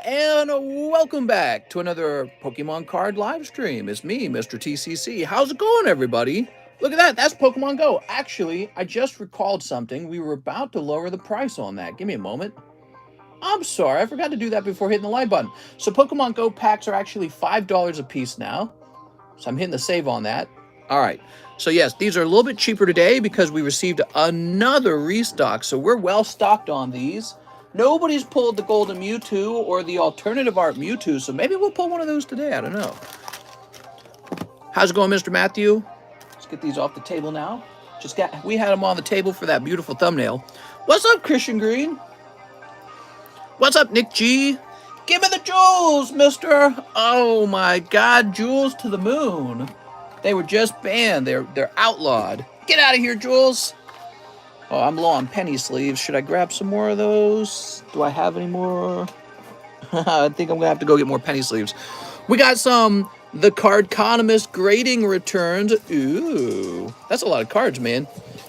and welcome back to another Pokemon card live stream. It's me, Mr. TCC. How's it going, everybody? Look at that. That's Pokemon Go. Actually, I just recalled something. We were about to lower the price on that. Give me a moment. I'm sorry. I forgot to do that before hitting the like button. So Pokemon Go packs are actually $5 a piece now. So I'm hitting the save on that. All right. So yes, these are a little bit cheaper today because we received another restock. So we're well stocked on these. Nobody's pulled the Golden Mewtwo or the alternative art Mewtwo, so maybe we'll pull one of those today. I don't know. How's it going, Mr. Matthew? Let's get these off the table now. We had them on the table for that beautiful thumbnail. What's up, Christian Green? What's up, Nick G? Give me the jewels, mister. Oh my God, jewels to the moon. They were just banned. They're outlawed. Get out of here, jewels. Oh, I'm low on penny sleeves. Should I grab some more of those? Do I have any more? I think I'm going to have to go get more penny sleeves. We got some TheCardconomist grading returns. Ooh, that's a lot of cards, man.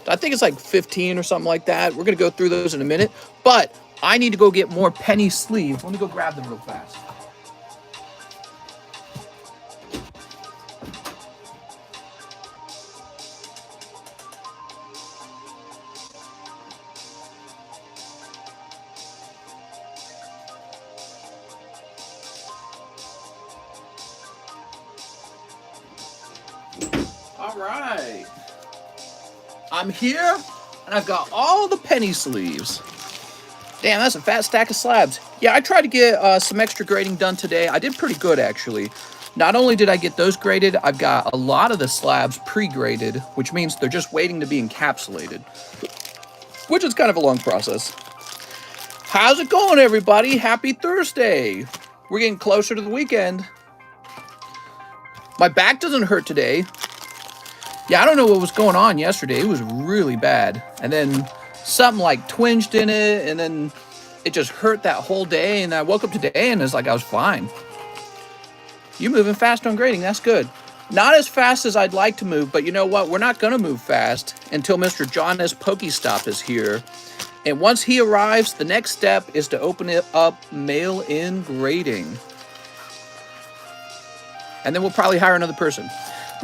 I think it's like 15 or something like that. We're going to go through those in a minute. But I need to go get more penny sleeves. Let me go grab them real fast. All right, I'm here, and I've got all the penny sleeves. Damn, that's a fat stack of slabs. Yeah, I tried to get some extra grading done today. I did pretty good, actually. Not only did I get those graded, I've got a lot of the slabs pre-graded, which means they're just waiting to be encapsulated, which is kind of a long process. How's it going, everybody? Happy Thursday. We're getting closer to the weekend. My back doesn't hurt today. Yeah, I don't know what was going on yesterday. It was really bad. And then something like twinged in it, and then it just hurt that whole day. And I woke up today, and it's like I was fine. You moving fast on grading. That's good. Not as fast as I'd like to move, but you know what? We're not going to move fast until Mr. John S. Pokestop is here. And once he arrives, the next step is to open it up mail-in grading. And then we'll probably hire another person.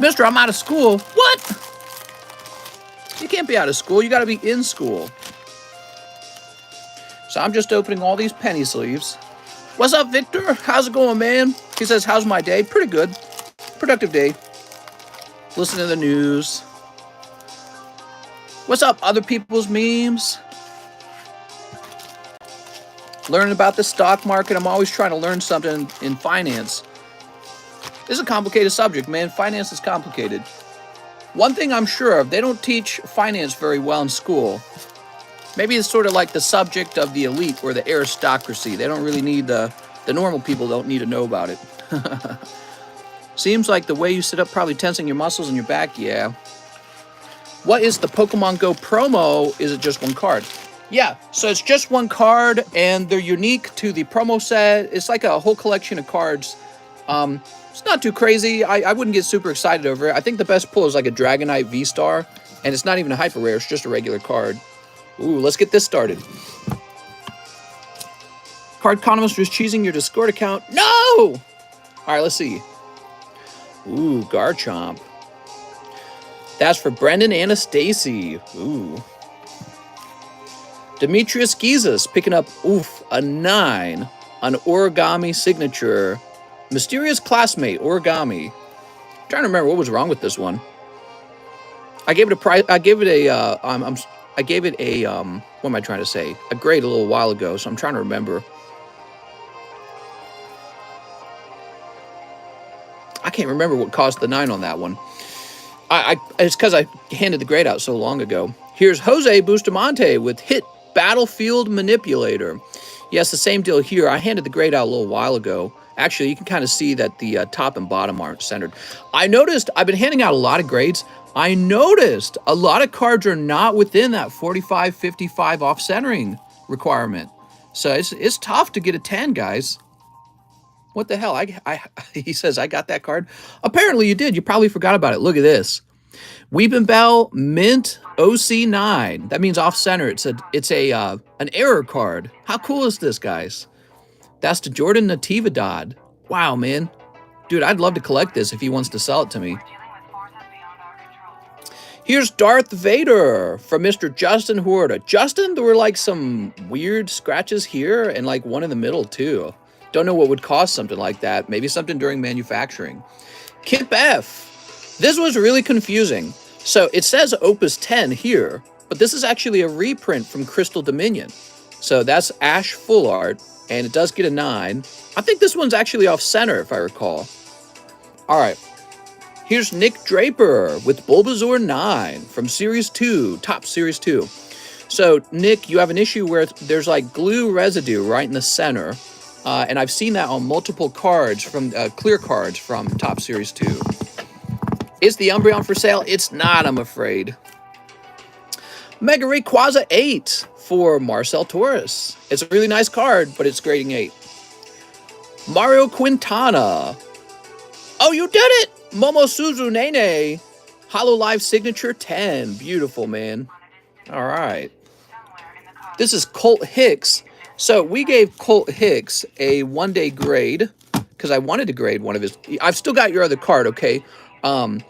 Mister, I'm out of school. What? You can't be out of school. You got to be in school. So I'm just opening all these penny sleeves. What's up, Victor? How's it going, man? He says, how's my day? Pretty good. Productive day. Listen to the news. What's up, other people's memes? Learning about the stock market. I'm always trying to learn something in finance. This is a complicated subject, man. Finance is complicated. One thing I'm sure of, they don't teach finance very well in school. Maybe it's sort of like the subject of the elite or the aristocracy. They don't really need the normal people don't need to know about it. Seems like the way you sit up probably tensing your muscles in your back, yeah. What is the Pokemon Go promo? Is it just one card? Yeah, so it's just one card, and they're unique to the promo set. It's like a whole collection of cards. It's not too crazy. I wouldn't get super excited over it. I think the best pull is like a Dragonite V-Star, and it's not even a hyper rare. It's just a regular card. Ooh, let's get this started. Cardconomist was cheesing your Discord account. No! All right, let's see. Ooh, Garchomp. That's for Brendan Anastacy. Ooh. Demetrius Gizas picking up, a 9 on Origami Signature. Mysterious Classmate, Origami. I'm trying to remember what was wrong with this one. I gave it a price. I gave it a. What am I trying to say? A grade a little while ago. So I'm trying to remember. I can't remember what caused the 9 on that one. It's because I handed the grade out so long ago. Here's Jose Bustamante with Hit Battlefield Manipulator. Yes, the same deal here. I handed the grade out a little while ago. Actually, you can kind of see that the top and bottom aren't centered. I noticed I've been handing out a lot of grades. I noticed a lot of cards are not within that 45, 55 off-centering requirement. So it's tough to get a 10, guys. What the hell? He says, I got that card. Apparently you did. You probably forgot about it. Look at this. Weeping Bell Mint OC9. That means off-center. It's an error card. How cool is this, guys? That's the Jordan Natividad. Wow, man. Dude, I'd love to collect this if he wants to sell it to me. Here's Darth Vader from Mr. Justin Horta. Justin, there were like some weird scratches here and like one in the middle too. Don't know what would cause something like that. Maybe something during manufacturing. Kip F. This was really confusing. So it says Opus 10 here, but this is actually a reprint from Crystal Dominion. So that's Ash Full Art, and it does get a 9. I think this one's actually off center, if I recall. All right. Here's Nick Draper with Bulbasaur 9 from Series 2, Top Series 2. So, Nick, you have an issue where there's like glue residue right in the center. And I've seen that on multiple cards, from clear cards from Top Series 2. Is the Umbreon for sale? It's not, I'm afraid. Mega Rayquaza 8 for Marcel Torres. It's a really nice card, but it's grading 8. Mario Quintana. Oh, you did it! Momosuzu Nene. Hololive Signature 10. Beautiful, man. All right. This is Colt Hicks. So we gave Colt Hicks a one-day grade because I wanted to grade one of his. I've still got your other card, okay? I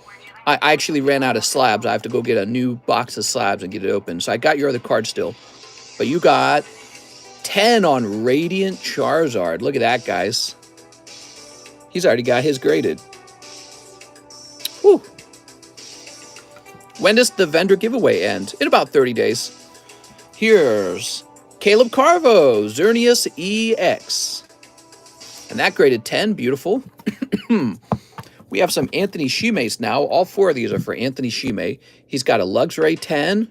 actually ran out of slabs. I have to go get a new box of slabs and get it open. So I got your other card still. But you got 10 on Radiant Charizard. Look at that, guys. He's already got his graded. Whew. When does the vendor giveaway end? In about 30 days. Here's Caleb Carvo, Xerneas EX. And that graded 10. Beautiful. We have some Anthony Shime's now. All 4 of these are for Anthony Shime. He's got a Luxray 10.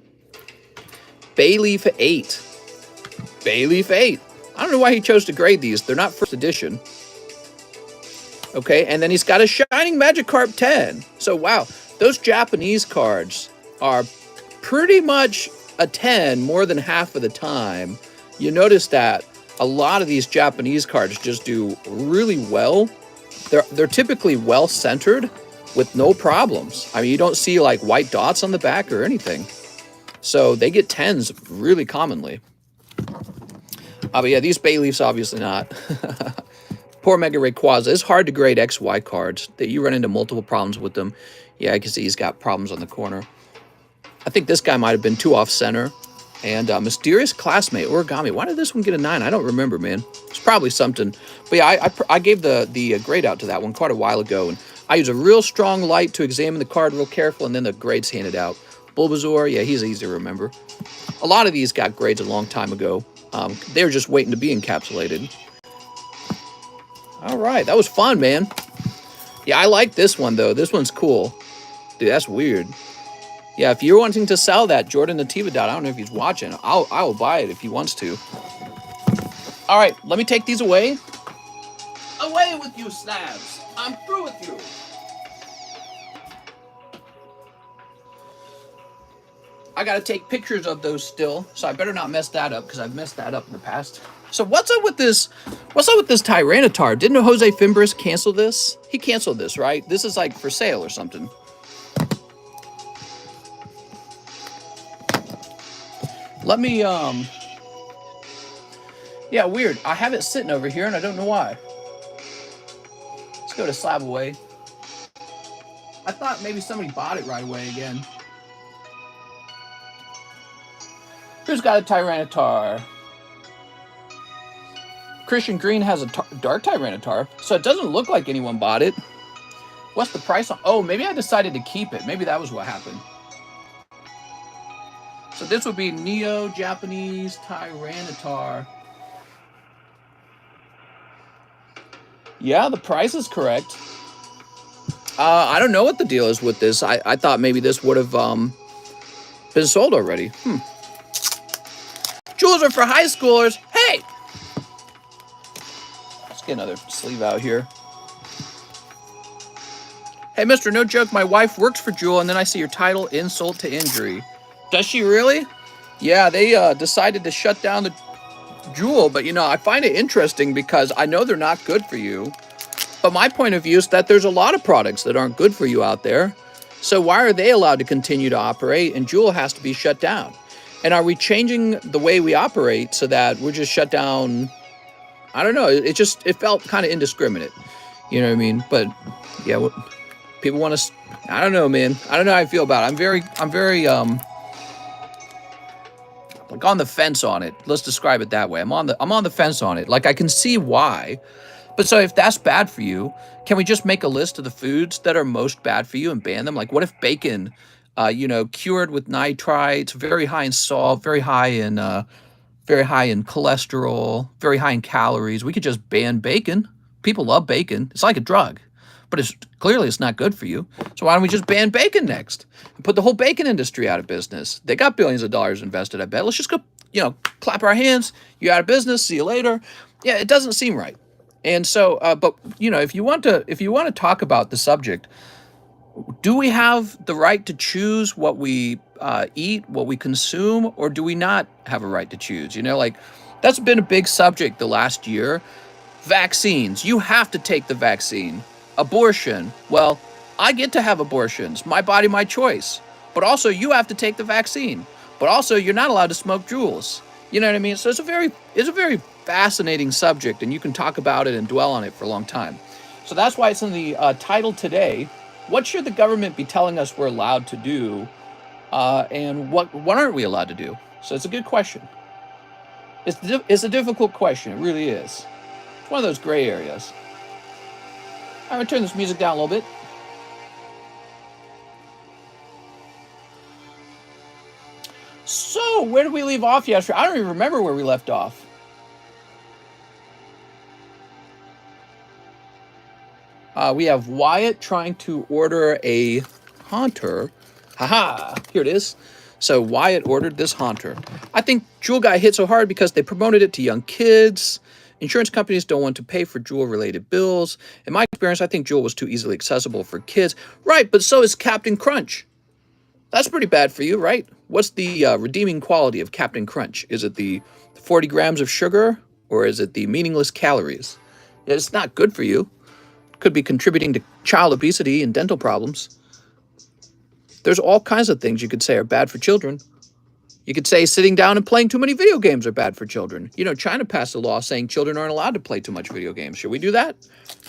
Bayleaf 8. Bayleaf 8. I don't know why he chose to grade these. They're not first edition. Okay, and then he's got a Shining Magikarp 10. So, wow, those Japanese cards are pretty much a 10 more than half of the time. You notice that a lot of these Japanese cards just do really well. They're typically well-centered with no problems. I mean, you don't see, like, white dots on the back or anything. So they get 10s really commonly. But yeah, these Bayleafs, obviously not. Poor Mega Rayquaza. It's hard to grade XY cards. That you run into multiple problems with them. Yeah, I can see he's got problems on the corner. I think this guy might have been too off-center. And Mysterious Classmate, Origami. Why did this one get a 9? I don't remember, man. It's probably something. But yeah, I gave the grade out to that one quite a while ago. And I use a real strong light to examine the card real careful, and then the grade's handed out. Bulbasaur, yeah, he's easy to remember. A lot of these got grades a long time ago. They were just waiting to be encapsulated. All right, that was fun, man. Yeah, I like this one, though. This one's cool. Dude, that's weird. Yeah, if you're wanting to sell that Jordan Natividad, I don't know if he's watching. I will buy it if he wants to. All right, let me take these away. Away with you, Slabs. I'm through with you. I got to take pictures of those still, so I better not mess that up because I've messed that up in the past. So what's up with this? What's up with this Tyranitar? Didn't Jose Fimbres cancel this? He canceled this, right? This is like for sale or something. Let me, yeah, weird. I have it sitting over here and I don't know why. Let's go to SLAB-AWAY. I thought maybe somebody bought it right away again. Who's got a Tyranitar? Christian Green has a dark Tyranitar, so it doesn't look like anyone bought it. What's the price on? Oh, maybe I decided to keep it. Maybe that was what happened. So this would be Neo-Japanese Tyranitar. Yeah, the price is correct. I don't know what the deal is with this. I thought maybe this would have been sold already. Jewels are for high schoolers. Hey! Let's get another sleeve out here. Hey, mister, no joke. My wife works for Jewel, and then I see your title, Insult to Injury. Does she really? Yeah, they decided to shut down the Jewel, but, you know, I find it interesting because I know they're not good for you. But my point of view is that there's a lot of products that aren't good for you out there. So why are they allowed to continue to operate and Jewel has to be shut down? And are we changing the way we operate so that we're just shut down, I don't know. It felt kind of indiscriminate. You know what I mean? But yeah, what people want to. I don't know, man. I don't know how I feel about it. I'm very like on the fence on it. Let's describe it that way. I'm on the fence on it. Like I can see why. But so if that's bad for you, can we just make a list of the foods that are most bad for you and ban them? Like what if bacon, cured with nitrites, very high in salt, very high in cholesterol, very high in calories. We could just ban bacon. People love bacon. It's like a drug, but it's not good for you. So why don't we just ban bacon next and put the whole bacon industry out of business? They got billions of dollars invested, I bet. Let's just go, clap our hands. You're out of business. See you later. Yeah, it doesn't seem right. And so, but if you want to talk about the subject, do we have the right to choose what we eat, what we consume, or do we not have a right to choose? That's been a big subject the last year. Vaccines, you have to take the vaccine. Abortion, well, I get to have abortions. My body, my choice. But also, you have to take the vaccine. But also, you're not allowed to smoke jewels. You know what I mean? So it's a very fascinating subject, and you can talk about it and dwell on it for a long time. So that's why it's in the title today. What should the government be telling us we're allowed to do, and what aren't we allowed to do? So it's a good question. It's a difficult question. It really is. It's one of those gray areas. I'm going to turn this music down a little bit. So, where did we leave off yesterday? I don't even remember where we left off. We have Wyatt trying to order a Haunter. Haha, here it is. So Wyatt ordered this Haunter. I think Jewel got hit so hard because they promoted it to young kids. Insurance companies don't want to pay for Jewel-related bills. In my experience, I think Jewel was too easily accessible for kids. Right, but so is Captain Crunch. That's pretty bad for you, right? What's the redeeming quality of Captain Crunch? Is it the 40 grams of sugar, or is it the meaningless calories? It's not good for you. Could be contributing to child obesity and dental problems. There's all kinds of things you could say are bad for children. You could say sitting down and playing too many video games are bad for children. China passed a law saying children aren't allowed to play too much video games. Should we do that?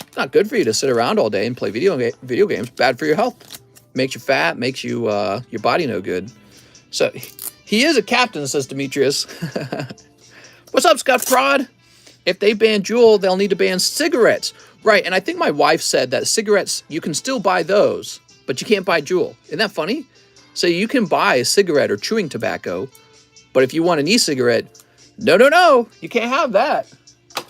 It's not good for you to sit around all day and play video games. Bad for your health. Makes you fat, makes you your body no good. So he is a captain, says Demetrius. What's up, Scott Fraud? If they ban Juul, they'll need to ban cigarettes. Right, and I think my wife said that cigarettes, you can still buy those, but you can't buy Juul. Isn't that funny? So you can buy a cigarette or chewing tobacco, but if you want an e-cigarette, no, you can't have that.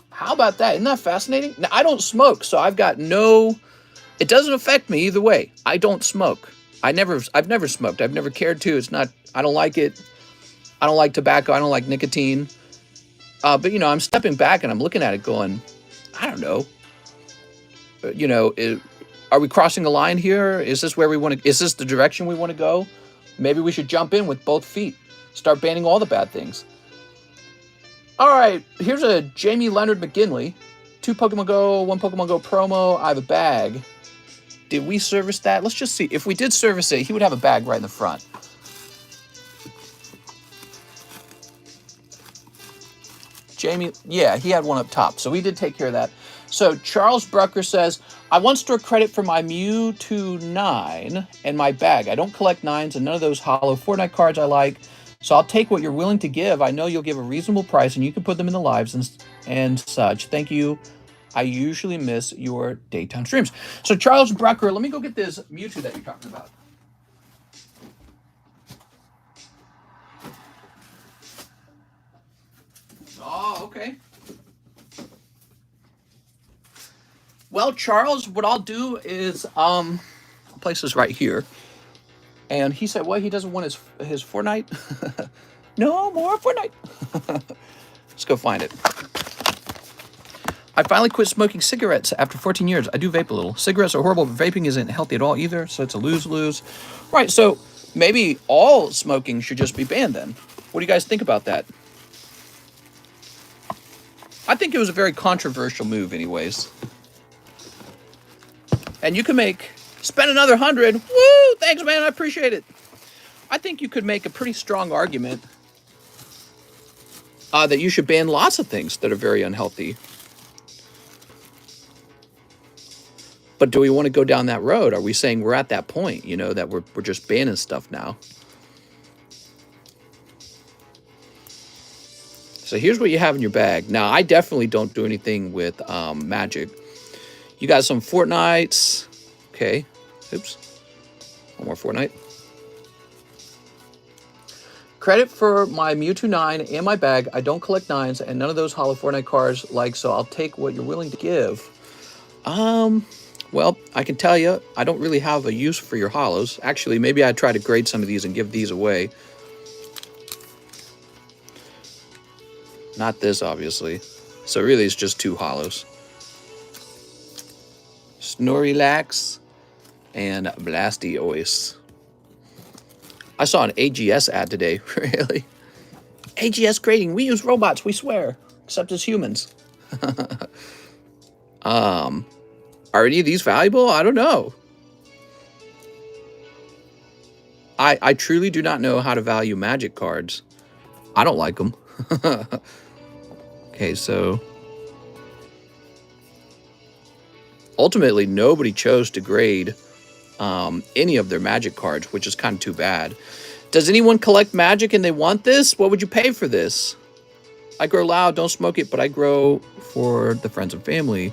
How about that? Isn't that fascinating? Now, I don't smoke, so I've got it doesn't affect me either way. I don't smoke. I've never smoked. I've never cared to. I don't like it. I don't like tobacco. I don't like nicotine. But I'm stepping back and I'm looking at it going, I don't know. Are we crossing a line here? Is this where we want to? Is this the direction we want to go? Maybe we should jump in with both feet. Start banning all the bad things. All right, here's a Jamie Leonard McGinley. 2 Pokemon Go, 1 Pokemon Go promo. I have a bag. Did we service that? Let's just see. If we did service it, he would have a bag right in the front. Jamie, yeah, he had one up top. So we did take care of that. So Charles Brucker says, I once store credit for my Mewtwo 9 and my bag. I don't collect 9s and none of those hollow Fortnite cards I like. So I'll take what you're willing to give. I know you'll give a reasonable price and you can put them in the lives and such. Thank you. I usually miss your daytime streams. So Charles Brucker, let me go get this Mewtwo that you're talking about. Oh, okay. Well, Charles, what I'll do is I'll place this right here. And he said, well, he doesn't want his Fortnite. No more Fortnite. Let's go find it. I finally quit smoking cigarettes after 14 years. I do vape a little. Cigarettes are horrible, but vaping isn't healthy at all either, so it's a lose-lose. Right, so maybe all smoking should just be banned then. What do you guys think about that? I think it was a very controversial move anyways. And you can spend another 100. Woo! Thanks, man. I appreciate it. I think you could make a pretty strong argument that you should ban lots of things that are very unhealthy. But do we want to go down that road? Are we saying we're at that point, you know, that we're just banning stuff now? So here's what you have in your bag. Now, I definitely don't do anything with Magic. You got some Fortnites. Okay. Oops. One more Fortnite. Credit for my Mewtwo 9 and my bag. I don't collect 9s and none of those hollow Fortnite cards, so I'll take what you're willing to give. Well, I can tell you, I don't really have a use for your hollows. Actually, maybe I'd try to grade some of these and give these away. Not this, obviously. So really, it's just 2 hollows. Snorlax and Blastoise. I saw an AGS ad today. Really? AGS grading. We use robots, we swear. Except as humans. Are any of these valuable? I don't know. I truly do not know how to value Magic cards. I don't like them. Okay, so ultimately nobody chose to grade any of their Magic cards, which is kind of too bad. Does anyone collect Magic and they want this? What would you pay for this? I grow loud, don't smoke it, but I grow for the friends and family.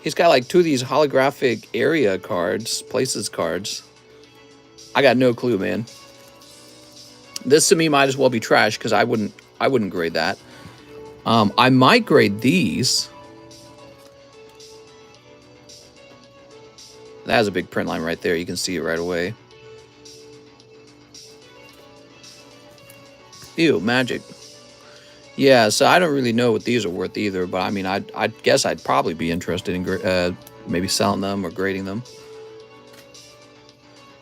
He's got like 2 of these holographic area cards, places cards. I got no clue, man. This to me might as well be trash because I wouldn't grade that. I might grade these. That has a big print line right there. You can see it right away. Ew, Magic. Yeah, so I don't really know what these are worth either, but I mean, I guess I'd probably be interested in maybe selling them or grading them.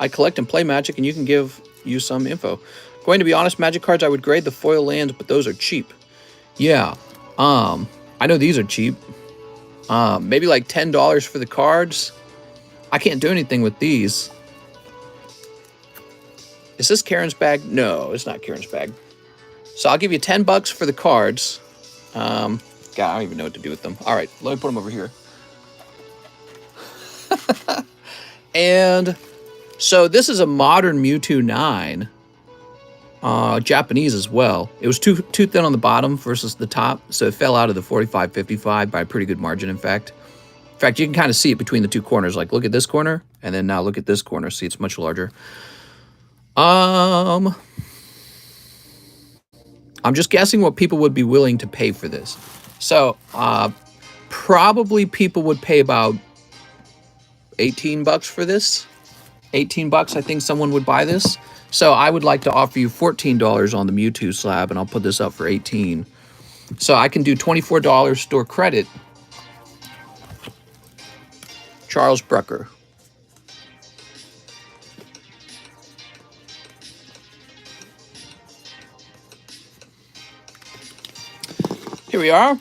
I collect and play Magic, and you can give you some info. Going to be honest, Magic cards, I would grade the foil lands, but those are cheap. Yeah, I know these are cheap. Maybe like $10 for the cards. I can't do anything with these. Is this Karen's bag? No, it's not Karen's bag. So I'll give you $10 for the cards. God, I don't even know what to do with them. All right, let me put them over here. And so this is a modern Mewtwo 9. Japanese as well. It was too thin on the bottom versus the top, so it fell out of the 45-55 by a pretty good margin, in fact. In fact, you can kind of see it between the 2 corners. Like, look at this corner, and then now look at this corner. See, it's much larger. I'm just guessing what people would be willing to pay for this. So, probably people would pay about $18 for this. $18, I think someone would buy this. So I would like to offer you $14 on the Mewtwo slab, and I'll put this up for $18. So I can do $24 store credit. Charles Brucker. Here we are.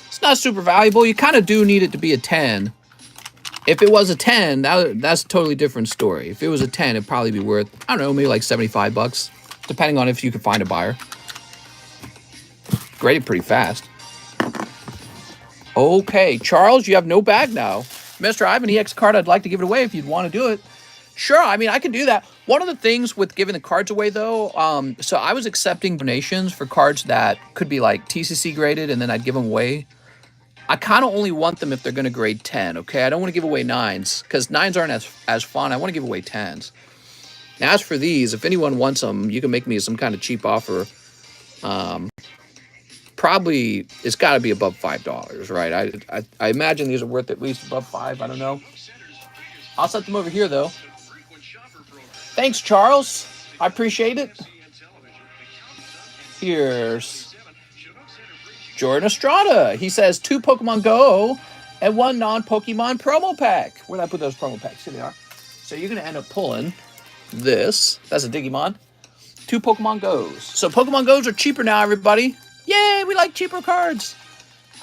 It's not super valuable. You kind of do need it to be a 10. If it was a 10, that's a totally different story. If it was a 10, it'd probably be worth, I don't know, maybe like $75, depending on if you could find a buyer. Graded pretty fast. Okay, Charles, you have no bag now. Mr. I have an EX card. I'd like to give it away if you'd want to do it. Sure, I mean, I can do that. One of the things with giving the cards away, though, so I was accepting donations for cards that could be like TCC graded, and then I'd give them away. I kind of only want them if they're going to grade 10, okay? I don't want to give away 9s, because 9s aren't as fun. I want to give away 10s. Now, as for these, if anyone wants them, you can make me some kind of cheap offer. Probably, it's got to be above $5, right? I imagine these are worth at least above $5. I don't know. I'll set them over here, though. Thanks, Charles. I appreciate it. Here's Jordan Estrada. He says 2 Pokemon Go and 1 non-Pokemon promo pack. Where did I put those promo packs? Here they are. So you're going to end up pulling this. That's a Digimon. 2 Pokemon Go's. So Pokemon Go's are cheaper now, everybody. Yay, we like cheaper cards.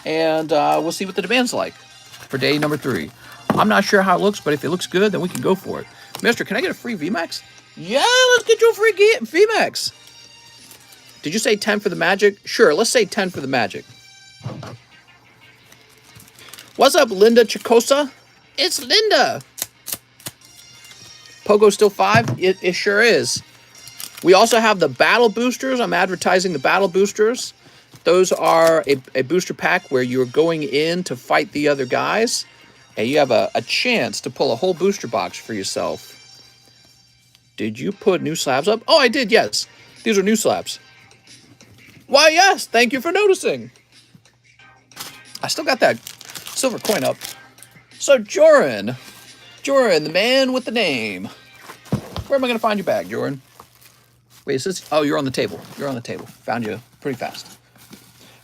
And we'll see what the demand's like for day number 3. I'm not sure how it looks, but if it looks good, then we can go for it. Mister, can I get a free VMAX? Yeah, let's get you a free VMAX. Did you say 10 for the Magic? Sure, let's say 10 for the Magic. What's up, Linda Chicosa? It's Linda. Pogo's still 5? It sure is. We also have the battle boosters. I'm advertising the battle boosters. Those are a booster pack where you're going in to fight the other guys, and you have a chance to pull a whole booster box for yourself. Did you put new slabs up? Oh, I did, yes. These are new slabs. Why, yes, thank you for noticing. I still got that silver coin up. So, Joran, the man with the name. Where am I going to find your bag, Joran? Wait, is this? Oh, you're on the table. You're on the table. Found you pretty fast.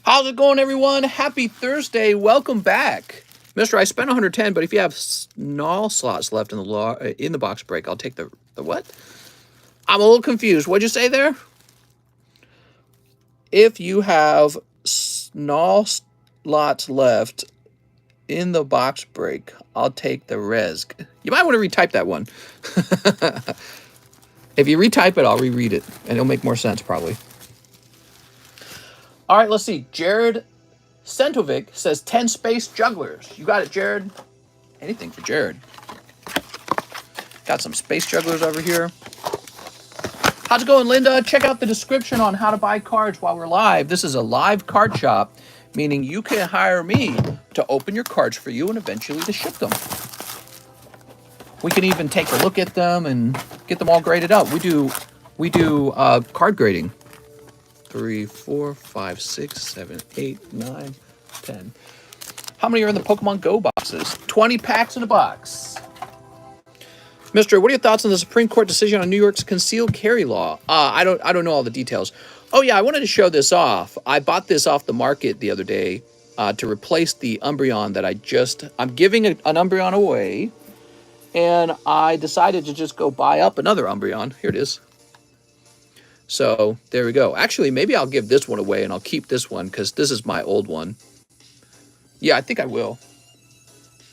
How's it going, everyone? Happy Thursday. Welcome back. Mister, I spent 110, but if you have null slots left in the box break, I'll take the what? I'm a little confused. What'd you say there? If you have null slots left in the box break, I'll take the res. You might want to retype that one. If you retype it, I'll reread it, and it'll make more sense, probably. All right, let's see. Jared Sentovic says 10 space jugglers. You got it, Jared. Anything for Jared. Got some space jugglers over here. How's it going, Linda? Check out the description on how to buy cards while we're live. This is a live card shop, meaning you can hire me to open your cards for you and eventually to ship them. We can even take a look at them and get them all graded up. We do card grading. 3, 4, 5, 6, 7, 8, 9, 10. How many are in the Pokemon Go boxes? 20 packs in a box. Mister, what are your thoughts on the Supreme Court decision on New York's concealed carry law? I don't know all the details. Oh yeah, I wanted to show this off. I bought this off the market the other day to replace the Umbreon that I'm giving an Umbreon away. And I decided to just go buy up another Umbreon. Here it is. So, there we go. Actually, maybe I'll give this one away and I'll keep this one because this is my old one. Yeah, I think I will.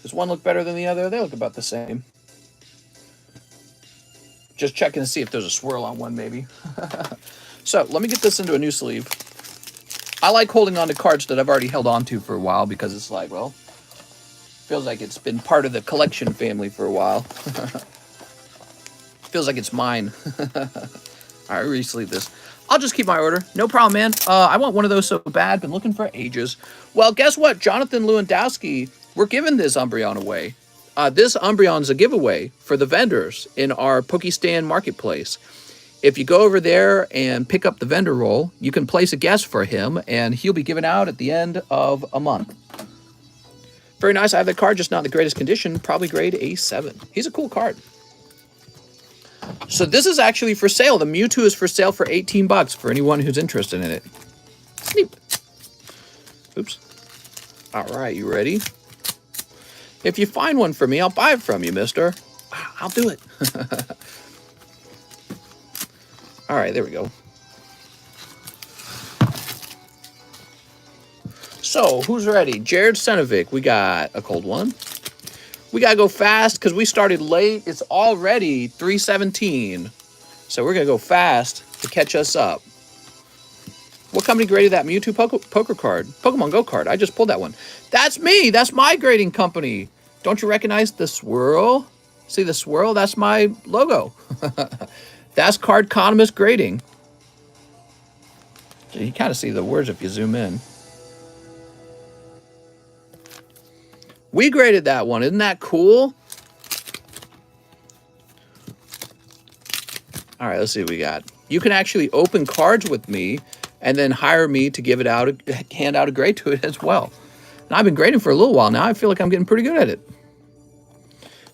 Does one look better than the other? They look about the same. Just checking to see if there's a swirl on one, maybe. So, let me get this into a new sleeve. I like holding on to cards that I've already held on to for a while because it's like, well, feels like it's been part of the collection family for a while. Feels like it's mine. All right, re-sleeve this. I'll just keep my order. No problem, man. I want one of those so bad. Been looking for ages. Well, guess what? Jonathan Lewandowski, we're giving this Umbreon away. This Umbreon's a giveaway for the vendors in our Pokestan marketplace. If you go over there and pick up the vendor roll, you can place a guess for him, and he'll be given out at the end of a month. Very nice. I have that card, just not in the greatest condition. Probably grade A7. He's a cool card. So this is actually for sale. The Mewtwo is for sale for 18 bucks for anyone who's interested in it. Sneap. Oops. All right, you ready? If you find one for me, I'll buy it from you, mister. I'll do it. All right, there we go. So, who's ready? Jared Senovic. We got a cold one. We got to go fast because we started late. It's already 3:17. So, we're going to go fast to catch us up. What company graded that Mewtwo poker card? Pokemon Go card. I just pulled that one. That's me. That's my grading company. Don't you recognize the swirl? See the swirl? That's my logo. That's TheCardconomist grading. So you kind of see the words if you zoom in. We graded that one. Isn't that cool? All right, let's see what we got. You can actually open cards with me and then hire me to give it out, hand out a grade to it as well. And I've been grading for a little while now. I feel like I'm getting pretty good at it.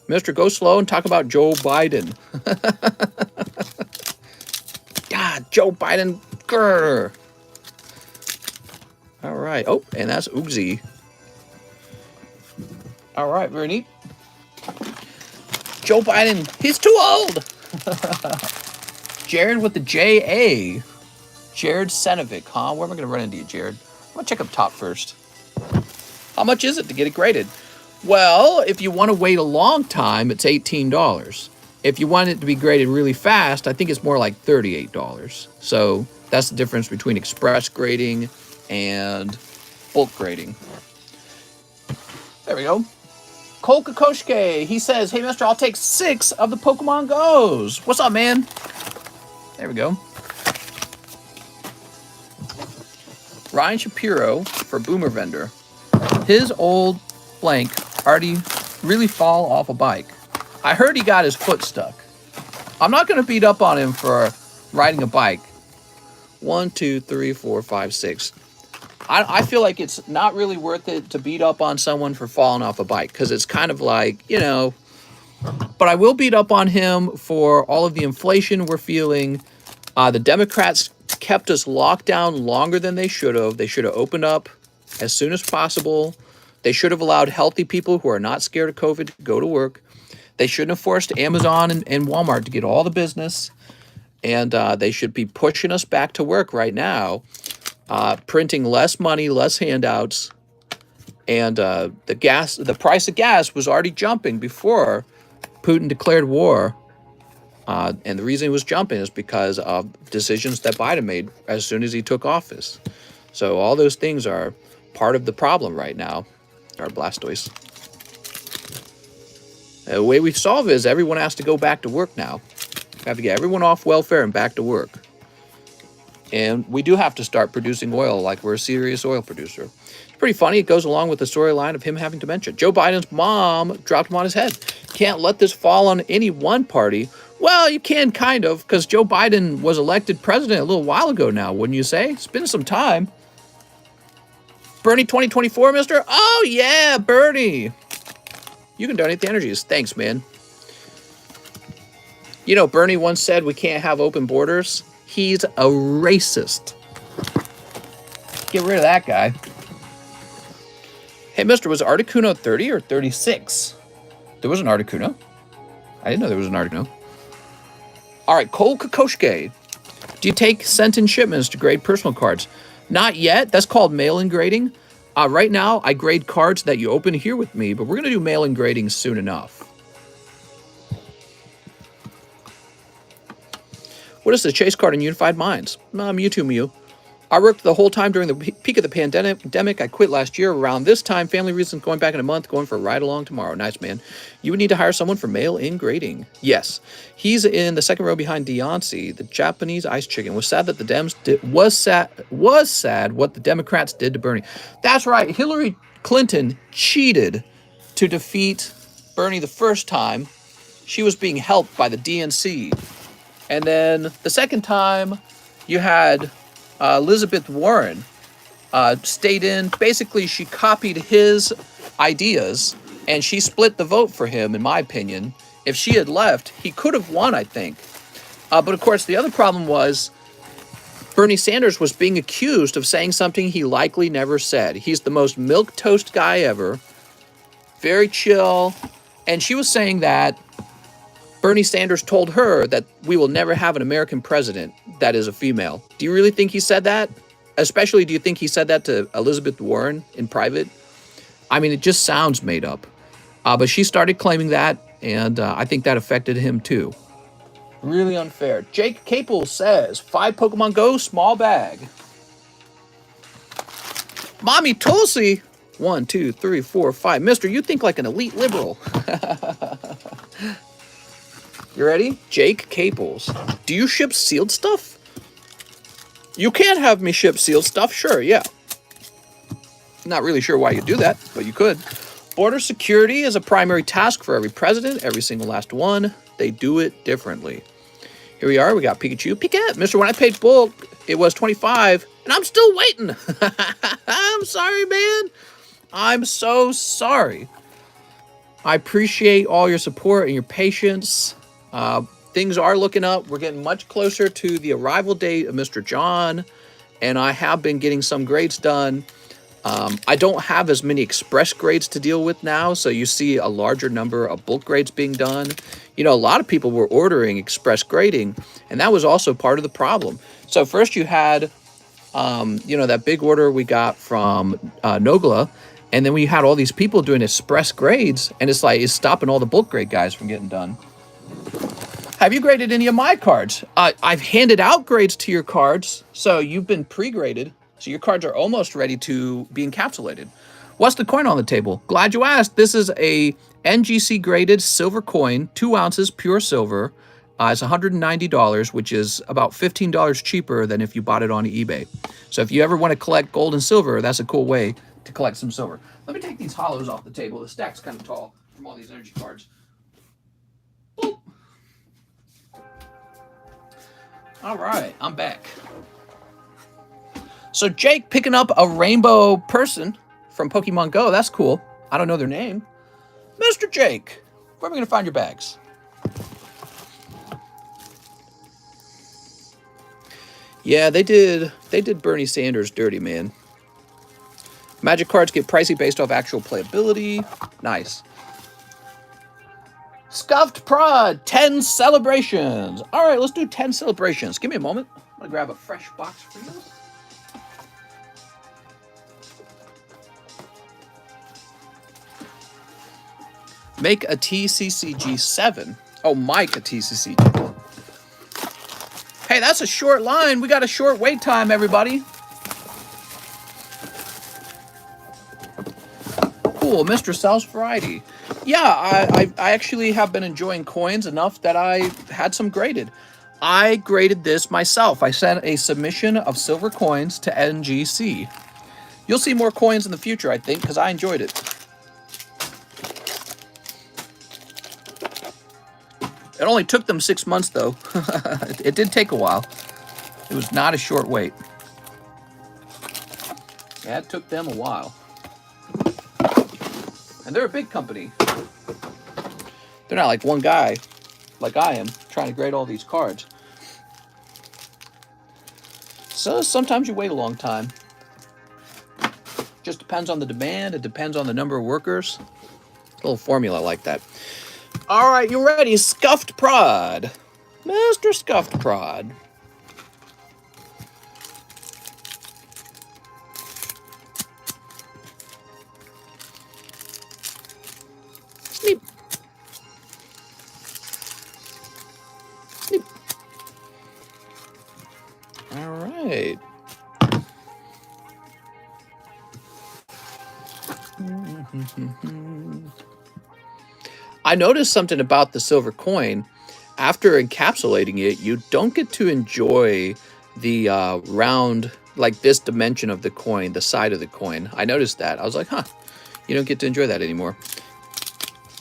Mister, go slow and talk about Joe Biden. God, Joe Biden. Grr. All right. Oh, and that's Uzi. All right, very neat. Joe Biden, he's too old. Jared with the J-A. Jared Senovic, huh? Where am I going to run into you, Jared? I'm going to check up top first. How much is it to get it graded? Well, if you want to wait a long time, it's $18. If you want it to be graded really fast, I think it's more like $38. So that's the difference between express grading and bulk grading. There we go. Cole Kokoshke, he says, hey, mister, I'll take 6 of the Pokemon Go's. What's up, man? There we go. Ryan Shapiro for Boomer Vendor. His old blank already really fall off a bike. I heard he got his foot stuck. I'm not going to beat up on him for riding a bike. 1, 2, 3, 4, 5, 6. I feel like it's not really worth it to beat up on someone for falling off a bike because it's kind of like, you know, but I will beat up on him for all of the inflation we're feeling. The Democrats kept us locked down longer than they should have. They should have opened up as soon as possible. They should have allowed healthy people who are not scared of COVID to go to work. They shouldn't have forced Amazon and Walmart to get all the business. And they should be pushing us back to work right now, printing less money, less handouts. And the price of gas was already jumping before Putin declared war. And the reason it was jumping is because of decisions that Biden made as soon as he took office. So all those things are part of the problem right now. Our Blastoise. The way we solve it is everyone has to go back to work now. We have to get everyone off welfare and back to work. And we do have to start producing oil like we're a serious oil producer. It's pretty funny. It goes along with the storyline of him having dementia. Joe Biden's mom dropped him on his head. Can't let this fall on any one party. Well, you can kind of, because Joe Biden was elected president a little while ago now, wouldn't you say? It's been some time. Bernie 2024, mister? Oh, yeah, Bernie. You can donate the energies. Thanks, man. You know, Bernie once said we can't have open borders. He's a racist. Get rid of that guy. Hey, mister, was Articuno 30 or 36? There was an Articuno. I didn't know there was an Articuno. All right, Cole Kokoshke. Do you take sent-in shipments to grade personal cards? Not yet. That's called mail-in grading. Right now, I grade cards that you open here with me, but we're going to do mail-in grading soon enough. What is the chase card in Unified Minds? Mewtwo Mew. I worked the whole time during the peak of the pandemic. I quit last year around this time. Family reasons, going back in a month, going for a ride along tomorrow. Nice, man. You would need to hire someone for mail-in grading. Yes. He's in the second row behind Deontay, the Japanese ice chicken. Was sad that the Dems was sad what the Democrats did to Bernie. That's right. Hillary Clinton cheated to defeat Bernie the first time. She was being helped by the DNC. And then the second time, you had Elizabeth Warren stayed in. Basically, she copied his ideas, and she split the vote for him, in my opinion. If she had left, he could have won, I think. But, of course, the other problem was Bernie Sanders was being accused of saying something he likely never said. He's the most milquetoast guy ever. Very chill. And she was saying that Bernie Sanders told her that we will never have an American president that is a female. Do you really think he said that? Especially, do you think he said that to Elizabeth Warren in private? I mean, it just sounds made up. But she started claiming that, and I think that affected him too. Really unfair. Jake Capel says, 5 Pokemon Go, small bag. Mommy Tulsi. 1, 2, 3, 4, 5. Mister, you think like an elite liberal. You ready? Jake Capels. Do you ship sealed stuff? You can have me ship sealed stuff, sure, yeah. Not really sure why you do that, but you could. Border security is a primary task for every president, every single last one. They do it differently. Here we are, we got Pikachu. Pikachu, mister, when I paid bulk, it was 25, and I'm still waiting. I'm sorry, man. I'm so sorry. I appreciate all your support and your patience. Things are looking up. We're getting much closer to the arrival date of Mr. John, and I have been getting some grades done. I don't have as many express grades to deal with now, so you see a larger number of bulk grades being done. You know, a lot of people were ordering express grading, and that was also part of the problem. So first you had, you know, that big order we got from Nogla, and then we had all these people doing express grades, and it's like, it's stopping all the bulk grade guys from getting done. Have you graded any of my cards? I've handed out grades to your cards, so you've been pre-graded. So your cards are almost ready to be encapsulated. What's the coin on the table? Glad you asked. This is a NGC graded silver coin, 2 ounces, pure silver. It's $190, which is about $15 cheaper than if you bought it on eBay. So if you ever want to collect gold and silver, that's a cool way to collect some silver. Let me take these hollows off the table. The stack's kind of tall from all these energy cards. Boop. All right, I'm back. So Jake picking up a rainbow person from Pokemon Go. That's cool. I don't know their name. Mr. Jake, where are we going to find your bags? Yeah, they did Bernie Sanders dirty, man. Magic cards get pricey based off actual playability. Nice. Scuffed Prod, 10 celebrations. All right, let's do 10 celebrations. Give me a moment. I'm going to grab a fresh box for you. Make a TCCG7. Oh, Mike a TCCG. Hey, that's a short line. We got a short wait time, everybody. Cool, Mr. South Variety. Yeah, I actually have been enjoying coins enough that I had some graded. I graded this myself. I sent a submission of silver coins to NGC. You'll see more coins in the future, I think, because I enjoyed it. It only took them 6 months, though. It did take a while. It was not a short wait. Yeah, it took them a while. And they're a big company. They're not like one guy, like I am, trying to grade all these cards. So sometimes you wait a long time. Just depends on the demand. It depends on the number of workers. A little formula like that. All right, you ready? Scuffed Prod. Mr. Scuffed Prod. Sleep. Sleep. All right. I noticed something about the silver coin. After encapsulating it, you don't get to enjoy the round, like this dimension of the coin, the side of the coin. I noticed that. I was like, huh, you don't get to enjoy that anymore.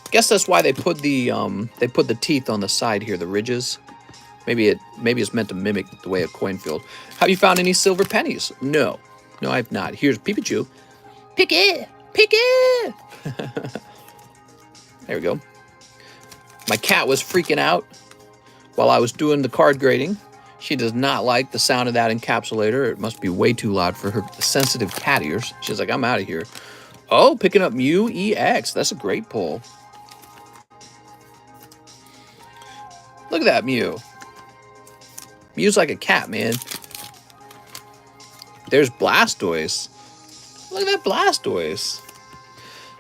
Guess that's why they put the teeth on the side here, the ridges. Maybe it's meant to mimic the way a coin feels. Have you found any silver pennies? No, I've not. Here's Pikachu. Pick it, pick it. There we go. My cat was freaking out while I was doing the card grading. She does not like the sound of that encapsulator. It must be way too loud for her sensitive cat ears. She's like, I'm out of here. Oh, picking up Mew EX. That's a great pull. Look at that Mew. Mew's like a cat, man. There's Blastoise. Look at that Blastoise.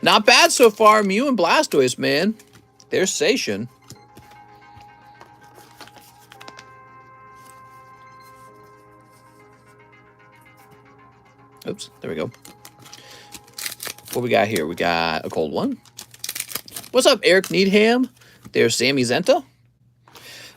Not bad so far, Mew and Blastoise, man. There's Sation. Oops, there we go. What we got here? We got a cold one. What's up, Eric Needham? There's Sammy Zenta.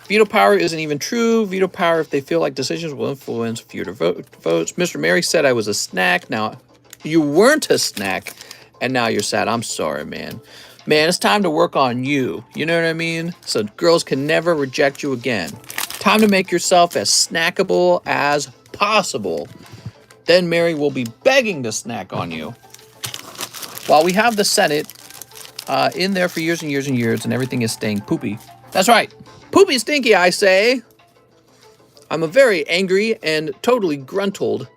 Veto power isn't even true. Veto power, if they feel like decisions will influence future votes. Mr. Mary said I was a snack. Now, you weren't a snack, and now you're sad. I'm sorry, man. Man, it's time to work on you. You know what I mean? So girls can never reject you again. Time to make yourself as snackable as possible. Then Mary will be begging to snack on you. While we have the Senate in there for years and years and years, and everything is staying poopy. That's right. Poopy stinky, I say. I'm a very angry and totally gruntled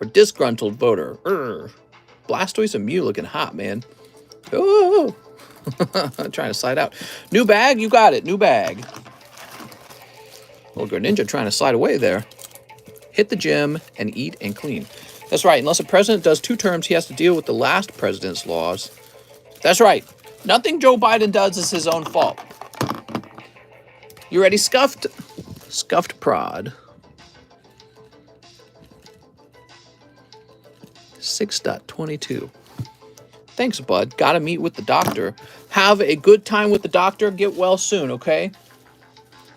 or disgruntled voter. Blastoise and Mew looking hot, man. Oh. Trying to slide out. New bag? You got it. New bag. Little Greninja trying to slide away there. Hit the gym and eat and clean. That's right. Unless a president does 2 terms, he has to deal with the last president's laws. That's right. Nothing Joe Biden does is his own fault. You ready, Scuffed? Scuffed Prod. 6.22. Thanks, bud. Gotta meet with the doctor. Have a good time with the doctor. Get well soon, okay?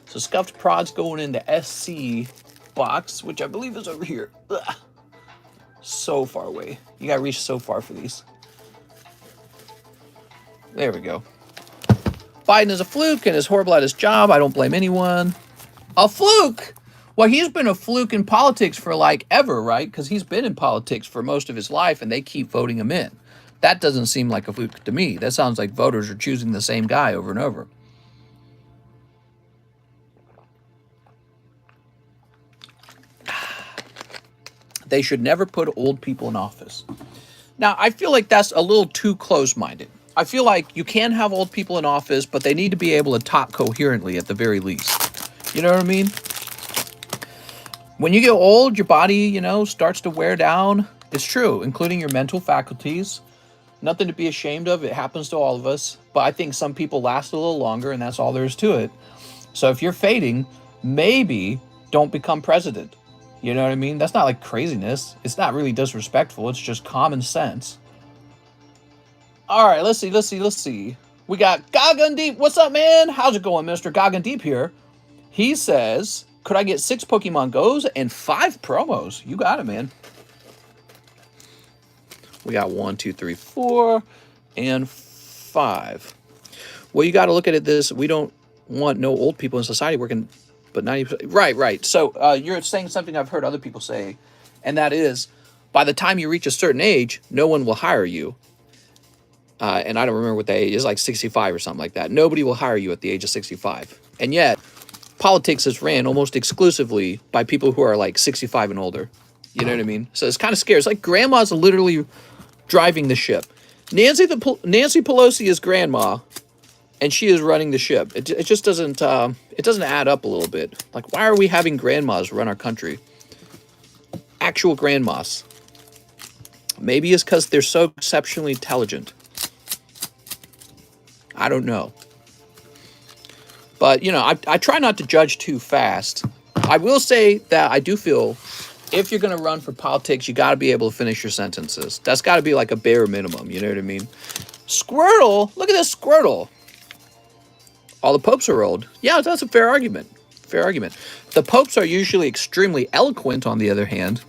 So Scuffed Prod's going into SC box, which I believe is over here. Ugh. So far away. You gotta reach so far for these. There we go. Biden is a fluke and is horrible at his job. I don't blame anyone. A fluke? Well, he's been a fluke in politics for like ever, right? Because he's been in politics for most of his life and they keep voting him in. That doesn't seem like a fluke to me. That sounds like voters are choosing the same guy over and over. They should never put old people in office. Now, I feel like that's a little too close-minded. I feel like you can have old people in office, but they need to be able to talk coherently at the very least. You know what I mean? When you get old, your body, you know, starts to wear down. It's true, including your mental faculties. Nothing to be ashamed of. It happens to all of us. But I think some people last a little longer, and that's all there is to it. So if you're fading, maybe don't become president. You know what I mean? That's not like craziness. It's not really disrespectful. It's just common sense. All right, let's see. We got Gagan Deep. What's up, man? How's it going, Mr. Gagan Deep here? He says, could I get 6 Pokemon Go's and 5 promos? You got it, man. We got 1, 2, 3, 4, and 5. Well, you got to look at it this. We don't want no old people in society working, but 90%. Right. So you're saying something I've heard other people say, and that is, by the time you reach a certain age, no one will hire you. And I don't remember what the age is, like 65 or something like that. Nobody will hire you at the age of 65. And yet, politics is ran almost exclusively by people who are like 65 and older. You know what I mean? So it's kind of scary. It's like grandma's literally driving the ship. Nancy Pelosi is grandma, and she is running the ship. It just doesn't add up a little bit. Like, why are we having grandmas run our country? Actual grandmas. Maybe it's because they're so exceptionally intelligent. I don't know. But, you know, I try not to judge too fast. I will say that I do feel if you're going to run for politics, you got to be able to finish your sentences. That's got to be like a bare minimum. You know what I mean? Squirtle. Look at this Squirtle. All the popes are old. Yeah, that's a fair argument. Fair argument. The popes are usually extremely eloquent, on the other hand.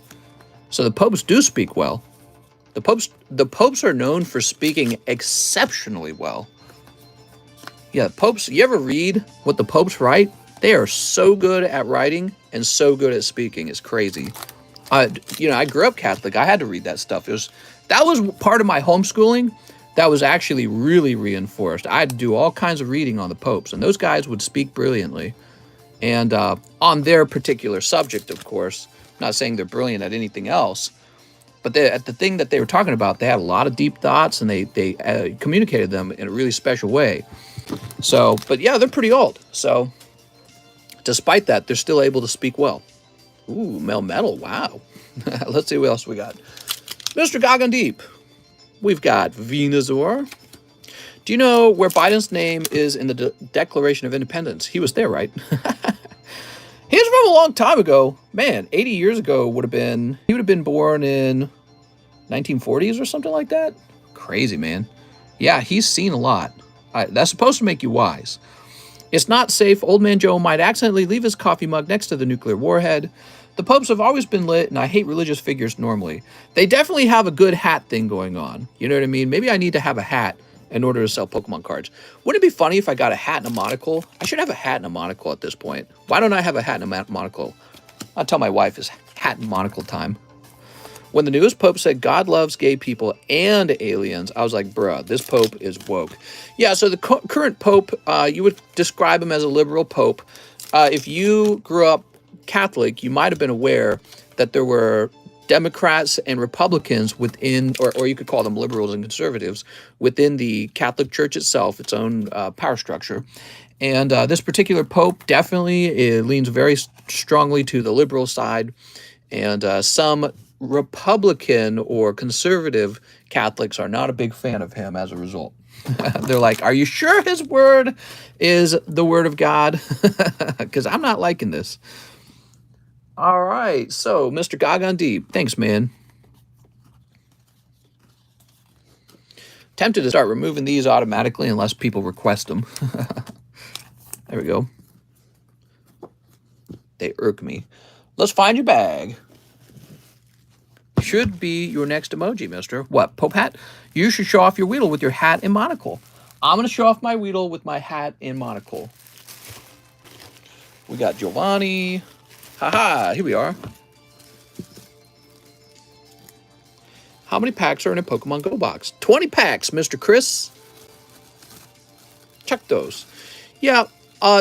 So the popes do speak well. The popes are known for speaking exceptionally well. Yeah, popes, you ever read what the popes write? They are so good at writing and so good at speaking. It's crazy. You know, I grew up Catholic. I had to read that stuff. That was part of my homeschooling that was actually really reinforced. I had to do all kinds of reading on the popes, and those guys would speak brilliantly. And on their particular subject, of course. I'm not saying they're brilliant at anything else. But at the thing that they were talking about, they had a lot of deep thoughts, and they communicated them in a really special way. So, but yeah, they're pretty old. So, despite that, they're still able to speak well. Ooh, Melmetal, wow. Let's see what else we got. Mr. Gagan Deep. We've got Venusaur. Do you know where Biden's name is in the Declaration of Independence? He was there, right? He's from a long time ago. Man, 80 years ago he would have been born in 1940s or something like that. Crazy, man. Yeah, he's seen a lot. That's supposed to make you wise. It's not safe. Old Man Joe might accidentally leave his coffee mug next to the nuclear warhead. The popes have always been lit, and I hate religious figures normally. They definitely have a good hat thing going on. You know what I mean? Maybe I need to have a hat in order to sell Pokemon cards. Wouldn't it be funny if I got a hat and a monocle? I should have a hat and a monocle at this point. Why don't I have a hat and a monocle? I'll tell my wife it's hat and monocle time. When the newest pope said God loves gay people and aliens, I was like, bruh, this pope is woke. Yeah, so the current pope, you would describe him as a liberal pope. If you grew up Catholic, you might have been aware that there were Democrats and Republicans within, or you could call them liberals and conservatives, within the Catholic Church itself, its own power structure. And this particular pope definitely leans very strongly to the liberal side, and some Republican or conservative Catholics are not a big fan of him as a result. They're like, are you sure his word is the word of God? Because I'm not liking this. All right, so Mr. Gagan Deep, thanks, man. Tempted to start removing these automatically unless people request them. There we go. They irk me. Let's find your bag. Should be your next emoji, mister. What, Pope hat? You should show off your Weedle with your hat and monocle. I'm going to show off my Weedle with my hat and monocle. We got Giovanni. Haha, here we are. How many packs are in a Pokemon Go box? 20 packs, Mr. Chris. Check those. Yeah,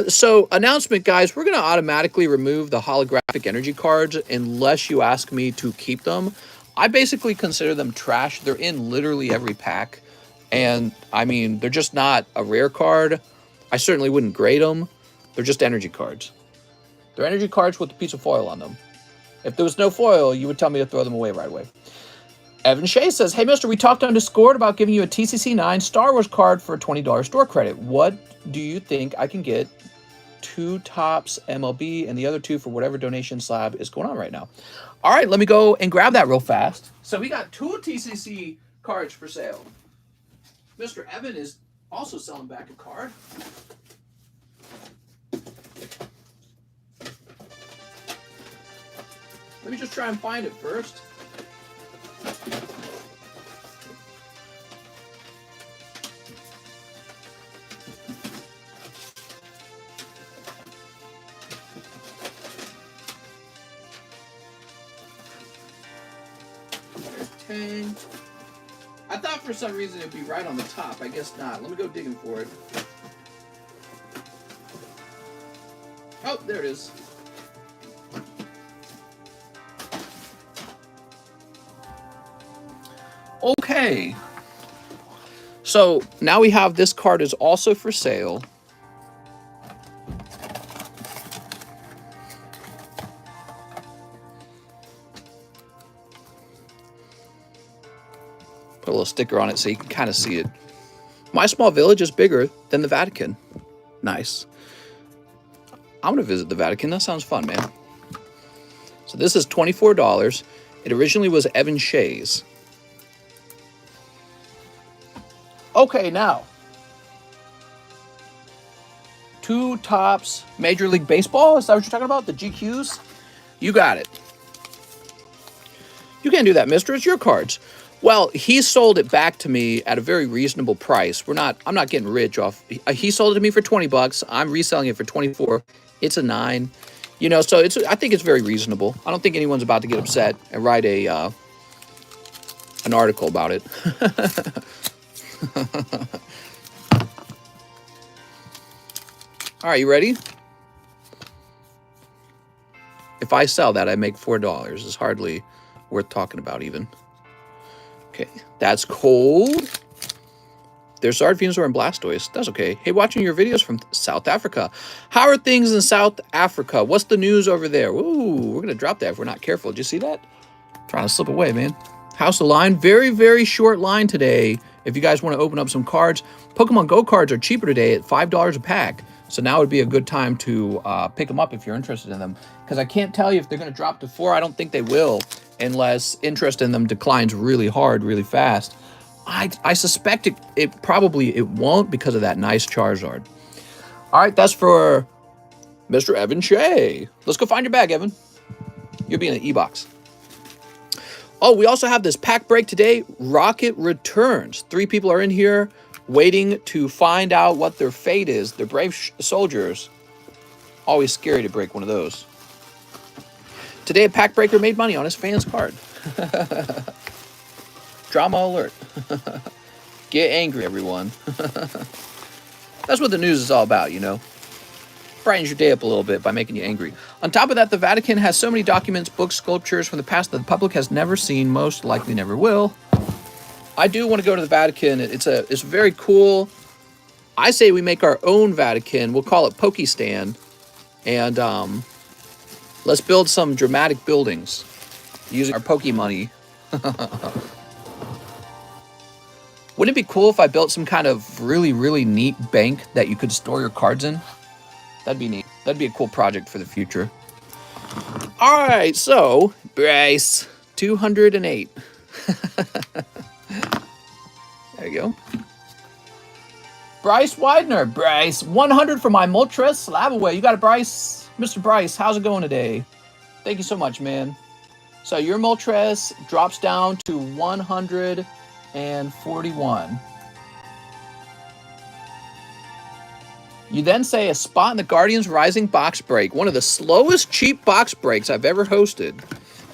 so announcement, guys. We're going to automatically remove the holographic energy cards unless you ask me to keep them. I basically consider them trash. They're in literally every pack. And, I mean, they're just not a rare card. I certainly wouldn't grade them. They're just energy cards. They're energy cards with a piece of foil on them. If there was no foil, you would tell me to throw them away right away. Evan Shea says, hey, mister, we talked on Discord about giving you a TCC 9 Star Wars card for a $20 store credit. What do you think I can get? 2 tops MLB and the other 2 for whatever donation slab is going on right now. All right, let me go and grab that real fast. So we got 2 TCC cards for sale. Mr. Evan is also selling back a card. Let me just try and find it first. There's 10. I thought for some reason it'd be right on the top. I guess not. Let me go digging for it. Oh, there it is. Okay. So now we have this card is also for sale. Put a little sticker on it so you can kind of see it. My small village is bigger than the Vatican. Nice. I'm going to visit the Vatican. That sounds fun, man. So this is $24. It originally was Evan Shea's. Okay, now. 2 tops Major League Baseball. Is that what you're talking about? The GQs? You got it. You can't do that, mister. It's your cards. Well, he sold it back to me at a very reasonable price. I'm not getting rich off. He sold it to me for 20 bucks. I'm reselling it for 24. It's a 9. You know, so I think it's very reasonable. I don't think anyone's about to get upset and write an article about it. All right, you ready? If I sell that, I make $4. It's hardly worth talking about even. Okay, that's cold. There's Venusaur and Blastoise. That's okay. Hey, watching your videos from South Africa. How are things in South Africa? What's the news over there? Ooh, we're going to drop that if we're not careful. Did you see that? Trying to slip away, man. House of Line. Very, very short line today. If you guys want to open up some cards. Pokemon Go cards are cheaper today at $5 a pack. So now would be a good time to pick them up if you're interested in them. Because I can't tell you if they're going to drop to 4. I don't think they will. Unless interest in them declines really hard, really fast. I suspect it probably won't because of that nice Charizard. All right, that's for Mr. Evan Shea. Let's go find your bag, Evan. You'll be in the e-box. Oh, we also have this pack break today. Rocket returns. 3 people are in here waiting to find out what their fate is. They're brave soldiers. Always scary to break one of those. Today, a pack breaker made money on his fan's card. Drama alert. Get angry, everyone. That's what the news is all about, you know. Brightens your day up a little bit by making you angry. On top of that, the Vatican has so many documents, books, sculptures from the past that the public has never seen, most likely never will. I do want to go to the Vatican. It's very cool. I say we make our own Vatican. We'll call it Pokistan. And let's build some dramatic buildings using our Poke money. Wouldn't it be cool if I built some kind of really, really neat bank that you could store your cards in? That'd be neat. That'd be a cool project for the future. All right, so, Bryce, 208. There you go. Bryce Widener. Bryce, 100 for my Moltres Slab-AWAY. You got it, Bryce. Mr. Bryce, how's it going today? Thank you so much, man. So your Moltres drops down to 141. You then say a spot in the Guardians Rising box break. One of the slowest cheap box breaks I've ever hosted.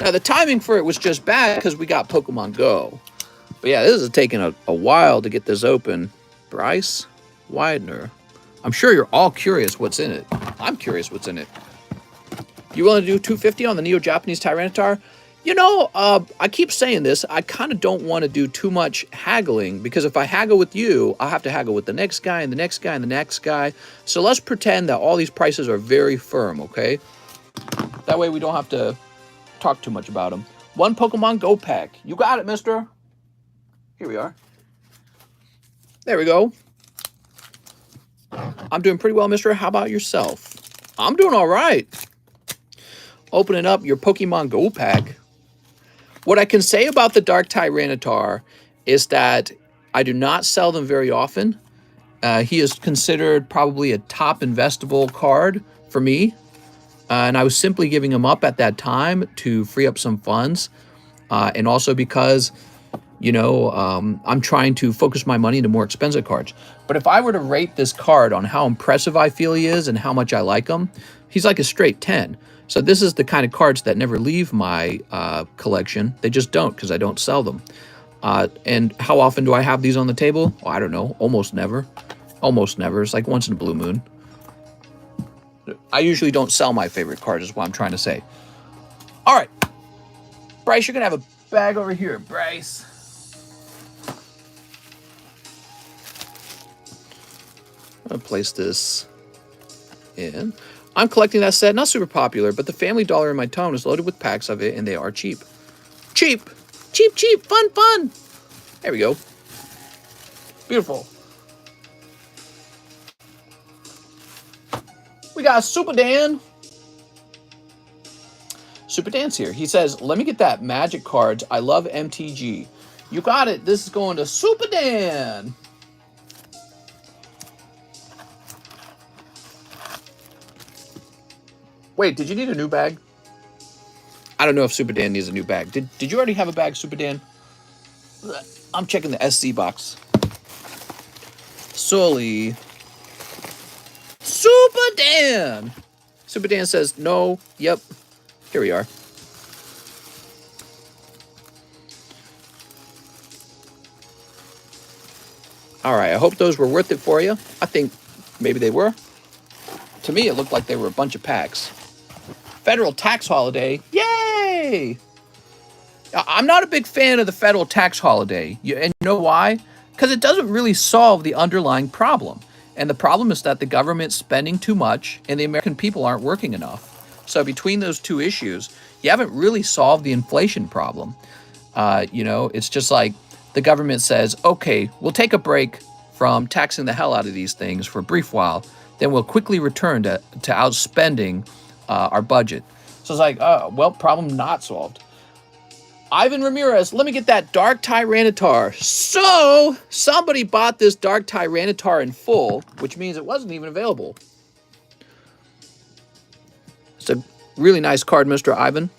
Now, the timing for it was just bad because we got Pokemon Go. But yeah, this is taking a while to get this open. Bryce Widener. I'm sure you're all curious what's in it. I'm curious what's in it. You willing to do 250 on the Neo-Japanese Tyranitar? You know, I keep saying this. I kind of don't want to do too much haggling because if I haggle with you, I'll have to haggle with the next guy and the next guy and the next guy. So let's pretend that all these prices are very firm, okay? That way we don't have to talk too much about them. One Pokemon Go pack. You got it, mister. Here we are. There we go. I'm doing pretty well, mister. How about yourself? I'm doing all right. Opening up your Pokemon Go pack. What I can say about the Dark Tyranitar is that I do not sell them very often. He is considered probably a top investable card for me. And I was simply giving him up at that time to free up some funds. And also because, you know, I'm trying to focus my money into more expensive cards. But if I were to rate this card on how impressive I feel he is and how much I like him, he's like a straight 10. So this is the kind of cards that never leave my collection. They just don't because I don't sell them. And how often do I have these on the table? Oh, I don't know. Almost never. Almost never. It's like once in a blue moon. I usually don't sell my favorite cards is what I'm trying to say. All right. Bryce, you're going to have a bag over here, Bryce. I'm going to place this in. I'm collecting that set. Not super popular, but the Family Dollar in my tome is loaded with packs of it, and they are cheap. Cheap! Cheap, cheap! Fun, fun! There we go. Beautiful. We got Super Dan. Super Dan's here. He says, let me get that Magic cards. I love MTG. You got it. This is going to Super Dan. Wait, did you need a new bag? I don't know if Super Dan needs a new bag. Did you already have a bag, Super Dan? I'm checking the SC box. Sully. Super Dan! Super Dan says, no, yep. Here we are. All right, I hope those were worth it for you. I think maybe they were. To me, it looked like they were a bunch of packs. Federal tax holiday. Yay! I'm not a big fan of the federal tax holiday. And you know why? Because it doesn't really solve the underlying problem. And the problem is that the government's spending too much and the American people aren't working enough. So between those two issues, you haven't really solved the inflation problem. You know, it's just like the government says, okay, we'll take a break from taxing the hell out of these things for a brief while. Then we'll quickly return to outspending our budget. So it's like, well, problem not solved. Ivan Ramirez, let me get that Dark Tyranitar. So, somebody bought this Dark Tyranitar in full, which means it wasn't even available. It's a really nice card, Mr. Ivan.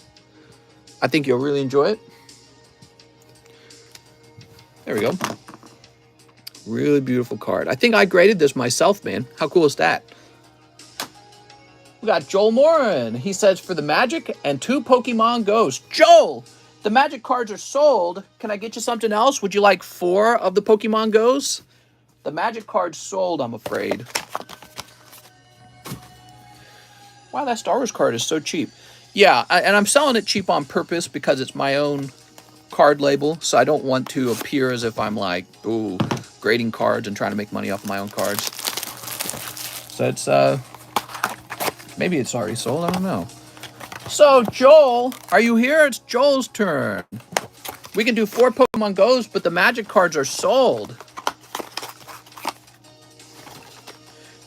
I think you'll really enjoy it. There we go. Really beautiful card. I think I graded this myself, man. How cool is that? We got Joel Morin. He says, for the Magic and 2 Pokemon Go's. Joel, the Magic cards are sold. Can I get you something else? Would you like 4 of the Pokemon Go's? The Magic cards sold, I'm afraid. Wow, that Star Wars card is so cheap. Yeah, and I'm selling it cheap on purpose because it's my own card label. So I don't want to appear as if I'm like, ooh, grading cards and trying to make money off my own cards. So it's, maybe it's already sold. I don't know. So, Joel, are you here? It's Joel's turn. We can do 4 Pokemon Go's, but the Magic cards are sold.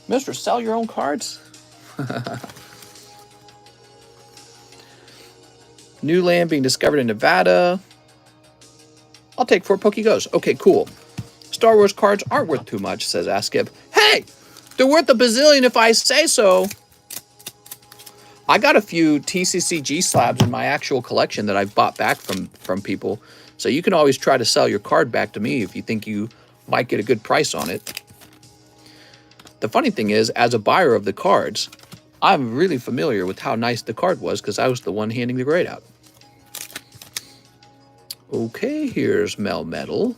Mister, sell your own cards? New land being discovered in Nevada. I'll take 4 Pokego's. Okay, cool. Star Wars cards aren't worth too much, says Askip. Hey, they're worth a bazillion if I say so. I got a few TCCG slabs in my actual collection that I've bought back from people. So you can always try to sell your card back to me if you think you might get a good price on it. The funny thing is, as a buyer of the cards, I'm really familiar with how nice the card was because I was the one handing the grade out. Okay, here's Melmetal.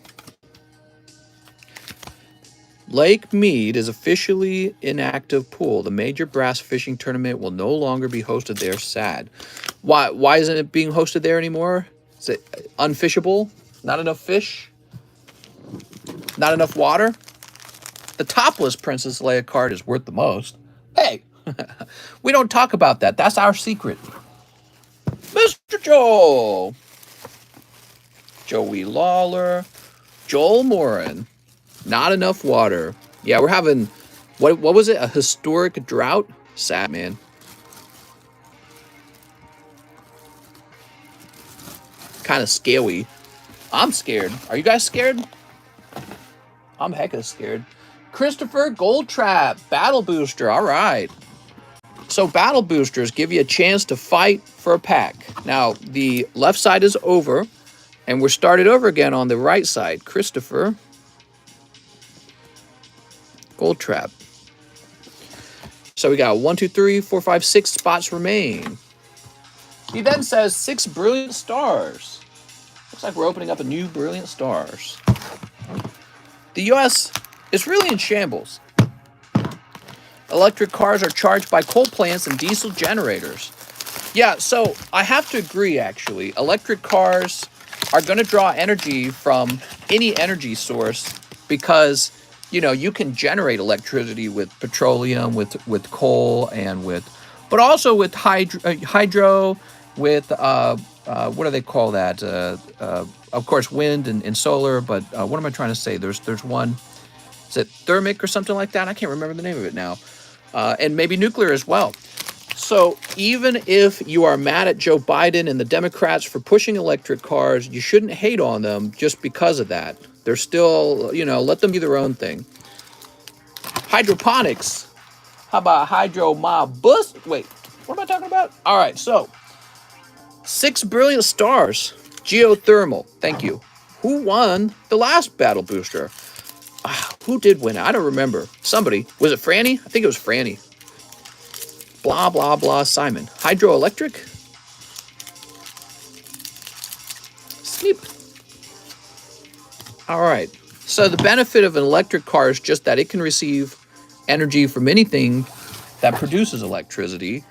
Lake Mead is officially inactive pool. The major brass fishing tournament will no longer be hosted there. Sad. Why isn't it being hosted there anymore? Is it unfishable? Not enough fish? Not enough water? The topless Princess Leia card is worth the most. Hey, we don't talk about that. That's our secret. Mr. Joel. Joey Lawler. Joel Morin. Not enough water. Yeah, we're having, what was it? A historic drought? Sad, man. Kind of scary. I'm scared. Are you guys scared? I'm hecka scared. Christopher Goldtrap, Battle Booster. All right. So Battle Boosters give you a chance to fight for a pack. Now, the left side is over, and we're started over again on the right side. Christopher Goldtrap. So we got 1, 2, 3, 4, 5, 6 spots remain. He then says 6 brilliant stars. Looks like we're opening up a new brilliant stars. The U.S. is really in shambles. Electric cars are charged by coal plants and diesel generators. Yeah, so I have to agree, actually. Electric cars are going to draw energy from any energy source because, you know, you can generate electricity with petroleum, with coal, and but also with hydro, with, what do they call that? Of course, wind and solar, but what am I trying to say? There's one, is it thermic or something like that? I can't remember the name of it now. And maybe nuclear as well. So even if you are mad at Joe Biden and the Democrats for pushing electric cars, you shouldn't hate on them just because of that. They're still, you know, let them do their own thing. Hydroponics. How about hydro my bus? Wait, what am I talking about? All right, so 6 brilliant stars. Geothermal. Thank you. Who won the last battle booster? Who did win it? I don't remember. Somebody. Was it Franny? I think it was Franny. Blah, blah, blah, Simon. Hydroelectric? Sleep. All right. So the benefit of an electric car is just that it can receive energy from anything that produces electricity,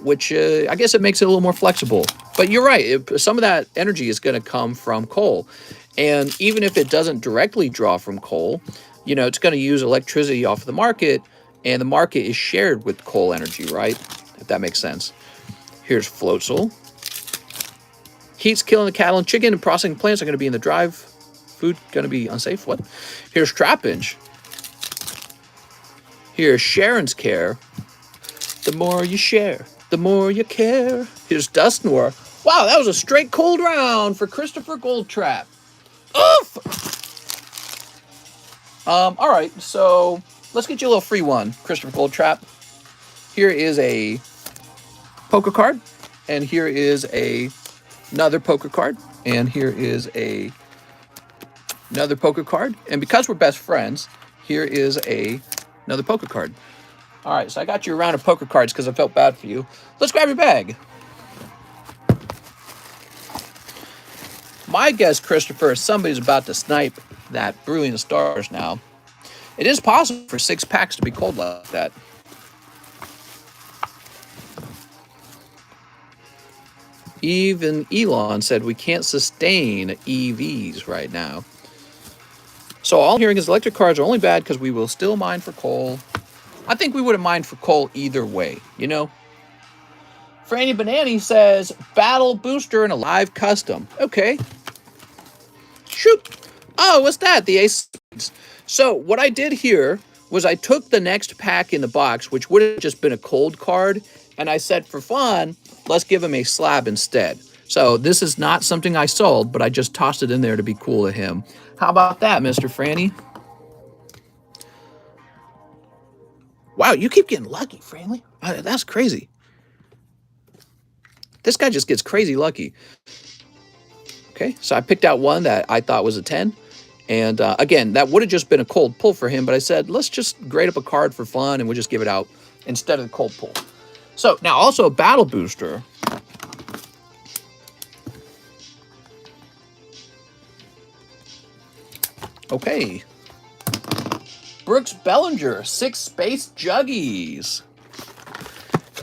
which I guess it makes it a little more flexible. But you're right. Some of that energy is going to come from coal. And even if it doesn't directly draw from coal, you know, it's going to use electricity off the market, and the market is shared with coal energy, right? If that makes sense. Here's Floatzel. Heat's killing the cattle and chicken, and processing plants are going to be in the drive. Food going to be unsafe. What? Here's Trapinch. Here's Sharon's Care. The more you share, the more you care. Here's Dust Noir. Wow, that was a straight cold round for Christopher Goldtrap. Oof! All right, so let's get you a little free one, Christopher Goldtrap. Here is a poker card, and here is another poker card, and here is another poker card. And because we're best friends, here is another poker card. All right, so I got you a round of poker cards because I felt bad for you. Let's grab your bag. My guess, Christopher, is somebody's about to snipe that Brilliant Stars now. It is possible for 6 packs to be cold like that. Even Elon said we can't sustain EVs right now. So all I'm hearing is electric cars are only bad because we will still mine for coal. I think we would have mined for coal either way, you know? Franny Banani says, Battle Booster and a live custom. Okay. Shoot. Oh, what's that? The Ace. So what I did here was I took the next pack in the box, which would have just been a cold card, and I said, for fun, let's give him a slab instead. So this is not something I sold, but I just tossed it in there to be cool to him. How about that, Mr. Franny? Wow, you keep getting lucky, Franny. That's crazy. This guy just gets crazy lucky. Okay, so I picked out one that I thought was a 10. And again, that would have just been a cold pull for him, but I said, let's just grade up a card for fun and we'll just give it out instead of the cold pull. So now also a battle booster. Okay. Brooks Bellinger, 6 space juggies.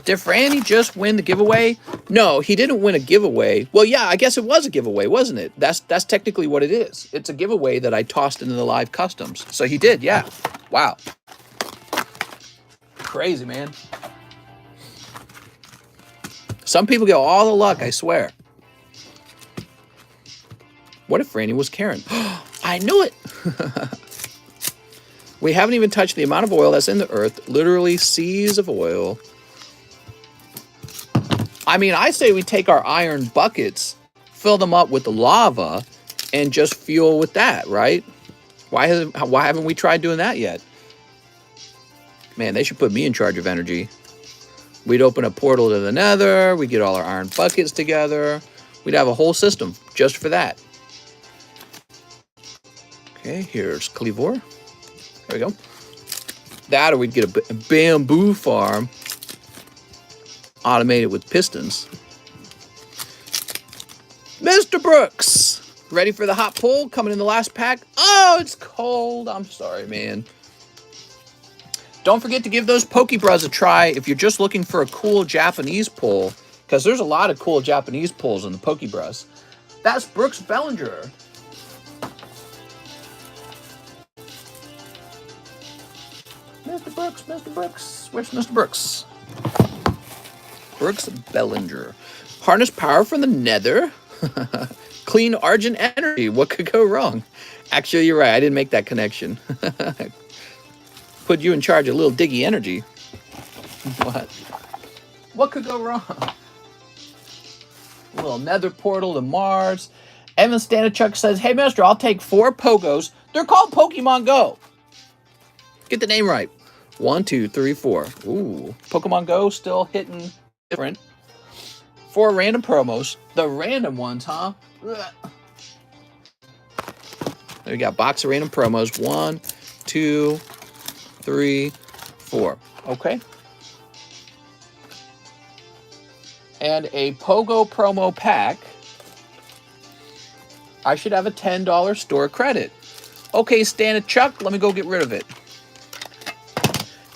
Did Franny just win the giveaway? No, he didn't win a giveaway. Well, yeah, I guess it was a giveaway, wasn't it? That's technically what it is. It's a giveaway that I tossed into the live customs. So he did, yeah. Wow. Crazy, man. Some people get all the luck, I swear. What if Franny was Karen? I knew it. We haven't even touched the amount of oil that's in the earth. Literally seas of oil. I mean, I say we take our iron buckets, fill them up with the lava, and just fuel with that, right? Why haven't we tried doing that yet? Man, they should put me in charge of energy. We'd open a portal to the nether. We'd get all our iron buckets together. We'd have a whole system just for that. Okay, here's Cleavor. There we go. That, or we'd get a bamboo farm automated with pistons. Mr. Brooks, ready for the hot pull? Coming in the last pack. Oh, it's cold. I'm sorry, man. Don't forget to give those Pokebras a try if you're just looking for a cool Japanese pull, because there's a lot of cool Japanese pulls in the Pokebras. That's Brooks Bellinger. Mr. Brooks, Mr. Brooks. Where's Mr. Brooks? Brooks Bellinger. Harness power from the nether. Clean Argent energy. What could go wrong? Actually, you're right. I didn't make that connection. Put you in charge of little diggy energy. What could go wrong? A little nether portal to Mars. Evan Stanichuk says, hey, mister, I'll take 4 Pogos. They're called Pokemon Go. Get the name right. 1, 2, 3, 4. Ooh. Pokemon Go still hitting different. 4 random promos. The random ones, huh? Ugh. There we got a box of random promos. 1, 2, 3, 4. Okay. And a Pogo promo pack. I should have a $10 store credit. Okay, Stanichuk, let me go get rid of it.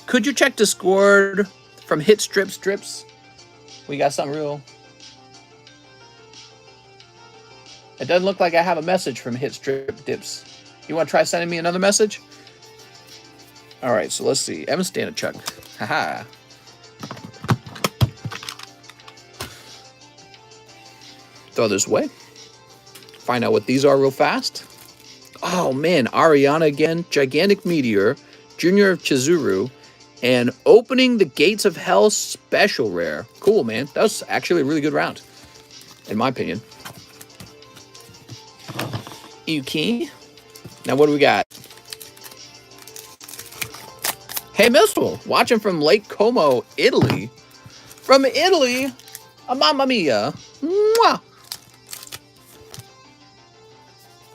Could you check Discord from Hit Strips? We got something real. It doesn't look like I have a message from Hit Strip Dips. You want to try sending me another message? All right, so let's see. Evan Stanichuk. Haha. Throw this away. Find out what these are real fast. Oh, man. Ariana again. Gigantic Meteor. Junior of Chizuru. And Opening the Gates of Hell special rare. Cool, man. That was actually a really good round, in my opinion. Okay. Now, what do we got? Hey, Mistle. Watching from Lake Como, Italy. From Italy. Mamma mia. Mwah.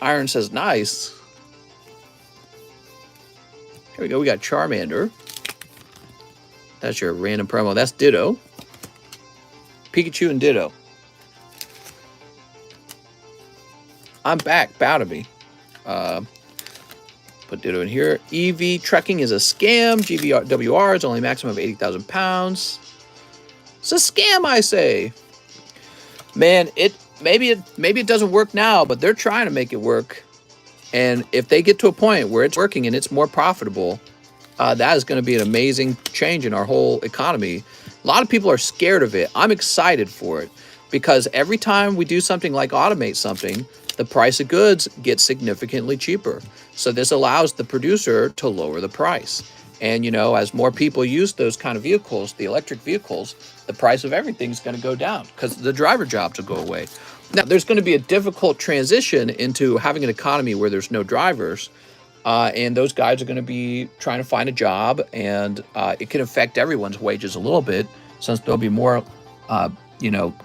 Iron says, nice. Here we go. We got Charmander. That's your random promo. That's Ditto. Pikachu and Ditto. I'm back. Bow to me. Put Ditto in here. EV trekking is a scam. GVWR is only maximum of 80,000 pounds. It's a scam, I say. Man, maybe it doesn't work now, but they're trying to make it work. And if they get to a point where it's working and it's more profitable, that is going to be an amazing change in our whole economy. A lot of people are scared of it. I'm excited for it because every time we do something like automate something, the price of goods gets significantly cheaper. So this allows the producer to lower the price. And, you know, as more people use those kind of vehicles, the electric vehicles, the price of everything's going to go down because the driver jobs will go away. Now, there's going to be a difficult transition into having an economy where there's no drivers. And those guys are going to be trying to find a job, and it can affect everyone's wages a little bit, since there'll be more,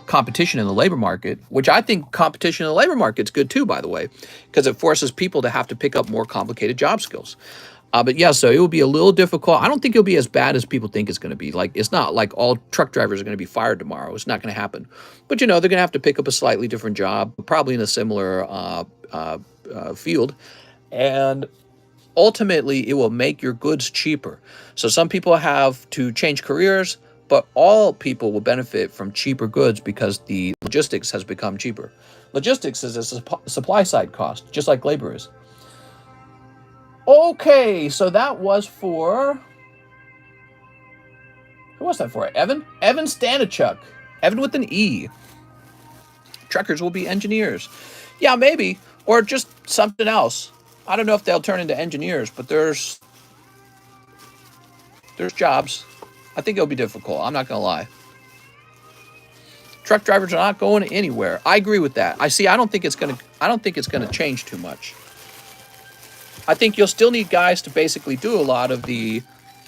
competition in the labor market, which I think competition in the labor market is good too, by the way, because it forces people to have to pick up more complicated job skills. But yeah, so it will be a little difficult. I don't think it'll be as bad as people think it's going to be. Like, it's not like all truck drivers are going to be fired tomorrow. It's not going to happen. But, they're going to have to pick up a slightly different job, probably in a similar field. And ultimately, it will make your goods cheaper. So some people have to change careers, but all people will benefit from cheaper goods because the logistics has become cheaper. Logistics is a supply side cost, just like labor is. Okay, so that was for... Who was that for? Evan? Evan Stanichuk. Evan with an E. Truckers will be engineers. Yeah, maybe. Or just something else. I don't know if they'll turn into engineers, but there's jobs. I think it'll be difficult. I'm not going to lie. Truck drivers are not going anywhere. I agree with that. I don't think it's going to change too much. I think you'll still need guys to basically do a lot of the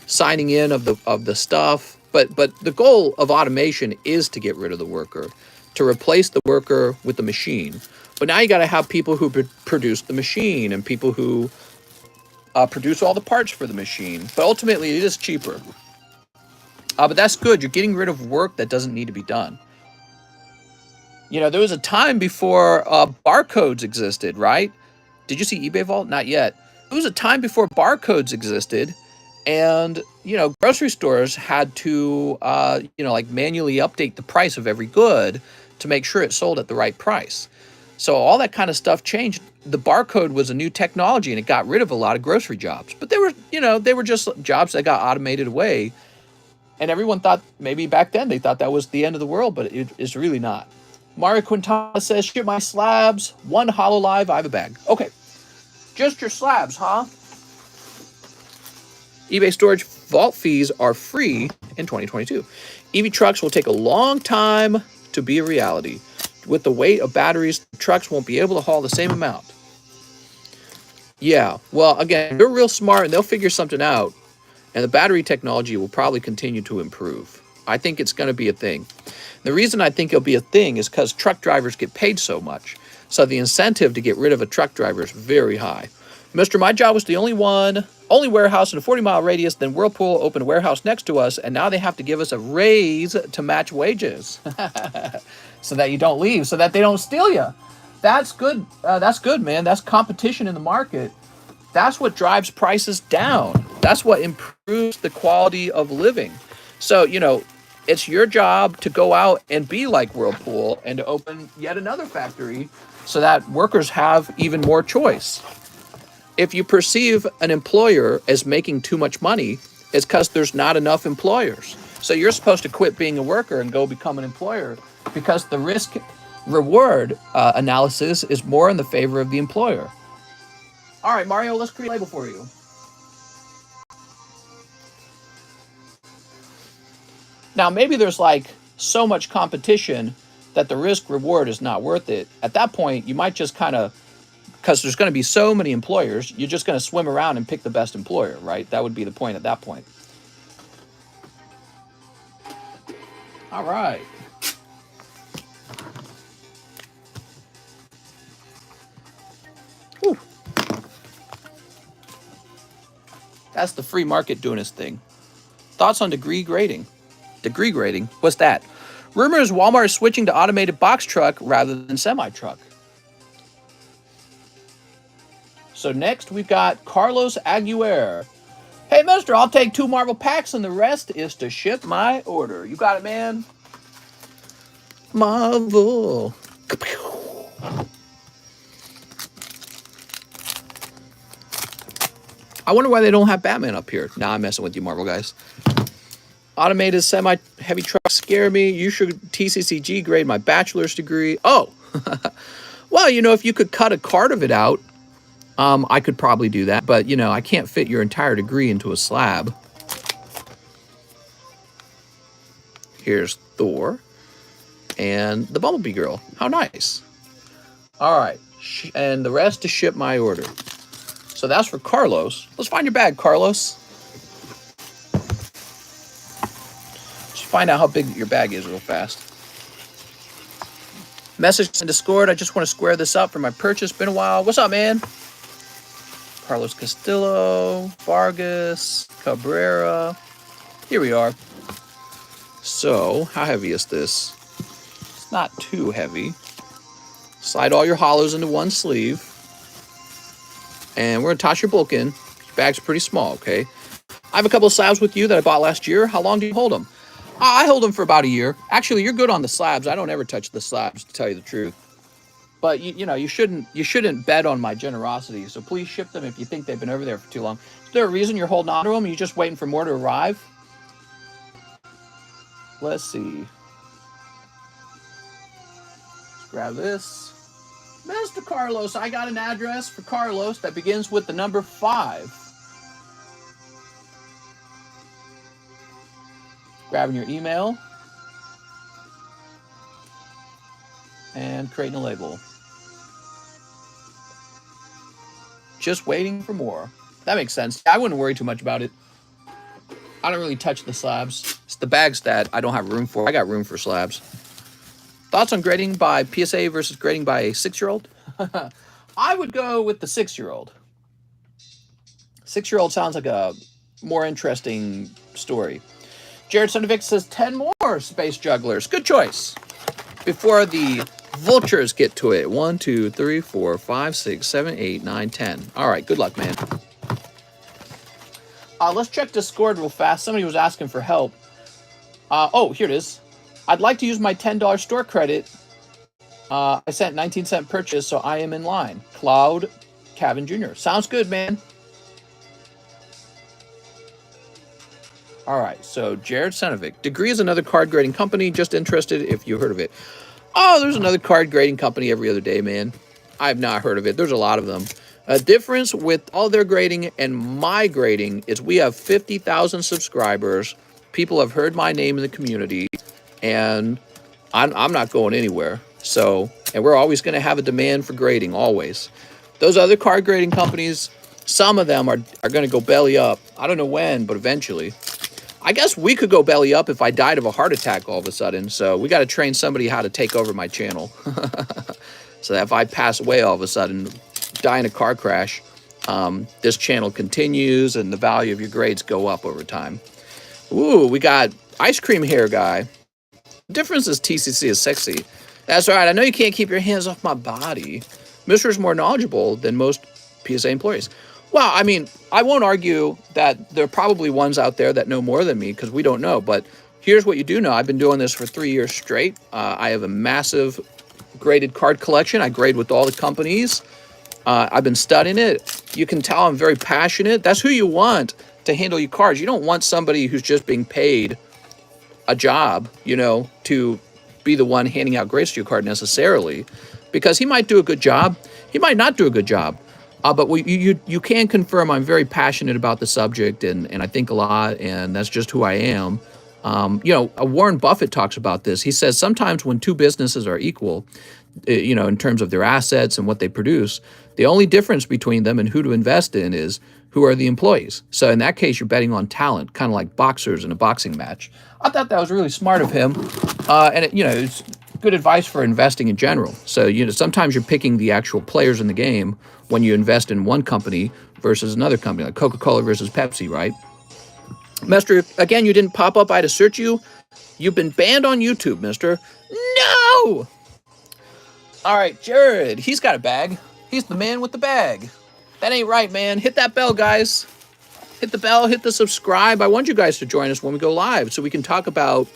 signing in of the stuff, but the goal of automation is to get rid of the worker, to replace the worker with the machine. But now you got to have people who produce the machine and people who produce all the parts for the machine. But ultimately, it is cheaper. But that's good. You're getting rid of work that doesn't need to be done. There was a time before barcodes existed, right? Did you see eBay Vault? Not yet. It was a time before barcodes existed, and grocery stores had to manually update the price of every good to make sure it sold at the right price. So all that kind of stuff changed. The barcode was a new technology, and it got rid of a lot of grocery jobs. But they were just jobs that got automated away, and everyone thought, maybe back then they thought that was the end of the world, but it's really not. Mario Quintana says, ship my slabs, 1 HoloLive, I have a bag. Okay. Just your slabs, huh? eBay storage vault fees are free in 2022. EV trucks will take a long time to be a reality. With the weight of batteries, trucks won't be able to haul the same amount. Yeah, well, again, they're real smart and they'll figure something out. And the battery technology will probably continue to improve. I think it's going to be a thing. The reason I think it'll be a thing is because truck drivers get paid so much. So the incentive to get rid of a truck driver is very high. Mister, my job was the only warehouse in a 40-mile radius. Then Whirlpool opened a warehouse next to us, and now they have to give us a raise to match wages. So that you don't leave, so that they don't steal you. That's good. That's good, man. That's competition in the market. That's what drives prices down. That's what improves the quality of living. So, it's your job to go out and be like Whirlpool and to open yet another factory so that workers have even more choice. If you perceive an employer as making too much money, it's because there's not enough employers. So you're supposed to quit being a worker and go become an employer, because the risk-reward analysis is more in the favor of the employer. All right, Mario, let's create a label for you. Now, maybe there's so much competition that the risk-reward is not worth it. At that point, you might just because there's going to be so many employers, you're just going to swim around and pick the best employer, right? That would be the point at that point. All right. Whew. That's the free market doing its thing. Thoughts on degree grading? Degree grading? What's that? Rumors Walmart is switching to automated box truck rather than semi-truck. So next we've got Carlos Aguirre. Hey, mister, I'll take 2 Marvel packs and the rest is to ship my order. You got it, man? Marvel. I wonder why they don't have Batman up here. Nah, I'm messing with you, Marvel guys. Automated semi-heavy trucks scare me. You should TCCG grade my bachelor's degree. Oh, well, if you could cut a card of it out, I could probably do that. But, I can't fit your entire degree into a slab. Here's Thor. and the Bumblebee Girl. How nice. All right. And the rest to ship my order. So that's for Carlos. Let's find your bag, Carlos. Let's find out how big your bag is real fast. Message in Discord. I just want to square this up for my purchase. Been a while. What's up, man? Carlos Castillo, Vargas, Cabrera. Here we are. So, how heavy is this? It's not too heavy. Slide all your hollows into one sleeve. And we're going to toss your bulk in. Your bag's pretty small, okay? I have a couple of slabs with you that I bought last year. How long do you hold them? I hold them for about a year. Actually, you're good on the slabs. I don't ever touch the slabs, to tell you the truth. But you know, you shouldn't bet on my generosity. So please ship them if you think they've been over there for too long. Is there a reason you're holding on to them? Are you just waiting for more to arrive? Let's see. Let's grab this. Mr. Carlos, I got an address for Carlos that begins with the number 5. Grabbing your email. And creating a label. Just waiting for more. That makes sense. I wouldn't worry too much about it. I don't really touch the slabs. It's the bags that I don't have room for. I got room for slabs. Thoughts on grading by PSA versus grading by a 6-year-old? I would go with the 6-year-old. 6-year-old sounds like a more interesting story. Jared Sundevic says 10 more space jugglers. Good choice. Before the vultures get to it. 1, 2, 3, 4, 5, 6, 7, 8, 9, 10. All right, good luck, man. Let's check Discord real fast. Somebody was asking for help. Oh, here it is. I'd like to use my $10 store credit. I sent 19-cent purchase, so I am in line. Cloud Cavan Jr. Sounds good, man. All right, so Jared Senovic. Degree is another card grading company. Just interested if you heard of it. Oh, there's another card grading company every other day, man. I've not heard of it. There's a lot of them. A difference with all their grading and my grading is we have 50,000 subscribers. People have heard my name in the community, and I'm not going anywhere. So, and we're always going to have a demand for grading, always. Those other card grading companies, some of them are going to go belly up. I don't know when, but eventually. I guess we could go belly up if I died of a heart attack all of a sudden. So we got to train somebody how to take over my channel. So that if I pass away all of a sudden, die in a car crash, this channel continues and the value of your grades go up over time. Ooh, we got ice cream hair guy. The difference is TCC is sexy. That's right. I know you can't keep your hands off my body. Mr. is more knowledgeable than most PSA employees. Well, I mean, I won't argue that there are probably ones out there that know more than me because we don't know. But here's what you do know. I've been doing this for 3 years straight. I have a massive graded card collection. I grade with all the companies. I've been studying it. You can tell I'm very passionate. That's who you want to handle your cards. You don't want somebody who's just being paid a job, you know, to be the one handing out grades to your card necessarily. Because he might do a good job. He might not do a good job. But you can confirm I'm very passionate about the subject, and I think a lot, and that's just who I am. You know, Warren Buffett talks about this. He says sometimes when two businesses are equal, you know, in terms of their assets and what they produce, the only difference between them and who to invest in is who are the employees. So in that case, you're betting on talent, kind of like boxers in a boxing match. I thought that was really smart of him, and it, you know, it's good advice for investing in general. So, you know, sometimes you're picking the actual players in the game when you invest in one company versus another company, like Coca-Cola versus Pepsi, right? Mister, again, you didn't pop up. I had to search you. You've been banned on YouTube, mister. No! All right, Jared, he's got a bag. He's the man with the bag. That ain't right, man. Hit that bell, guys. Hit the bell, hit the subscribe. I want you guys to join us when we go live so we can talk about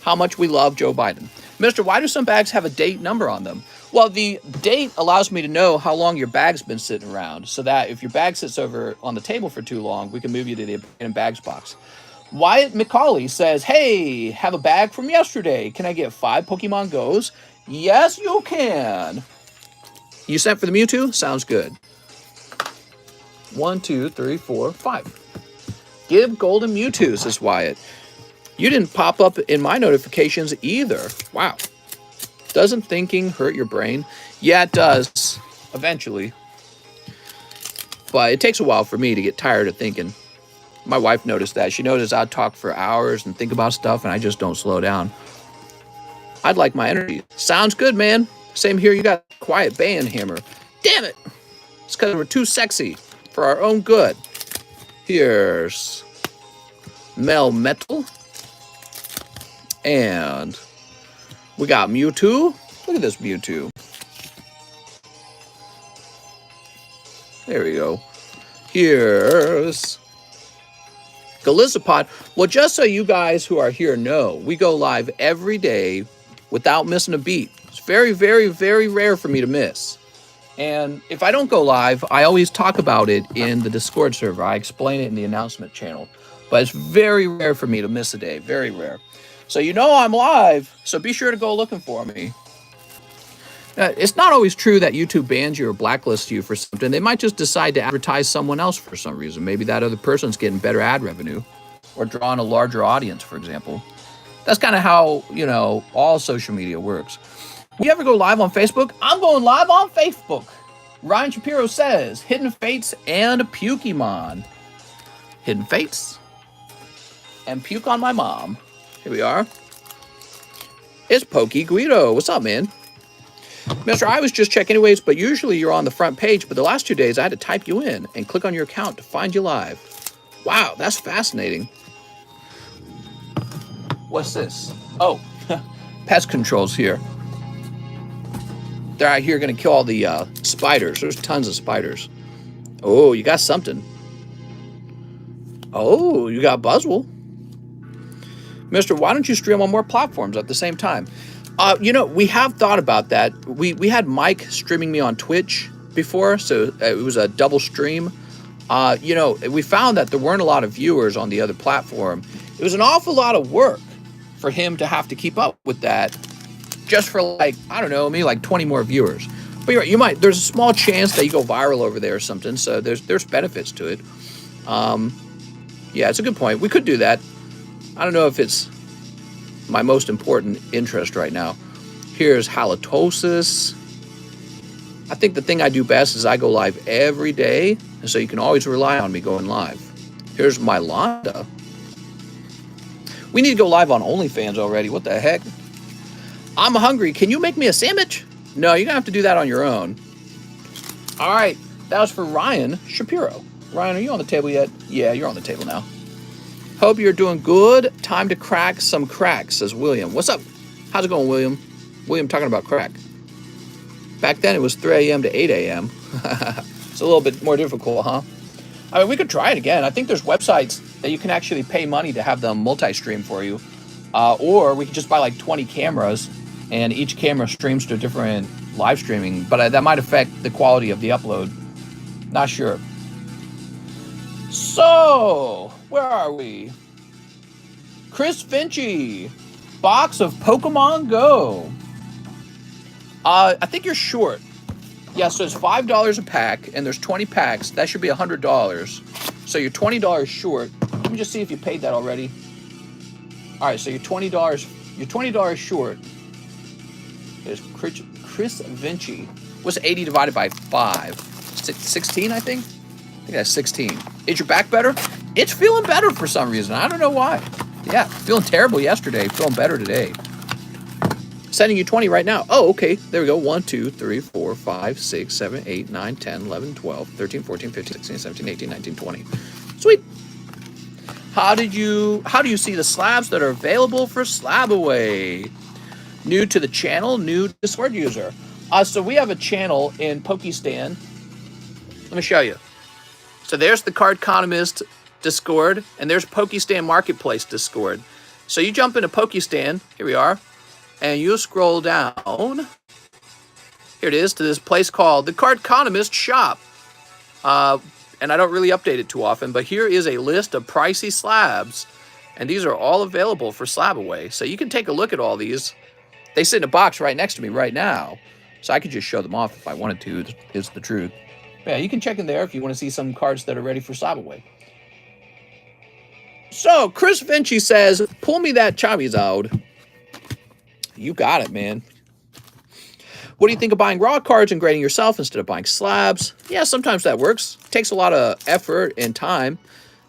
how much we love Joe Biden. Mister, why do some bags have a date number on them? Well, the date allows me to know how long your bag's been sitting around, so that if your bag sits over on the table for too long, we can move you to the abandoned bags box. Wyatt McCauley says, hey, have a bag from yesterday. Can I get 5 Pokemon Go's? Yes, you can. You sent for the Mewtwo? Sounds good. 1, 2, 3, 4, 5. Give golden Mewtwo, says Wyatt. You didn't pop up in my notifications either. Wow. Doesn't thinking hurt your brain? Yeah, it does, eventually. But it takes a while for me to get tired of thinking. My wife noticed that. She noticed I'd talk for hours and think about stuff, and I just don't slow down. I'd like my energy. Sounds good, man. Same here, you got a quiet band hammer. Damn it! It's because we're too sexy for our own good. Here's Mel Metal. And we got Mewtwo. Look at this Mewtwo. There we go. Here's Galizapod. Well, just so you guys who are here know, we go live every day without missing a beat. It's very, very, very rare for me to miss. And if I don't go live, I always talk about it in the Discord server. I explain it in the announcement channel. But it's very rare for me to miss a day. Very rare. So you know I'm live, so be sure to go looking for me. It's not always true that YouTube bans you or blacklists you for something. They might just decide to advertise someone else for some reason. Maybe that other person's getting better ad revenue or drawing a larger audience, for example. That's kind of how, you know, all social media works. You ever go live on Facebook? I'm going live on Facebook. Ryan Shapiro says, Hidden Fates and Pukemon. Hidden Fates and Puke on my mom. Here we are. It's Pokey Guido. What's up, man? Mister, I was just checking anyways, but usually you're on the front page, but the last 2 days I had to type you in and click on your account to find you live. Wow, that's fascinating. What's this? Oh, pest control's here. They're out here going to kill all the spiders. There's tons of spiders. Oh, you got something. Oh, you got Buzzwole. Mister, why don't you stream on more platforms at the same time? You know, we have thought about that. We had Mike streaming me on Twitch before, so it was a double stream. You know, we found that there weren't a lot of viewers on the other platform. It was an awful lot of work for him to have to keep up with that just for like, I don't know, maybe like 20 more viewers. But you're right, you might, there's a small chance that you go viral over there or something, so there's benefits to it. Yeah, it's a good point. We could do that. I don't know if it's my most important interest right now. Here's halitosis. I think the thing I do best is I go live every day, and so you can always rely on me going live. Here's Mylonda. We need to go live on OnlyFans already. What the heck? I'm hungry. Can you make me a sandwich? No, you're gonna have to do that on your own. All right, that was for Ryan Shapiro. Ryan, are you on the table yet? Yeah, you're on the table now. Hope you're doing good. Time to crack some cracks, says William. What's up? How's it going, William? William talking about crack. Back then it was 3 a.m. to 8 a.m. It's a little bit more difficult, huh? I mean, we could try it again. I think there's websites that you can actually pay money to have them multi-stream for you. Or we could just buy like 20 cameras and each camera streams to a different live streaming. But that might affect the quality of the upload. Not sure. So, where are we? Chris Finchie, box of Pokemon Go. I think you're short. Yeah, so it's $5 a pack, and there's 20 packs. That should be $100. So you're $20 short. Let me just see if you paid that already. All right, so you're $20. You're $20 short. There's Chris Vinci. What's 80 divided by 5? 16, I think. I think that's 16. Is your back better? It's feeling better for some reason. I don't know why. Yeah, feeling terrible yesterday. Feeling better today. Sending you 20 right now. Oh, okay. There we go. 1, 2, 3, 4, 5, 6, 7, 8, 9, 10, 11, 12, 13, 14, 15, 16, 17, 18, 19, 20. Sweet. How do you see the slabs that are available for SLAB-AWAY? New to the channel, new Discord user. So we have a channel in Pokestan. Let me show you. So there's the Cardconomist Discord, and there's Pokestan Marketplace Discord. So you jump into Pokestan, here we are, and you scroll down, here it is, to this place called the Cardconomist Shop. And I don't really update it too often, but here is a list of pricey slabs, and these are all available for SLAB-AWAY. So you can take a look at all these. They sit in a box right next to me right now, so I could just show them off if I wanted to, is the truth. Yeah, you can check in there if you want to see some cards that are ready for SLAB-AWAY. So, Chris Vinci says, pull me that Charizard. You got it, man. What do you think of buying raw cards and grading yourself instead of buying slabs? Yeah, sometimes that works. It takes a lot of effort and time.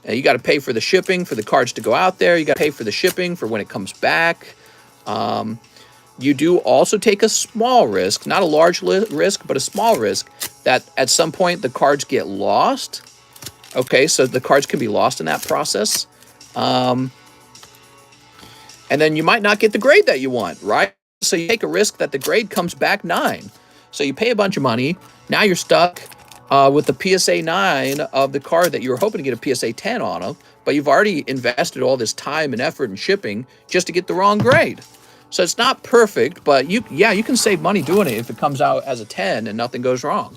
You got to pay for the shipping for the cards to go out there. You got to pay for the shipping for when it comes back. You do also take a small risk, not a large risk, but a small risk that at some point the cards get lost. Okay, so the cards can be lost in that process. And then you might not get the grade that you want, right? So you take a risk that the grade comes back 9. So you pay a bunch of money. Now you're stuck with the PSA 9 of the card that you were hoping to get a PSA 10 on them, but you've already invested all this time and effort and shipping just to get the wrong grade. So it's not perfect, but you can save money doing it if it comes out as a 10 and nothing goes wrong.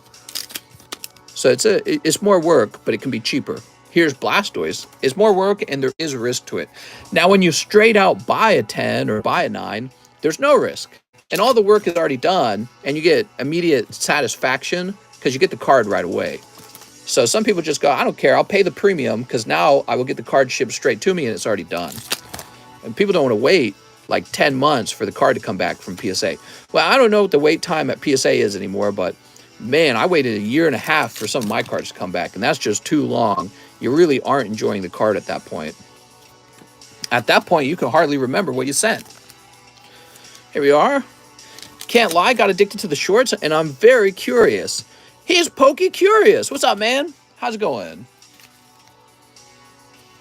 So it's more work, but it can be cheaper. Here's Blastoise. It's more work and there is a risk to it. Now, when you straight out buy a 10 or buy a 9, there's no risk. And all the work is already done and you get immediate satisfaction because you get the card right away. So some people just go, I don't care, I'll pay the premium because now I will get the card shipped straight to me and it's already done. And people don't want to wait like 10 months for the card to come back from PSA. Well, I don't know what the wait time at PSA is anymore, but man, I waited 1.5 years for some of my cards to come back, and that's just too long. You really aren't enjoying the card at that point. At that point, you can hardly remember what you sent. Here we are. Can't lie, got addicted to the shorts, and I'm very curious. He's Pokey Curious. What's up, man? How's it going?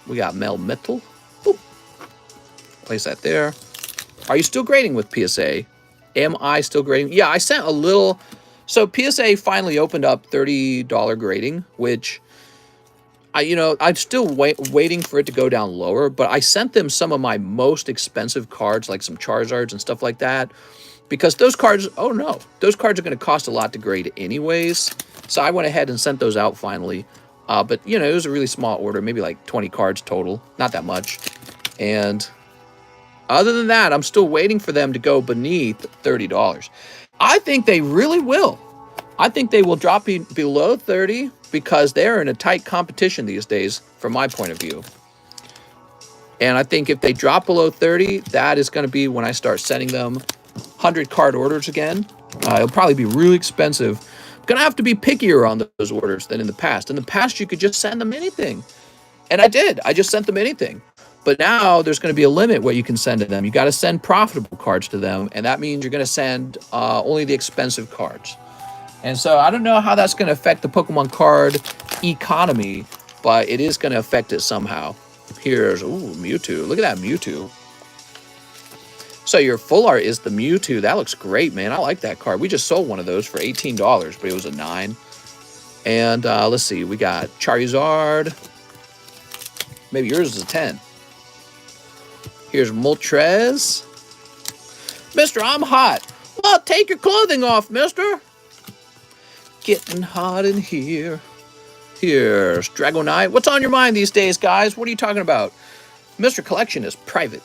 We got Mel Metal. Boop. Place that there. Are you still grading with PSA? Am I still grading? Yeah, I sent a little. So PSA finally opened up $30 grading, which I'm still waiting for it to go down lower, but I sent them some of my most expensive cards, like some Charizards and stuff like that, because those cards, those cards are going to cost a lot to grade anyways. So I went ahead and sent those out finally. But it was a really small order, maybe like 20 cards total, not that much. And other than that, I'm still waiting for them to go beneath $30. I think they really will. I think they will drop below 30 because they're in a tight competition these days, from my point of view. And I think if they drop below 30, that is going to be when I start sending them 100 card orders again. It'll probably be really expensive. I'm going to have to be pickier on those orders than in the past. In the past, you could just send them anything. And I did. I just sent them anything. But now there's going to be a limit what you can send to them. You got to send profitable cards to them, and that means you're going to send only the expensive cards. And so I don't know how that's going to affect the Pokemon card economy, but it is going to affect it somehow. Here's Mewtwo. Look at that Mewtwo. So your full art is the Mewtwo. That looks great, man. I like that card. We just sold one of those for $18, but it was a 9. And let's see. We got Charizard. Maybe yours is a 10. Here's Moltres. Mister, I'm hot. Well, take your clothing off, mister. Getting hot in here. Here's Dragonite. What's on your mind these days, guys? What are you talking about? Mr. Collection is private.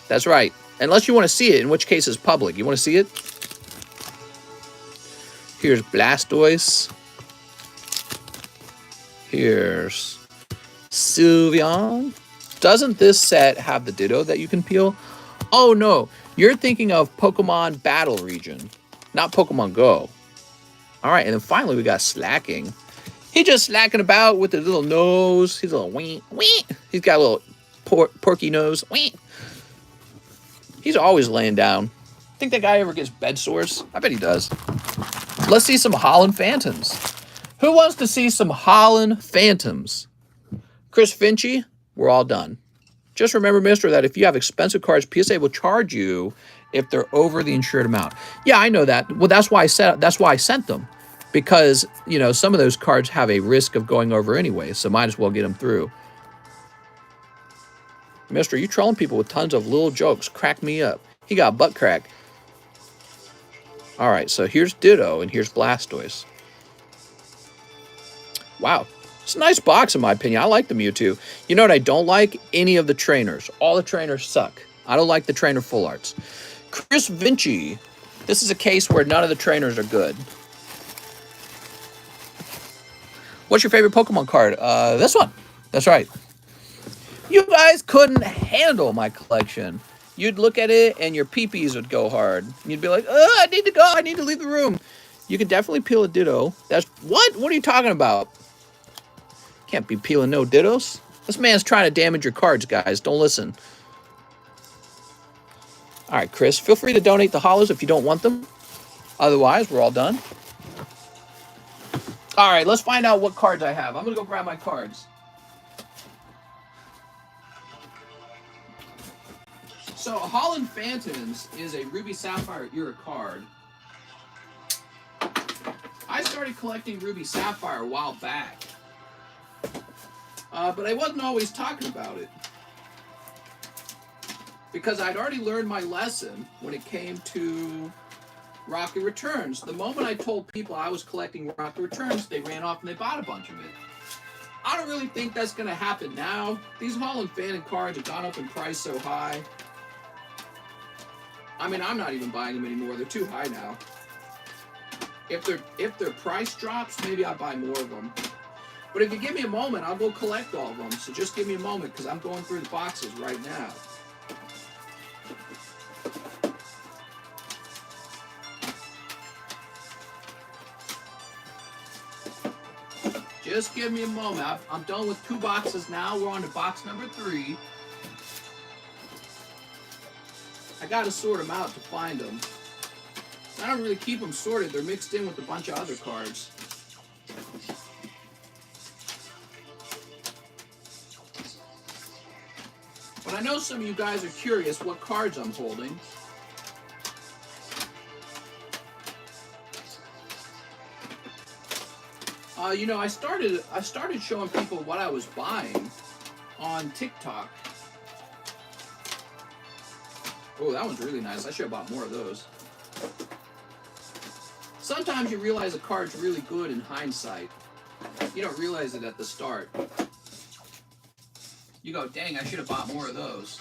That's right. Unless you want to see it, in which case it's public. You want to see it? Here's Blastoise. Here's Sylveon. Doesn't this set have the Ditto that you can peel? Oh, no. You're thinking of Pokemon Battle Region, not Pokemon Go. All right, and then finally we got Slacking. He's just slacking about with his little nose. His little wee. He's got a little porky nose. Wee. He's always laying down. Think that guy ever gets bed sores? I bet he does. Let's see some Holland Phantoms. Who wants to see some Holland Phantoms? Chris Finchie, we're all done. Just remember, mister, that if you have expensive cards, PSA will charge you if they're over the insured amount. Yeah, I know that. Well, that's why I sent them. Because, some of those cards have a risk of going over anyway, so might as well get them through. Mister, you trolling people with tons of little jokes. Crack me up. He got butt crack. All right, so here's Ditto and here's Blastoise. Wow. It's a nice box, in my opinion. I like the Mewtwo. You know what I don't like? Any of the trainers. All the trainers suck. I don't like the trainer full arts. Chris Vinci. This is a case where none of the trainers are good. What's your favorite Pokemon card? This one. That's right. You guys couldn't handle my collection. you'd look at it and your peepees would go hard. You'd be like, oh, I need to go. I need to leave the room. You can definitely peel a ditto. That's what? What are you talking about? Can't be peeling no dittos. This man's trying to damage your cards, guys. Don't listen. All right, Chris, feel free to donate the hollows if you don't want them. Otherwise, we're all done. All right, let's find out what cards I have. I'm going to go grab my cards. So, Holland Phantoms is a Ruby Sapphire era card. I started collecting Ruby Sapphire a while back. But I wasn't always talking about it. Because I'd already learned my lesson when it came to Rocket Returns. The moment I told people I was collecting Rocket Returns, they ran off and they bought a bunch of it. I don't really think that's going to happen now. These Holland Phantom cards have gone up in price so high. I mean, I'm not even buying them anymore. They're too high now. If their price drops, maybe I'll buy more of them. But if you give me a moment, I'll go collect all of them. So just give me a moment because I'm going through the boxes right now. Just give me a moment. I'm done with 2 boxes now. We're on to box number 3. I gotta sort them out to find them. I don't really keep them sorted. They're mixed in with a bunch of other cards. But I know some of you guys are curious what cards I'm holding. You know, I started showing people what I was buying on TikTok. Oh, that one's really nice. I should have bought more of those. Sometimes you realize a card's really good in hindsight. You don't realize it at the start. You go, dang, I should have bought more of those.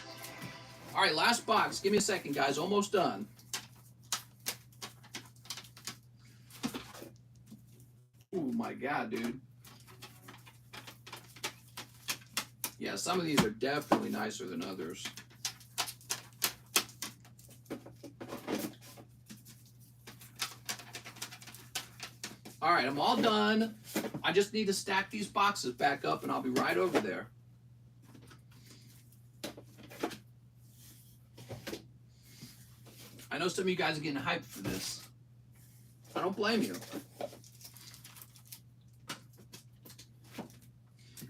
All right, last box. Give me a second, guys. Almost done. Oh my God, dude. Yeah, some of these are definitely nicer than others. All right, I'm all done. I just need to stack these boxes back up and I'll be right over there. I know some of you guys are getting hyped for this. I don't blame you.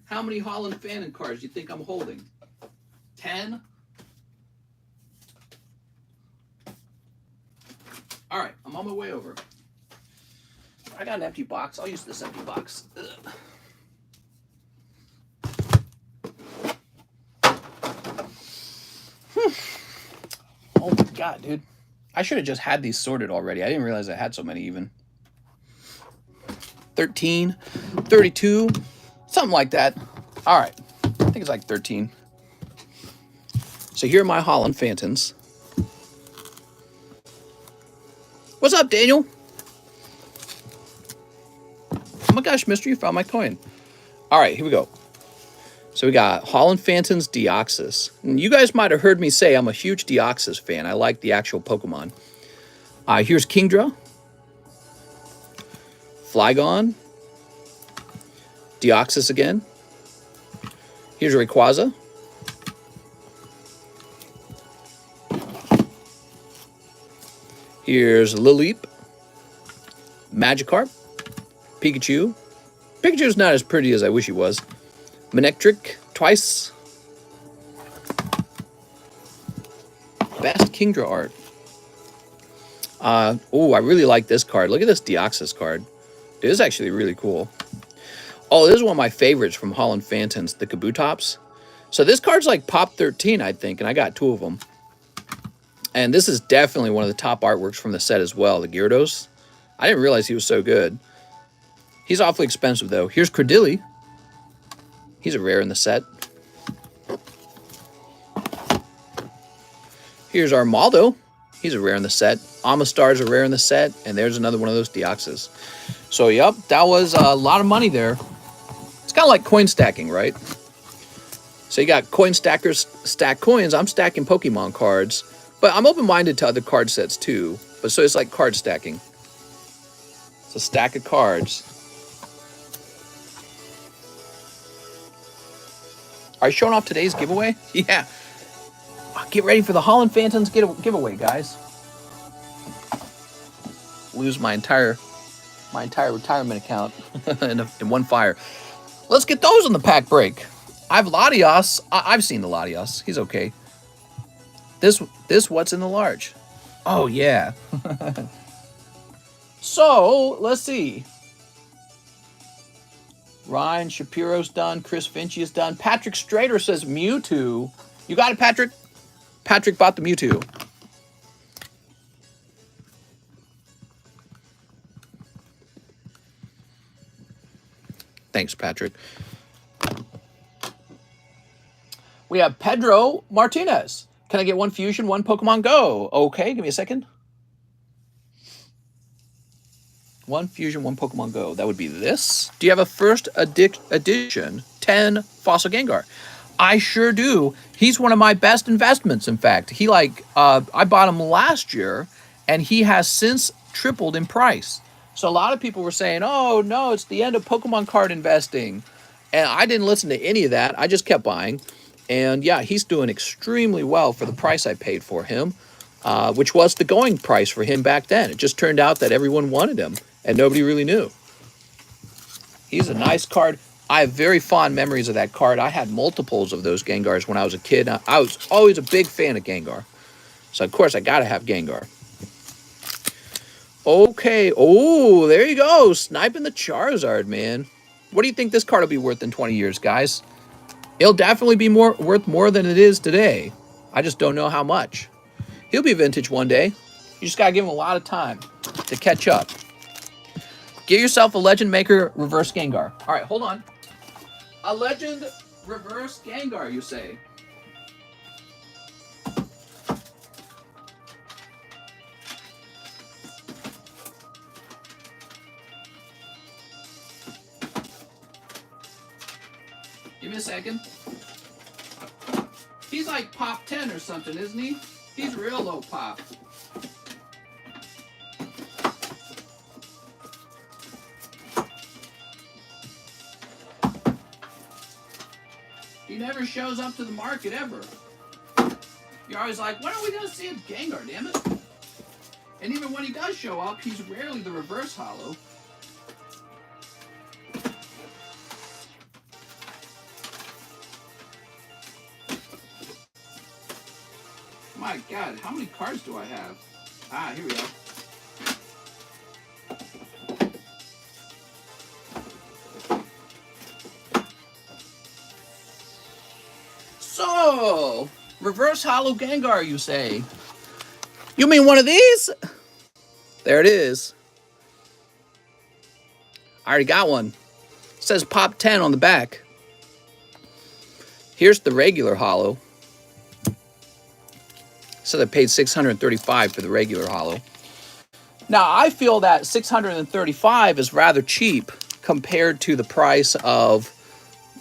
How many Holland Phantom cards do you think I'm holding? 10? All right, I'm on my way over. I got an empty box. I'll use this empty box. Oh my God, dude. I should have just had these sorted already. I didn't realize I had so many even. 13, 32, something like that. All right. I think it's like 13. So here are my Holland Phantoms. What's up, Daniel? Oh my gosh, mister, you found my coin. All right, here we go. So we got Holland Phantom's Deoxys. And you guys might have heard me say I'm a huge Deoxys fan. I like the actual Pokemon. Here's Kingdra. Flygon. Deoxys again. Here's Rayquaza. Here's Lileep. Magikarp. Pikachu. Pikachu's not as pretty as I wish he was. Manectric twice. Best Kingdra art. Oh, I really like this card. Look at this Deoxys card. It is actually really cool. Oh, this is one of my favorites from Holland Phantoms, the Kabutops. So this card's like Pop 13, I think, and I got 2 of them. And this is definitely one of the top artworks from the set as well, the Gyarados. I didn't realize he was so good. He's awfully expensive, though. Here's Credilli. He's a rare in the set. Here's Armaldo. He's a rare in the set. Amistar's a rare in the set. And there's another one of those Deoxys. So, yep, that was a lot of money there. It's kind of like coin stacking, right? So you got coin stackers stack coins. I'm stacking Pokemon cards, but I'm open-minded to other card sets too. But so it's like card stacking. It's a stack of cards. Are you showing off today's giveaway? Yeah. Get ready for the Holland Phantoms giveaway, guys. Lose my entire retirement account in one fire. Let's get those on the pack break. I have Latias. I've seen the Latias. He's okay. This what's in the large? Oh yeah. So let's see. Ryan Shapiro's done. Chris Finchie is done. Patrick Strader says Mewtwo. You got it, Patrick. Patrick bought the Mewtwo. Thanks, Patrick. We have Pedro Martinez. Can I get one Fusion, one Pokemon Go? Okay, give me a second. One Fusion, one Pokemon Go. That would be this. Do you have a first edition 10 Fossil Gengar? I sure do. He's one of my best investments, in fact. I bought him last year, and he has since tripled in price. So a lot of people were saying, oh, no, it's the end of Pokemon card investing. And I didn't listen to any of that. I just kept buying. And yeah, he's doing extremely well for the price I paid for him, which was the going price for him back then. It just turned out that everyone wanted him, and nobody really knew. He's a nice card. I have very fond memories of that card. I had multiples of those Gengars when I was a kid. I was always a big fan of Gengar. So, of course, I got to have Gengar. Okay. Oh, there you go. Sniping the Charizard, man. What do you think this card will be worth in 20 years, guys? It'll definitely be worth more than it is today. I just don't know how much. He'll be vintage one day. You just got to give him a lot of time to catch up. Get yourself a Legend Maker Reverse Gengar. All right, hold on. A Legend Reverse Gengar, you say? Give me a second. He's like pop 10 or something, isn't he? He's real low pop. He never shows up to the market ever. You're always like, when are we going to see a Gengar, damn it? And even when he does show up, he's rarely the reverse holo. My God, how many cards do I have? Ah, here we go. So, reverse holo Gengar, you say? You mean one of these? There it is. I already got one. It says pop 10 on the back. Here's the regular holo. So I paid $635 for the regular holo. Now, I feel that $635 is rather cheap compared to the price of,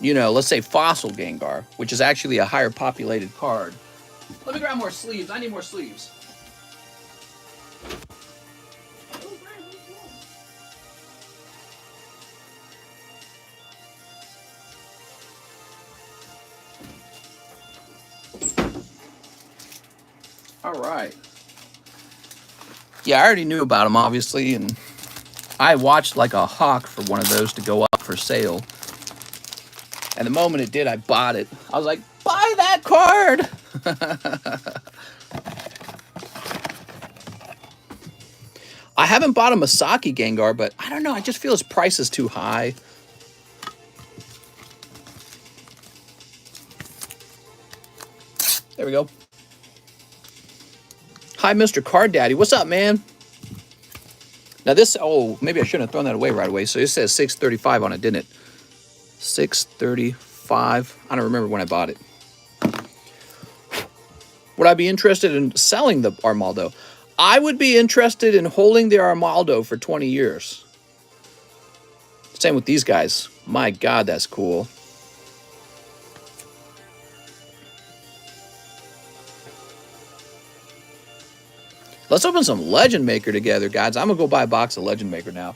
you know, let's say Fossil Gengar, which is actually a higher populated card. Let me grab more sleeves. I need more sleeves. All right. Yeah, I already knew about them, obviously, and I watched like a hawk for one of those to go up for sale. And the moment it did, I bought it. I was like, buy that card! I haven't bought a Masaki Gengar, but I don't know. I just feel his price is too high. There we go. Hi, Mr. Card Daddy. What's up, man? Now this, oh, maybe I shouldn't have thrown that away right away. So it says $635 on it, didn't it? $635. I don't remember when I bought it. Would I be interested in selling the Armaldo? I would be interested in holding the Armaldo for 20 years. Same with these guys. My God, that's cool. Let's open some Legend Maker together, guys. I'm going to go buy a box of Legend Maker now.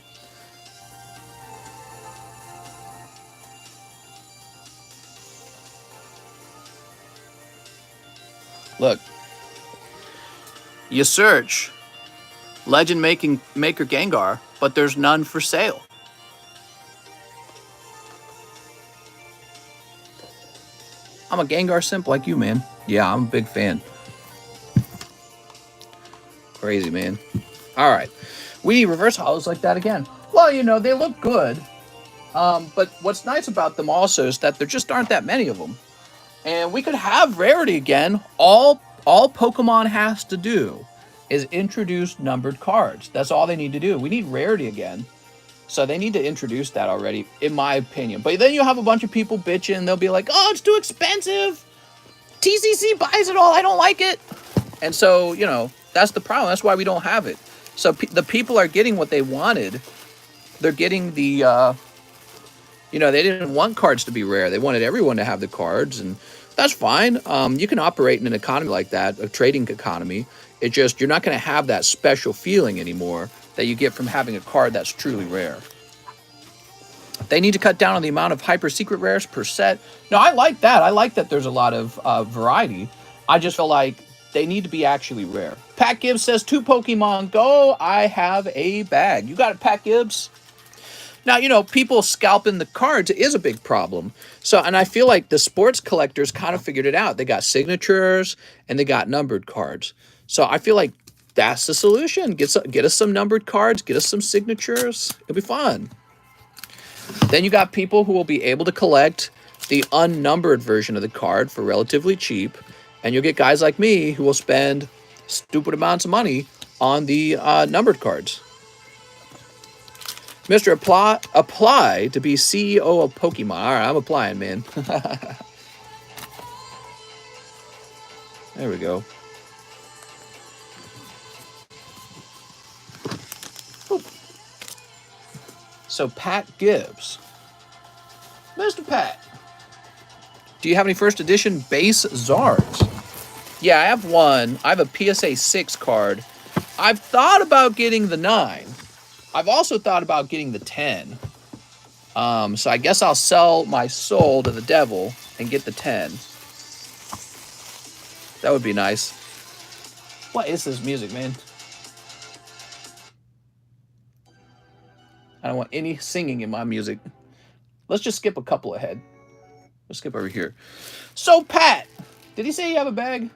Look. You search Legend Maker Gengar, but there's none for sale. I'm a Gengar simp like you, man. Yeah, I'm a big fan. Crazy, man. All right. We need reverse hollows like that again. Well, you know, they look good. But what's nice about them also is that there just aren't that many of them. And we could have rarity again. All Pokemon has to do is introduce numbered cards. That's all they need to do. We need rarity again. So they need to introduce that already, in my opinion. But then you have a bunch of people bitching. They'll be like, oh, it's too expensive. TCC buys it all. I don't like it. And so, you know, that's the problem. That's why we don't have it. So the people are getting what they wanted. They're getting the, you know, they didn't want cards to be rare. They wanted everyone to have the cards, and that's fine. You can operate in an economy like that, a trading economy. It just, you're not going to have that special feeling anymore that you get from having a card that's truly rare. They need to cut down on the amount of hyper secret rares per set. No, I like that. I like that there's a lot of variety. I just feel like they need to be actually rare. Pat Gibbs says, 2 Pokemon Go, I have a bag. You got it, Pat Gibbs? Now, you know, people scalping the cards is a big problem. So, and I feel like the sports collectors kind of figured it out. They got signatures and they got numbered cards. So I feel like that's the solution. Get us some numbered cards, get us some signatures. It'll be fun. Then you got people who will be able to collect the unnumbered version of the card for relatively cheap. And you'll get guys like me who will spend stupid amounts of money on the numbered cards. Mr. Apply to be CEO of Pokemon. All right, I'm applying, man. There we go. Oop. So Pat Gibbs. Mr. Pat, do you have any first edition base Zards? Yeah, I have one. I have a PSA 6 card. I've thought about getting the 9. I've also thought about getting the 10. So I guess I'll sell my soul to the devil and get the 10. That would be nice. What is this music, man? I don't want any singing in my music. Let's just skip a couple ahead. Let's skip over here. So, Pat, did he say you have a bag?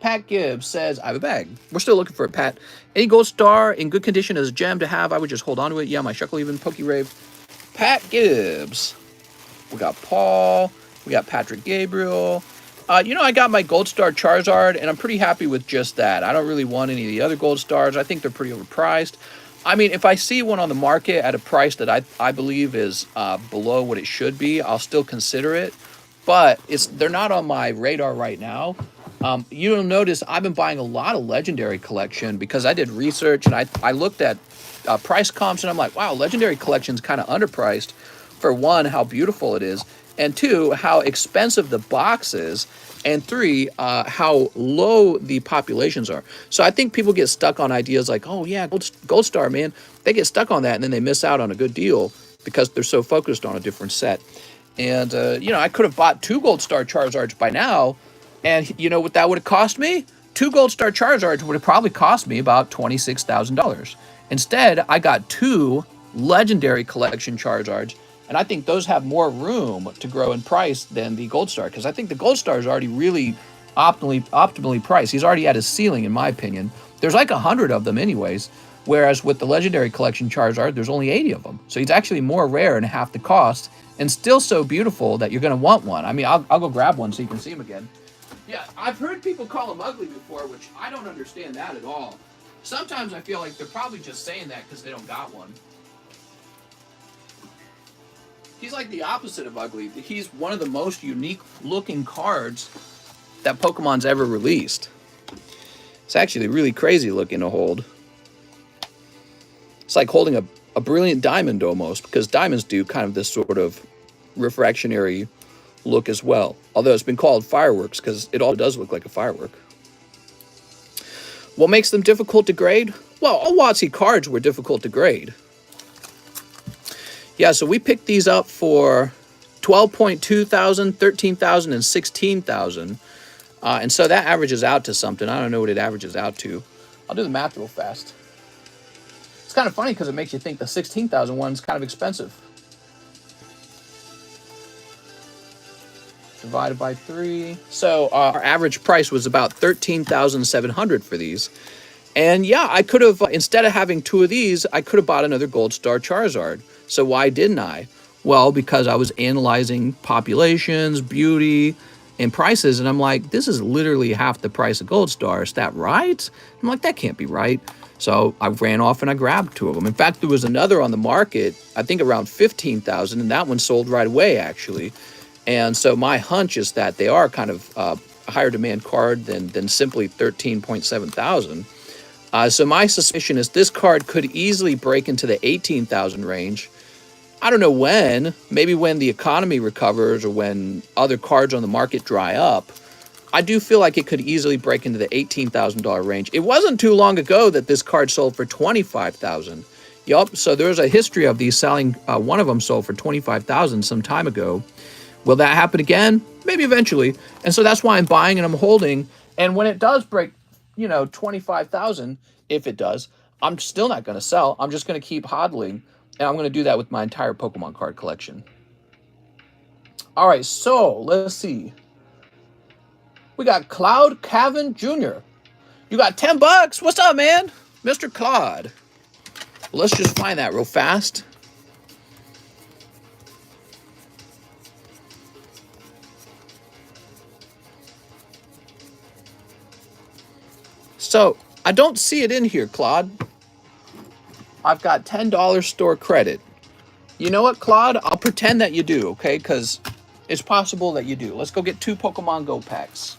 Pat Gibbs says, I have a bag. We're still looking for it, Pat. Any gold star in good condition as a gem to have, I would just hold on to it. Yeah, my Shuckle even Pokerave. Pat Gibbs. We got Paul. We got Patrick Gabriel. You know, I got my gold star Charizard, and I'm pretty happy with just that. I don't really want any of the other gold stars. I think they're pretty overpriced. I mean, if I see one on the market at a price that I believe is below what it should be, I'll still consider it. But they're not on my radar right now. You'll notice I've been buying a lot of Legendary Collection because I did research and I looked at price comps and I'm like, wow, Legendary Collection's kind of underpriced. For one, how beautiful it is, and two, how expensive the box is, and three, how low the populations are. So I think people get stuck on ideas like, oh yeah, Gold Star, man. They get stuck on that and then they miss out on a good deal because they're so focused on a different set. And, you know, I could have bought 2 Gold Star Charizards by now. And you know what that would have cost me? 2 Gold Star Charizards would have probably cost me about $26,000. Instead, I got 2 Legendary Collection Charizards, and I think those have more room to grow in price than the Gold Star, because I think the Gold Star is already really optimally priced. He's already at his ceiling, in my opinion. There's like 100 of them anyways, whereas with the Legendary Collection Charizard, there's only 80 of them. So he's actually more rare and half the cost, and still so beautiful that you're going to want one. I mean, I'll go grab one so you can see him again. Yeah, I've heard people call him ugly before, which I don't understand that at all. Sometimes I feel like they're probably just saying that because they don't got one. He's like the opposite of ugly. He's one of the most unique looking cards that Pokemon's ever released. It's actually really crazy looking to hold. It's like holding a brilliant diamond almost, because diamonds do kind of this sort of refractionary look as well. Although it's been called fireworks because it all does look like a firework. What makes them difficult to grade? Well, all WotC cards were difficult to grade. Yeah, so we picked these up for 12.2 thousand, 13,000, and 16,000. And so that averages out to something. I don't know what it averages out to. I'll do the math real fast. It's kind of funny because it makes you think the 16,000 one's kind of expensive. Divided by 3. So our average price was about 13,700 for these. And yeah, I could have, instead of having 2 of these, I could have bought another Gold Star Charizard. So why didn't I? Well, because I was analyzing populations, beauty, and prices, and I'm like, this is literally half the price of Gold Star. Is that right? I'm like, that can't be right. So I ran off and I grabbed 2 of them. In fact, there was another on the market, I think around 15,000, and that one sold right away, actually. And so my hunch is that they are kind of a higher demand card than simply 13.7 thousand. So my suspicion is this card could easily break into the 18,000 range. I don't know when, maybe when the economy recovers or when other cards on the market dry up. I do feel like it could easily break into the $18,000 range. It wasn't too long ago that this card sold for 25,000. Yup, so there's a history of these selling. One of them sold for 25,000 some time ago. Will that happen again? Maybe eventually. And so that's why I'm buying and I'm holding. And when it does break, 25,000, if it does, I'm still not going to sell. I'm just going to keep hodling. And I'm going to do that with my entire Pokemon card collection. All right, so let's see. We got Cloud Cavan Jr. You got 10 bucks? What's up, man? Mr. Claude. Well, let's just find that real fast. So, I don't see it in here, Claude. I've got $10 store credit. You know what, Claude? I'll pretend that you do, okay? Because it's possible that you do. Let's go get 2 Pokemon Go packs.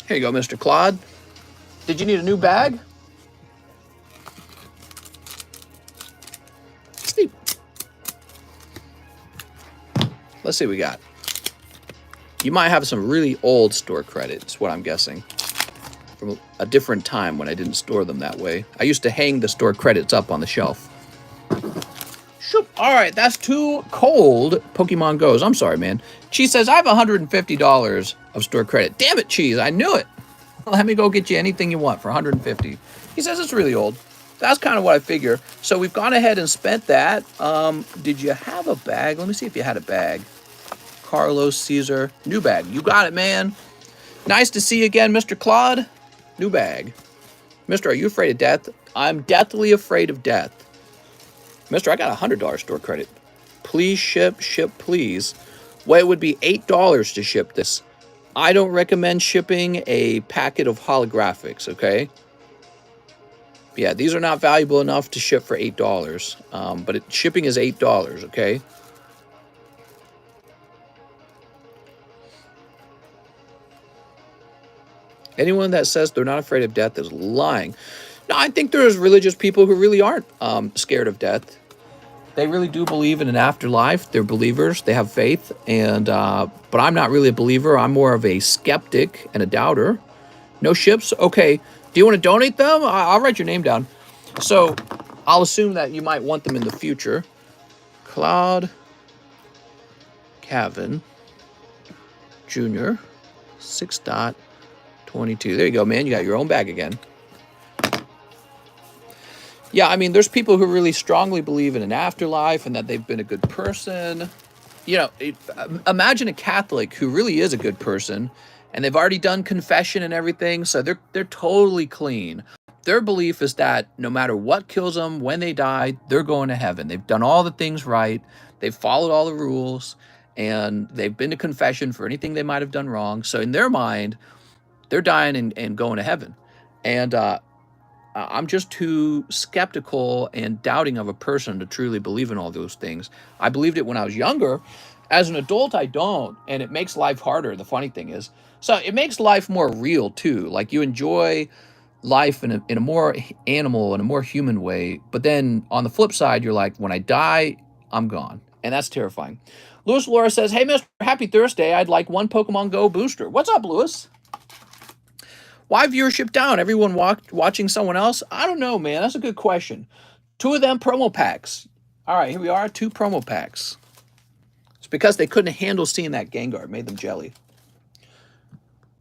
Here you go, Mr. Claude. Did you need a new bag? Sleep. Let's see what we got. You might have some really old store credits, what I'm guessing. From a different time when I didn't store them that way. I used to hang the store credits up on the shelf. Shoop. All right, that's 2 cold Pokemon Go's. I'm sorry, man. Cheese says, I have $150 of store credit. Damn it, Cheese, I knew it. Let me go get you anything you want for $150. He says it's really old. That's kind of what I figure. So we've gone ahead and spent that. Did you have a bag? Let me see if you had a bag. Carlos Caesar, new bag. You got it, man. Nice to see you again, Mr. Claude. New bag. Mister, are you afraid of death? I'm deathly afraid of death. Mister, I got $100 store credit. Please ship, please. Well, it would be $8 to ship this. I don't recommend shipping a packet of holographics, okay? Yeah, these are not valuable enough to ship for $8. But shipping is $8, okay? Anyone that says they're not afraid of death is lying. No, I think there's religious people who really aren't scared of death. They really do believe in an afterlife. They're believers. They have faith. And but I'm not really a believer. I'm more of a skeptic and a doubter. No ships? Okay. Do you want to donate them? I'll write your name down. So I'll assume that you might want them in the future. Cloud Cavan Jr. 6.22. There you go, man. You got your own bag again. Yeah, I mean, there's people who really strongly believe in an afterlife and that they've been a good person. Imagine a Catholic who really is a good person and they've already done confession and everything, so they're totally clean. Their belief is that no matter what kills them, when they die, they're going to heaven. They've done all the things right. They've followed all the rules, and they've been to confession for anything they might have done wrong. So in their mind, they're dying and going to heaven. And I'm just too skeptical and doubting of a person to truly believe in all those things. I believed it when I was younger. As an adult, I don't, and it makes life harder, the funny thing is. So it makes life more real, too. Like, you enjoy life in a more animal, in a more human way. But then, on the flip side, you're like, when I die, I'm gone. And that's terrifying. Louis Laura says, hey, Mr. Happy Thursday. I'd like 1 Pokemon Go booster. What's up, Louis? Why viewership down? Everyone watching someone else? I don't know, man. That's a good question. 2 of them promo packs. All right, here we are. 2 promo packs. It's because they couldn't handle seeing that Gengar. It made them jelly.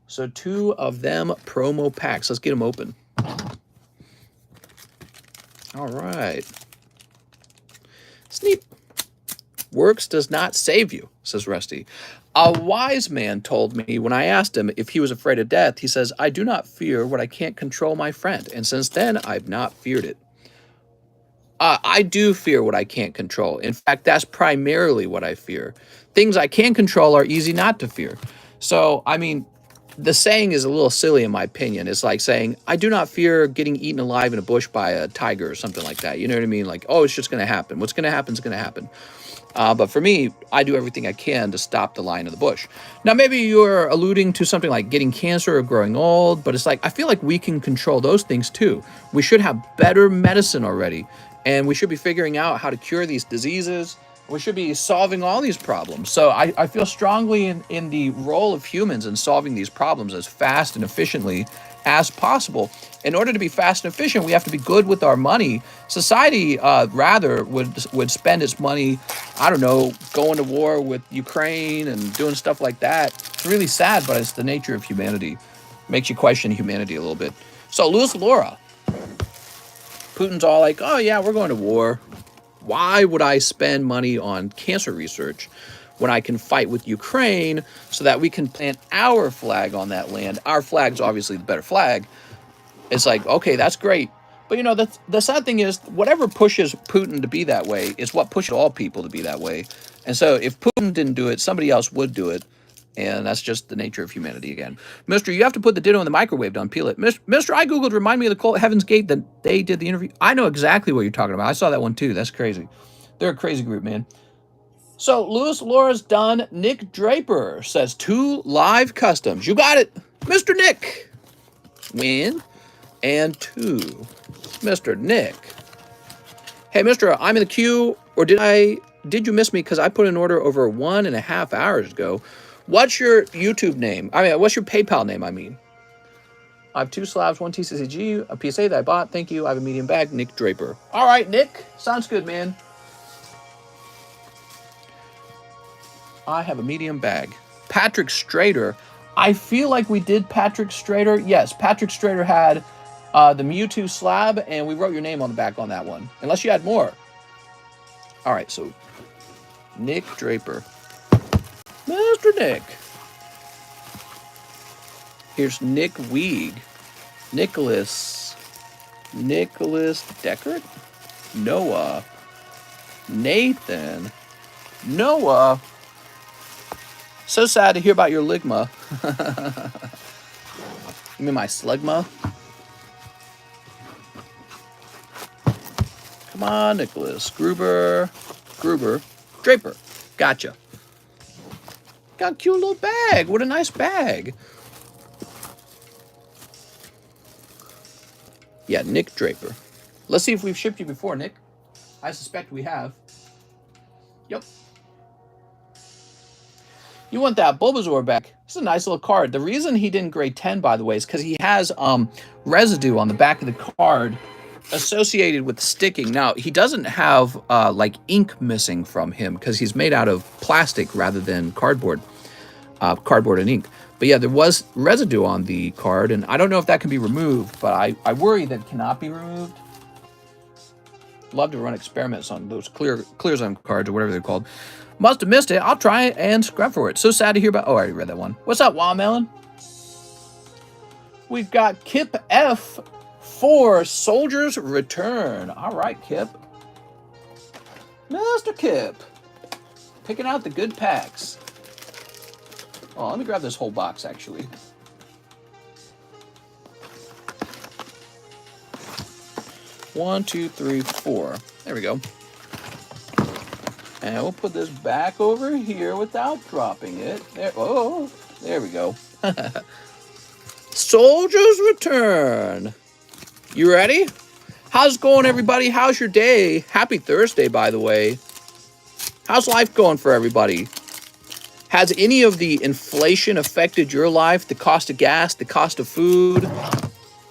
So 2 of them promo packs. Let's get them open. All right. Sneap. Works does not save you, says Rusty. A wise man told me when I asked him if he was afraid of death, he says, I do not fear what I can't control, my friend. And since then, I've not feared it. I do fear what I can't control. In fact, that's primarily what I fear. Things I can control are easy not to fear. So, I mean, the saying is a little silly in my opinion. It's like saying, I do not fear getting eaten alive in a bush by a tiger or something like that. You know what I mean? Like, oh, it's just going to happen. What's going to happen is going to happen. But for me, I do everything I can to stop the lion in the bush. Now, maybe you're alluding to something like getting cancer or growing old, but it's like, I feel like we can control those things too. We should have better medicine already, and we should be figuring out how to cure these diseases. We should be solving all these problems. So I feel strongly in the role of humans in solving these problems as fast and efficiently as possible. In order to be fast and efficient, we have to be good with our money. Society rather would spend its money, I don't know, going to war with Ukraine and doing stuff like that. It's really sad, but it's the nature of humanity. Makes you question humanity a little bit. So Louis Laura. Putin's all like, oh yeah, we're going to war. Why would I spend money on cancer research when I can fight with Ukraine so that we can plant our flag on that land? Our flag's obviously the better flag. It's like, okay, that's great. But, you know, the sad thing is whatever pushes Putin to be that way is what pushes all people to be that way. And so if Putin didn't do it, somebody else would do it. And that's just the nature of humanity again. Mister, you have to put the ditto in the microwave to unpeel it. Mister, I Googled, remind me of the Colt Heaven's Gate that they did the interview. I know exactly what you're talking about. I saw that one too. That's crazy. They're a crazy group, man. So Louis Laura's done. Nick Draper says 2 live customs. You got it. Mr. Nick. Win. And 2. Mr. Nick. Hey, Mister, I'm in the queue. Or did you miss me because I put an order over 1.5 hours ago? What's your YouTube name? I mean, what's your PayPal name, I mean? I have 2 slabs, 1 TCCG, a PSA that I bought. Thank you. I have a medium bag. Nick Draper. All right, Nick. Sounds good, man. I have a medium bag. Patrick Strader. I feel like we did Patrick Strader. Yes, Patrick Strader had the Mewtwo slab, and we wrote your name on the back on that one. Unless you had more. All right, so Nick Draper. Mr. Nick. Here's Nick Weeg. Nicholas Deckert. Noah. Nathan. Noah. So sad to hear about your ligma. You mean my slugma? Come on, Nicholas. Gruber. Draper. Gotcha. Got a cute little bag. What a nice bag. Yeah, Nick Draper. Let's see if we've shipped you before, Nick. I suspect we have. Yep. You want that Bulbasaur back. It's a nice little card. The reason he didn't grade 10, by the way, is because he has residue on the back of the card associated with sticking. Now, he doesn't have like ink missing from him because he's made out of plastic rather than cardboard and ink. But yeah, there was residue on the card, and I don't know if that can be removed, but I worry that it cannot be removed. Love to run experiments on those clear zone cards or whatever they're called. Must have missed it. I'll try and scrub for it. So sad to hear about. Oh, I already read that one. What's up, Watermelon? We've got Kip F for Soldier's Return. All right, Kip. Mr. Kip. Picking out the good packs. Oh, let me grab this whole box, actually. One, two, three, 4. There we go. And we'll put this back over here without dropping it. There, oh, there we go. Soldier's Return. You ready? How's it going, everybody? How's your day? Happy Thursday, by the way. How's life going for everybody? Has any of the inflation affected your life? The cost of gas, the cost of food,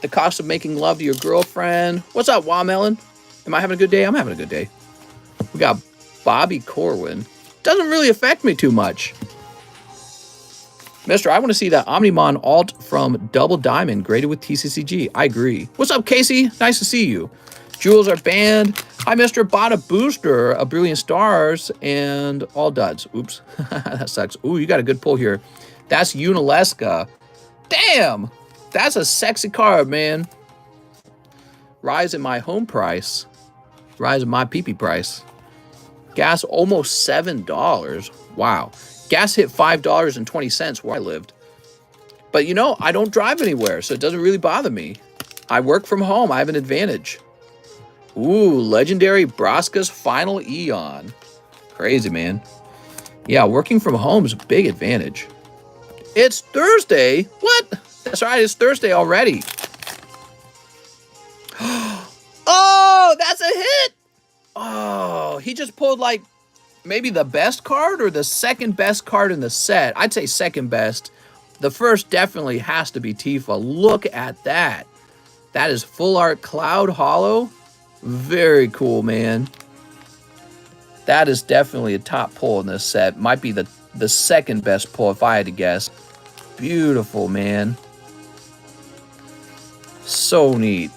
the cost of making love to your girlfriend? What's up, Wamelon? Am I having a good day? I'm having a good day. We got Bobby Corwin. Doesn't really affect me too much. Mister, I want to see that Omnimon alt from Double Diamond graded with TCCG. I agree. What's up, Casey? Nice to see you. Jewels are banned. Hi, Mr. Bought a booster, a Brilliant Stars, and all duds. Oops, that sucks. Ooh, you got a good pull here. That's Unileska. Damn, that's a sexy card, man. Rise in my home price. Rise in my PP price. Gas almost $7. Wow. Gas hit $5.20 where I lived. But you know, I don't drive anywhere, so it doesn't really bother me. I work from home. I have an advantage. Ooh, legendary Braska's Final Eon. Crazy, man. Yeah, working from home is a big advantage. It's Thursday. What? That's right, it's Thursday already. Oh, that's a hit. Oh, he just pulled like maybe the best card or the second best card in the set. I'd say second best. The first definitely has to be Tifa. Look at that. That is full art Cloud Hollow. Very cool, man. That is definitely a top pull in this set. Might be the second best pull if I had to guess. Beautiful, man. So neat.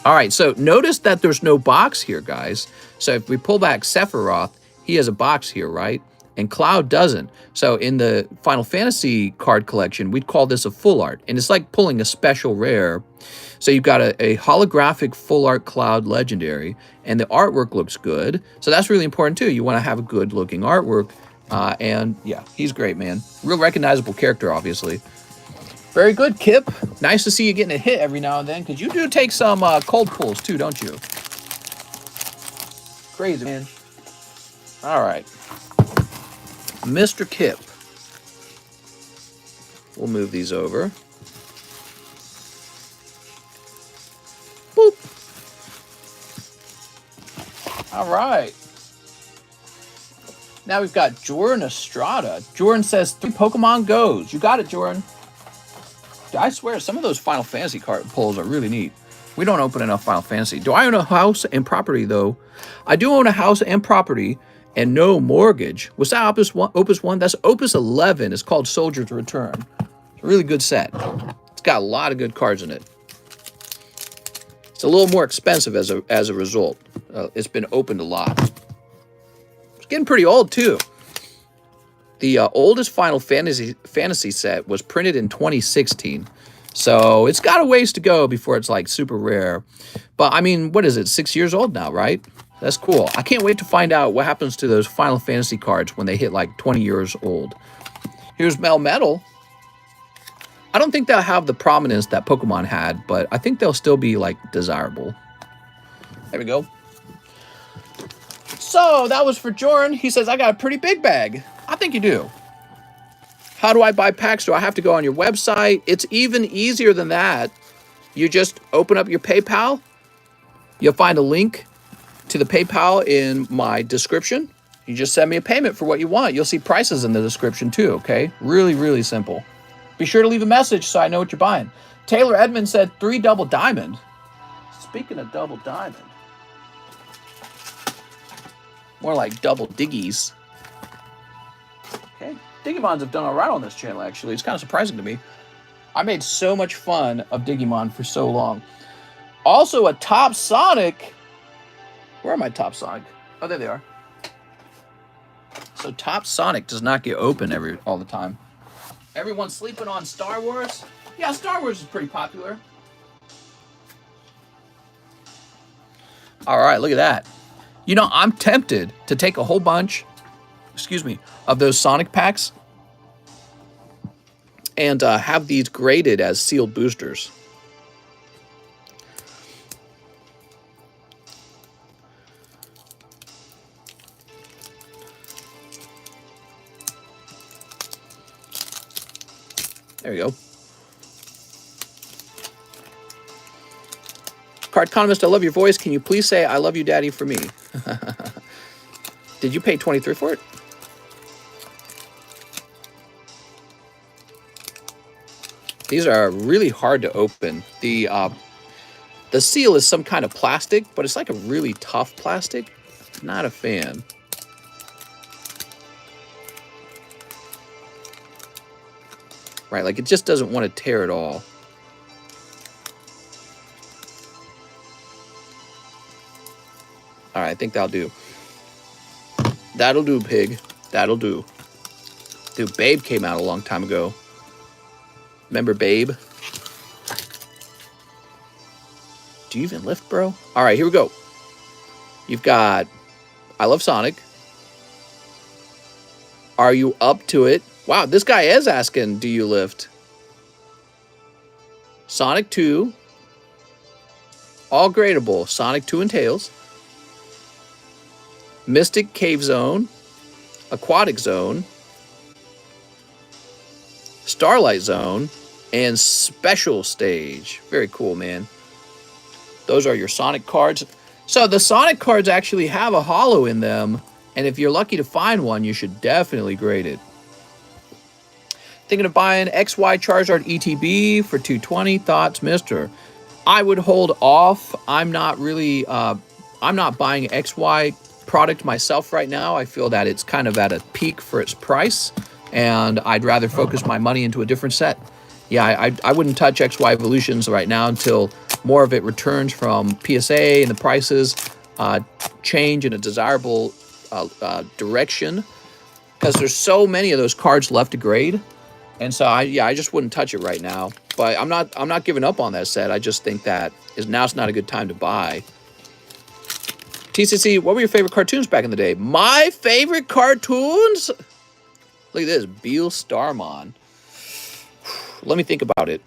All right, so notice that there's no box here, guys. So if we pull back Sephiroth, he has a box here, right? And Cloud doesn't. So in the Final Fantasy card collection, we'd call this a full art. And it's like pulling a special rare. So you've got a holographic full art Cloud legendary, and the artwork looks good. So that's really important too. You want to have a good looking artwork. And yeah, he's great, man. Real recognizable character, obviously. Very good, Kip. Nice to see you getting a hit every now and then, because you do take some cold pulls too, don't you? Crazy, man. All right. Mr. Kip. We'll move these over. Boop. All right. Now we've got Jordan Estrada. Jordan says 3 Pokemon Goes. You got it, Jordan. I swear, some of those Final Fantasy card pulls are really neat. We don't open enough Final Fantasy. Do I own a house and property, though? I do own a house and property and no mortgage. Was that Opus 1? Opus 1? That's Opus 11. It's called Soldier's Return. It's a really good set. It's got a lot of good cards in it. It's a little more expensive as a result. It's been opened a lot. It's getting pretty old, too. The oldest Final Fantasy set was printed in 2016. So it's got a ways to go before it's like super rare. But I mean, what is it? 6 years old now, right? That's cool. I can't wait to find out what happens to those Final Fantasy cards when they hit like 20 years old. Here's Melmetal. I don't think they'll have the prominence that Pokemon had, but I think they'll still be like desirable. There we go. So that was for Jordan. He says, I got a pretty big bag. I think you do. How do I buy packs? Do I have to go on your website? It's even easier than that. You just open up your PayPal. You'll find a link to the PayPal in my description. You just send me a payment for what you want. You'll see prices in the description too, okay? Really, really simple. Be sure to leave a message so I know what you're buying. Taylor Edmond said 3 Double Diamond. Speaking of Double Diamond. More like Double Diggies. Okay. Digimons have done all right on this channel, actually. It's kind of surprising to me. I made so much fun of Digimon for so long. Also, a Top Sonic. Where are my Top Sonic? Oh, there they are. So Top Sonic does not get open all the time. Everyone's sleeping on Star Wars? Yeah, Star Wars is pretty popular. All right, look at that. You know, I'm tempted to take a whole bunch, of those Sonic packs and have these graded as sealed boosters. There we go. Cardconomist, I love your voice. Can you please say I love you, Daddy, for me? Did you pay $23 for it? These are really hard to open. The seal is some kind of plastic, but it's like a really tough plastic. Not a fan. Right, like it just doesn't want to tear at all. All right, I think that'll do. That'll do, pig. That'll do. Dude, Babe came out a long time ago. Remember Babe? Do you even lift, bro? All right, here we go. You've got I Love Sonic. Are you up to it? Wow, this guy is asking, do you lift? Sonic 2. All gradable. Sonic 2 and Tails. Mystic Cave Zone. Aquatic Zone. Starlight Zone. And Special Stage. Very cool, man. Those are your Sonic cards. So the Sonic cards actually have a holo in them. And if you're lucky to find one, you should definitely grade it. Thinking of buying XY Charizard ETB for $220. Thoughts, mister? I would hold off. I'm not really, I'm not buying XY product myself right now. I feel that it's kind of at a peak for its price, and I'd rather focus my money into a different set. Yeah, I wouldn't touch XY Evolutions right now until more of it returns from PSA and the prices change in a desirable direction, because there's so many of those cards left to grade. And so I just wouldn't touch it right now. But I'm not giving up on that set. I just think that now's not a good time to buy. TCC, what were your favorite cartoons back in the day? My favorite cartoons? Look at this, Beal Starmon. Let me think about it.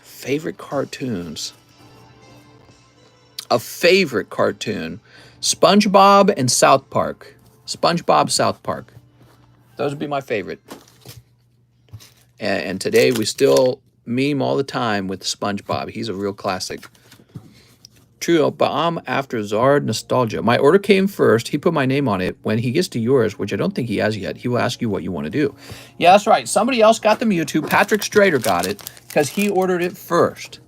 Favorite cartoons. A favorite cartoon. SpongeBob and South Park. SpongeBob, South Park. Those would be my favorite. And today we still meme all the time with SpongeBob. He's a real classic. True, but I'm after Zard Nostalgia. My order came first. He put my name on it. When he gets to yours, which I don't think he has yet, he will ask you what you want to do. Yeah, that's right. Somebody else got the Mewtwo. Patrick Strader got it because he ordered it first.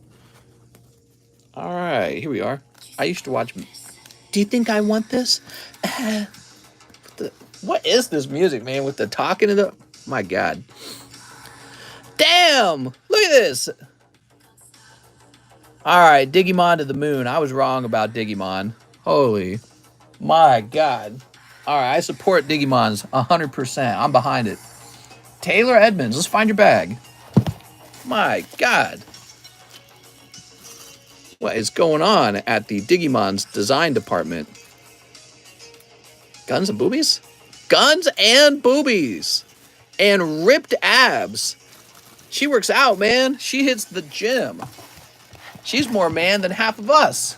All right, here we are. I used to watch... Do you think I want this? What is this music, man, with the talking and the... My God. Damn! Look at this! Alright, Digimon to the moon. I was wrong about Digimon. Holy. My God. Alright, I support Digimons 100%. I'm behind it. Taylor Edmonds, let's find your bag. My God. What is going on at the Digimon's design department? Guns and boobies? Guns and boobies! And ripped abs. She works out, man. She hits the gym. She's more man than half of us.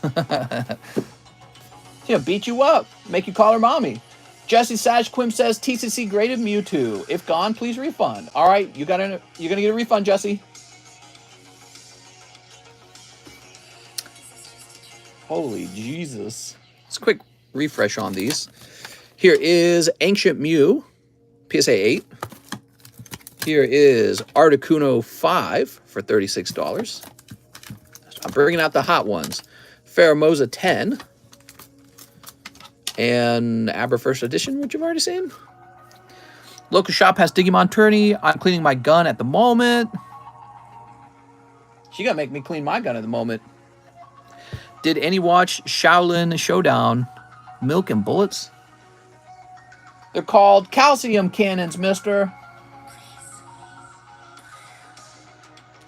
She'll beat you up. Make you call her mommy. Jesse Sajquim says TCC graded Mewtwo. If gone, please refund. All right, you're gonna get a refund, Jesse. Holy Jesus. Let's quick refresh on these. Here is Ancient Mew, PSA 8. Here is Articuno 5 for $36. I'm bringing out the hot ones. Pheromosa 10. And Aber First Edition, which you've already seen. Local shop has Digimon Tourney. I'm cleaning my gun at the moment. She gonna make me clean my gun at the moment. Did any watch Shaolin Showdown? Milk and Bullets? They're called calcium cannons, mister.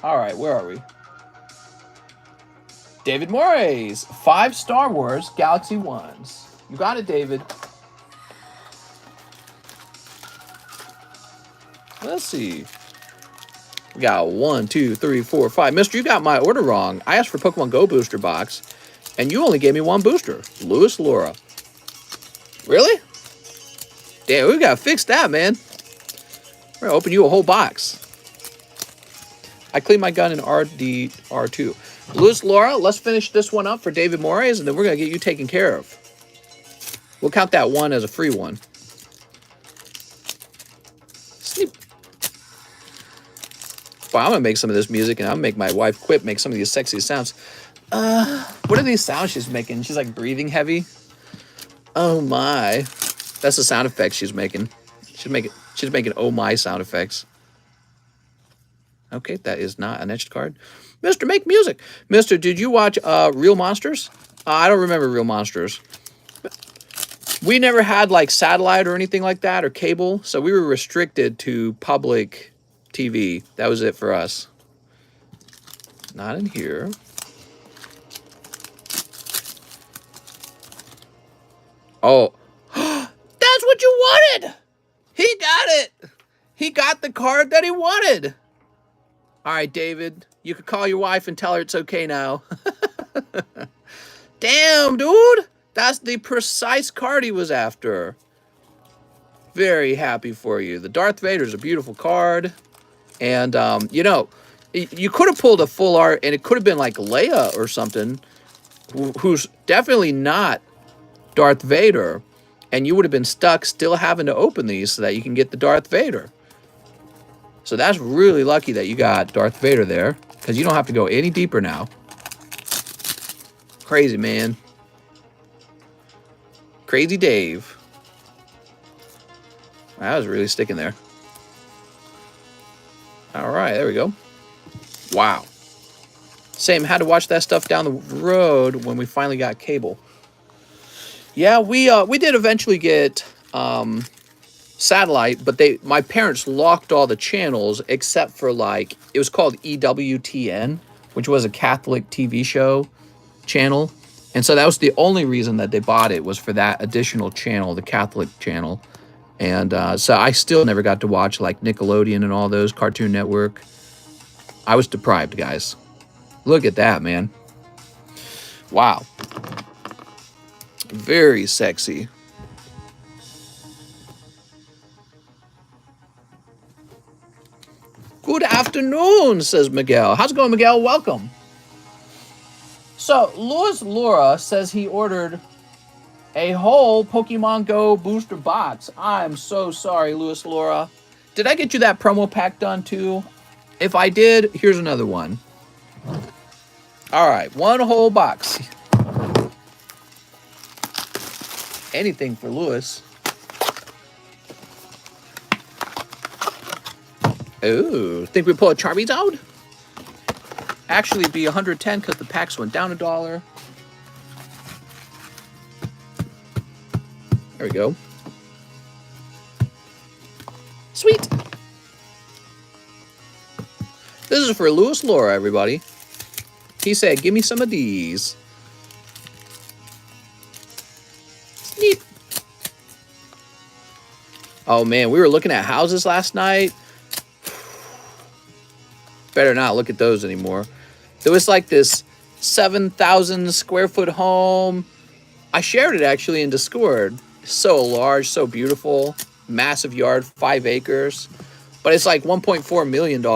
All right, where are we? David Moraes, 5 Star Wars Galaxy Ones. You got it, David. Let's see. We got 1, 2, 3, 4, 5. Mister, you got my order wrong. I asked for Pokemon Go booster box, and you only gave me 1 booster. Lewis Laura. Really? Damn, we gotta fix that, man. We're gonna open you a whole box. I cleaned my gun in RDR2. Lewis Laura, let's finish this one up for David Moraes, and then we're gonna get you taken care of. We'll count that one as a free one. Sneep. fine. I'm gonna make some of this music, and I'll make my wife quit, make some of these sexy sounds. What are these sounds she's making? She's like breathing heavy. Oh my. That's the sound effects she's making. She's making oh my sound effects. Okay, that is not an etched card. Mister, make music. Mister, did you watch Real Monsters? I don't remember Real Monsters. We never had like satellite or anything like that or cable, so we were restricted to public TV. That was it for us. Not in here. Oh, that's what you wanted. He got it. He got the card that he wanted. All right, David, you could call your wife and tell her it's okay now. Damn, dude. That's the precise card he was after. Very happy for you. The Darth Vader's a beautiful card. And, you know, you could have pulled a full art, and it could have been like Leia or something, who's definitely not Darth Vader. And you would have been stuck still having to open these so that you can get the Darth Vader. So that's really lucky that you got Darth Vader there, because you don't have to go any deeper now. Crazy, man. Crazy Dave. That was really sticking there. All right, there we go. Wow. Same, had to watch that stuff down the road when we finally got cable. Yeah, we did eventually get satellite, but my parents locked all the channels except for like, it was called EWTN, which was a Catholic TV show channel. And so that was the only reason that they bought it, was for that additional channel, the Catholic channel. And so I still never got to watch like Nickelodeon and all those, Cartoon Network. I was deprived, guys. Look at that, man. Wow. Very sexy. Good afternoon, says Miguel. How's it going, Miguel? Welcome. So, Louis Laura says he ordered a whole Pokemon Go booster box. I'm so sorry, Louis Laura. Did I get you that promo pack done too? If I did, here's another one. All right, one whole box. Anything for Louis. Ooh, think we pull a Charizard? Actually, it'd be 110 because the packs went down $1. There we go. Sweet. This is for Louis Laura, everybody. He said, give me some of these. Neat. Oh, man, we were looking at houses last night. Better not look at those anymore. There was like this 7,000 square foot home. I shared it actually in Discord. So large, so beautiful. Massive yard, 5 acres. But it's like $1.4 million.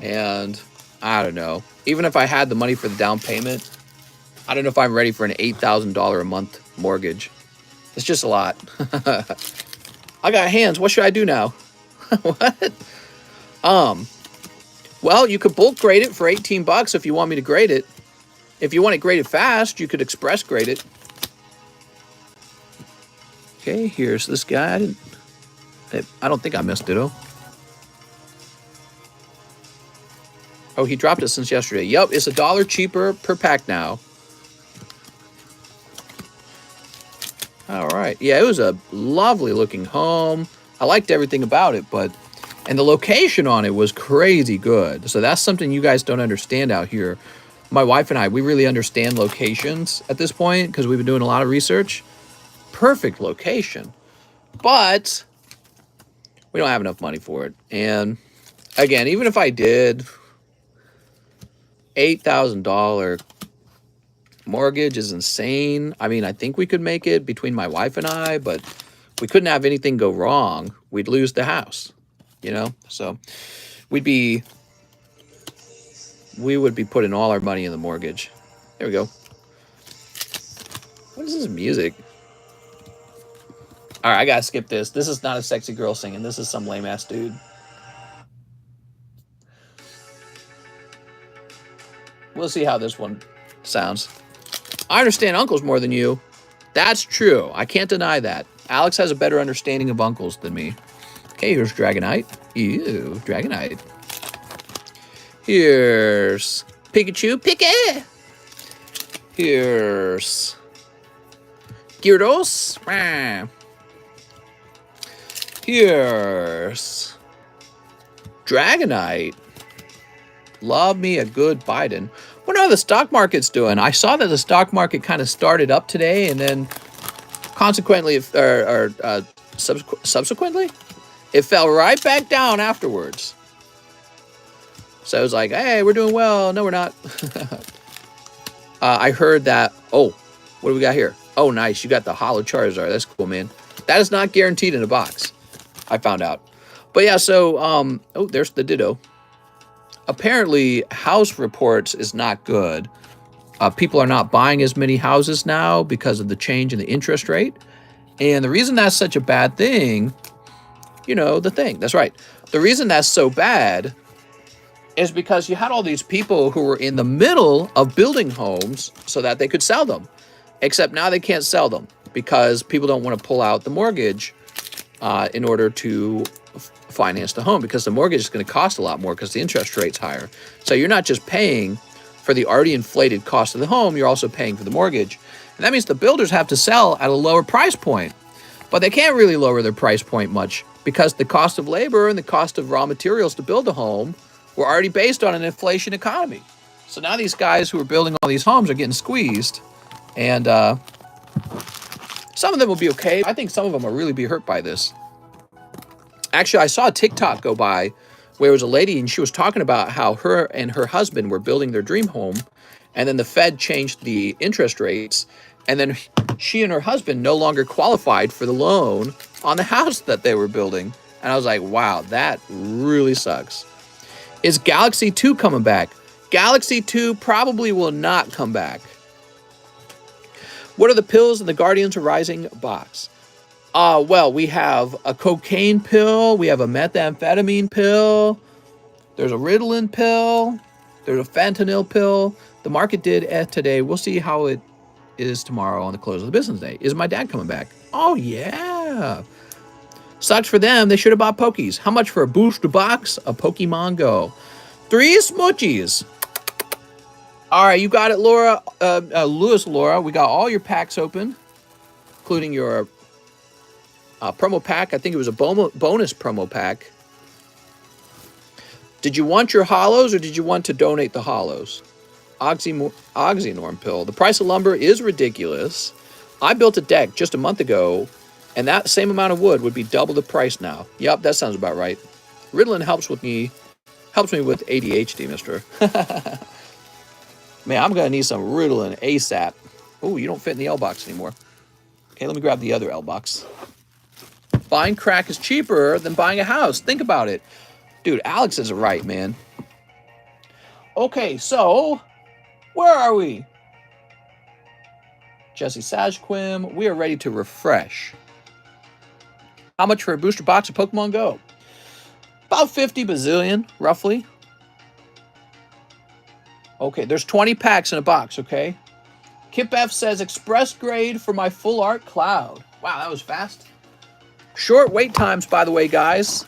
And I don't know. Even if I had the money for the down payment, I don't know if I'm ready for an $8,000 a month mortgage. It's just a lot. I got hands. What should I do now? What? Well, you could bulk grade it for 18 bucks if you want me to grade it. If you want it graded fast, you could express grade it. Okay, here's this guy. I don't think I missed it, oh. Oh, he dropped it since yesterday. Yep, it's $1 cheaper per pack now. All right. Yeah, it was a lovely looking home. I liked everything about it, and the location on it was crazy good. So that's something you guys don't understand out here. My wife and I, we really understand locations at this point because we've been doing a lot of research. Perfect location. But we don't have enough money for it. And again, even if I did, $8,000 mortgage is insane. I mean, I think we could make it between my wife and I, but we couldn't have anything go wrong. We'd lose the house, you know? So we would be putting all our money in the mortgage. There we go. What is this music? All right, I gotta skip this. This is not a sexy girl singing. This is some lame ass dude. We'll see how this one sounds. I understand uncles more than you. That's true. I can't deny that. Alex has a better understanding of uncles than me. Okay, here's Dragonite. Ew, Dragonite. Here's Pikachu. Pika! Here's Gyarados. Here's Dragonite. Love me a good Biden. What are the stock market's doing? I saw that the stock market kind of started up today, and then consequently, subsequently, it fell right back down afterwards. So I was like, hey, we're doing well. No, we're not. I heard that. Oh, what do we got here? Oh, nice. You got the Holo Charizard. That's cool, man. That is not guaranteed in a box, I found out. But yeah, so, oh, there's the Ditto. Apparently, house reports is not good. People are not buying as many houses now because of the change in the interest rate. And the reason that's such a bad thing, you know, that's right. The reason that's so bad is because you had all these people who were in the middle of building homes so that they could sell them. Except now they can't sell them because people don't want to pull out the mortgage in order to finance the home, because the mortgage is going to cost a lot more because the interest rate's higher. So you're not just paying for the already inflated cost of the home, you're also paying for the mortgage. And that means the builders have to sell at a lower price point. But they can't really lower their price point much because the cost of labor and the cost of raw materials to build a home were already based on an inflation economy. So now these guys who are building all these homes are getting squeezed. And some of them will be okay. I think some of them will really be hurt by this. Actually, I saw a TikTok go by where it was a lady and she was talking about how her and her husband were building their dream home, and then the Fed changed the interest rates, and then she and her husband no longer qualified for the loan on the house that they were building. And I was like, wow, that really sucks. Is Galaxy 2 coming back? Galaxy 2 probably will not come back. What are the pills in the Guardians of Rising box? Well, we have a cocaine pill. We have a methamphetamine pill. There's a Ritalin pill. There's a fentanyl pill. The market did today. We'll see how it is tomorrow on the close of the business day. Is my dad coming back? Oh, yeah. Sucks for them. They should have bought Pokies. How much for a booster box of Pokemon Go? 3 smoochies. All right, you got it, Laura. Laura. We got all your packs open, including your promo pack. I think it was a bonus promo pack. Did you want your holos or did you want to donate the holos? Oxynorm pill. The price of lumber is ridiculous. I built a deck just a month ago, and that same amount of wood would be double the price now. Yep, that sounds about right. Ritalin helps me with ADHD, mister. Man, I'm going to need some Ritalin ASAP. Oh, you don't fit in the L box anymore. Okay, let me grab the other L box. Buying crack is cheaper than buying a house. Think about it. Dude, Alex is right, man. Okay, so where are we? Jesse Sajquim, we are ready to refresh. How much for a booster box of Pokemon Go? About 50 bazillion, roughly. Okay, there's 20 packs in a box, okay? Kip F says, express grade for my full art cloud. Wow, that was fast. Short wait times, by the way, guys.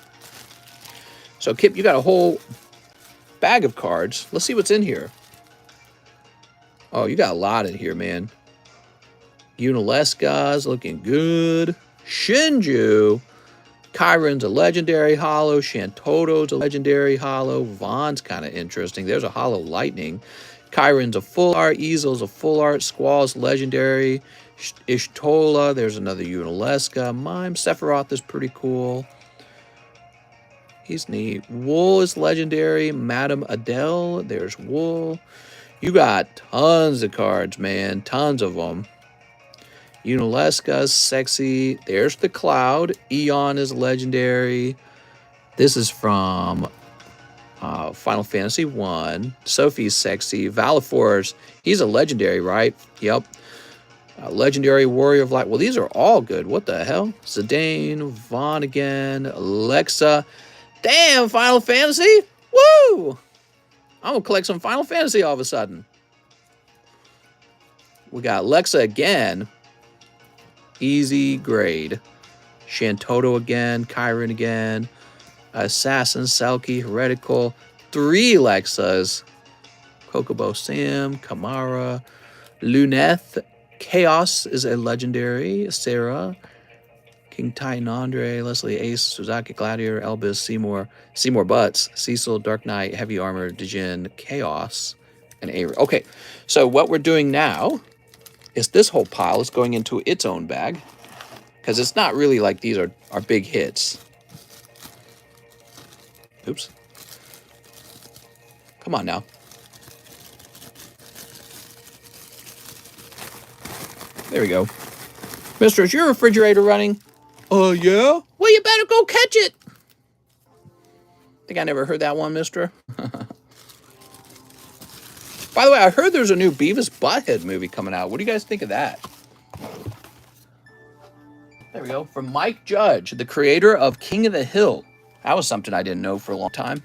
So, Kip, you got a whole bag of cards. Let's see what's in here. Oh, you got a lot in here, man. Unalesca's looking good. Shinju. Kyron's a legendary holo. Shantoto's a legendary holo. Vaughn's kind of interesting. There's a holo lightning. Kyron's a full art. Easel's a full art. Squall's legendary. Ishtola. There's another Unalesca. Mime Sephiroth is pretty cool. He's neat. Wool is legendary. Madame Adele. There's Wool. You got tons of cards, man. Tons of them. Unalesca's sexy. There's the Cloud. Eon is legendary. This is from Final Fantasy 1. Sophie's sexy. Valifor's, he's a legendary, right? Yep. Legendary Warrior of Light. Well, these are all good. What the hell? Zidane, Vaughn again, Alexa. Damn, Final Fantasy. Woo! I'm going to collect some Final Fantasy all of a sudden. We got Lexa again. Easy grade. Shantoto again. Kyron again. Assassin, Selkie, Heretical. 3 Lexas. Kokobo Sam, Kamara, Luneth. Chaos is a legendary. Sarah. King Titan Andre, Leslie Ace, Suzaki Gladiator, Elvis, Seymour Butts, Cecil, Dark Knight, Heavy Armor, Dijin, Chaos, and Avery. Okay, so what we're doing now is this whole pile is going into its own bag, because it's not really like these are big hits. Oops. Come on now. There we go. Mister, is your refrigerator running? Yeah? Well, you better go catch it. Think I never heard that one, mister. By the way, I heard there's a new Beavis Butthead movie coming out. What do you guys think of that? There we go. From Mike Judge, the creator of King of the Hill. That was something I didn't know for a long time.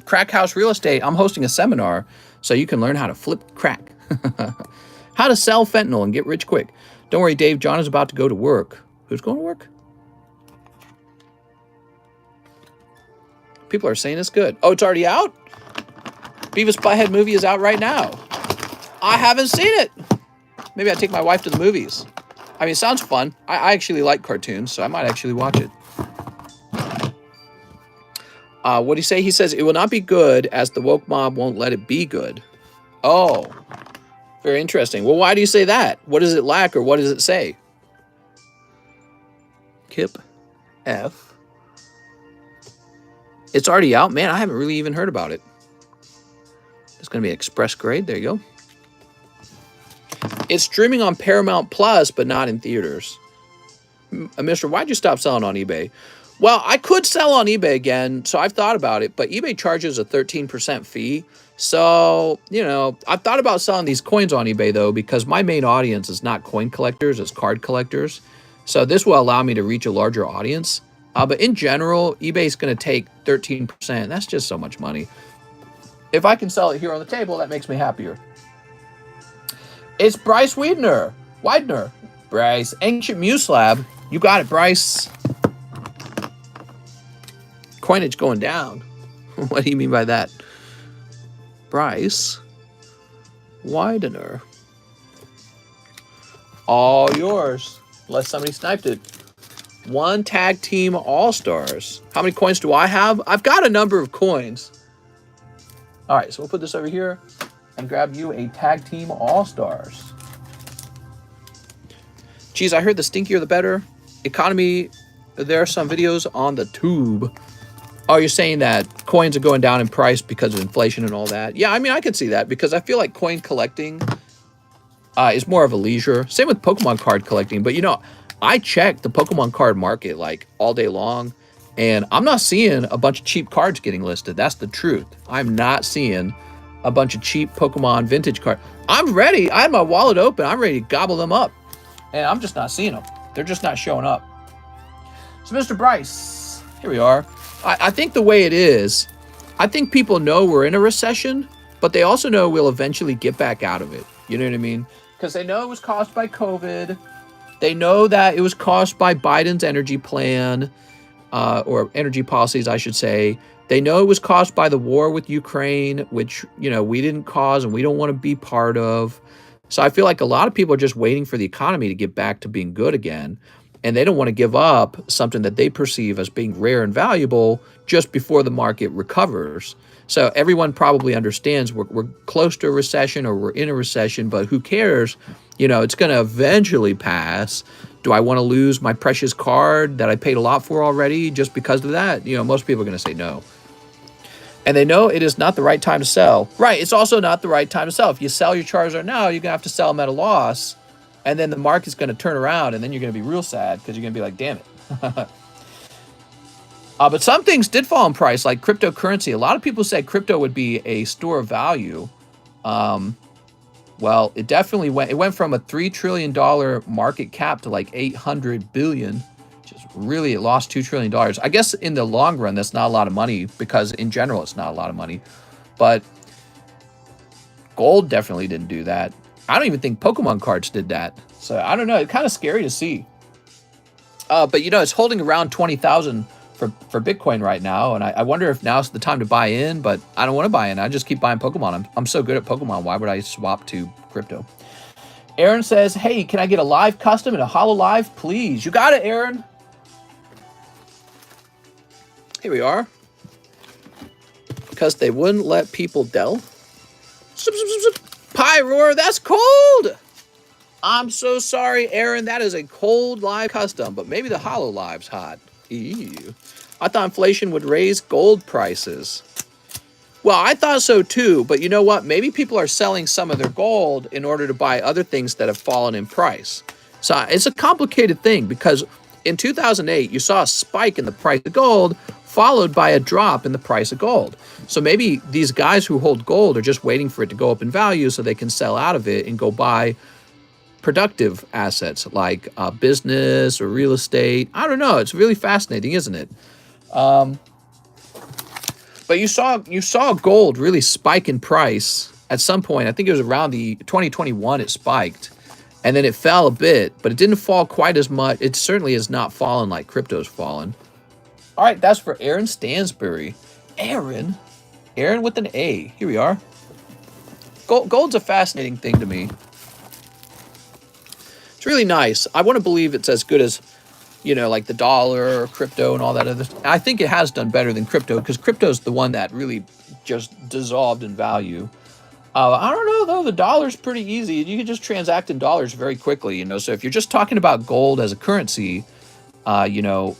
Crack House Real Estate. I'm hosting a seminar so you can learn how to flip crack. How to sell fentanyl and get rich quick. Don't worry, Dave. John is about to go to work. Who's going to work? People are saying it's good. Oh, it's already out? Beavis Butthead movie is out right now. I haven't seen it. Maybe I'll take my wife to the movies. I mean, it sounds fun. I actually like cartoons, so I might actually watch it. What do you say? He says, it will not be good as the woke mob won't let it be good. Oh, very interesting. Well, why do you say that? What does it lack or what does it say? Kip F. It's already out? Man, I haven't really even heard about it. It's going to be express grade. There you go. It's streaming on Paramount Plus, but not in theaters. Mister, why'd you stop selling on eBay? Well, I could sell on eBay again, so I've thought about it, but eBay charges a 13% fee. So, you know, I've thought about selling these coins on eBay, though, because my main audience is not coin collectors, it's card collectors. So this will allow me to reach a larger audience. But in general, eBay's going to take 13%. That's just so much money. If I can sell it here on the table, that makes me happier. It's Bryce Widener. Bryce. Ancient Muse Slab. You got it, Bryce. Coinage going down. What do you mean by that? Bryce Widener. All yours. Unless somebody sniped it. 1 tag team all-stars. How many coins do I have? I've got a number of coins. All right, so we'll put this over here and grab you a tag team all-stars. Geez, I heard the stinkier the better. Economy, there are some videos on the tube. Oh, you're saying that coins are going down in price because of inflation and all that? Yeah, I mean, I can see that because I feel like coin collecting is more of a leisure. Same with Pokemon card collecting. But, you know, I check the Pokemon card market like all day long, and I'm not seeing a bunch of cheap cards getting listed. That's the truth. I'm not seeing a bunch of cheap Pokemon vintage cards. I'm ready. I had my wallet open. I'm ready to gobble them up, and I'm just not seeing them. They're just not showing up. So, Mr. Bryce, here we are. I think the way it is, I think people know we're in a recession, but they also know we'll eventually get back out of it. You know what I mean? Because they know it was caused by COVID. They know that it was caused by Biden's energy plan, or energy policies, I should say. They know it was caused by the war with Ukraine, which, you know, we didn't cause and we don't want to be part of. So I feel like a lot of people are just waiting for the economy to get back to being good again. And they don't want to give up something that they perceive as being rare and valuable just before the market recovers. So everyone probably understands we're close to a recession or we're in a recession, but who cares? You know, it's going to eventually pass. Do I want to lose my precious card that I paid a lot for already just because of that? You know, most people are going to say no. And they know it is not the right time to sell. Right, it's also not the right time to sell. If you sell your Charizard now, you're going to have to sell them at a loss. And then the market's going to turn around, and then you're going to be real sad because you're going to be like, damn it. But some things did fall in price, like cryptocurrency. A lot of people said crypto would be a store of value. Well, it definitely went. It went from a $3 trillion market cap to like $800 billion. Just really, it lost $2 trillion. I guess in the long run, that's not a lot of money because in general, it's not a lot of money. but gold definitely didn't do that. I don't even think Pokemon cards did that. So I don't know. It's kind of scary to see. But you know, it's holding around 20,000 for Bitcoin right now, and I wonder if now's the time to buy in. But I don't want to buy in. I just keep buying Pokemon. I'm so good at Pokemon. Why would I swap to crypto? Aaron says, "Hey, can I get a live custom and a holo live, please?" You got it, Aaron. Here we are. Because they wouldn't let people del. Pyroar, that's cold. I'm so sorry, Aaron. That is a cold live custom, but maybe the holo live's hot. Ew. I thought inflation would raise gold prices. Well, I thought so too, but you know what? Maybe people are selling some of their gold in order to buy other things that have fallen in price. So it's a complicated thing because in 2008, you saw a spike in the price of gold followed by a drop in the price of gold. So maybe these guys who hold gold are just waiting for it to go up in value so they can sell out of it and go buy productive assets like business or real estate. I don't know. It's really fascinating, isn't it? But you saw gold really spike in price at some point. I think it was around the 2021 it spiked. And then it fell a bit, but it didn't fall quite as much. It certainly has not fallen like crypto's fallen. All right, that's for Aaron Stansbury. Aaron with an A. Here we are. Gold's a fascinating thing to me. It's really nice. I want to believe it's as good as, you know, like the dollar or crypto and all that other stuff. I think it has done better than crypto because crypto's the one that really just dissolved in value. I don't know, though. The dollar's pretty easy. You can just transact in dollars very quickly, you know. So if you're just talking about gold as a currency, you know,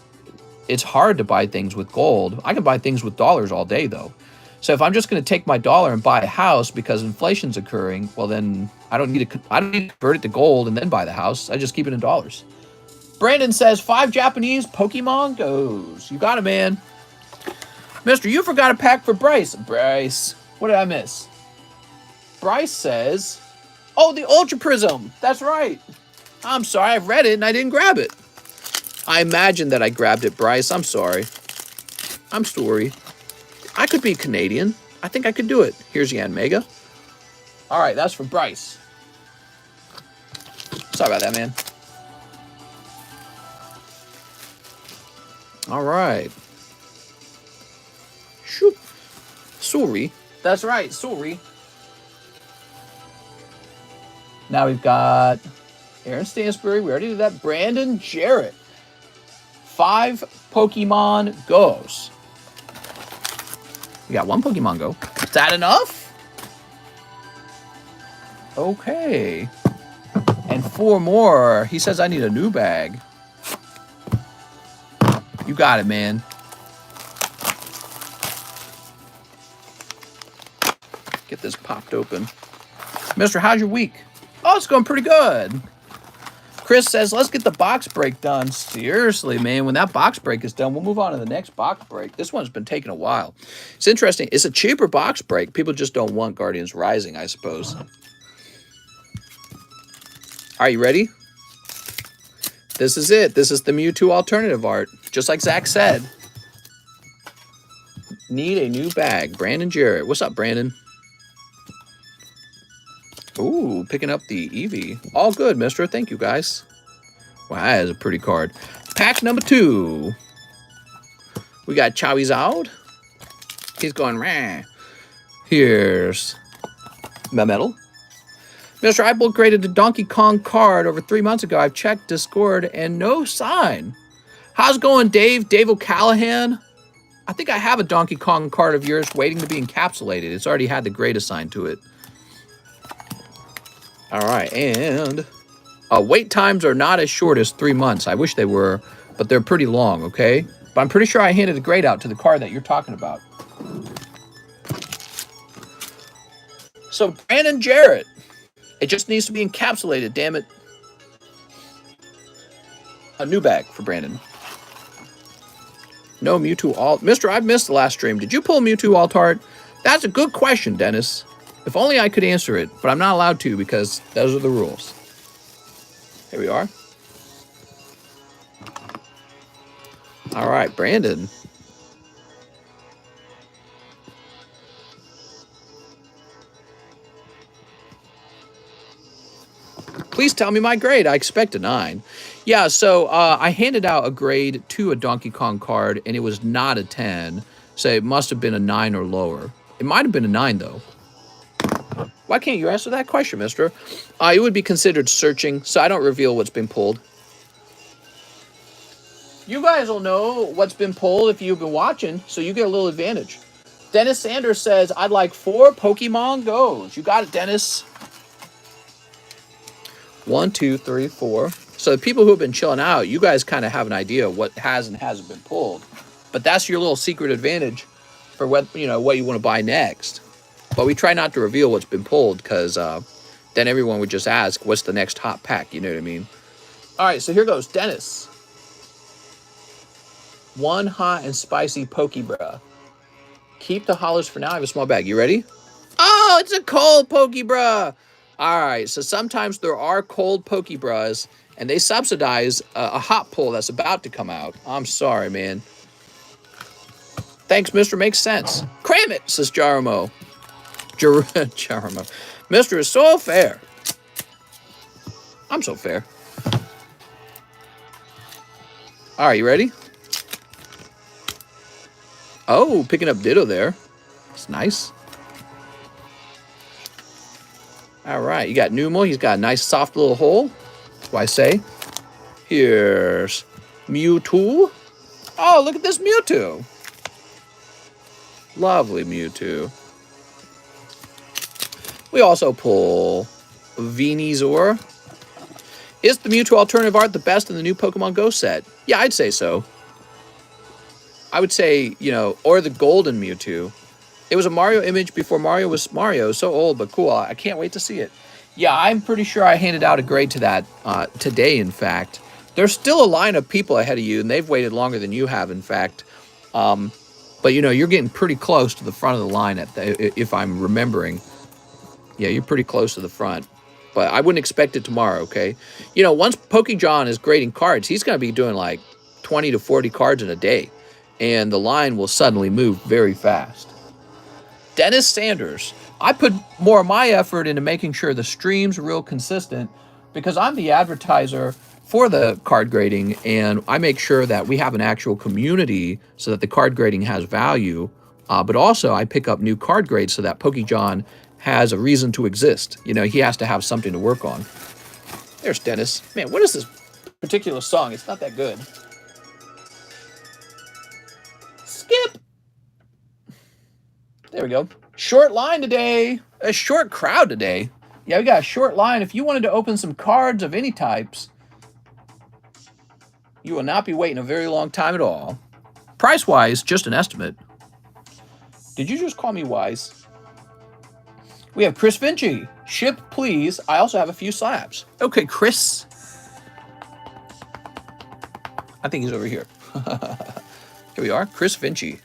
it's hard to buy things with gold. I can buy things with dollars all day, though. So if I'm just going to take my dollar and buy a house because inflation's occurring, well, then I don't need to convert it to gold and then buy the house. I just keep it in dollars. Brandon says 5 Japanese Pokemon goes. You got it, man. Mister, you forgot a pack for Bryce. Bryce, what did I miss? Bryce says, oh, the Ultra Prism. That's right. I'm sorry. I read it and I didn't grab it. I imagined that I grabbed it, Bryce. I'm sorry. I'm sorry. I could be Canadian. I think I could do it. Here's Yan Mega. All right, that's for Bryce. Sorry about that, man. All right. Shoop. Sorry. That's right, sorry. Now we've got Aaron Stansbury. We already did that. Brandon Jarrett. 5 Pokemon goes. We got 1 Pokemon go. Is that enough? Okay. And 4 more. He says I need a new bag. You got it, man. Get this popped open. Mister, how's your week? Oh, it's going pretty good. Chris says, let's get the box break done. Seriously, man, when that box break is done, we'll move on to the next box break. This one's been taking a while. It's interesting. It's a cheaper box break. People just don't want Guardians Rising, I suppose. Are you ready? This is it. This is the Mewtwo alternative art. Just like Zach said. Need a new bag. Brandon Jarrett. What's up, Brandon? Ooh, picking up the Eevee. All good, mister. Thank you, guys. Wow, that is a pretty card. Pack number 2. We got Charizard. He's going, rah. Here's Memetal. Mister, I upgraded the Donkey Kong card over 3 months ago. I've checked Discord and no sign. How's it going, Dave? Dave O'Callahan? I think I have a Donkey Kong card of yours waiting to be encapsulated. It's already had the grade assigned to it. All right, and wait times are not as short as 3 months. I wish they were, but they're pretty long, okay? But I'm pretty sure I handed a grade out to the card that you're talking about. So, Brandon Jarrett. It just needs to be encapsulated, damn it. A new bag for Brandon. No Mewtwo Alt. Mister, I've missed the last stream. Did you pull Mewtwo Alt art? That's a good question, Dennis. If only I could answer it, but I'm not allowed to because those are the rules. Here we are. All right, Brandon. Please tell me my grade. I expect a 9. Yeah, so I handed out a grade to a Donkey Kong card, and it was not a 10. So it must have been a 9 or lower. It might have been a 9, though. Why can't you answer that question, mister? It would be considered searching, so I don't reveal what's been pulled. You guys will know what's been pulled if you've been watching, so you get a little advantage. Dennis Sanders says, I'd like 4 Pokemon Go's. You got it, Dennis. 1, 2, 3, 4. So the people who have been chilling out, you guys kind of have an idea of what has and hasn't been pulled. But that's your little secret advantage for what you want to buy next. But we try not to reveal what's been pulled because then everyone would just ask, what's the next hot pack? You know what I mean? All right, so here goes. Dennis. 1 hot and spicy Pokebra. Keep the hollers for now. I have a small bag. You ready? Oh, it's a cold Pokebra. All right, so sometimes there are cold Pokebras, and they subsidize a hot pull that's about to come out. I'm sorry, man. Thanks, mister. Makes sense. Cram it, says Jaramo. Jaramo. Mister is so fair. I'm so fair. All right, you ready? Oh, picking up Ditto there. It's nice. All right, you got Numo. He's got a nice soft little hole. That's what I say. Here's Mewtwo. Oh, look at this Mewtwo. Lovely Mewtwo. We also pull Venusaur. Is the Mewtwo alternative art the best in the new Pokemon Go set? Yeah, I'd say so. I would say, or the golden Mewtwo. It was a Mario image before Mario was Mario. So old, but cool. I can't wait to see it. Yeah, I'm pretty sure I handed out a grade to that today, in fact. There's still a line of people ahead of you, and they've waited longer than you have, in fact. But, you're getting pretty close to the front of the line, if I'm remembering. Yeah, you're pretty close to the front. But I wouldn't expect it tomorrow, okay? Once PokeJohn is grading cards, he's going to be doing like 20 to 40 cards in a day. And the line will suddenly move very fast. Dennis Sanders. I put more of my effort into making sure the stream's real consistent because I'm the advertiser for the card grading, and I make sure that we have an actual community so that the card grading has value. But also, I pick up new card grades so that PokeJohn has a reason to exist. He has to have something to work on. There's Dennis. Man, what is this particular song? It's not that good. Skip. There we go. Short line today. A short crowd today. Yeah, we got a short line. If you wanted to open some cards of any types, you will not be waiting a very long time at all. Price-wise, just an estimate. Did you just call me wise? We have Chris Vinci. Ship, please. I also have a few slabs. Okay, Chris. I think he's over here. Here we are. Chris Vinci.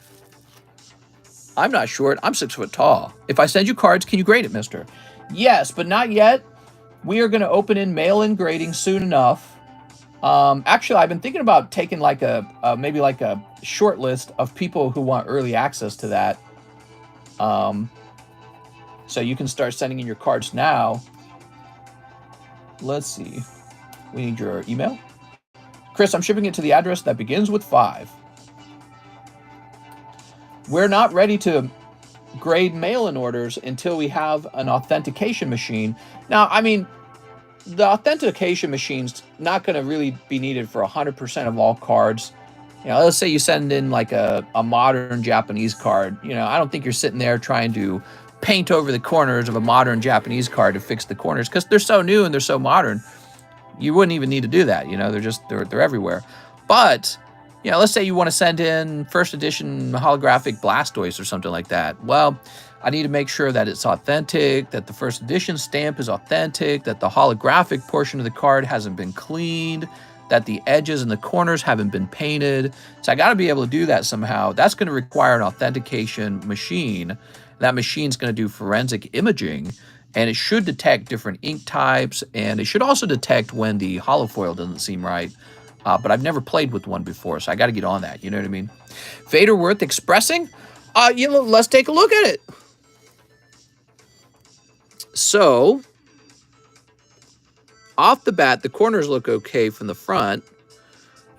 I'm not short. I'm 6 foot tall. If I send you cards, can you grade it, mister? Yes, but not yet. We are going to open in mail-in grading soon enough. Actually, I've been thinking about taking like maybe like a short list of people who want early access to that. So you can start sending in your cards now. Let's see. We need your email. Chris, I'm shipping it to the address that begins with 5. We're not ready to grade mail-in orders until we have an authentication machine. Now, I mean, the authentication machine's not going to really be needed for 100% of all cards. Let's say you send in like a modern Japanese card. I don't think you're sitting there trying to paint over the corners of a modern Japanese card to fix the corners because they're so new and they're so modern. You wouldn't even need to do that. They're everywhere. But let's say you want to send in first edition holographic Blastoise or something like that. Well, I need to make sure that it's authentic, that the first edition stamp is authentic, that the holographic portion of the card hasn't been cleaned, that the edges and the corners haven't been painted. So I got to be able to do that somehow. That's going to require an authentication machine. That machine's going to do forensic imaging, and it should detect different ink types, and it should also detect when the holofoil doesn't seem right. But I've never played with one before, so I got to get on that. You know what I mean? Vader worth expressing? Let's take a look at it. So, off the bat, the corners look okay from the front.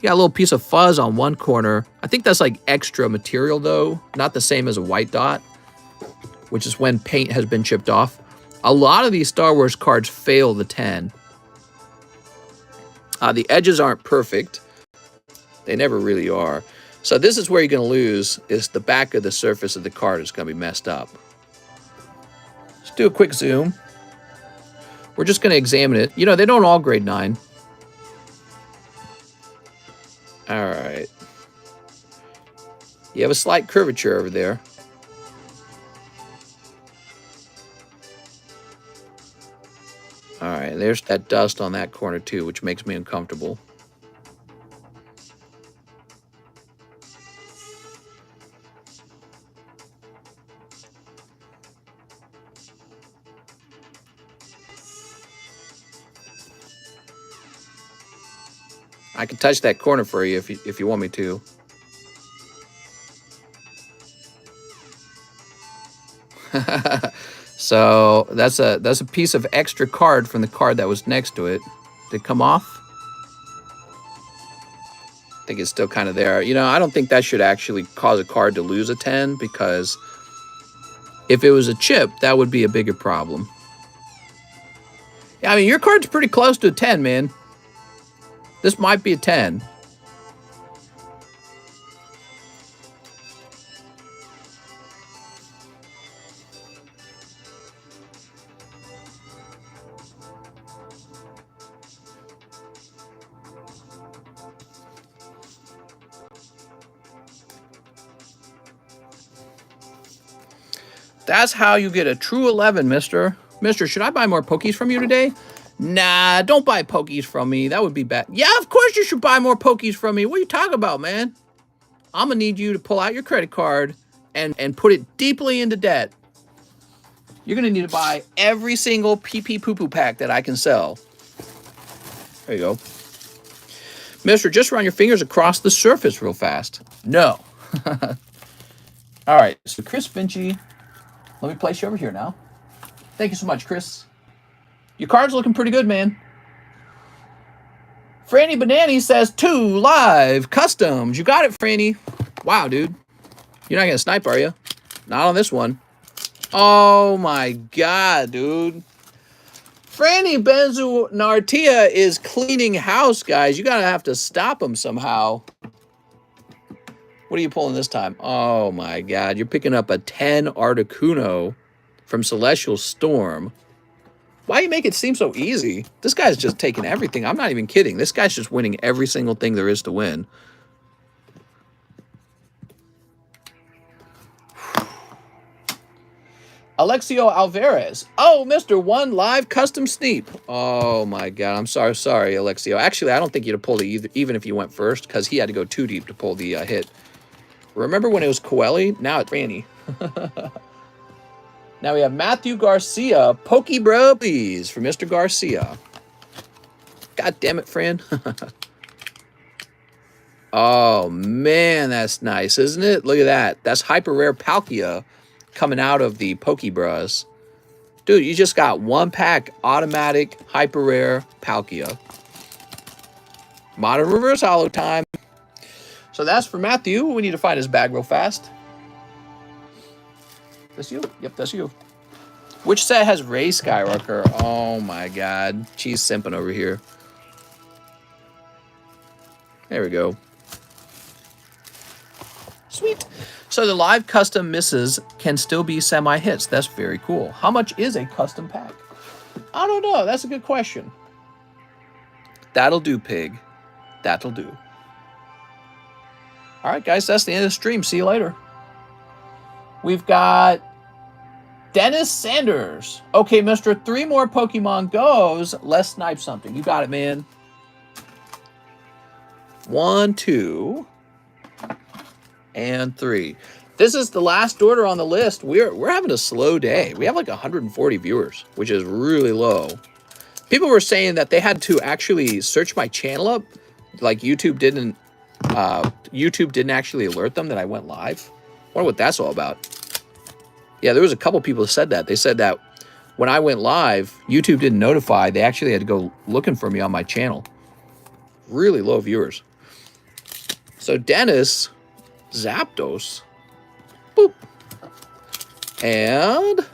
You got a little piece of fuzz on one corner. I think that's like extra material though, not the same as a white dot, which is when paint has been chipped off. A lot of these Star Wars cards fail the 10. The edges aren't perfect. They never really are. So this is where you're going to lose, is the back of the surface of the card is going to be messed up. Let's do a quick zoom. We're just going to examine it. You know, they don't all grade 9. All right. You have a slight curvature over there. All right, there's that dust on that corner too, which makes me uncomfortable. I can touch that corner for you if you want me to. So that's a piece of extra card from the card that was next to it. Did it come off? I think it's still kind of there. You know, I don't think that should actually cause a card to lose a 10, because if it was a chip, that would be a bigger problem. Yeah, I mean, your card's pretty close to a 10, man. This might be a 10. That's how you get a true 11, mister. Mister, should I buy more Pokies from you today? Nah, don't buy Pokies from me. That would be bad. Yeah, of course you should buy more Pokies from me. What are you talking about, man? I'm going to need you to pull out your credit card and put it deeply into debt. You're going to need to buy every single pee-pee poo-poo pack that I can sell. There you go. Mister, just run your fingers across the surface real fast. No. All right, so Chris Finchy. Let me place you over here now. Thank you so much, Chris. Your card's looking pretty good, man. Franny Banani says 2 live customs. You got it, Franny. Wow, dude. You're not going to snipe, are you? Not on this one. Oh, my God, dude. Franny Benzu Nartia is cleaning house, guys. You're going to have to stop him somehow. What are you pulling this time? Oh, my God. You're picking up a 10 Articuno from Celestial Storm. Why do you make it seem so easy? This guy's just taking everything. I'm not even kidding. This guy's just winning every single thing there is to win. Alexio Alvarez. Oh, Mr. 1 live custom sneap. Oh, my God. I'm sorry, Alexio. Actually, I don't think you'd have pulled it either, even if you went first, because he had to go too deep to pull the hit. Remember when it was Coeli? Now it's Franny. Now we have Matthew Garcia. Pokebro, please, for Mr. Garcia. God damn it, friend. Oh, man, that's nice, isn't it? Look at that. That's hyper rare Palkia coming out of the Pokebras. Dude, you just got 1 pack automatic hyper rare Palkia. Modern reverse holo time. So that's for Matthew. We need to find his bag real fast. That's you? Yep, that's you. Which set has Ray Skywalker? Oh my God. She's simping over here. There we go. Sweet. So the live custom misses can still be semi-hits. That's very cool. How much is a custom pack? I don't know. That's a good question. That'll do, pig. That'll do. All right, guys. That's the end of the stream. See you later. We've got Dennis Sanders. Okay, mister, 3 more Pokemon Goes. Let's snipe something. You got it, man. 1, 2, and 3. This is the last order on the list. We're having a slow day. We have like 140 viewers, which is really low. People were saying that they had to actually search my channel up. Like YouTube didn't actually alert them that I went live. I wonder what that's all about. Yeah, there was a couple people who said that. They said that when I went live, YouTube didn't notify. They actually had to go looking for me on my channel. Really low viewers. So Dennis Zapdos. Boop. And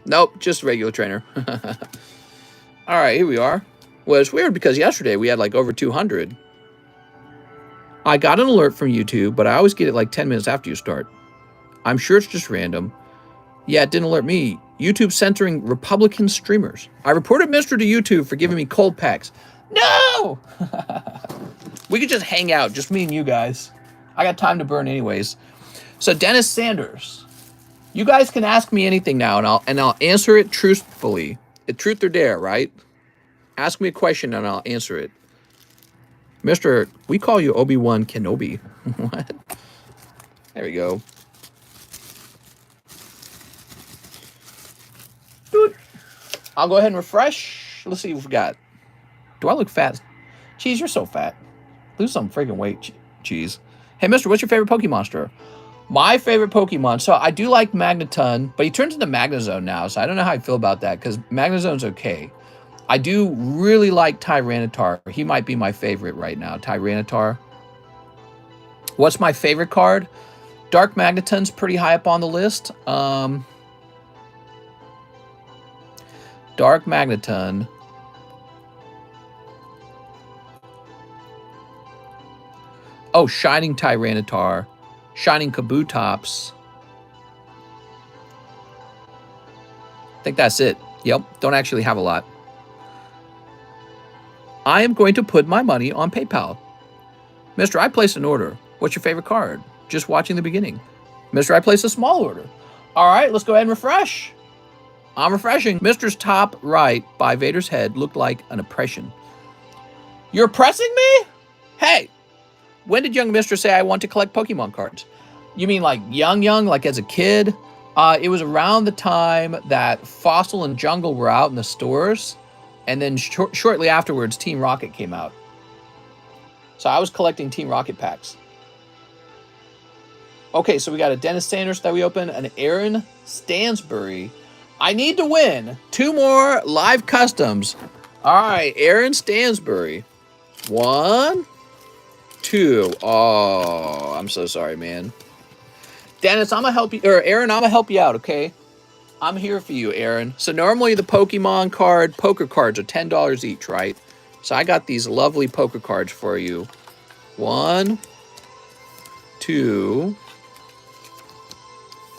nope, just regular trainer. All right, here we are. Well, it's weird because yesterday we had like over 200. I got an alert from YouTube, but I always get it like 10 minutes after you start. I'm sure it's just random. Yeah, it didn't alert me. YouTube censoring Republican streamers. I reported Mr. to YouTube for giving me cold packs. No! We could just hang out, just me and you guys. I got time to burn anyways. So Dennis Sanders. You guys can ask me anything now, and I'll answer it truthfully. Truth or dare, right? Ask me a question and I'll answer it. Mr. We call you Obi-Wan Kenobi. What? There we go. Dude. I'll go ahead and refresh. Let's see what we got. Do I look fat? Cheese, you're so fat. Lose some freaking weight, Cheese. Hey, Mister, what's your favorite Pokemonster? My favorite Pokemon, so I do like Magneton, but he turns into Magnezone now, so I don't know how I feel about that, because Magnezone's okay. I do really like Tyranitar. He might be my favorite right now, Tyranitar. What's my favorite card? Dark Magneton's pretty high up on the list. Dark Magneton. Oh, Shining Tyranitar. Shining Kabutops. I think that's it. Yep, don't actually have a lot. I am going to put my money on PayPal. Mister, I placed an order. What's your favorite card? Just watching the beginning. Mister, I placed a small order. All right, let's go ahead and refresh. I'm refreshing. Mister's top right by Vader's head looked like an oppression. You're oppressing me? Hey, when did young Mister say I want to collect Pokemon cards? You mean like young, like as a kid? It was around the time that Fossil and Jungle were out in the stores. And then shortly afterwards, Team Rocket came out. So I was collecting Team Rocket packs. Okay, so we got a Dennis Sanders that we opened, an Aaron Stansbury. I need to win 2 more live customs. All right, Aaron Stansbury. 1, 2. Oh, I'm so sorry, man. Dennis, I'm gonna help you, or Aaron, I'm gonna help you out, okay? I'm here for you, Aaron. So normally the Pokemon card, poker cards are $10 each, right? So I got these lovely poker cards for you. 1, 2,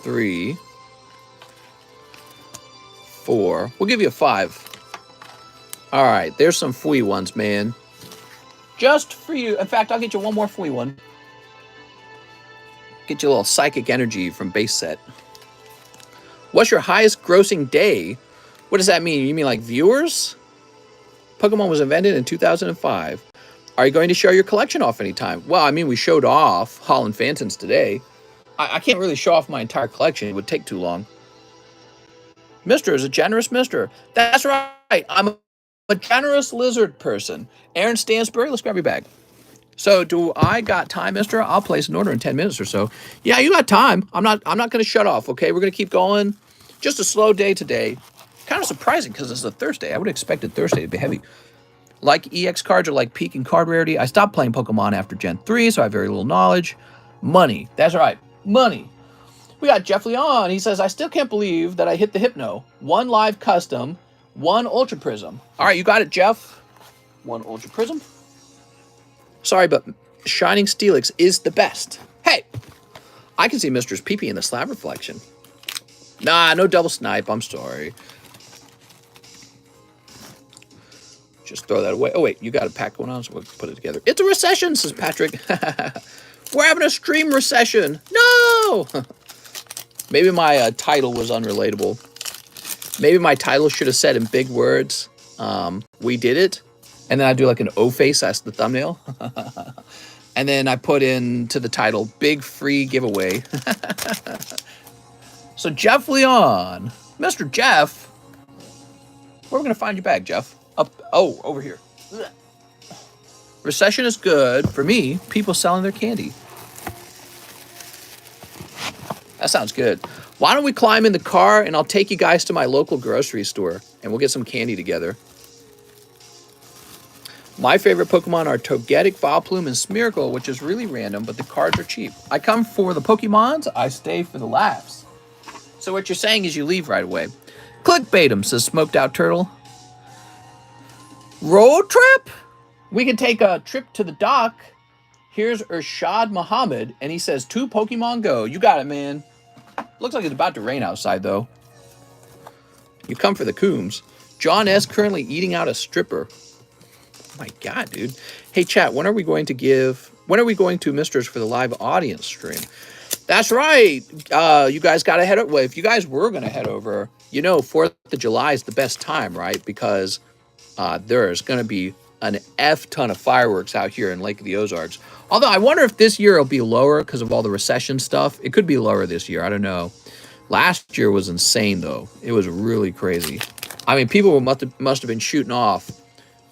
3, 4. We'll give you a 5. All right, there's some free ones, man. Just for you. In fact, I'll get you one more free one. Get you a little psychic energy from base set. What's your highest grossing day? What does that mean? You mean like viewers? Pokemon was invented in 2005. Are you going to show your collection off anytime? Well, I mean, we showed off Holland Phantoms today. I can't really show off my entire collection. It would take too long. Mister is a generous mister. That's right. I'm a generous lizard person. Aaron Stansbury, let's grab your bag. So do I got time, mister? I'll place an order in 10 minutes or so. Yeah, you got time. I'm not going to shut off, okay? We're going to keep going. Just a slow day today. Kind of surprising because it's a Thursday. I would have expected Thursday to be heavy. Like EX cards are like peak in card rarity. I stopped playing Pokemon after Gen 3, so I have very little knowledge. Money. That's right. Money. We got Jeff Leon. He says, I still can't believe that I hit the Hypno. 1 live custom, 1 Ultra Prism. All right, you got it, Jeff. 1 Ultra Prism. Sorry, but Shining Steelix is the best. Hey, I can see Mister's pee-pee in the slab reflection. Nah, no double snipe. I'm sorry. Just throw that away. Oh, wait, you got a pack going on, so we'll put it together. It's a recession, says Patrick. We're having a stream recession. No! Maybe my title was unrelatable. Maybe my title should have said in big words, we did it. And then I do like an O face, that's the thumbnail. And then I put into the title, big free giveaway. So Jeff Leon, Mr. Jeff, where are we going to find your bag, Jeff? Up, oh, over here. Recession is good for me, people selling their candy. That sounds good. Why don't we climb in the car and I'll take you guys to my local grocery store and we'll get some candy together. My favorite Pokemon are Togetic, Vileplume, and Smeargle, which is really random, but the cards are cheap. I come for the Pokemons, I stay for the laughs. So what you're saying is you leave right away. Clickbait 'em, says Smoked Out Turtle. Road trip? We can take a trip to the dock. Here's Urshad Muhammad, and he says 2 Pokemon Go. You got it, man. Looks like it's about to rain outside, though. You come for the Coombs. John S. currently eating out a stripper. Oh my God, dude. Hey, chat, when are we going to Misters for the live audience stream? That's right. You guys got to head over. Well, if you guys were going to head over, you know, 4th of July is the best time, right? Because there's going to be an F ton of fireworks out here in Lake of the Ozarks. Although I wonder if this year will be lower because of all the recession stuff. It could be lower this year. I don't know. Last year was insane, though. It was really crazy. I mean, people must have been shooting off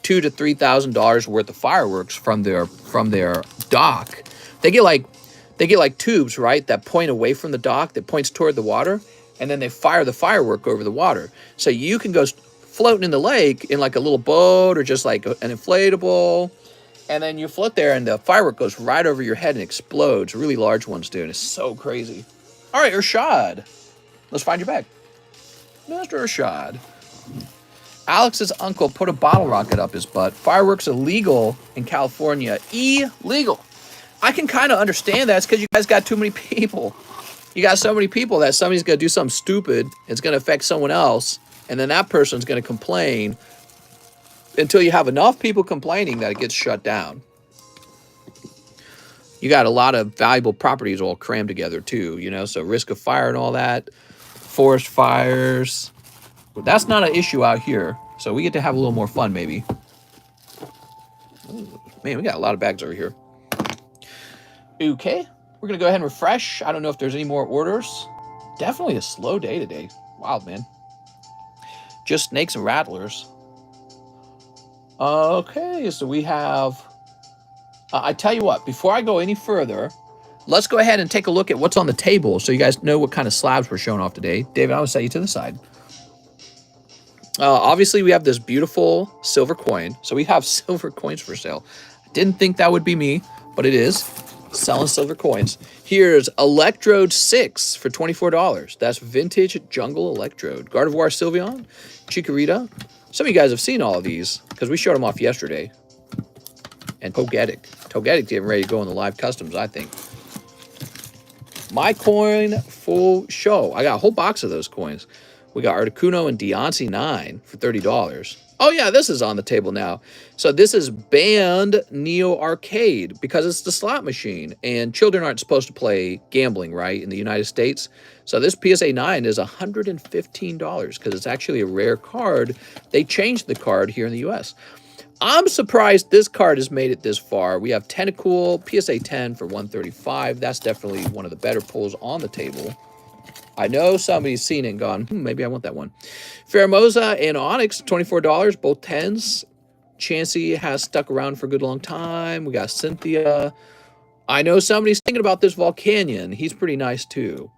$2,000 to $3,000 worth of fireworks from their dock. They get like tubes, right, that point away from the dock, that points toward the water, and then they fire the firework over the water. So you can go floating in the lake in like a little boat or just like an inflatable, and then you float there and the firework goes right over your head and explodes. Really large ones do, and it's so crazy. All right, Urshad, let's find your bag. Mr. Urshad. Alex's uncle put a bottle rocket up his butt. Fireworks illegal in California. Illegal. I can kind of understand that. It's because you guys got too many people. You got so many people that somebody's going to do something stupid. It's going to affect someone else. And then that person's going to complain until you have enough people complaining that it gets shut down. You got a lot of valuable properties all crammed together too, you know, so risk of fire and all that. Forest fires. But that's not an issue out here. So we get to have a little more fun maybe. Ooh, man, we got a lot of bags over here. Okay, we're going to go ahead and refresh. I don't know if there's any more orders. Definitely a slow day today. Wild, man. Just snakes and rattlers. Okay, so we have... I tell you what, before I go any further, let's go ahead and take a look at what's on the table so you guys know what kind of slabs we're showing off today. David, I'm going to set you to the side. Obviously, we have this beautiful silver coin. So we have silver coins for sale. I didn't think that would be me, but it is. Selling silver coins. Here's Electrode 6 for $24. That's vintage jungle Electrode. Gardevoir Sylveon, Chikorita. Some of you guys have seen all of these because we showed them off yesterday. And Togetic. Togetic getting ready to go in the live customs, I think. My coin full show. I got a whole box of those coins. We got Articuno and Deontay 9 for $30. Oh yeah, this is on the table now. So this is banned Neo Arcade because it's the slot machine. And children aren't supposed to play gambling, right, in the United States. So this PSA 9 is $115 because it's actually a rare card. They changed the card here in the US. I'm surprised this card has made it this far. We have Tentacool, PSA 10 for $135. That's definitely one of the better pulls on the table. I know somebody's seen it and gone, maybe I want that one. Pheromosa and Onyx, $24, both 10s. Chansey has stuck around for a good long time. We got Cynthia. I know somebody's thinking about this Volcanion. He's pretty nice too.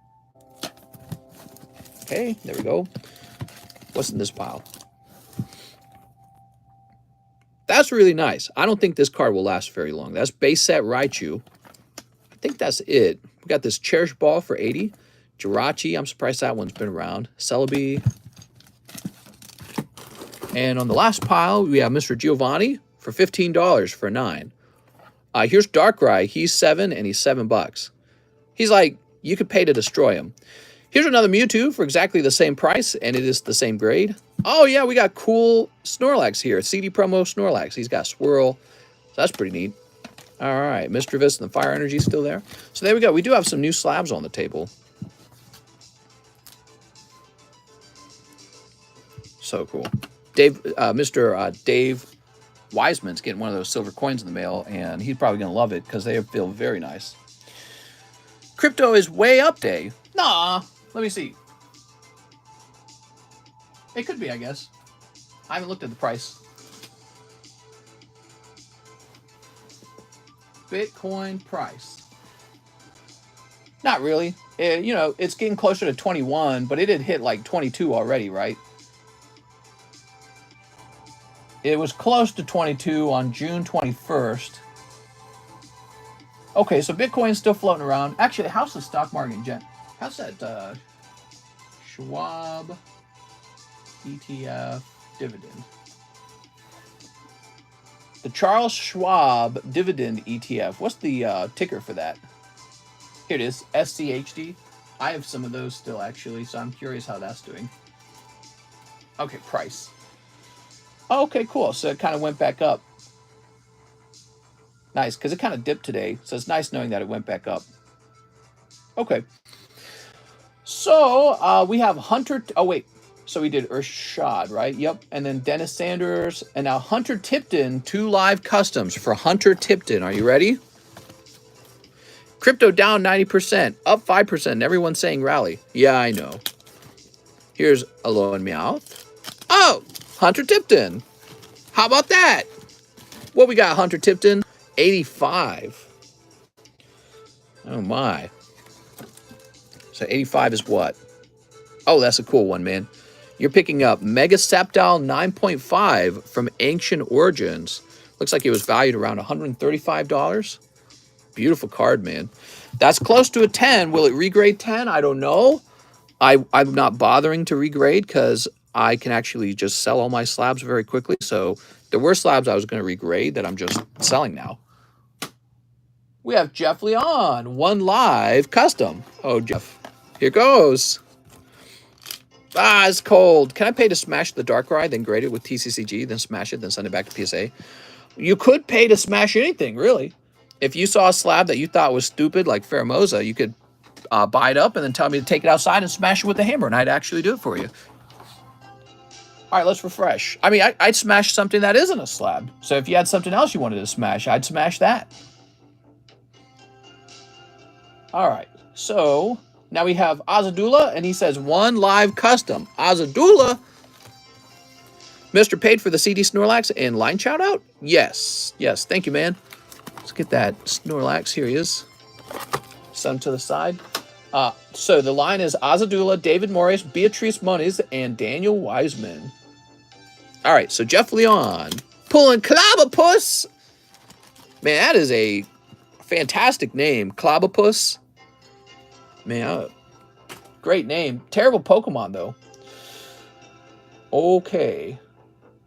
Okay, there we go. What's in this pile? That's really nice. I don't think this card will last very long. That's base set Raichu. I think that's it. We got this Cherish Ball for $80. Jirachi, I'm surprised that one's been around. Celebi. And on the last pile, we have Mr. Giovanni for $15 for a 9. Here's Darkrai. He's 7 and he's $7. He's like, you could pay to destroy him. Here's another Mewtwo for exactly the same price, and it is the same grade. Oh yeah, we got cool Snorlax here. CD promo Snorlax. He's got Swirl. So that's pretty neat. All right, Mischievous and the Fire Energy still there. So there we go. We do have some new slabs on the table. So cool. Mr. Dave Wiseman's getting one of those silver coins in the mail, and he's probably going to love it because they feel very nice. Crypto is way up day. Nah, let me see. It could be, I guess. I haven't looked at the price. Bitcoin price. Not really. You know, it's getting closer to 21, but it had hit like 22 already, right? It was close to 22 on June 21st. Okay, so Bitcoin's still floating around. Actually, how's the stock market, Jen? How's that Schwab ETF dividend? The Charles Schwab dividend ETF. What's the ticker for that? Here it is, SCHD. I have some of those still, actually, so I'm curious how that's doing. Okay, price. Okay, cool. So it kind of went back up. Nice, because it kind of dipped today. So it's nice knowing that it went back up. Okay. So we have Hunter. Oh, wait. So we did Urshad, right? Yep. And then Dennis Sanders. And now Hunter Tipton, 2 live customs for Hunter Tipton. Are you ready? Crypto down 90%, up 5%. Everyone's saying rally. Yeah, I know. Here's Aloe and Meowth. Oh, Hunter Tipton. How about that? What we got, Hunter Tipton? 85. Oh, my. So 85 is what? Oh, that's a cool one, man. You're picking up Mega Septile 9.5 from Ancient Origins. Looks like it was valued around $135. Beautiful card, man. That's close to a 10. Will it regrade 10? I don't know. I'm not bothering to regrade because I can actually just sell all my slabs very quickly. So there were slabs I was going to regrade that I'm just selling now. We have Jeff Leon, 1 live custom. Oh, Jeff. Here goes. Ah, it's cold. Can I pay to smash the Darkrai, then grade it with TCCG, then smash it, then send it back to PSA? You could pay to smash anything, really. If you saw a slab that you thought was stupid, like Faramosa, you could buy it up and then tell me to take it outside and smash it with a hammer, and I'd actually do it for you. All right, let's refresh. I mean, I'd smash something that isn't a slab. So if you had something else you wanted to smash, I'd smash that. All right, so now we have Azadula, and he says 1 live custom. Azadula. Mr. paid for the CD Snorlax and line shout out? Yes. Yes, thank you, man. Let's get that Snorlax. Here he is. Set him to the side. So the line is Azadula, David Morris, Beatrice Moniz, and Daniel Wiseman. All right, so Jeff Leon pulling Clobopus. Man, that is a fantastic name. Clobopus. Man, great name. Terrible Pokemon, though. Okay.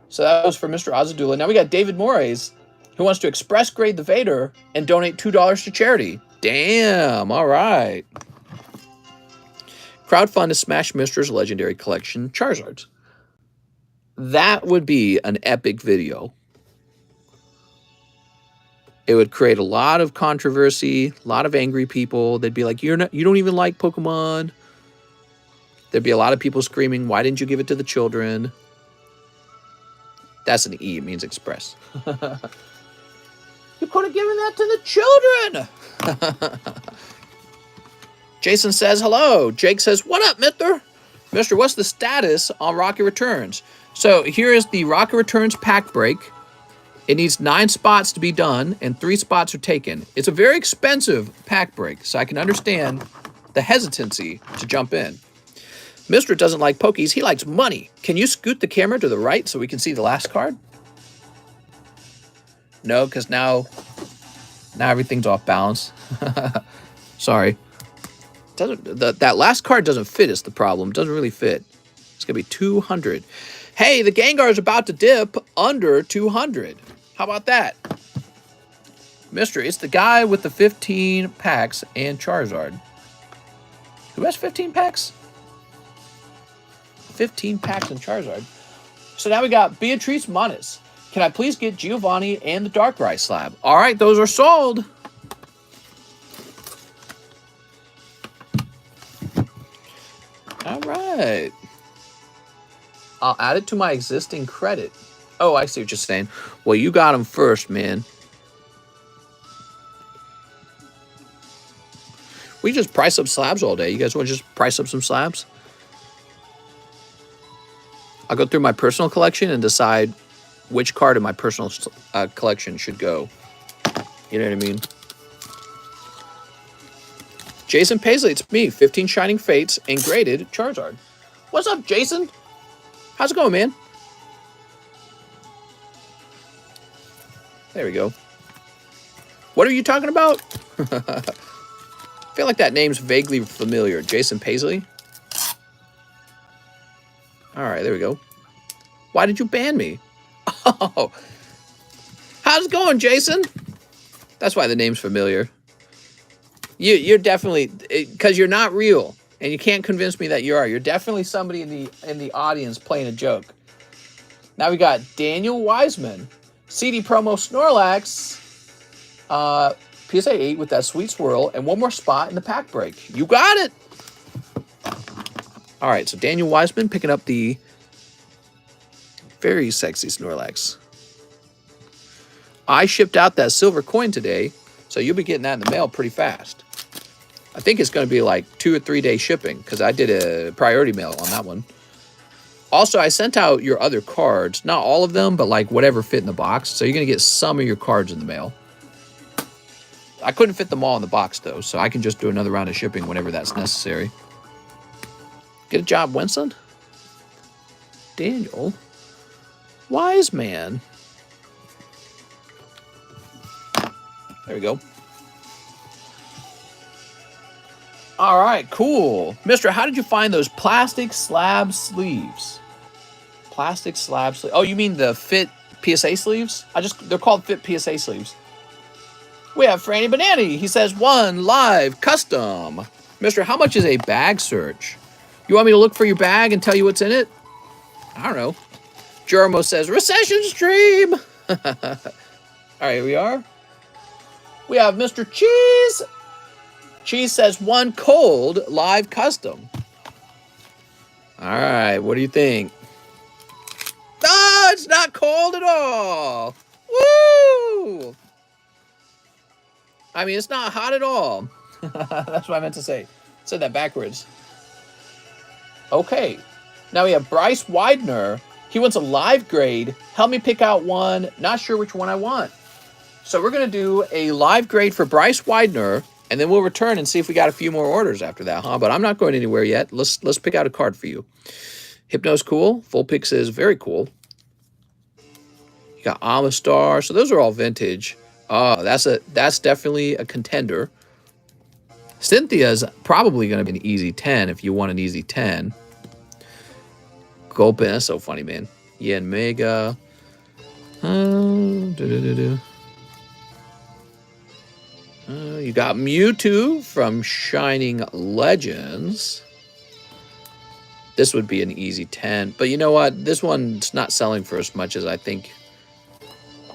So that was for Mr. Azadula. Now we got David Morris, who wants to express grade the Vader and donate $2 to charity. Damn, all right. Crowdfund to smash Mr.'s Legendary Collection Charizards. That would be an epic video. It would create a lot of controversy, a lot of angry people. They'd be like, you don't even like Pokemon. There'd be a lot of people screaming, why didn't you give it to the children? That's an E, it means express. You could have given that to the children. Jason says hello. Jake says, what up, mister? Mister, what's the status on Rocket Returns? So here is the Rocket Returns pack break. It needs 9 spots to be done, and 3 spots are taken. It's a very expensive pack break, so I can understand the hesitancy to jump in. Mister doesn't like Pokies, he likes money. Can you scoot the camera to the right so we can see the last card? No, because now everything's off balance. Sorry. That last card doesn't fit is the problem. It doesn't really fit. It's going to be 200. Hey, the Gengar is about to dip under 200. How about that? Mister, it's the guy with the 15 packs and Charizard. Who has 15 packs? 15 packs and Charizard. So now we got Beatrice Moniz. Can I please get Giovanni and the Darkrai slab? All right, those are sold. All right. I'll add it to my existing credit. Oh, I see what you're saying. Well, you got them first, man. We just price up slabs all day. You guys want to just price up some slabs? I'll go through my personal collection and decide which card in my personal collection should go. You know what I mean? Jason Paisley, it's me. 15 Shining Fates and graded Charizard. What's up, Jason? How's it going, man? There we go. What are you talking about? I feel like that name's vaguely familiar. Jason Paisley? All right, there we go. Why did you ban me? Oh, how's it going, Jason? That's why the name's familiar. You're definitely, because you're not real, and you can't convince me that you are. You're definitely somebody in the audience playing a joke. Now we got Daniel Wiseman, CD promo Snorlax, PSA 8 with that sweet swirl, and one more spot in the pack break. You got it. All right, so Daniel Wiseman picking up the very sexy Snorlax. I shipped out that silver coin today, so you'll be getting that in the mail pretty fast. I think it's going to be like 2 or 3 day shipping because I did a priority mail on that one. Also, I sent out your other cards. Not all of them, but like whatever fit in the box. So you're going to get some of your cards in the mail. I couldn't fit them all in the box, though, so I can just do another round of shipping whenever that's necessary. Get a job, Winston. Daniel Wiseman. There we go. All right, cool. Mister, how did you find those plastic slab sleeves? Plastic slab sleeves. Oh, you mean the Fit PSA sleeves? They're called Fit PSA sleeves. We have Franny Banani. He says, 1 live custom. Mister, how much is a bag search? You want me to look for your bag and tell you what's in it? I don't know. Jermo says, recession stream. All right, here we are. We have Mr. Cheese. Cheese says 1 cold live custom. All right, what do you think? Oh, it's not cold at all. Woo! I mean, it's not hot at all. That's what I meant to say. Said that backwards. Okay. Now we have Bryce Widener. He wants a live grade. Help me pick out one. Not sure which one I want. So we're going to do a live grade for Bryce Widener, and then we'll return and see if we got a few more orders after that, huh? But I'm not going anywhere yet. Let's pick out a card for you. Hypno's cool. Full Pix is very cool. You got Amistar. So those are all vintage. Oh, that's definitely a contender. Cynthia's probably going to be an easy 10 if you want an easy 10. Gulpin, that's so funny, man. Yen Mega. You got Mewtwo from Shining Legends. This would be an easy 10. But you know what? This one's not selling for as much as I think.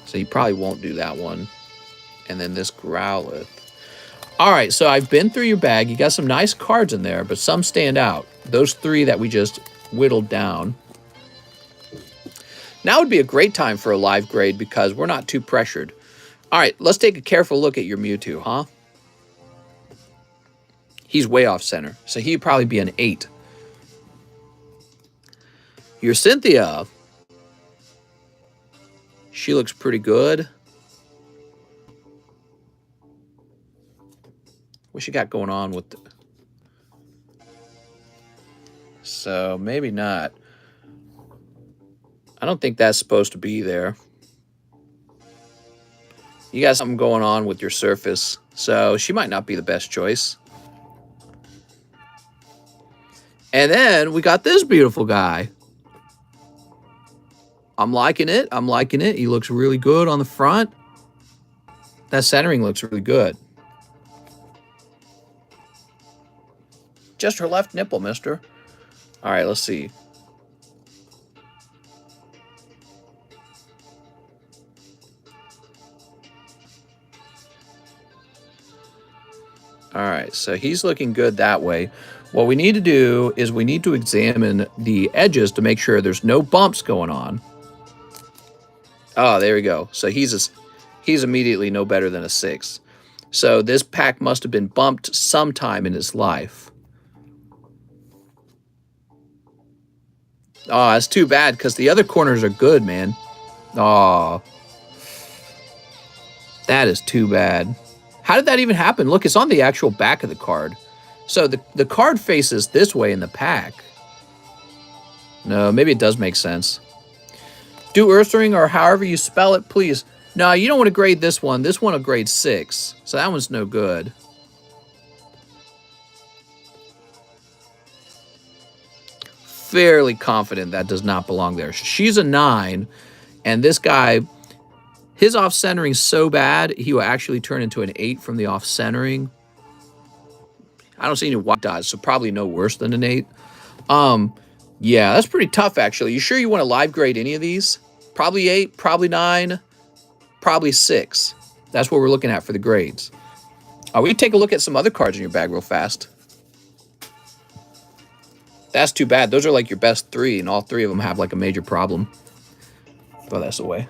So you probably won't do that one. And then this Growlithe. All right, so I've been through your bag. You got some nice cards in there, but some stand out. Those 3 that we just whittled down. Now would be a great time for a live grade because we're not too pressured. All right, let's take a careful look at your Mewtwo, huh? He's way off center, so he'd probably be an 8. Your Cynthia. She looks pretty good. What she got going on with the... So maybe not. I don't think that's supposed to be there. You got something going on with your surface, so she might not be the best choice. And then we got this beautiful guy. I'm liking it. I'm liking it. He looks really good on the front. That centering looks really good. Just her left nipple, mister. All right, let's see. All right, so he's looking good that way. What we need to do is we need to examine the edges to make sure there's no bumps going on. Oh, there we go. So he's immediately no better than a 6. So this pack must have been bumped sometime in his life. Oh, that's too bad because the other corners are good, man. Oh, that is too bad. How did that even happen? Look, it's on the actual back of the card. So the card faces this way in the pack. No, maybe it does make sense. Do Earthring or however you spell it, please. No, you don't want to grade this one. This one will grade 6. So that one's no good. Fairly confident that does not belong there. She's a 9. And this guy, his off-centering is so bad, he will actually turn into an 8 from the off-centering. I don't see any white dots, so probably no worse than an 8. Yeah, that's pretty tough, actually. You sure you want to live grade any of these? Probably 8, probably 9, probably 6. That's what we're looking at for the grades. We can take a look at some other cards in your bag real fast. That's too bad. Those are like your best 3, and all 3 of them have like a major problem. Throw this away.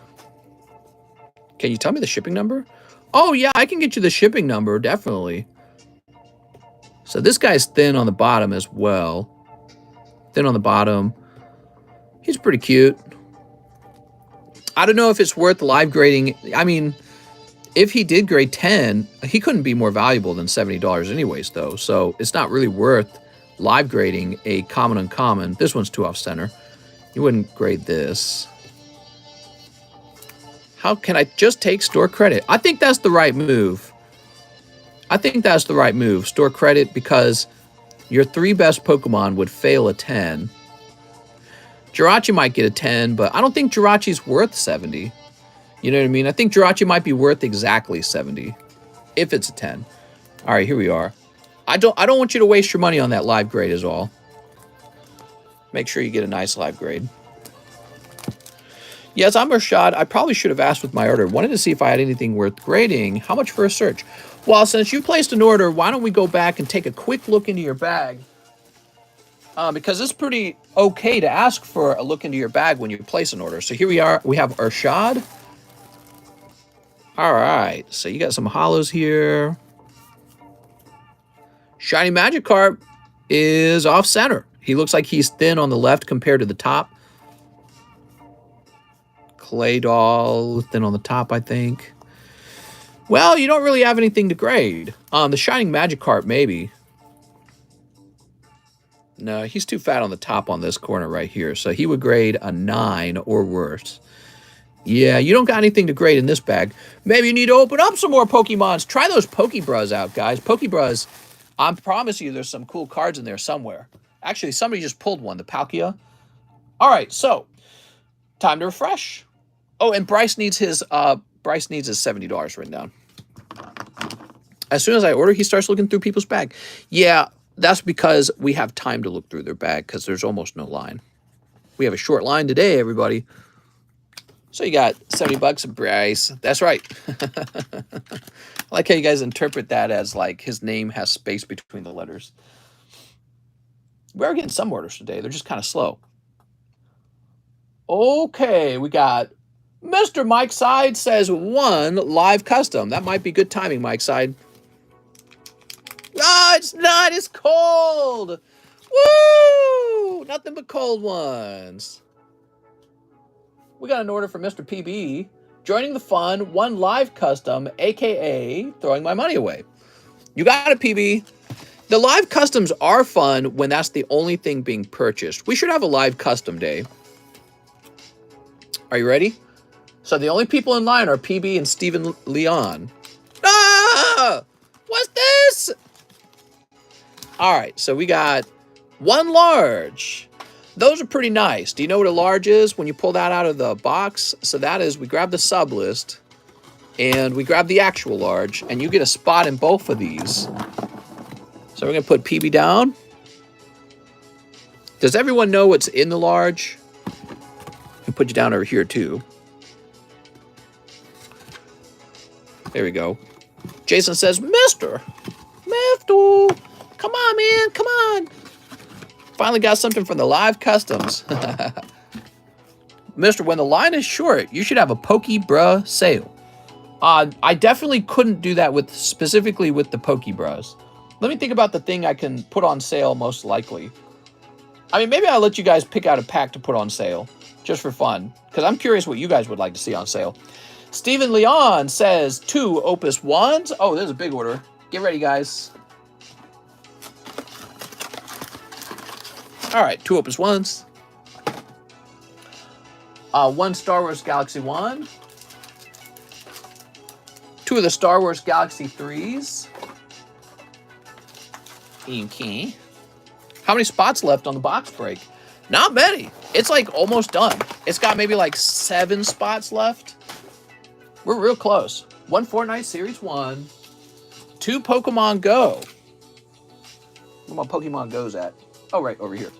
Can you tell me the shipping number? Oh, yeah, I can get you the shipping number, definitely. So this guy's thin on the bottom as well. Thin on the bottom. He's pretty cute. I don't know if it's worth live grading. I mean, if he did grade 10, he couldn't be more valuable than $70 anyways, though. So it's not really worth live grading a common uncommon. This one's too off center. You wouldn't grade this. How can I just take store credit? I think that's the right move. I think that's the right move. Store credit, because your 3 best Pokemon would fail a 10. Jirachi might get a 10, but I don't think Jirachi's worth 70. You know what I mean? I think Jirachi might be worth exactly 70 if it's a 10. All right, here we are. I don't want you to waste your money on that live grade is all. Make sure you get a nice live grade. Yes, I'm Rashad. I probably should have asked with my order. Wanted to see if I had anything worth grading. How much for a search? Well, since you placed an order, why don't we go back and take a quick look into your bag? Because it's pretty okay to ask for a look into your bag when you place an order. So here we are. We have Urshad. All right. So you got some hollows here. Shiny Magikarp is off center. He looks like he's thin on the left compared to the top. Clay Doll, thin on the top, I think. Well, you don't really have anything to grade. The Shining Magikarp, maybe. No, he's too fat on the top on this corner right here. So he would grade a 9 or worse. Yeah, you don't got anything to grade in this bag. Maybe you need to open up some more Pokemons. Try those Pokebras out, guys. Pokebras, I promise you there's some cool cards in there somewhere. Actually, somebody just pulled one, the Palkia. All right, so time to refresh. Oh, and Bryce needs his $70 written down. As soon as I order, he starts looking through people's bag. Yeah, that's because we have time to look through their bag because there's almost no line. We have a short line today, everybody. So you got $70 of Bryce. That's right. I like how you guys interpret that as like his name has space between the letters. We are getting some orders today. They're just kind of slow. Okay, we got Mr. Mike Side says 1 live custom. That might be good timing, Mike Side. Ah, it's not. It's cold. Woo! Nothing but cold ones. We got an order from Mr. PB. Joining the fun, 1 live custom, a.k.a. throwing my money away. You got it, PB. The live customs are fun when that's the only thing being purchased. We should have a live custom day. Are you ready? So the only people in line are PB and Steven Leon. Ah! What's this? All right, so we got 1 large. Those are pretty nice. Do you know what a large is when you pull that out of the box? So that is, we grab the Sublist and we grab the actual large, and you get a spot in both of these. So we're going to put PB down. Does everyone know what's in the large? I'll put you down over here too. There we go. Jason says, Mr. Come on, man. Come on. Finally got something from the live customs. Mister, when the line is short, you should have a Pokebra sale. I definitely couldn't do that specifically with the Pokebras. Let me think about the thing I can put on sale most likely. I mean, maybe I'll let you guys pick out a pack to put on sale, just for fun, because I'm curious what you guys would like to see on sale. Steven Leon says 2 Opus 1s. Oh, there's a big order. Get ready, guys. All right, 2 Opus 1s. 1 Star Wars Galaxy 1. 2 of the Star Wars Galaxy 3s. Okay. How many spots left on the box break? Not many. It's like almost done. It's got maybe like 7 spots left. We're real close. 1 Fortnite Series 1. 2 Pokemon Go. Where my Pokemon Go's at? Oh, right, over here.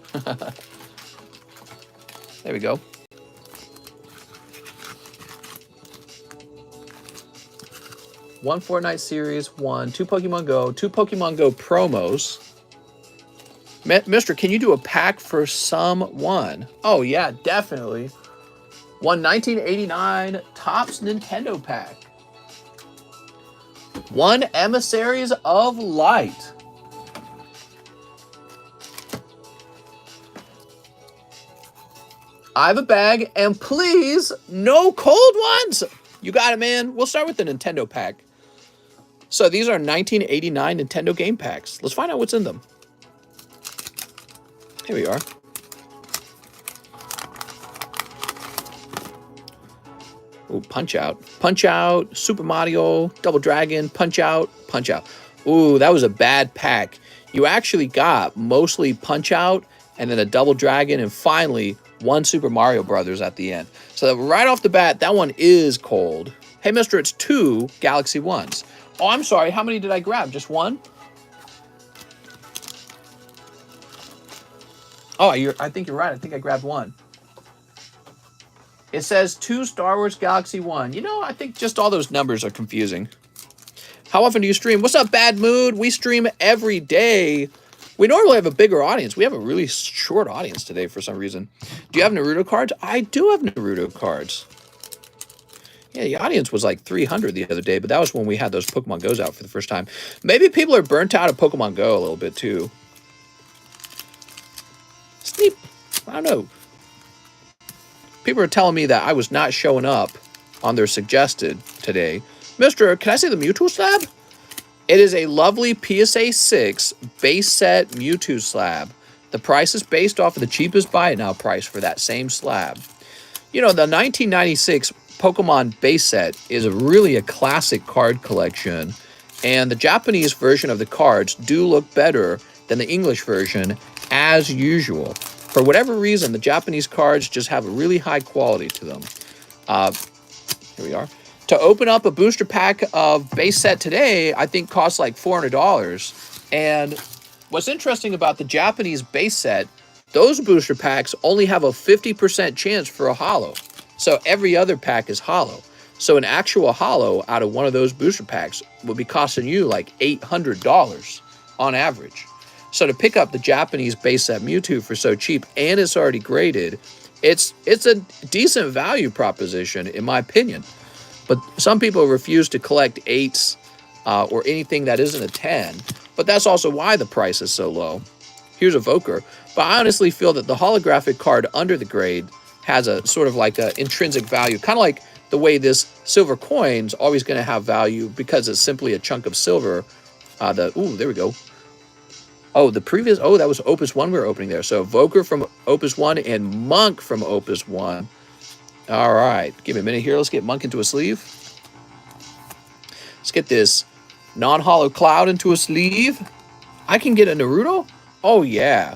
There we go. One Fortnite Series 1, 2 Pokemon Go, 2 Pokemon Go promos. Mister, can you do a pack for someone? Oh, yeah, definitely. 1 1989 Topps Nintendo pack. 1 Emissaries of Light. I have a bag, and please, no cold ones. You got it, man. We'll start with the Nintendo pack. So these are 1989 Nintendo game packs. Let's find out what's in them. Here we are. Ooh, Punch Out. Punch Out, Super Mario, Double Dragon, Punch Out, Punch Out. Ooh, that was a bad pack. You actually got mostly Punch Out, and then a Double Dragon, and finally 1 Super Mario Brothers at the end. So right off the bat, that one is cold. Hey, mister, it's 2 Galaxy 1s. Oh, I'm sorry. How many did I grab? Just 1? Oh, I think you're right. I think I grabbed 1. It says 2 Star Wars Galaxy 1. You know, I think just all those numbers are confusing. How often do you stream? What's up, Bad Mood? We stream every day. We normally have a bigger audience. We have a really short audience today for some reason. Do you have Naruto cards? I do have Naruto cards. Yeah, the audience was like 300 the other day, but that was when we had those Pokemon Go's out for the first time. Maybe people are burnt out of Pokemon Go a little bit too. Sleep. I don't know. People are telling me that I was not showing up on their suggested today. Mister, can I say the Mewtwo slab? It is a lovely PSA 6 base set Mewtwo slab. The price is based off of the cheapest buy it now price for that same slab. You know, the 1996 Pokemon base set is really a classic card collection, and the Japanese version of the cards do look better than the English version as usual. For whatever reason, the Japanese cards just have a really high quality to them. Here we are. To open up a booster pack of base set today, I think costs like $400. And what's interesting about the Japanese base set, those booster packs only have a 50% chance for a holo. So every other pack is holo. So an actual holo out of one of those booster packs would be costing you like $800 on average. So to pick up the Japanese base set Mewtwo for so cheap, and it's already graded, it's a decent value proposition in my opinion. But some people refuse to collect 8s or anything that isn't a 10. But that's also why the price is so low. Here's a Voker. But I honestly feel that the holographic card under the grade has a sort of like an intrinsic value. Kind of like the way this silver coin's always going to have value because it's simply a chunk of silver. Ooh, there we go. Oh, the previous, that was Opus 1 we were opening there. So Voker from Opus 1 and Monk from Opus 1. All right, give me a minute here. Let's get Monk into a sleeve. Let's get this non-holo Cloud into a sleeve. I can get a Naruto? Oh, yeah.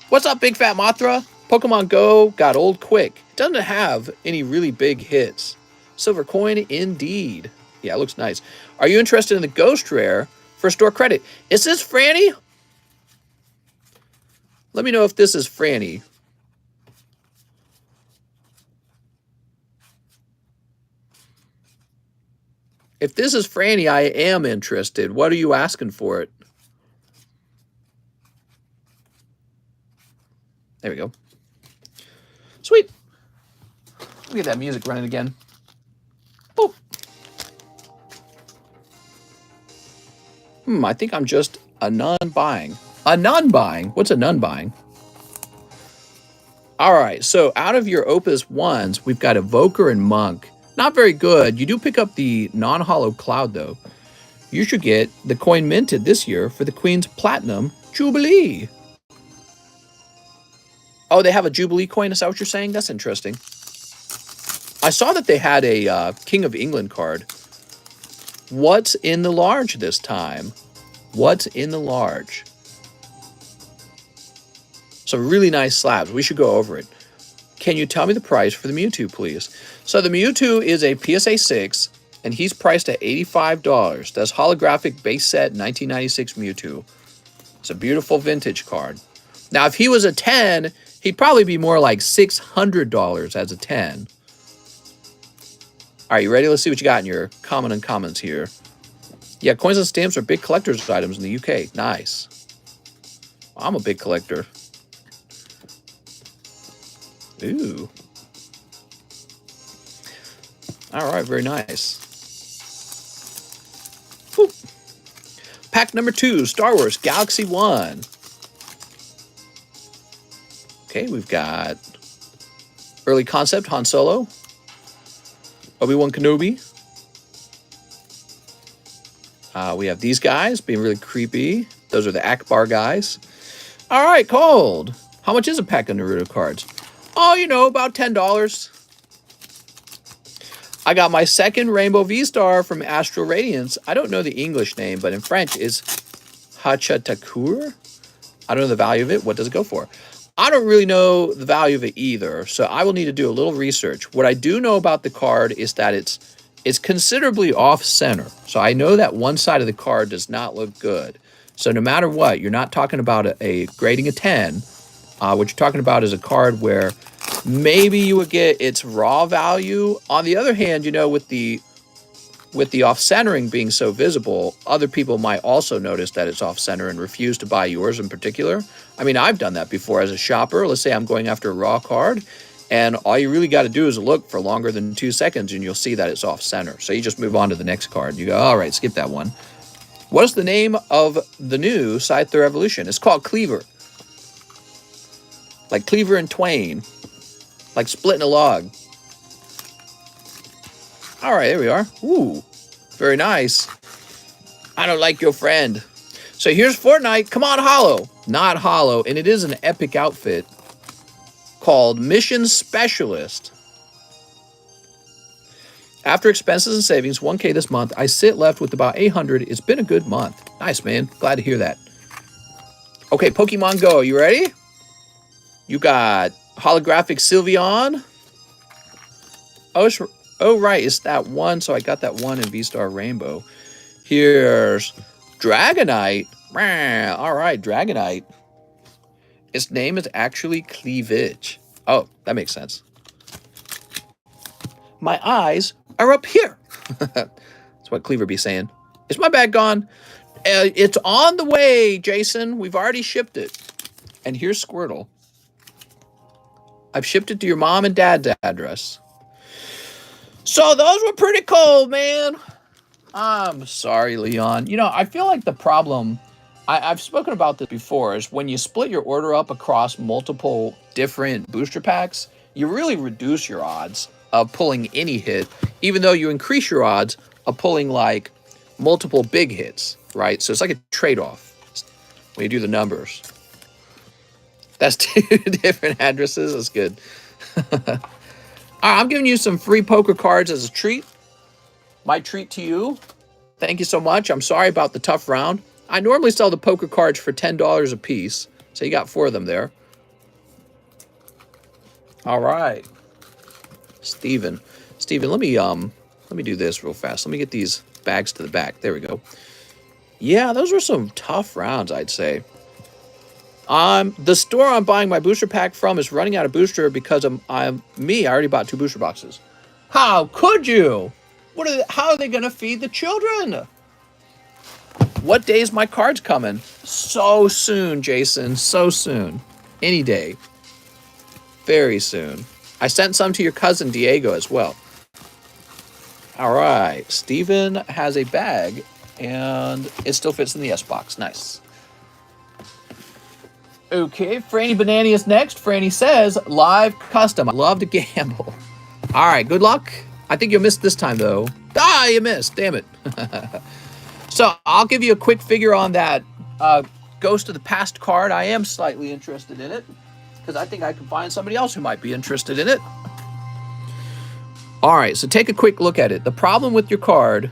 What's up, Big Fat Mothra? Pokemon Go got old quick. It doesn't have any really big hits. Silver coin, indeed. Yeah, it looks nice. Are you interested in the Ghost Rare for store credit? Is this Franny? Let me know if this is Franny. If this is Franny, I am interested. What are you asking for it? There we go. Sweet. Let me get that music running again. Oh. I think I'm just a non-buying. A non-buying? What's a non-buying? All right, so out of your Opus 1s, we've got Evoker and Monk. Not very good. You do pick up the non-holo Cloud, though. You should get the coin minted this year for the Queen's Platinum Jubilee. Oh, they have a Jubilee coin. Is that what you're saying? That's interesting. I saw that they had a King of England card. What's in the large this time? What's in the large? Some really nice slabs. We should go over it. Can you tell me the price for the Mewtwo, please? So the Mewtwo is a PSA 6, and he's priced at $85. That's holographic base set 1996 Mewtwo. It's a beautiful vintage card. Now, if he was a 10, he'd probably be more like $600 as a 10. All right, you ready? Let's see what you got in your common uncommons here. Yeah, coins and stamps are big collector's items in the UK. Nice. I'm a big collector. Ooh. All right, very nice. Whew. Pack number 2, Star Wars Galaxy 1. Okay, we've got early concept Han Solo, Obi-Wan Kenobi. We have these guys being really creepy. Those are the Akbar guys. All right, cold. How much is a pack of Naruto cards? Oh, you know, about $10. I got my second Rainbow V-Star from Astral Radiance. I don't know the English name, but in French is Hachatakur. I don't know the value of it. What does it go for? I don't really know the value of it either, so I will need to do a little research. What I do know about the card is that it's considerably off-center. So I know that one side of the card does not look good. So no matter what, you're not talking about a grading a 10. What you're talking about is a card where maybe you would get its raw value. On the other hand, you know, with the off-centering being so visible, other people might also notice that it's off-center and refuse to buy yours in particular. I mean, I've done that before as a shopper. Let's say I'm going after a raw card, and all you really got to do is look for longer than 2 seconds, and you'll see that it's off-center. So you just move on to the next card. You go, all right, skip that one. What is the name of the new Scyther Evolution? It's called Cleaver. Like Cleaver and Twain. Like splitting a log. All right, there we are. Ooh, very nice. I don't like your friend. So here's Fortnite. Come on, Hollow. Not Hollow, and it is an epic outfit called Mission Specialist. After expenses and savings, 1K this month, I sit left with about 800. It's been a good month. Nice, man. Glad to hear that. Okay, Pokemon Go. You ready? You got holographic Sylveon. Oh, right. It's that one. So I got that one in V-Star Rainbow. Here's Dragonite. All right, Dragonite. Its name is actually Cleavage. Oh, that makes sense. My eyes are up here. That's what Cleaver be saying. Is my bag gone? It's on the way, Jason. We've already shipped it. And here's Squirtle. I've shipped it to your mom and dad's address. So those were pretty cold, man. I'm sorry, Leon. You know, I feel like the problem, I've spoken about this before, is when you split your order up across multiple different booster packs, you really reduce your odds of pulling any hit, even though you increase your odds of pulling like multiple big hits, right? So it's like a trade-off when you do the numbers. That's 2 different addresses. That's good. All right, I'm giving you some free poker cards as a treat. My treat to you. Thank you so much. I'm sorry about the tough round. I normally sell the poker cards for $10 a piece. So you got 4 of them there. All right. Steven, let me do this real fast. Let me get these bags to the back. There we go. Yeah, those were some tough rounds, I'd say. The store I'm buying my booster pack from is running out of booster because I already bought 2 booster boxes. How could you? How are they going to feed the children? What day is my cards coming? So soon, Jason. So soon. Any day. Very soon. I sent some to your cousin Diego as well. All right. Steven has a bag, and it still fits in the S box. Nice. Okay, Franny Banani is next. Franny says, live custom. I love to gamble. All right, good luck. I think you missed this time, though. Ah, you missed. Damn it. So I'll give you a quick figure on that Ghost of the Past card. I am slightly interested in it. because I think I can find somebody else who might be interested in it. All right, so take a quick look at it. The problem with your card,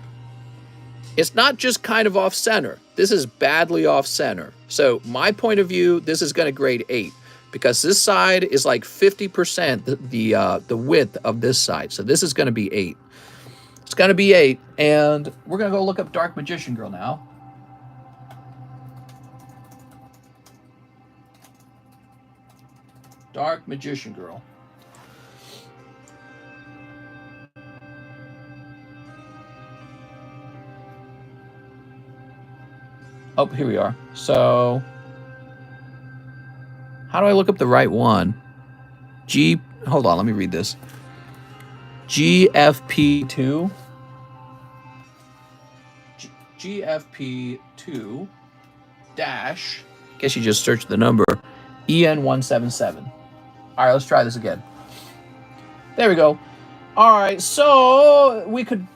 it's not just kind of off center. This is badly off center. So my point of view, this is going to grade 8 because this side is like 50% the width of this side. So this is going to be 8. It's going to be 8, and we're going to go look up Dark Magician Girl now. Dark Magician Girl. Oh, here we are. So, how do I look up the right one? Hold on, let me read this. GFP2. GFP2 dash, guess you just searched the number, EN177. All right, let's try this again. There we go. All right, so we could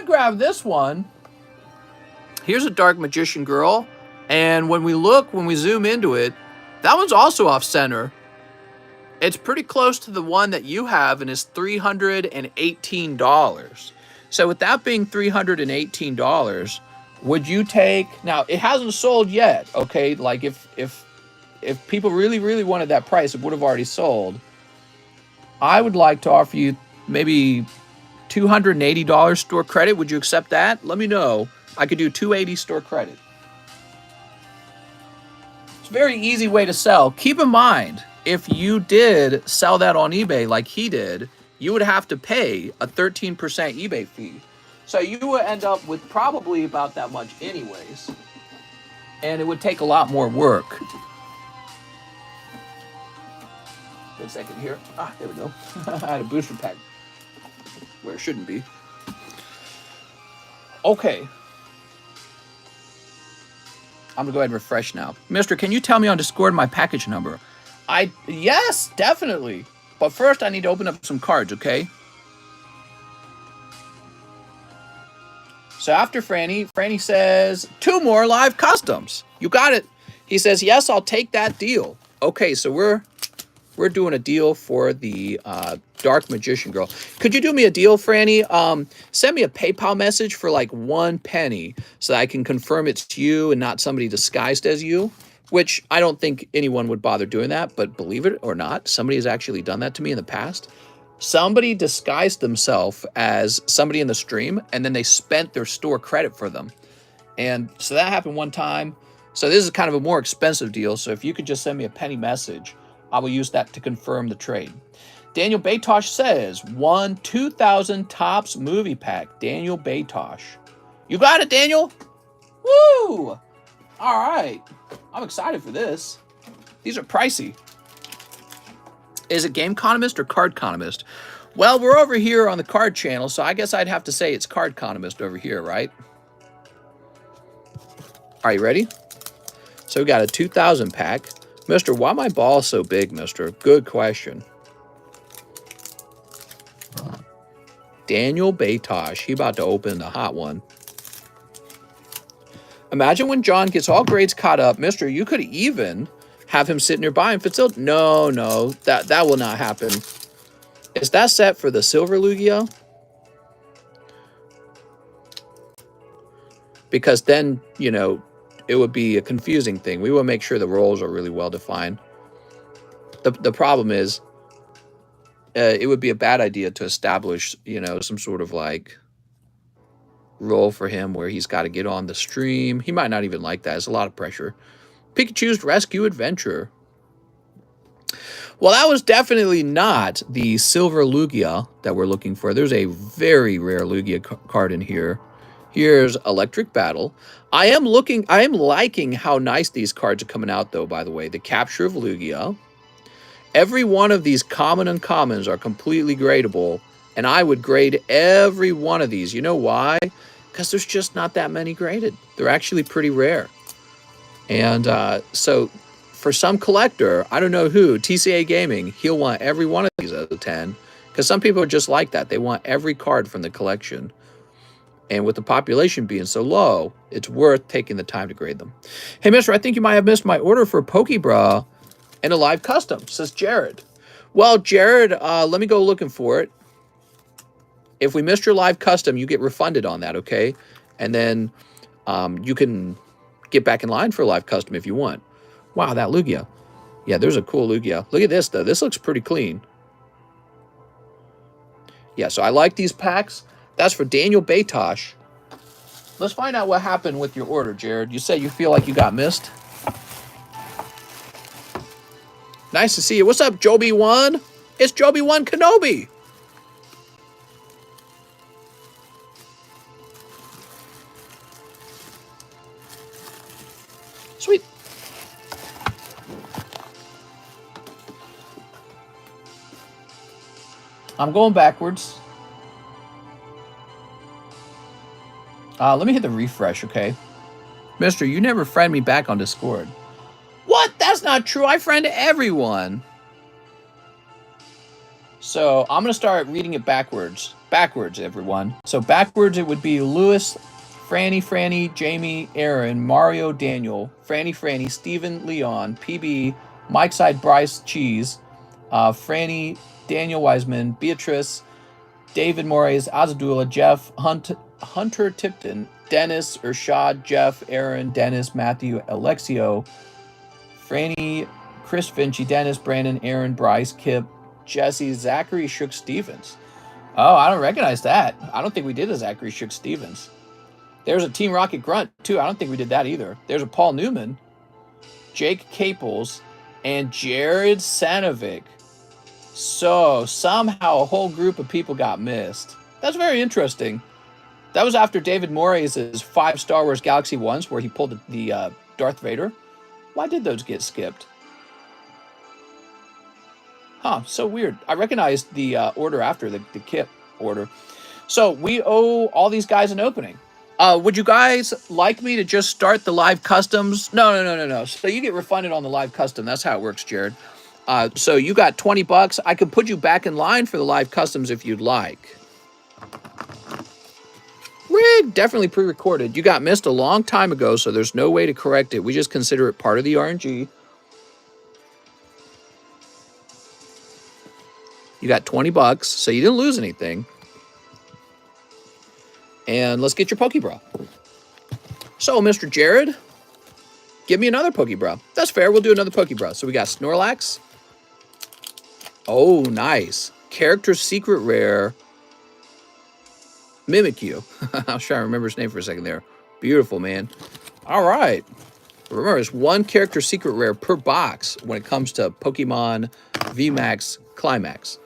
grab this one. Here's a Dark Magician Girl, and when we zoom into it, that one's also off center. It's pretty close to the one that you have, and it's $318. So with that being $318, would you take, now it hasn't sold yet, okay? Like if people really, really wanted that price, it would have already sold. I would like to offer you maybe $280 store credit. Would you accept that? Let me know. I could do $280 store credit. It's a very easy way to sell. Keep in mind, if you did sell that on eBay like he did, you would have to pay a 13% eBay fee. So you would end up with probably about that much anyways. And it would take a lot more work. Wait a second here. Ah, there we go. I had a booster pack where it shouldn't be. Okay. I'm going to go ahead and refresh now. Mister, can you tell me on Discord my package number? Yes, definitely. But first, I need to open up some cards, okay? So after Franny says, 2 more live customs. You got it. He says, yes, I'll take that deal. Okay, so we're doing a deal for the Dark Magician Girl. Could you do me a deal, Franny? Send me a PayPal message for like 1 penny so that I can confirm it's you and not somebody disguised as you, which I don't think anyone would bother doing that, but believe it or not, somebody has actually done that to me in the past. Somebody disguised themselves as somebody in the stream, and then they spent their store credit for them. And so that happened one time. So this is kind of a more expensive deal. So if you could just send me a penny message, I will use that to confirm the trade. Daniel Baytosh says, 2000 Tops movie pack. Daniel Baytosh. You got it, Daniel? Woo! All right. I'm excited for this. These are pricey. Is it Gameconomist or Cardconomist? Well, we're over here on the card channel, so I guess I'd have to say it's Cardconomist over here, right? Are you ready? So we got a 2000 pack. Mister, why my ball so big, mister? Good question. Daniel Baytosh. He about to open the hot one. Imagine when John gets all grades caught up. Mister, you could even have him sit nearby and facilitate. No, that will not happen. Is that set for the Silver Lugia? Because then, you know, it would be a confusing thing. We will make sure the roles are really well defined. The problem is, it would be a bad idea to establish, you know, some sort of like role for him where he's got to get on the stream. He might not even like that. It's a lot of pressure. Pikachu's Rescue Adventure. Well, that was definitely not the Silver Lugia that we're looking for. There's a very rare Lugia card in here. Here's Electric Battle. I am liking how nice these cards are coming out, though, by the way. The Capture of Lugia. Every one of these common and commons are completely gradable, and I would grade every one of these. You know why? Because there's just not that many graded. They're actually pretty rare. And so for some collector, I don't know who, TCA Gaming, he'll want every one of these out of 10. Because some people are just like that. They want every card from the collection. And with the population being so low, it's worth taking the time to grade them. Hey, mister, I think you might have missed my order for Pokebra. and a live custom, says Jared. Well, Jared, let me go looking for it. If we missed your live custom, you get refunded on that, okay? And then you can get back in line for a live custom if you want. Wow, that Lugia. Yeah, there's a cool Lugia. Look at this, though. This looks pretty clean. Yeah, so I like these packs. That's for Daniel Batosh. Let's find out what happened with your order, Jared. You say you feel like you got missed. Nice to see you. What's up, Joby1? It's Joby1 Kenobi. Sweet. I'm going backwards. Let me hit the refresh, okay? Mister, you never friend me back on Discord. What? That's not true. I friend everyone. So I'm going to start reading it backwards. Backwards, everyone. So backwards, it would be Lewis, Franny, Jamie, Aaron, Mario, Daniel, Franny, Steven, Leon, PB, Mike Side, Bryce, Cheese, Franny, Daniel Wiseman, Beatrice, David Moraes, Azadula, Jeff, Hunter Tipton, Dennis, Urshad, Jeff, Aaron, Dennis, Matthew, Alexio, Franny, Chris Vinci, Dennis, Brandon, Aaron, Bryce, Kip, Jesse, Zachary Shook Stevens. Oh, I don't recognize that. I don't think we did a Zachary Shook Stevens. There's a Team Rocket Grunt, too. I don't think we did that either. There's a Paul Newman, Jake Caples, and Jared Sanovic. So, somehow a whole group of people got missed. That's very interesting. That was after David Moraes' 5 Star Wars Galaxy 1s, where he pulled the Darth Vader. Why did those get skipped? Huh, so weird. I recognized the order after, the kit order. So, we owe all these guys an opening. Would you guys like me to just start the live customs? No. So you get refunded on the live custom. That's how it works, Jared. So you got 20 bucks. I could put you back in line for the live customs if you'd like. Rig, definitely pre-recorded. You got missed a long time ago, so there's no way to correct it. We just consider it part of the RNG. You got 20 bucks, so you didn't lose anything. And let's get your Pokebra. So, Mr. Jared, give me another Pokebra. That's fair. We'll do another Pokebra. So we got Snorlax. Oh, nice. Character Secret Rare. Mimikyu. I was trying to remember his name for a second there. Beautiful, man. All right. Remember, it's 1 character secret rare per box when it comes to Pokemon VMAX Climax.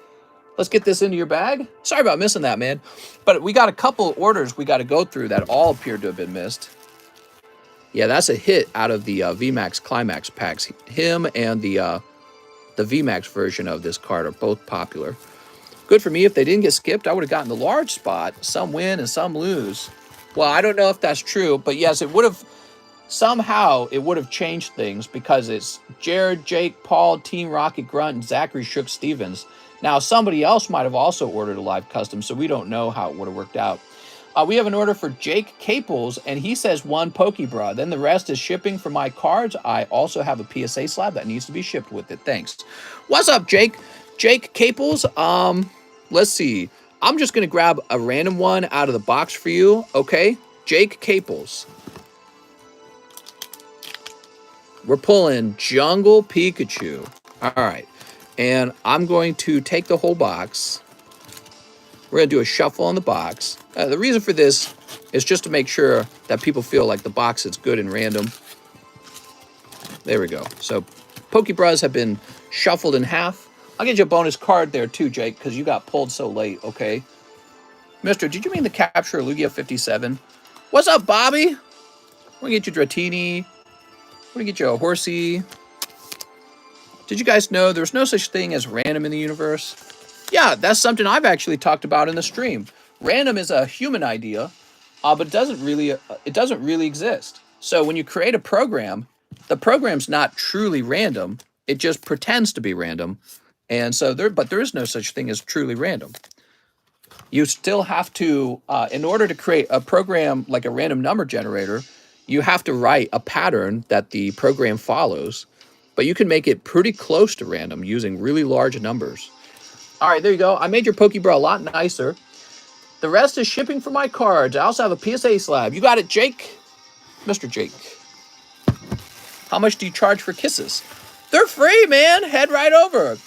Let's get this into your bag. Sorry about missing that, man. But we got a couple orders we got to go through that all appeared to have been missed. Yeah, that's a hit out of the VMAX Climax packs. Him and the VMAX version of this card are both popular. Good for me. If they didn't get skipped, I would have gotten the large spot. Some win and some lose. Well, I don't know if that's true, but yes, it would have... Somehow, it would have changed things because it's Jared, Jake, Paul, Team Rocket Grunt, and Zachary Shook Stevens. Now, somebody else might have also ordered a live custom, so we don't know how it would have worked out. We have an order for Jake Caples, and he says 1 Pokebra. Then the rest is shipping for my cards. I also have a PSA slab that needs to be shipped with it. Thanks. What's up, Jake? Jake Caples, let's see. I'm just going to grab a random one out of the box for you, okay? Jake Caples. We're pulling Jungle Pikachu. All right. And I'm going to take the whole box. We're going to do a shuffle on the box. The reason for this is just to make sure that people feel like the box is good and random. There we go. So Pokebras have been shuffled in half. I'll get you a bonus card there too, Jake, because you got pulled so late, okay? Mister, did you mean to capture Lugia 57? What's up, Bobby? We're going to get you Dratini. We're going to get you a Horsey. Did you guys know there's no such thing as random in the universe? Yeah, that's something I've actually talked about in the stream. Random is a human idea, but it doesn't really exist. So when you create a program, the program's not truly random. It just pretends to be random. And so there is no such thing as truly random. You still have to, in order to create a program like a random number generator, you have to write a pattern that the program follows. but you can make it pretty close to random using really large numbers. All right, there you go. I made your Pokeball a lot nicer. The rest is shipping for my cards. I also have a PSA slab. You got it, Jake? Mr. Jake. How much do you charge for kisses? They're free, man. Head right over.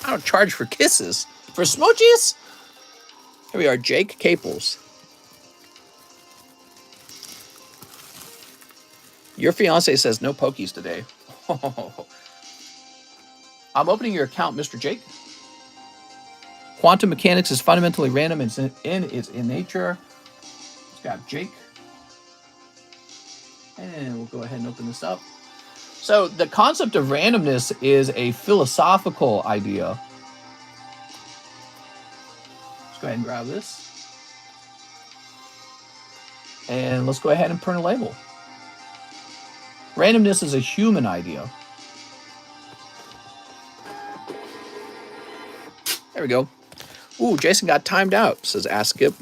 I don't charge for kisses. For smoochies? Here we are, Jake Caples. Your fiance says no pokies today. I'm opening your account, Mr. Jake. Quantum mechanics is fundamentally random in nature. It's got Jake. And we'll go ahead and open this up. So the concept of randomness is a philosophical idea. Let's go ahead and grab this. And let's go ahead and print a label. Randomness is a human idea. There we go. Ooh, Jason got timed out, says Ask Skip.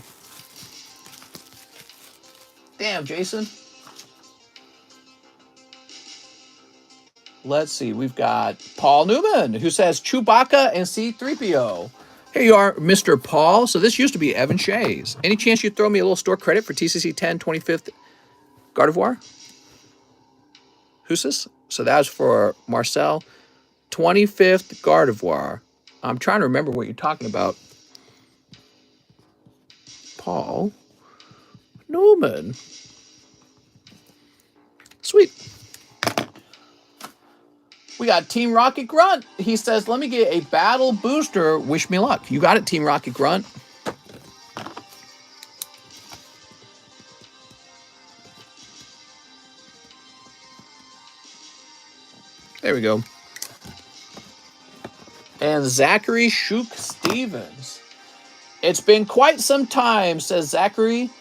Damn, Jason. Let's see. We've got Paul Newman, who says Chewbacca and C-3PO. Here you are, Mr. Paul. So this used to be Evan Shays. Any chance you'd throw me a little store credit for TCC 10 25th Gardevoir? Who's this? So that was for Marcel. 25th Gardevoir. I'm trying to remember what you're talking about. Paul Newman. Sweet. We got Team Rocket Grunt. He says, let me get a battle booster. Wish me luck. You got it, Team Rocket Grunt. There we go. And Zachary Shook Stevens. It's been quite some time, says Zachary,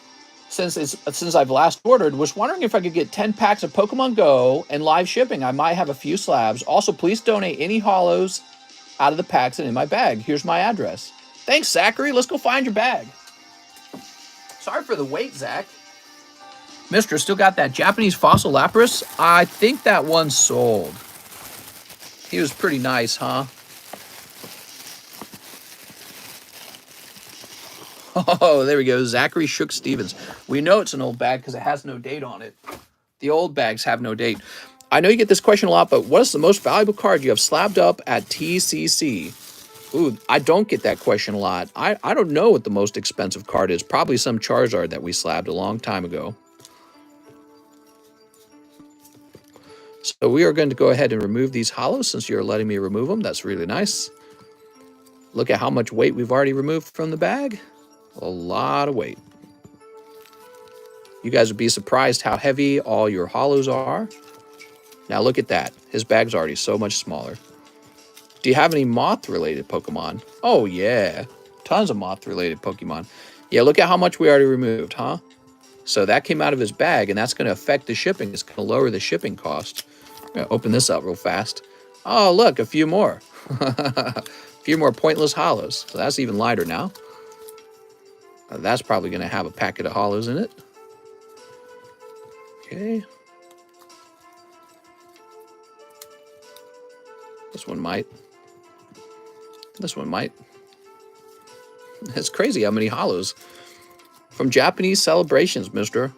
since I've last ordered. Was wondering if I could get 10 packs of Pokemon Go and live shipping. I might have a few slabs. Also, please donate any hollows out of the packs and in my bag. Here's my address. Thanks, Zachary. Let's go find your bag. Sorry for the wait, Zach. Mister, still got that Japanese fossil Lapras? I think that one sold. He was pretty nice, huh? Oh, there we go. Zachary Shook Stevens. We know it's an old bag because it has no date on it. The old bags have no date. I know you get this question a lot, but what is the most valuable card you have slabbed up at TCC? Ooh, I don't get that question a lot. I don't know what the most expensive card is. Probably some Charizard that we slabbed a long time ago. So we are going to go ahead and remove these hollows since you're letting me remove them. That's really nice. Look at how much weight we've already removed from the bag. A lot of weight. You guys would be surprised how heavy all your hollows are. Now look at that. His bag's already so much smaller. Do you have any moth-related Pokemon? Oh, yeah. Tons of moth-related Pokemon. Yeah, look at how much we already removed, huh? So that came out of his bag, and that's going to affect the shipping. It's going to lower the shipping cost. I'm going to open this up real fast. Oh, look, a few more. A few more pointless hollows. So that's even lighter now. That's probably going to have a packet of hollows in it. Okay. This one might. This one might. It's crazy how many hollows. From Japanese celebrations, mister.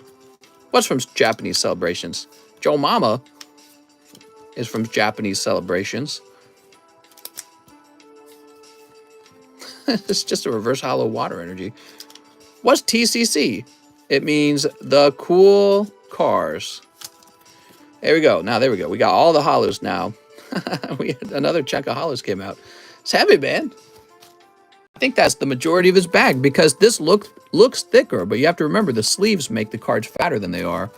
What's from Japanese celebrations? Joe Mama is from Japanese celebrations. It's just a reverse hollow water energy. What's TCC? It means the cool cars. There we go. Now, there we go. We got all the hollows now. We had another chunk of hollows came out. It's heavy, man. I think that's the majority of his bag because this looks thicker, but you have to remember the sleeves make the cards fatter than they are.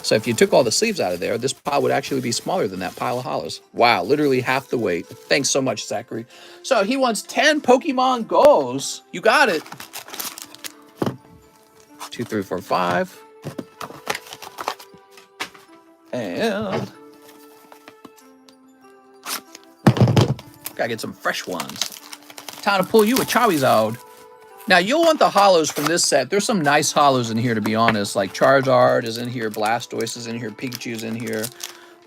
So if you took all the sleeves out of there, this pile would actually be smaller than that pile of hollows. Wow, literally half the weight. Thanks so much, Zachary. So he wants 10 Pokemon Go's. You got it. 2, 3, 4, 5. And gotta get some fresh ones. Time to pull you a Charizard. Now, you'll want the hollows from this set. There's some nice hollows in here, to be honest. Like Charizard is in here, Blastoise is in here, Pikachu's in here.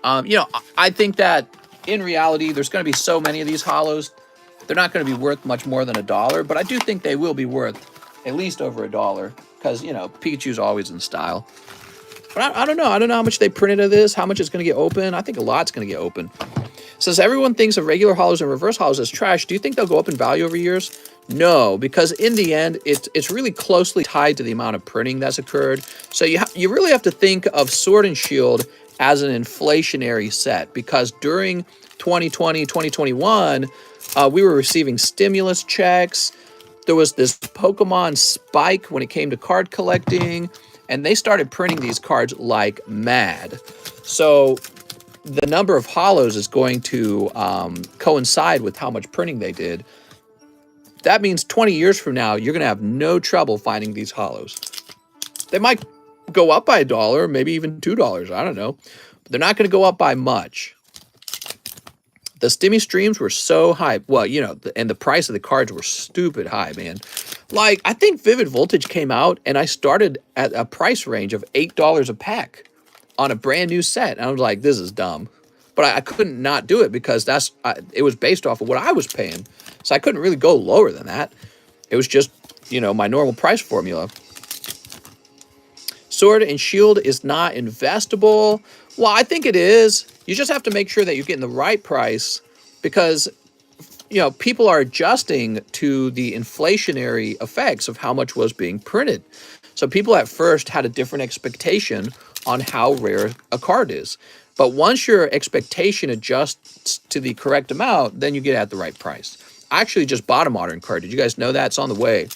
You know, I think that in reality, there's going to be so many of these hollows, they're not going to be worth much more than $1, but I do think they will be worth at least over $1 because, you know, Pikachu's always in style. But I don't know. I don't know how much they printed of this, how much it's going to get open. I think a lot's going to get open. Says everyone thinks of regular hollows and reverse hollows as trash. Do you think they'll go up in value over years? No, because in the end, it's really closely tied to the amount of printing that's occurred. So you really have to think of Sword and Shield as an inflationary set, because during 2020, 2021, we were receiving stimulus checks. There was this Pokemon spike when it came to card collecting, and they started printing these cards like mad. So the number of hollows is going to coincide with how much printing they did. That means 20 years from now, you're going to have no trouble finding these hollows. They might go up by $1, maybe even $2. I don't know. But they're not going to go up by much. The Stimmy streams were so high. Well, you know, and the price of the cards were stupid high, man. Like, I think Vivid Voltage came out, and I started at a price range of $8 a pack on a brand new set. And I was like, this is dumb. But I couldn't not do it because it was based off of what I was paying. So I couldn't really go lower than that. It was just, you know, my normal price formula. Sword and Shield is not investable. Well, I think it is. You just have to make sure that you're getting the right price because, you know, people are adjusting to the inflationary effects of how much was being printed. So people at first had a different expectation on how rare a card is. But once your expectation adjusts to the correct amount, then you get at the right price. I actually just bought a modern card. Did you guys know that? It's on the way.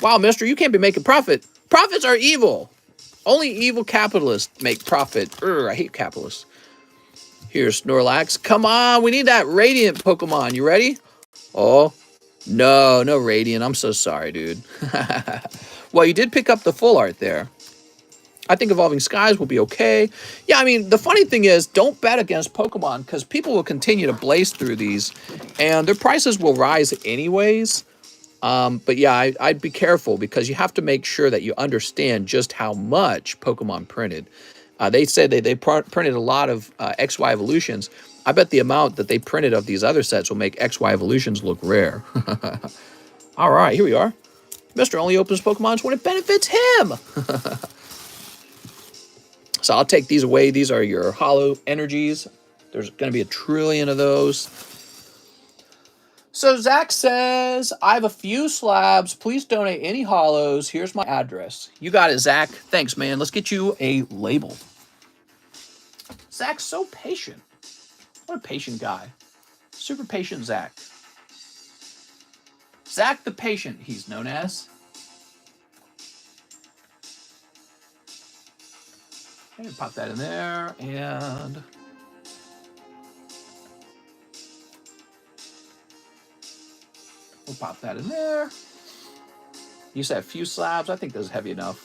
Wow, mister, you can't be making profit. Profits are evil. Only evil capitalists make profit. I hate capitalists. Here's Snorlax. Come on, we need that Radiant Pokemon. You ready? Oh, no Radiant. I'm so sorry, dude. Well, you did pick up the full art there. I think Evolving Skies will be okay. Yeah, I mean, the funny thing is, don't bet against Pokemon because people will continue to blaze through these and their prices will rise anyways. But yeah, I'd be careful because you have to make sure that you understand just how much Pokemon printed. They said they printed a lot of XY evolutions. I bet the amount that they printed of these other sets will make XY evolutions look rare. All right, here we are. Mr. only opens Pokemons when it benefits him. So I'll take these away. These are your hollow energies. There's going to be 1 trillion of those. So Zach says, I have a few slabs. Please donate any hollows. Here's my address. You got it, Zach. Thanks, man. Let's get you a label. Zach's so patient. What a patient guy. Super patient Zach. Zach the Patient, he's known as. Okay, pop that in there, and we'll pop that in there. You said a few slabs. I think this is heavy enough.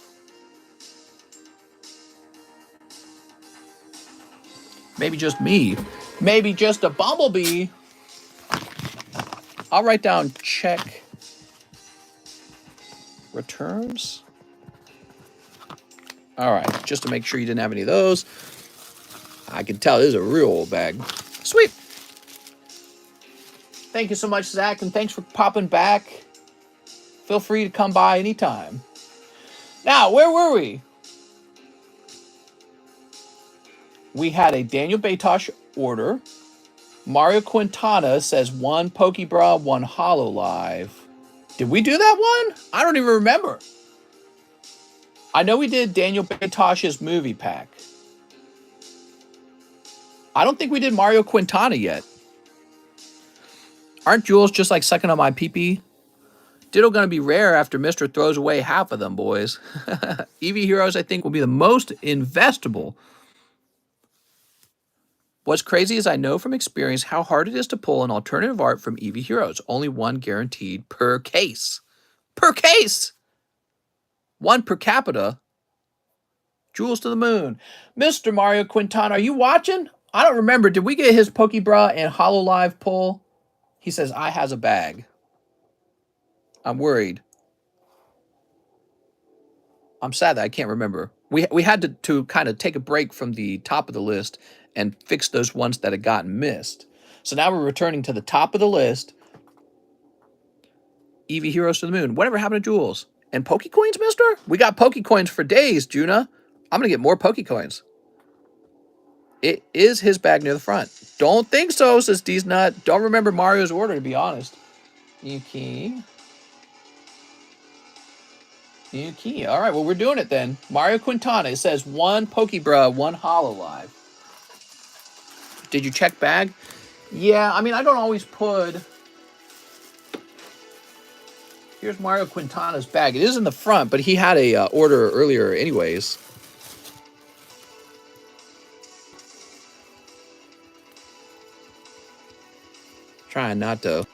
Maybe just me. Maybe just a bumblebee. I'll write down check returns. All right, just to make sure you didn't have any of those. I can tell this is a real old bag. Sweet. Thank you so much, Zach, and thanks for popping back. Feel free to come by anytime. Now, where were we? We had a Daniel Batosh order. Mario Quintana says 1 Pokebra, 1 Hololive. Did we do that one? I don't even remember. I know we did Daniel Batosh's movie pack. I don't think we did Mario Quintana yet. Aren't jewels just like sucking on my pee-pee? Ditto gonna be rare after Mister throws away half of them, boys. Eevee Heroes, I think, will be the most investable. What's crazy is I know from experience how hard it is to pull an alternative art from Eevee Heroes. Only 1 guaranteed per case. Per case! 1 per capita. Jewels to the moon. Mr. Mario Quintana, are you watching? I don't remember. Did we get his Pokebra and Hololive pull? He says, I has a bag. I'm worried. I'm sad that I can't remember. We had to kind of take a break from the top of the list and fix those ones that had gotten missed. So now we're returning to the top of the list. Eevee Heroes to the Moon. Whatever happened to Jules? And Pokecoins, mister? We got Pokecoins for days, Juna. I'm going to get more Pokecoins. It is his bag near the front. Don't think so, says D's Nut. Don't remember Mario's order, to be honest. Yuki. Yuki. All right, well, we're doing it then. Mario Quintana. It says 1 Pokebra, 1 Hololive. Did you check bag? Yeah, I mean, I don't always put... Here's Mario Quintana's bag. It is in the front, but he had a order earlier anyways. Trying not to.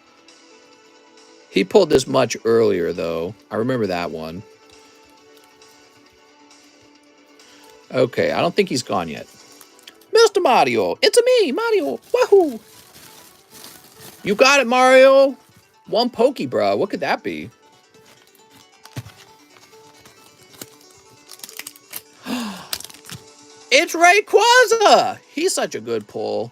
He pulled this much earlier, though. I remember that one. Okay, I don't think he's gone yet. Mr. Mario, it's me, Mario. Wahoo! You got it, Mario. 1 Pokebra. What could that be? It's Rayquaza! He's such a good pull.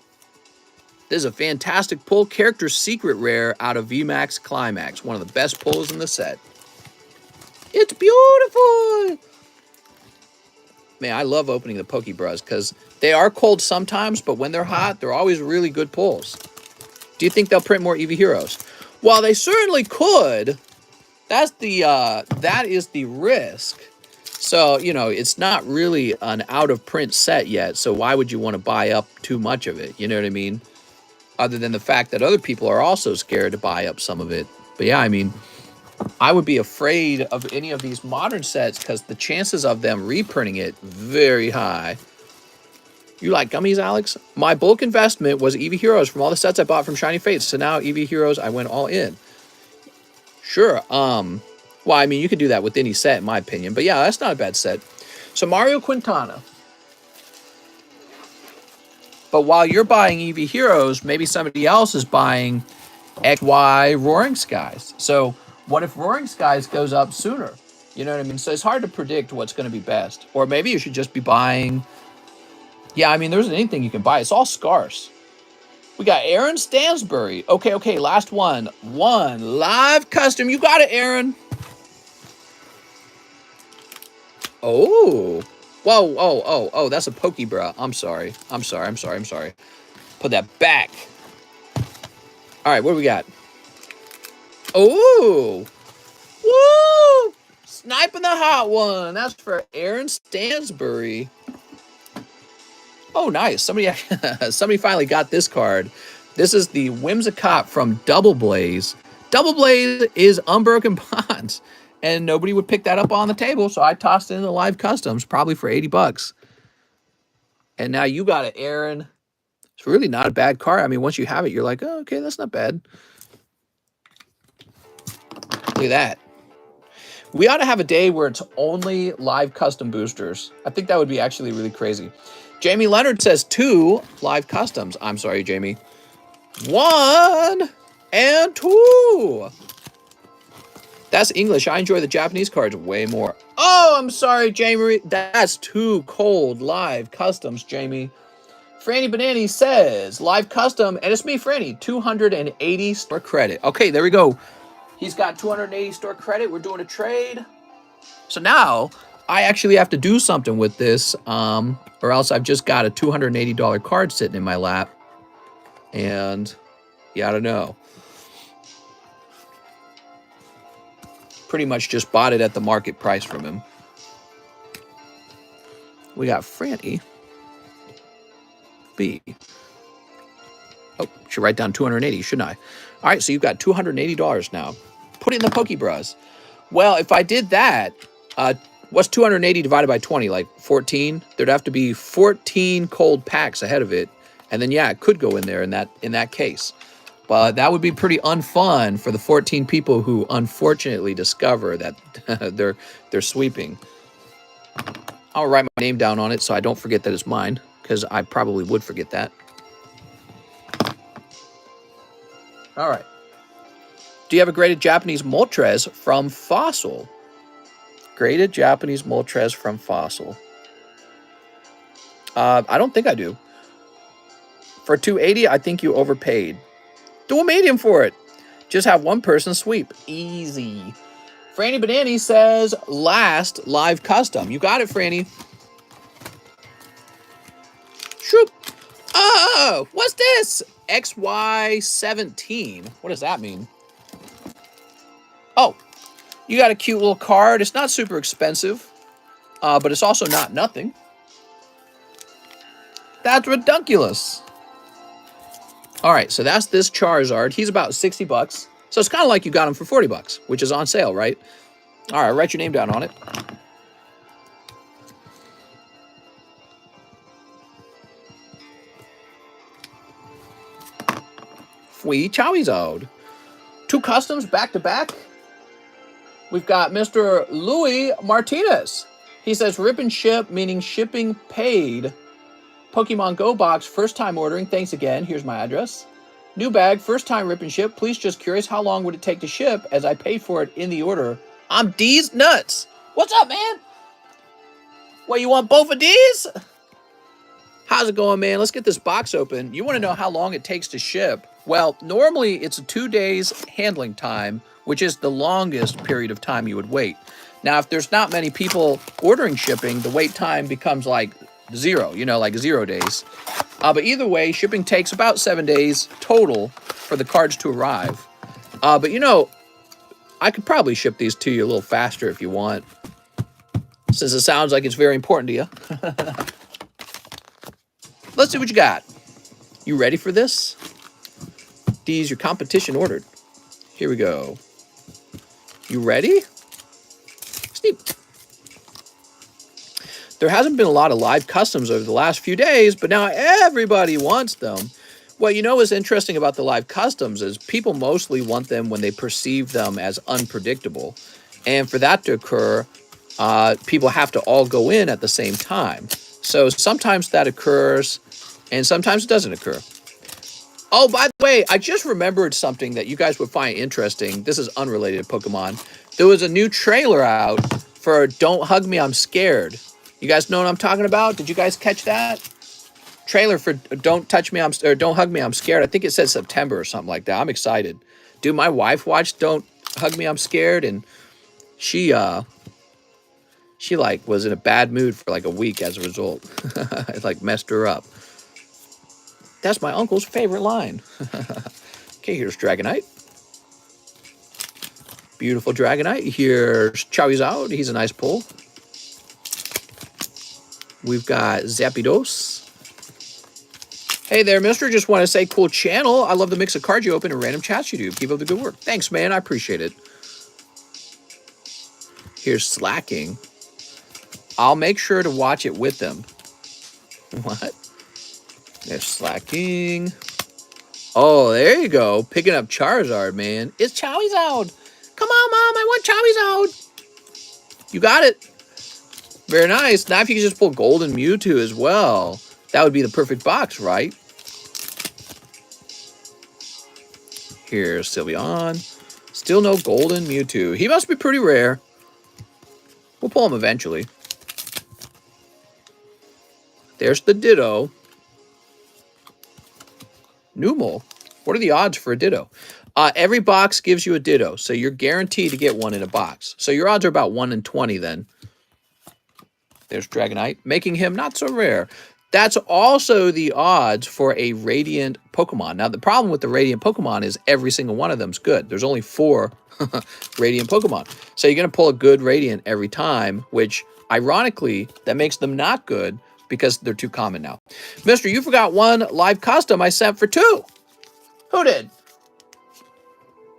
This is a fantastic pull. Character secret rare out of VMAX Climax. One of the best pulls in the set. It's beautiful! Man, I love opening the Pokebras because they are cold sometimes, but when they're hot, they're always really good pulls. Do you think they'll print more Eevee Heroes? Well, they certainly could. That is the risk. So, you know, it's not really an out-of-print set yet, so why would you want to buy up too much of it? You know what I mean? Other than the fact that other people are also scared to buy up some of it. But yeah, I mean, I would be afraid of any of these modern sets because the chances of them reprinting it, very high. You like gummies, Alex? My bulk investment was Eevee Heroes from all the sets I bought from Shiny Fates. So now Eevee Heroes, I went all in. Sure, well, I mean, you could do that with any set, in my opinion. But yeah, that's not a bad set. So Mario Quintana. But while you're buying Eevee Heroes, maybe somebody else is buying XY Roaring Skies. So what if Roaring Skies goes up sooner? You know what I mean? So it's hard to predict what's going to be best. Or maybe you should just be buying... Yeah, I mean, there isn't anything you can buy. It's all scarce. We got Aaron Stansbury. Okay, last one. 1 live custom. You got it, Aaron. Oh. Whoa, oh, that's a Pokebra. I'm sorry. Put that back. All right, what do we got? Oh. Woo! Sniping the hot one. That's for Aaron Stansbury. Oh, nice. Somebody finally got this card. This is the Whimsicott from Double Blaze. Double Blaze is Unbroken Bonds. And nobody would pick that up on the table, so I tossed it in the live customs, probably for 80 bucks. And now you got it, Aaron. It's really not a bad card. I mean, once you have it, you're like, oh, okay, that's not bad. Look at that. We ought to have a day where it's only live custom boosters. I think that would be actually really crazy. Jamie Leonard says 2 live customs. I'm sorry, Jamie. 1 and 2. That's English. I enjoy the Japanese cards way more. Oh, I'm sorry, Jamie. That's 2 cold live customs, Jamie. Franny Banani says, live custom, and it's me, Franny, 280 store credit. Okay, there we go. He's got 280 store credit. We're doing a trade. So now I actually have to do something with this, or else I've just got a $280 card sitting in my lap. And yeah, I don't know. Pretty much just bought it at the market price from him. We got Franny B. Oh, should write down 280, shouldn't I? All right, so you've got $280 now. Put it in the Pokebras. Well, if I did that, what's 280 divided by 20? Like 14? There'd have to be 14 cold packs ahead of it. And then, yeah, it could go in there in that case. But that would be pretty unfun for the 14 people who unfortunately discover that they're sweeping. I'll write my name down on it so I don't forget that it's mine, because I probably would forget that. All right. Do you have a graded Japanese Moltres from Fossil? Graded Japanese Moltres from Fossil. I don't think I do. For 280, I think you overpaid. Do a medium for it. Just have one person sweep. Easy. Franny Banani says, last live custom. You got it, Franny. Shoop. Oh, what's this? XY17. What does that mean? Oh, you got a cute little card. It's not super expensive, but it's also not nothing. That's ridiculous. All right, so that's this Charizard. He's about 60 bucks. So it's kind of like you got him for 40 bucks, which is on sale, right? All right, write your name down on it. Fui Charizard. 2 customs back to back. We've got Mr. Louis Martinez. He says, rip and ship, meaning shipping paid. Pokemon Go box, first time ordering. Thanks again. Here's my address. New bag, first time rip and ship. Please just curious, how long would it take to ship as I paid for it in the order? I'm D's nuts. What's up, man? What, you want both of these? How's it going, man? Let's get this box open. You want to know how long it takes to ship? Well, normally it's 2 days handling time, which is the longest period of time you would wait. Now, if there's not many people ordering shipping, the wait time becomes like 0, like 0 days. But either way, shipping takes about 7 days total for the cards to arrive. But I could probably ship these to you a little faster if you want, since it sounds like it's very important to you. Let's see what you got. You ready for this? These your competition ordered. Here we go. You ready? Sneak. There hasn't been a lot of live customs over the last few days, but now everybody wants them. What what's interesting about the live customs is people mostly want them when they perceive them as unpredictable. And for that to occur, people have to all go in at the same time. So sometimes that occurs, and sometimes it doesn't occur. Oh, by the way, I just remembered something that you guys would find interesting. This is unrelated to Pokemon. There was a new trailer out for Don't Hug Me, I'm Scared. You guys know what I'm talking about? Did you guys catch that? Trailer for Don't Hug Me, I'm Scared. I think it said September or something like that. I'm excited. Dude, my wife watched Don't Hug Me, I'm Scared, and she was in a bad mood for like a week as a result. It messed her up. That's my uncle's favorite line. Okay, here's Dragonite. Beautiful Dragonite. Here's Charizard. He's a nice pull. We've got Zapdos. Hey there, mister. Just want to say, cool channel. I love the mix of cards you open and random chats you do. Keep up the good work. Thanks, man. I appreciate it. Here's Slacking. I'll make sure to watch it with them. What? There's Slacking. Oh, there you go. Picking up Charizard, man. It's Charizard. Come on, Mom. I want Charizard. You got it. Very nice. Now if you can just pull Golden Mewtwo as well, that would be the perfect box, right? Here's Sylveon. Still no Golden Mewtwo. He must be pretty rare. We'll pull him eventually. There's the Ditto. Numel. What are the odds for a Ditto? Every box gives you a Ditto, so you're guaranteed to get one in a box. So your odds are about 1 in 20 then. There's Dragonite, making him not so rare. That's also the odds for a Radiant Pokemon. Now, the problem with the Radiant Pokemon is every single one of them's good. There's only 4 Radiant Pokemon. So you're going to pull a good Radiant every time, which, ironically, that makes them not good because they're too common now. Mister, you forgot one live custom I sent for 2. Who did?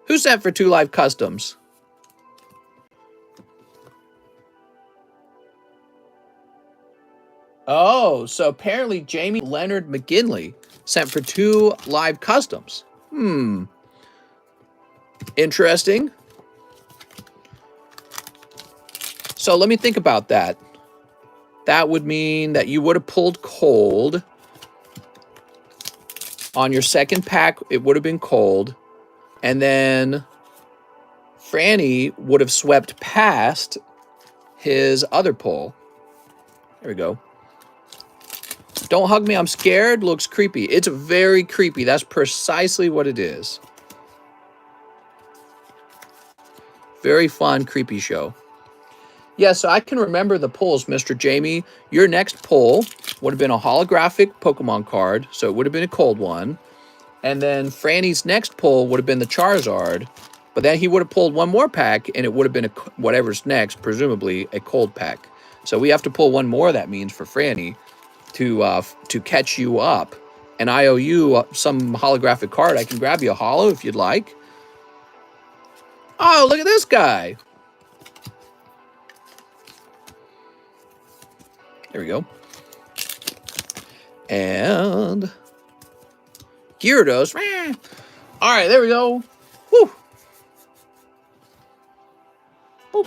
Who sent for 2 live customs? Oh, so apparently Jamie Leonard McGinley sent for 2 live customs. Interesting. So let me think about that. That would mean that you would have pulled cold. On your second pack, it would have been cold. And then Franny would have swept past his other pull. There we go. Don't hug me, I'm scared. Looks creepy. It's very creepy. That's precisely what it is. Very fun, creepy show. Yeah, so I can remember the pulls, Mr. Jamie. Your next pull would have been a holographic Pokemon card, so it would have been a cold one. And then Franny's next pull would have been the Charizard, but then he would have pulled one more pack, and it would have been whatever's next, presumably a cold pack. So we have to pull one more, that means, for Franny to catch you up. And I owe you some holographic card. I can grab you a holo if you'd like. Oh, look at this guy. There we go. And Gyarados. All right, there we go. Woo. Woo.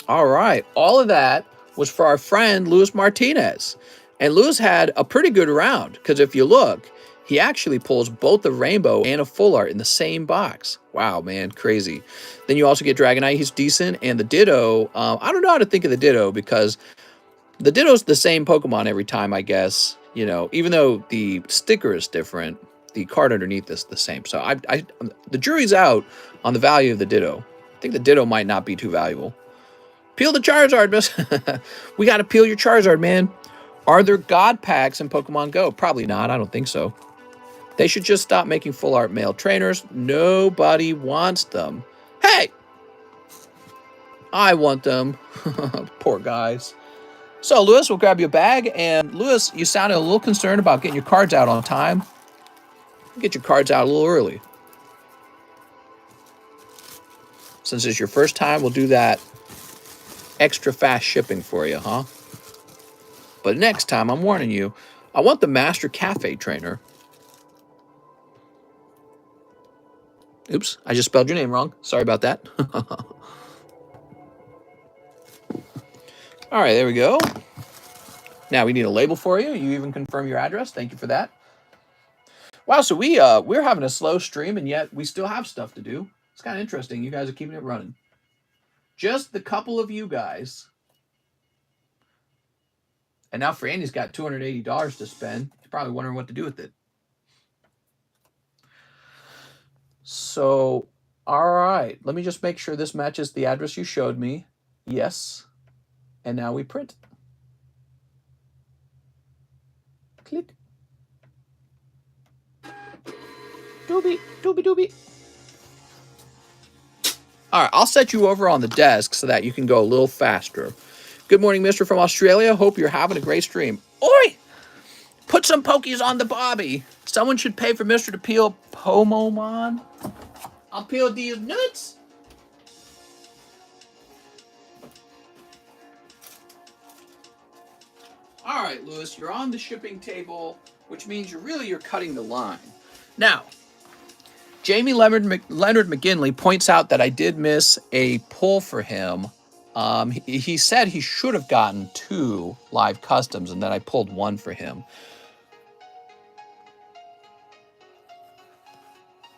All right, all of that was for our friend Luis Martinez. And Luis had a pretty good round, because if you look, he actually pulls both the Rainbow and a Full Art in the same box. Wow, man, crazy. Then you also get Dragonite, he's decent, and the Ditto. I don't know how to think of the Ditto, because the Ditto's the same Pokemon every time, I guess. You know, even though the sticker is different, the card underneath is the same. So the jury's out on the value of the Ditto. I think the Ditto might not be too valuable. Peel the Charizard, miss. We got to peel your Charizard, man. Are there God packs in Pokemon Go? Probably not. I don't think so. They should just stop making full art male trainers. Nobody wants them. Hey! I want them. Poor guys. So, Luis, we'll grab you a bag. And, Luis, you sounded a little concerned about getting your cards out on time. Get your cards out a little early. Since it's your first time, we'll do that extra fast shipping for you, huh? But next time, I'm warning you, I want the Master Cafe Trainer. Oops, I just spelled your name wrong. Sorry about that. All right, there we go. Now we need a label for you. You even confirm your address. Thank you for that. Wow, so we're having a slow stream, and yet we still have stuff to do. It's kind of interesting. You guys are keeping it running. Just the couple of you guys. And now Franny's got $280 to spend. He's probably wondering what to do with it. So, all right. Let me just make sure this matches the address you showed me. Yes. And now we print. Click. Doobie, doobie, doobie. All right, I'll set you over on the desk so that you can go a little faster. Good morning, mister from Australia. Hope you're having a great stream. Oi! Put some pokies on the bobby. Someone should pay for Mister to peel Pomomon. I'll peel these nuts. All right, Luis, you're on the shipping table, which means you're cutting the line. Now, Jamie Leonard McGinley points out that I did miss a pull for him. He said he should have gotten 2 live customs, and then I pulled 1 for him.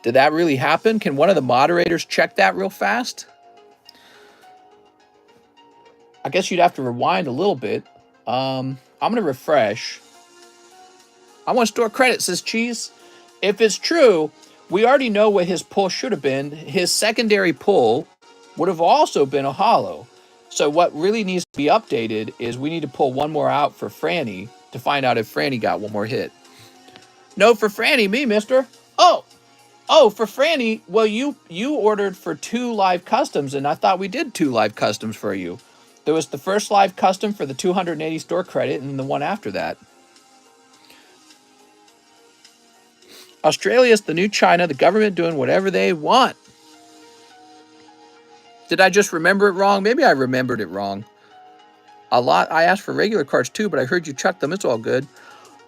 Did that really happen? Can one of the moderators check that real fast? I guess you'd have to rewind a little bit. I'm going to refresh. I want to store credit, says Cheese. If it's true, we already know what his pull should have been. His secondary pull would have also been a holo. So what really needs to be updated is we need to pull 1 more out for Franny to find out if Franny got 1 more hit. No, for Franny, me, mister. Oh, for Franny, well, you ordered for 2 live customs, and I thought we did 2 live customs for you. There was the first live custom for the 280 store credit, and the one after that. Australia's the new China, the government doing whatever they want. Did I just remember it wrong? Maybe I remembered it wrong. I asked for regular cards too, but I heard you chuck them. It's all good.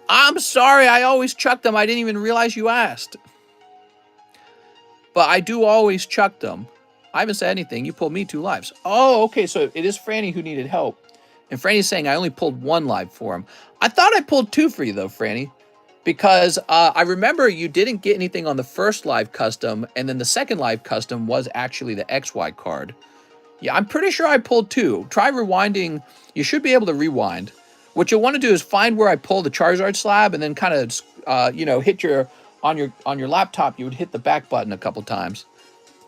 I'm sorry, I always chuck them. I didn't even realize you asked. But I do always chuck them. I haven't said anything. You pulled me 2 lives. Oh, okay, so it is Franny who needed help. And Franny's saying I only pulled 1 live for him. I thought I pulled 2 for you, though, Franny. because I remember you didn't get anything on the first live custom, and then the second live custom was actually the XY card. Yeah, I'm pretty sure I pulled 2. Try rewinding. You should be able to rewind. What you'll want to do is find where I pulled the Charizard slab, and then kind of, you know, hit your on your laptop. You would hit the back button a couple times.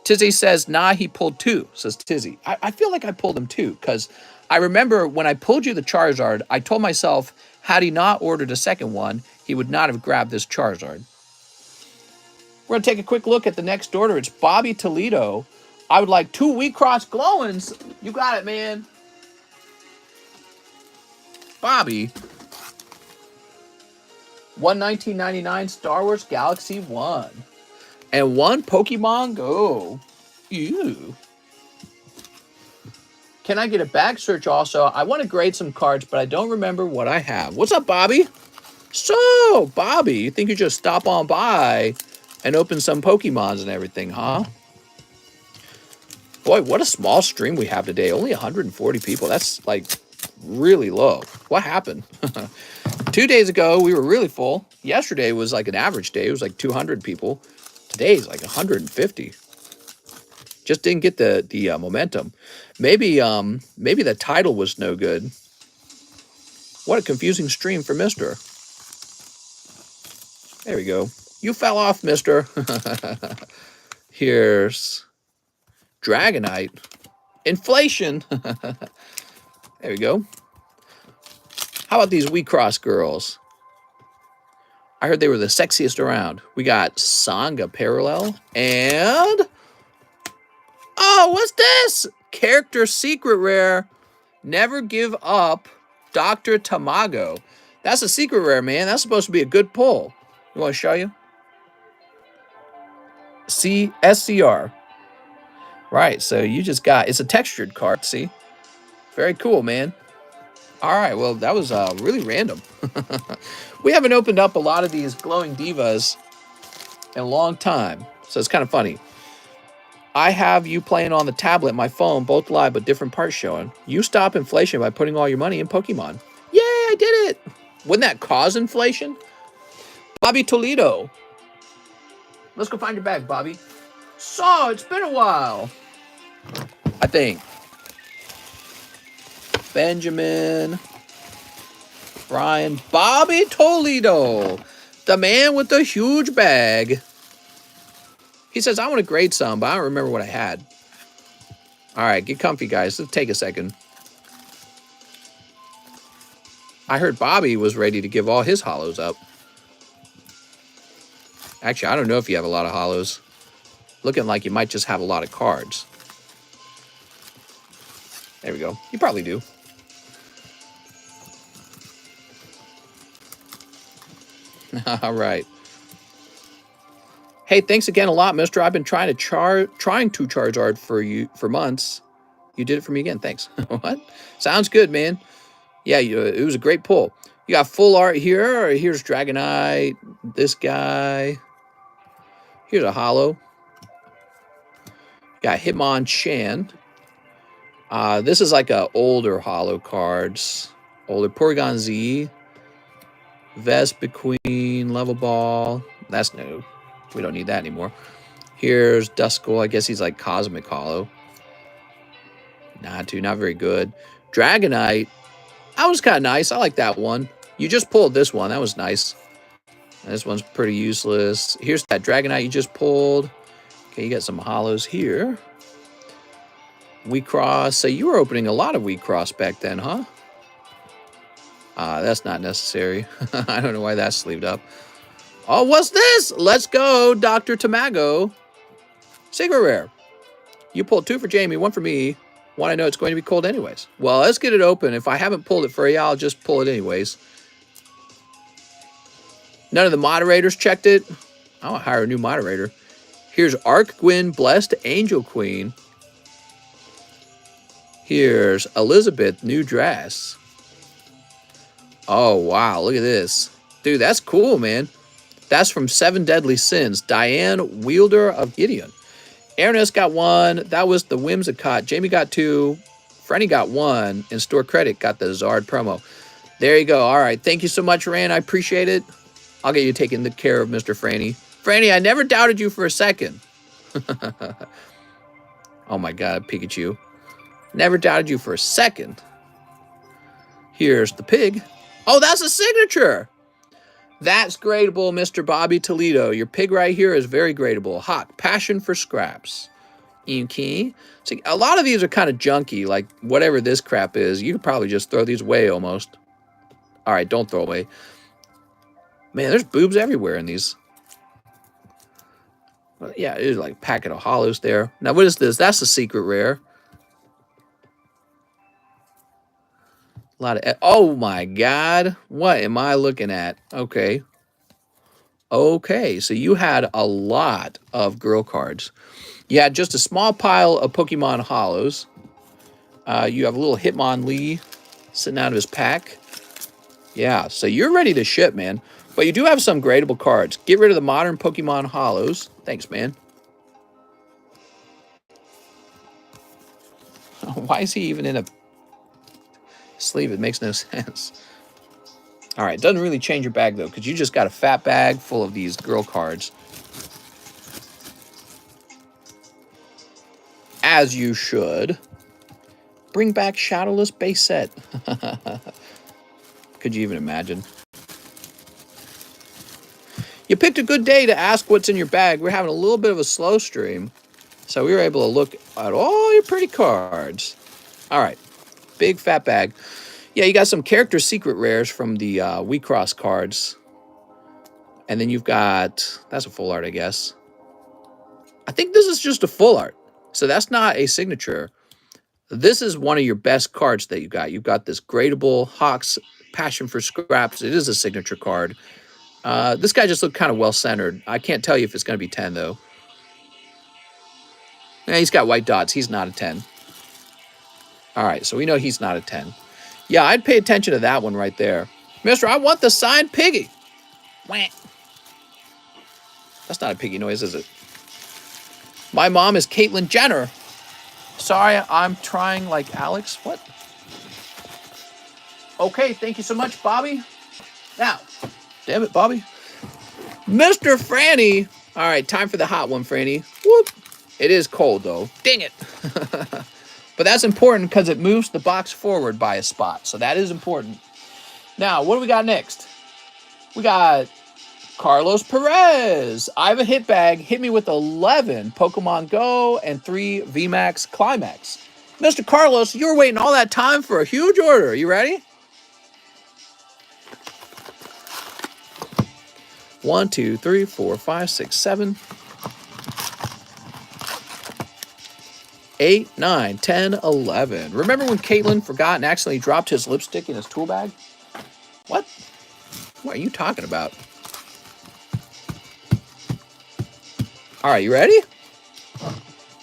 Tizzy says, nah, he pulled 2, says Tizzy. I feel like I pulled him 2, because I remember when I pulled you the Charizard, I told myself, had he not ordered a second one, he would not have grabbed this Charizard. We're going to take a quick look at the next order. It's Bobby Toledo. I would like 2 Wheat Cross Glowins. You got it, man. Bobby. 1999 Star Wars Galaxy 1. And 1 Pokemon Go. Ew. Can I get a bag search also? I want to grade some cards, but I don't remember what I have. What's up, Bobby? So, Bobby, you think you just stop on by and open some Pokemons and everything, huh? Boy, what a small stream we have today. Only 140 people. That's, like, really low. What happened? 2 days ago, we were really full. Yesterday was, like, an average day. It was, like, 200 people. Today's, like, 150. Just didn't get the momentum. Maybe the title was no good. What a confusing stream for Mister. There we go. You fell off, Mister. Here's Dragonite. Inflation. There we go. How about these Wheat Cross girls? I heard they were the sexiest around. We got Sangha Parallel and... Oh, what's this? Character secret rare. Never give up. Dr. Tamago. That's a secret rare, man. That's supposed to be a good pull. You want to show you? SCR. Right, so you just got... It's a textured card, see? Very cool, man. All right, well, that was really random. We haven't opened up a lot of these glowing divas in a long time, so it's kind of funny. I have you playing on the tablet, my phone, both live, but different parts showing. You stop inflation by putting all your money in Pokemon. Yay, I did it! Wouldn't that cause inflation? Bobby Toledo. Let's go find your bag, Bobby. So, it's been a while. I think. Benjamin. Brian. Bobby Toledo. The man with the huge bag. He says, I want to grade some, but I don't remember what I had. All right, get comfy, guys. Let's take a second. I heard Bobby was ready to give all his hollows up. Actually, I don't know if you have a lot of hollows. Looking like you might just have a lot of cards. There we go. You probably do. All right. Hey, thanks again a lot, mister. I've been trying to charge art for you for months. You did it for me again. Thanks. What? Sounds good, man. Yeah, it was a great pull. You got full art here. Here's Dragonite. This guy. Here's a hollow. Got Hitmonchan. This is like a older hollow cards. Older Porygon Z. Vespiquen, Level Ball. That's new. We don't need that anymore. Here's Duskull. I guess he's like Cosmic Hollow. Not very good. Dragonite. That was kind of nice. I like that one. You just pulled this one. That was nice. This one's pretty useless. Here's that Dragonite you just pulled. Okay, you got some hollows here. Wheat Cross. So you were opening a lot of Wheat Cross back then, huh? That's not necessary. I don't know why that's sleeved up. Oh, what's this? Let's go, Dr. Tamago. Secret rare. You pulled 2 for Jamie, 1 for me. 1 I know it's going to be cold anyways. Well, let's get it open. If I haven't pulled it for you, I'll just pull it anyways. None of the moderators checked it. I'll hire a new moderator. Here's Arc-Gwyn, Blessed Angel Queen. Here's Elizabeth, new dress. Oh, wow. Look at this. Dude, that's cool, man. That's from 7 Deadly Sins. Diane, Wielder of Gideon. Ernest got 1. That was the Whimsicott. Jamie got 2. Frenny got 1. And Store Credit got the Zard promo. There you go. All right. Thank you so much, Rand. I appreciate it. I'll get you taken care of, Mr. Franny. Franny, I never doubted you for a second. Oh my God, Pikachu. Never doubted you for a second. Here's the pig. Oh, that's a signature. That's gradable, Mr. Bobby Toledo. Your pig right here is very gradable. Hawk, passion for scraps. Okay. So a lot of these are kind of junky, like whatever this crap is. You could probably just throw these away almost. All right, don't throw away. Man, there's boobs everywhere in these. But yeah, there's like a packet of hollows there. Now, what is this? That's a secret rare. A lot of... Oh, my God. What am I looking at? Okay. Okay, so you had a lot of girl cards. You had just a small pile of Pokemon hollows. You have a little Hitmonlee sitting out of his pack. Yeah, so you're ready to ship, man. But you do have some gradable cards. Get rid of the modern Pokemon hollows. Thanks, man. Why is he even in a sleeve? It makes no sense. All right, doesn't really change your bag, though, because you just got a fat bag full of these girl cards. As you should. Bring back Shadowless base set. Could you even imagine? You picked a good day to ask what's in your bag. We're having a little bit of a slow stream, so we were able to look at all your pretty cards. All right, big fat bag. Yeah, you got some character secret rares from the WeCross cards. And then you've got, that's a full art, I guess. I think this is just a full art. So that's not a signature. This is one of your best cards that you got. You've got this gradable Hawk's Passion for Scraps. It is a signature card. This guy just looked kind of well-centered. I can't tell you if it's going to be 10, though. Yeah, he's got white dots. He's not a 10. All right, so we know he's not a 10. Yeah, I'd pay attention to that one right there. Mister, I want the signed piggy. Wah. That's not a piggy noise, is it? My mom is Caitlyn Jenner. Sorry, I'm trying like Alex. What? Okay, thank you so much, Bobby. Now, damn it, Bobby. Mr. Franny. All right, time for the hot one, Franny. Whoop. It is cold, though. Dang it. But that's important because it moves the box forward by a spot. So that is important. Now, what do we got next? We got Carlos Perez. I have a hit bag. Hit me with 11 Pokemon Go and 3 VMAX Climax. Mr. Carlos, you were waiting all that time for a huge order. You ready? 1, 2, 3, 4, 5, 6, 7, 8, 9, 10, 11. Remember when Caitlyn forgot and accidentally dropped his lipstick in his tool bag? What? What are you talking about? All right, you ready?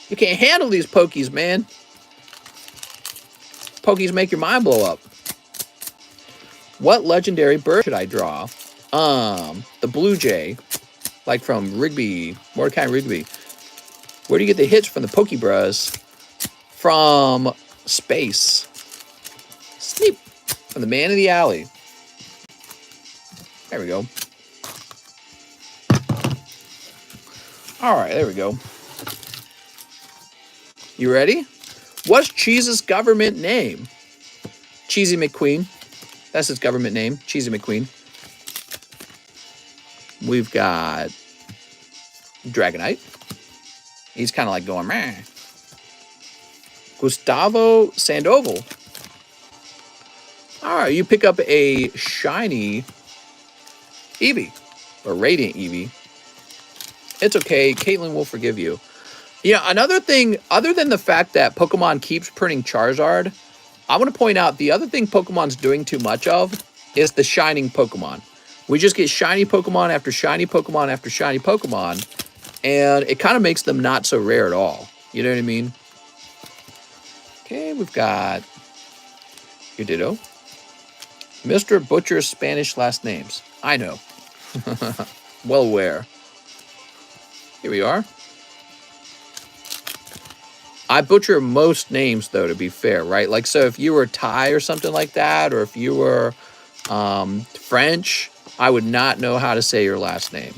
You can't handle these Pokies, man. Pokies make your mind blow up. What legendary bird should I draw? The Blue Jay, like from Rigby, Mordecai Rigby. Where do you get the hits from the Pokebras? From space. Sleep. From the man in the alley. There we go. All right, there we go. You ready? What's Cheese's government name? Cheesy McQueen. That's his government name, Cheesy McQueen. We've got Dragonite. He's kind of like going, meh. Gustavo Sandoval. All right, you pick up a shiny Eevee, or Radiant Eevee. It's okay. Caitlyn will forgive you. You know, another thing, other than the fact that Pokemon keeps printing Charizard, I want to point out the other thing Pokemon's doing too much of is the shining Pokemon. We just get shiny Pokemon after shiny Pokemon after shiny Pokemon, and it kind of makes them not so rare at all. You know what I mean? Okay, we've got your Ditto. Mr. Butcher's Spanish last names. I know. Well aware. Here we are. I butcher most names, though, to be fair, right? Like, so if you were Thai or something like that, or if you were French, I would not know how to say your last name.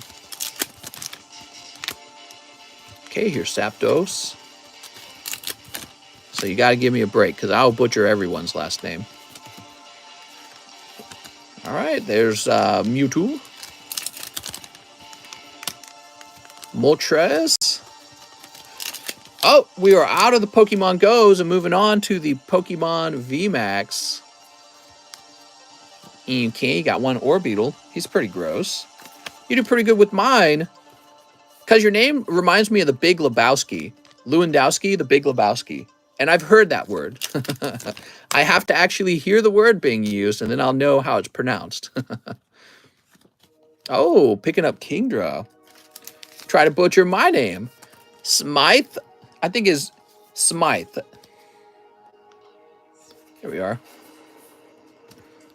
Okay, here's Sapdos. So you got to give me a break because I'll butcher everyone's last name. All right, there's Mewtwo. Moltres. Oh, we are out of the Pokemon Go's and moving on to the Pokemon VMAX. Okay, got one Orbeetle. He's pretty gross. You do pretty good with mine. Because your name reminds me of the Big Lebowski. Lewandowski, the Big Lebowski. And I've heard that word. I have to actually hear the word being used, and then I'll know how it's pronounced. Oh, picking up Kingdra. Try to butcher my name. Smythe, I think is Smythe. Here we are.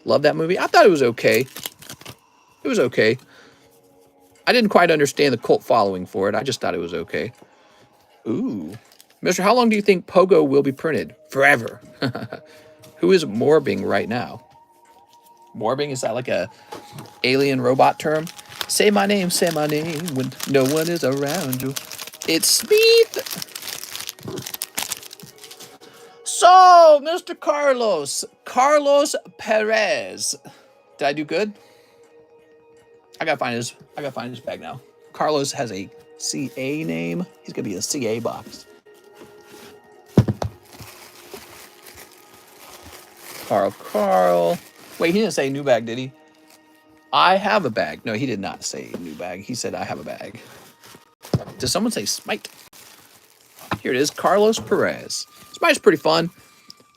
Love that movie. I thought it was okay. It was okay. I didn't quite understand the cult following for it. I just thought it was okay. Ooh. Mister, how long do you think Pogo will be printed? Forever. Who is morbing right now? Morbing, is that like a alien robot term? Say my name when no one is around you. It's Smith. So, Mr. Carlos Perez. Did I do good? I gotta find his bag now. Carlos has a CA name. He's gonna be a CA box. Carl. Wait, he didn't say new bag, did he? I have a bag. No, he did not say new bag. He said I have a bag. Did someone say Smite? Here it is, Carlos Perez. Smite's pretty fun.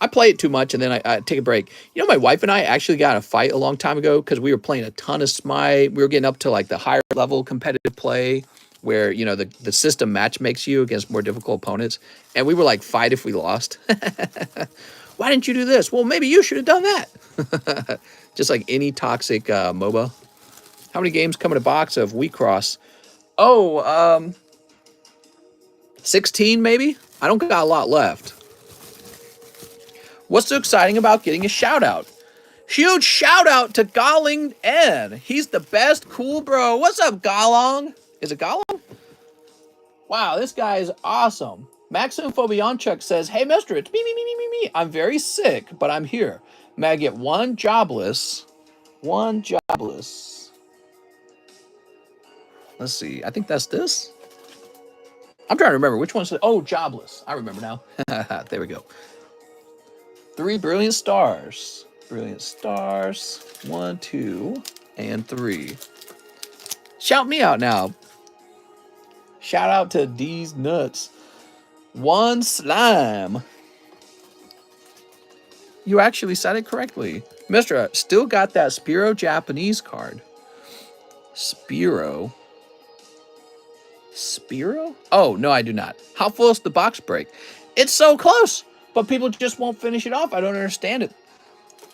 I play it too much and then I take a break. You know, my wife and I actually got in a fight a long time ago because we were playing a ton of Smite. We were getting up to like the higher level competitive play where, you know, the system match makes you against more difficult opponents. And we were like, fight if we lost. Why didn't you do this? Well, maybe you should have done that. Just like any toxic MOBA. How many games come in a box of WeCross? Oh, 16 maybe? I don't got a lot left. What's so exciting about getting a shout out? Huge shout out to Galing N. He's the best cool bro. What's up, Galong? Is it Galong? Wow, this guy is awesome. Maxim Phobionchuk says, hey, mister, it's me. I'm very sick, but I'm here. May I get one jobless? One jobless. Let's see. I think that's this. I'm trying to remember which one's. Oh, jobless. I remember now. There we go. 3 brilliant stars. Brilliant stars. 1, 2, and 3. Shout me out now. Shout out to D's Nuts. 1 slime. You actually said it correctly. Mister, still got that Spiro Japanese card. Spiro? Oh, no, I do not. How full is the box break? It's so close, but people just won't finish it off. I don't understand it.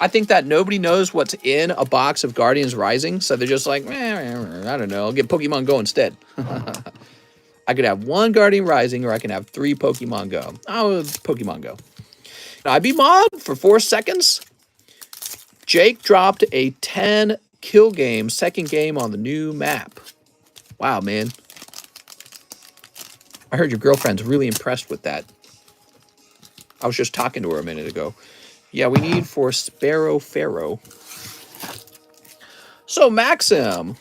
I think that nobody knows what's in a box of Guardians Rising, so they're just like, I don't know, I'll get Pokemon Go instead. I could have 1 Guardian Rising, or I can have 3 Pokemon Go. Oh, Pokemon Go. IB mod for 4 seconds. Jake dropped a 10 kill game, second game on the new map. Wow, man. I heard your girlfriend's really impressed with that. I was just talking to her a minute ago. Yeah, we need for Sparrow Pharaoh. So, Maxim.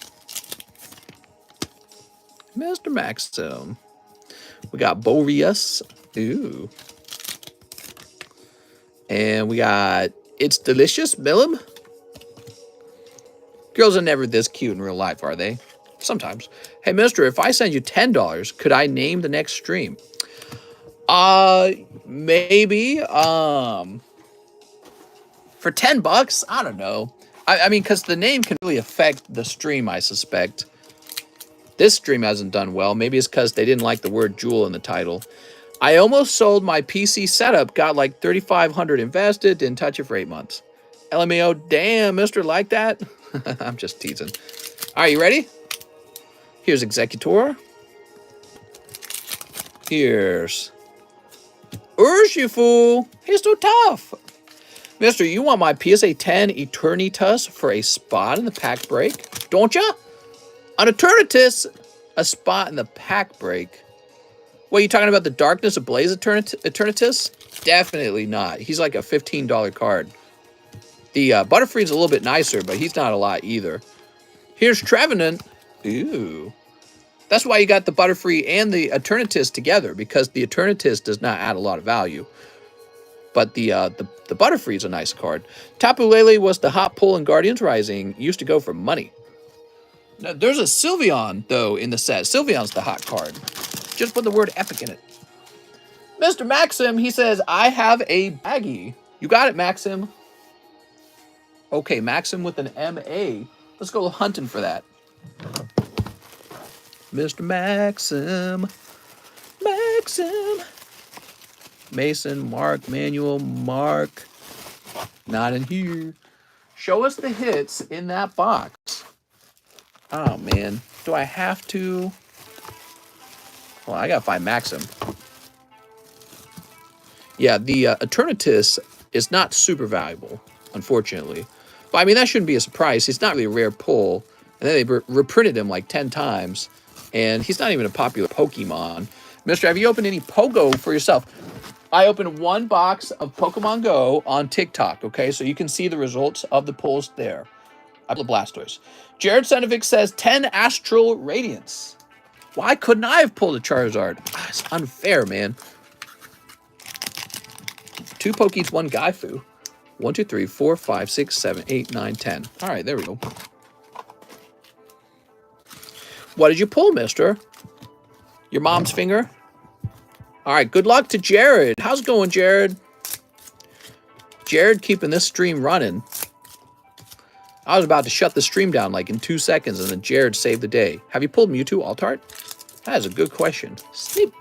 Mr. Maxim. We got Boreas. Ooh. And we got It's Delicious, Millum. Girls are never this cute in real life, are they? Sometimes. Hey, mister, if I send you $10, could I name the next stream? Maybe. For $10, I don't know. I mean, because the name can really affect the stream, I suspect. This stream hasn't done well. Maybe it's because they didn't like the word jewel in the title. I almost sold my PC setup, got like $3,500 invested, didn't touch it for 8 months. LMAO, damn, mister, like that? I'm just teasing. All right, you ready? Here's Executor. Here's Urshifu. He's so tough. Mister, you want my PSA 10 Eternitas for a spot in the pack break? Don't ya? An Eternitas, a spot in the pack break. What, are you talking about the Darkness Ablaze Eternitas? Definitely not. He's like a $15 card. The Butterfree's a little bit nicer, but he's not a lot either. Here's Trevenant. Ooh. That's why you got the Butterfree and the Eternatus together, because the Eternatus does not add a lot of value. But the Butterfree is a nice card. Tapu Lele was the hot pull in Guardians Rising. Used to go for money. Now, there's a Sylveon, though, in the set. Sylveon's the hot card. Just put the word epic in it. Mr. Maxim, he says, I have a baggie. You got it, Maxim. Okay, Maxim with an M-A. Let's go hunting for that. Mr. Maxim. Maxim. Mason, Mark, Manuel, Mark. Not in here. Show us the hits in that box. Oh, man. Do I have to? Well, I gotta find Maxim. Yeah, the Eternatus is not super valuable, unfortunately. But, I mean, that shouldn't be a surprise. He's not really a rare pull. And then they reprinted him like 10 times. And he's not even a popular Pokemon. Mister, have you opened any Pogo for yourself? I opened one box of Pokemon Go on TikTok, okay? So you can see the results of the pulls there. I pulled Blastoise. Jared Senovic says 10 Astral Radiance. Why couldn't I have pulled a Charizard? Ah, it's unfair, man. 2 Pokeys, 1 Gaifu. 1, 2, 3, 4, 5, 6, 7, 8, 9, 10. All right, there we go. What did you pull, mister? Your mom's finger? All right, good luck to Jared. How's it going, Jared? Jared keeping this stream running. I was about to shut the stream down like in 2 seconds, and then Jared saved the day. Have you pulled Mewtwo Altart? That is a good question. Sneep.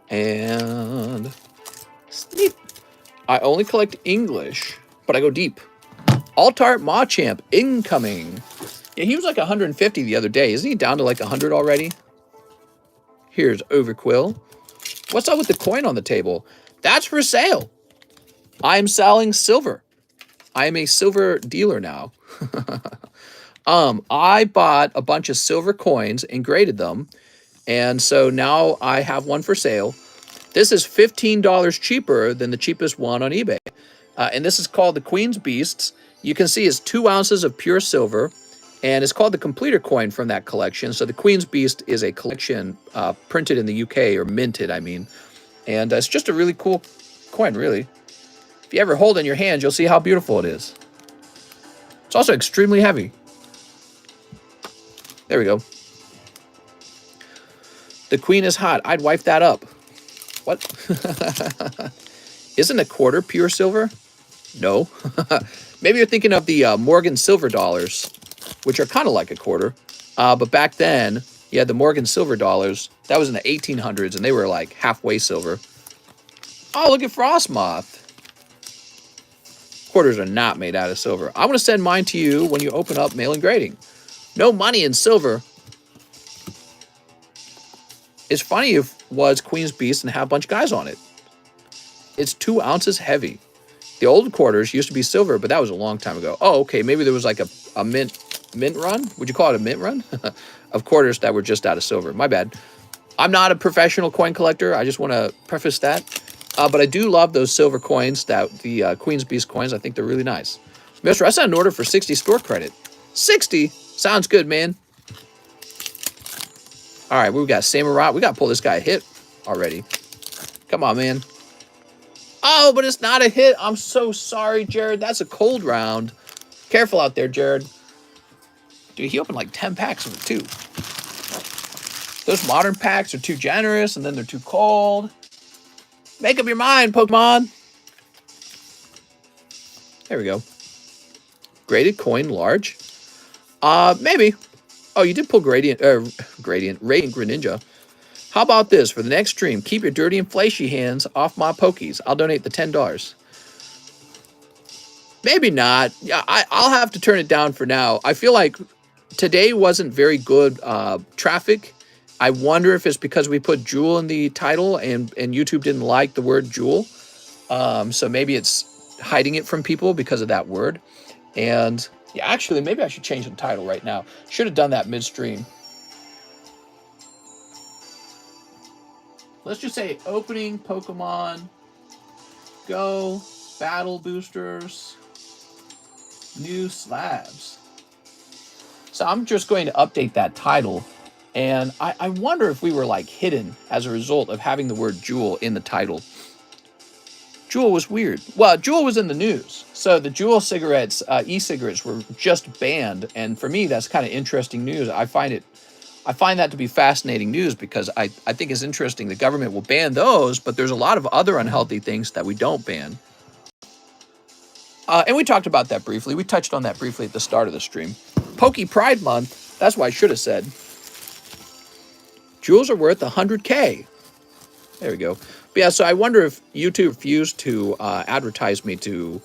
And sneep. I only collect English, but I go deep. Altart Machamp incoming. Yeah, he was like 150 the other day. Isn't he down to like 100 already? Here's Overquill. What's up with the coin on the table? That's for sale. I'm selling silver. I am a silver dealer now. I bought a bunch of silver coins and graded them. And so now I have one for sale. This is $15 cheaper than the cheapest one on eBay. And this is called the Queen's Beasts. You can see it's 2 ounces of pure silver. And it's called the Completer coin from that collection. So the Queen's Beast is a collection printed in the UK, or minted, I mean. And it's just a really cool coin, really. If you ever hold it in your hand, you'll see how beautiful it is. It's also extremely heavy. There we go. The Queen is hot. I'd wipe that up. What? Isn't a quarter pure silver? No. Maybe you're thinking of the Morgan silver dollars, which are kind of like a quarter. But back then, you had the Morgan silver dollars. That was in the 1800s, and they were like halfway silver. Oh, look at Frostmoth. Quarters are not made out of silver. I'm going to send mine to you when you open up mail and grading. No money in silver. It's funny if it was Queen's Beast and had a bunch of guys on it. It's 2 ounces heavy. The old quarters used to be silver, but that was a long time ago. Oh, okay. Maybe there was like a mint run? Would you call it a mint run? Of quarters that were just out of silver. My bad. I'm not a professional coin collector. I just want to preface that. But I do love those silver coins, the Queen's Beast coins. I think they're really nice. Mister, I sent an order for 60 store credit. 60? Sounds good, man. All right, we've got Samurai. We got to pull this guy a hit already. Come on, man. Oh, but it's not a hit. I'm so sorry, Jared. That's a cold round. Careful out there, Jared. Dude, he opened like 10 packs of it, too. Those modern packs are too generous, and then they're too cold. Make up your mind, Pokemon. There we go. Graded coin large. Maybe. Oh, you did pull Radiant Greninja. How about this? For the next stream, keep your dirty and flashy hands off my Pokies. I'll donate the $10. Maybe not. Yeah, I'll have to turn it down for now. I feel like today wasn't very good traffic. I wonder if it's because we put Jewel in the title and YouTube didn't like the word Jewel. So maybe it's hiding it from people because of that word. And yeah, actually, maybe I should change the title right now. Should have done that midstream. Let's just say opening Pokemon Go Battle Boosters New Slabs. So I'm just going to update that title. And I wonder if we were like hidden as a result of having the word Juul in the title. Juul was weird. Well, Juul was in the news. So the Juul cigarettes, e-cigarettes were just banned. And for me, that's kind of interesting news. I find that to be fascinating news because I think it's interesting. The government will ban those, but there's a lot of other unhealthy things that we don't ban. And we talked about that briefly. We touched on that briefly at the start of the stream. Pokey Pride Month. That's what I should have said. Juuls are worth 100K. There we go. But yeah, so I wonder if YouTube refused to advertise me to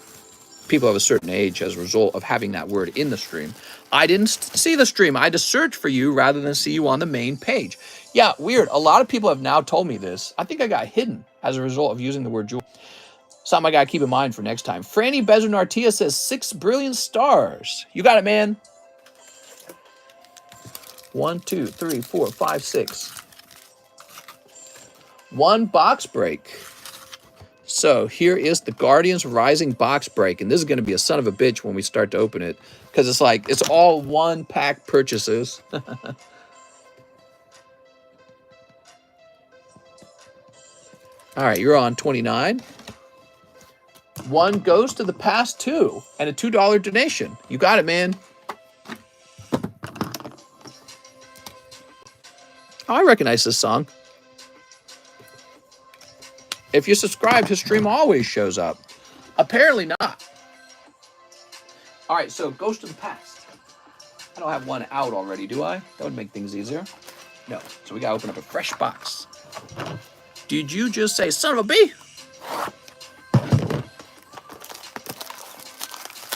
people of a certain age as a result of having that word in the stream. I didn't see the stream. I had to search for you rather than see you on the main page. Yeah, weird. A lot of people have now told me this. I think I got hidden as a result of using the word Juul. Something I got to keep in mind for next time. Franny Bezunartia says 6 brilliant stars. You got it, man. 1, 2, 3, 4, 5, 6. 1 box break. So here is the Guardians Rising box break. And this is going to be a son of a bitch when we start to open it. Because it's like, it's all 1-pack purchases. All right, you're on 29. 1 goes to the past 2 and a $2 donation. You got it, man. Oh, I recognize this song. If you subscribe, his stream always shows up. Apparently not. All right, so goes to the past. I don't have 1 out already, do I? That would make things easier. No, so we gotta open up a fresh box. Did you just say son of a bee?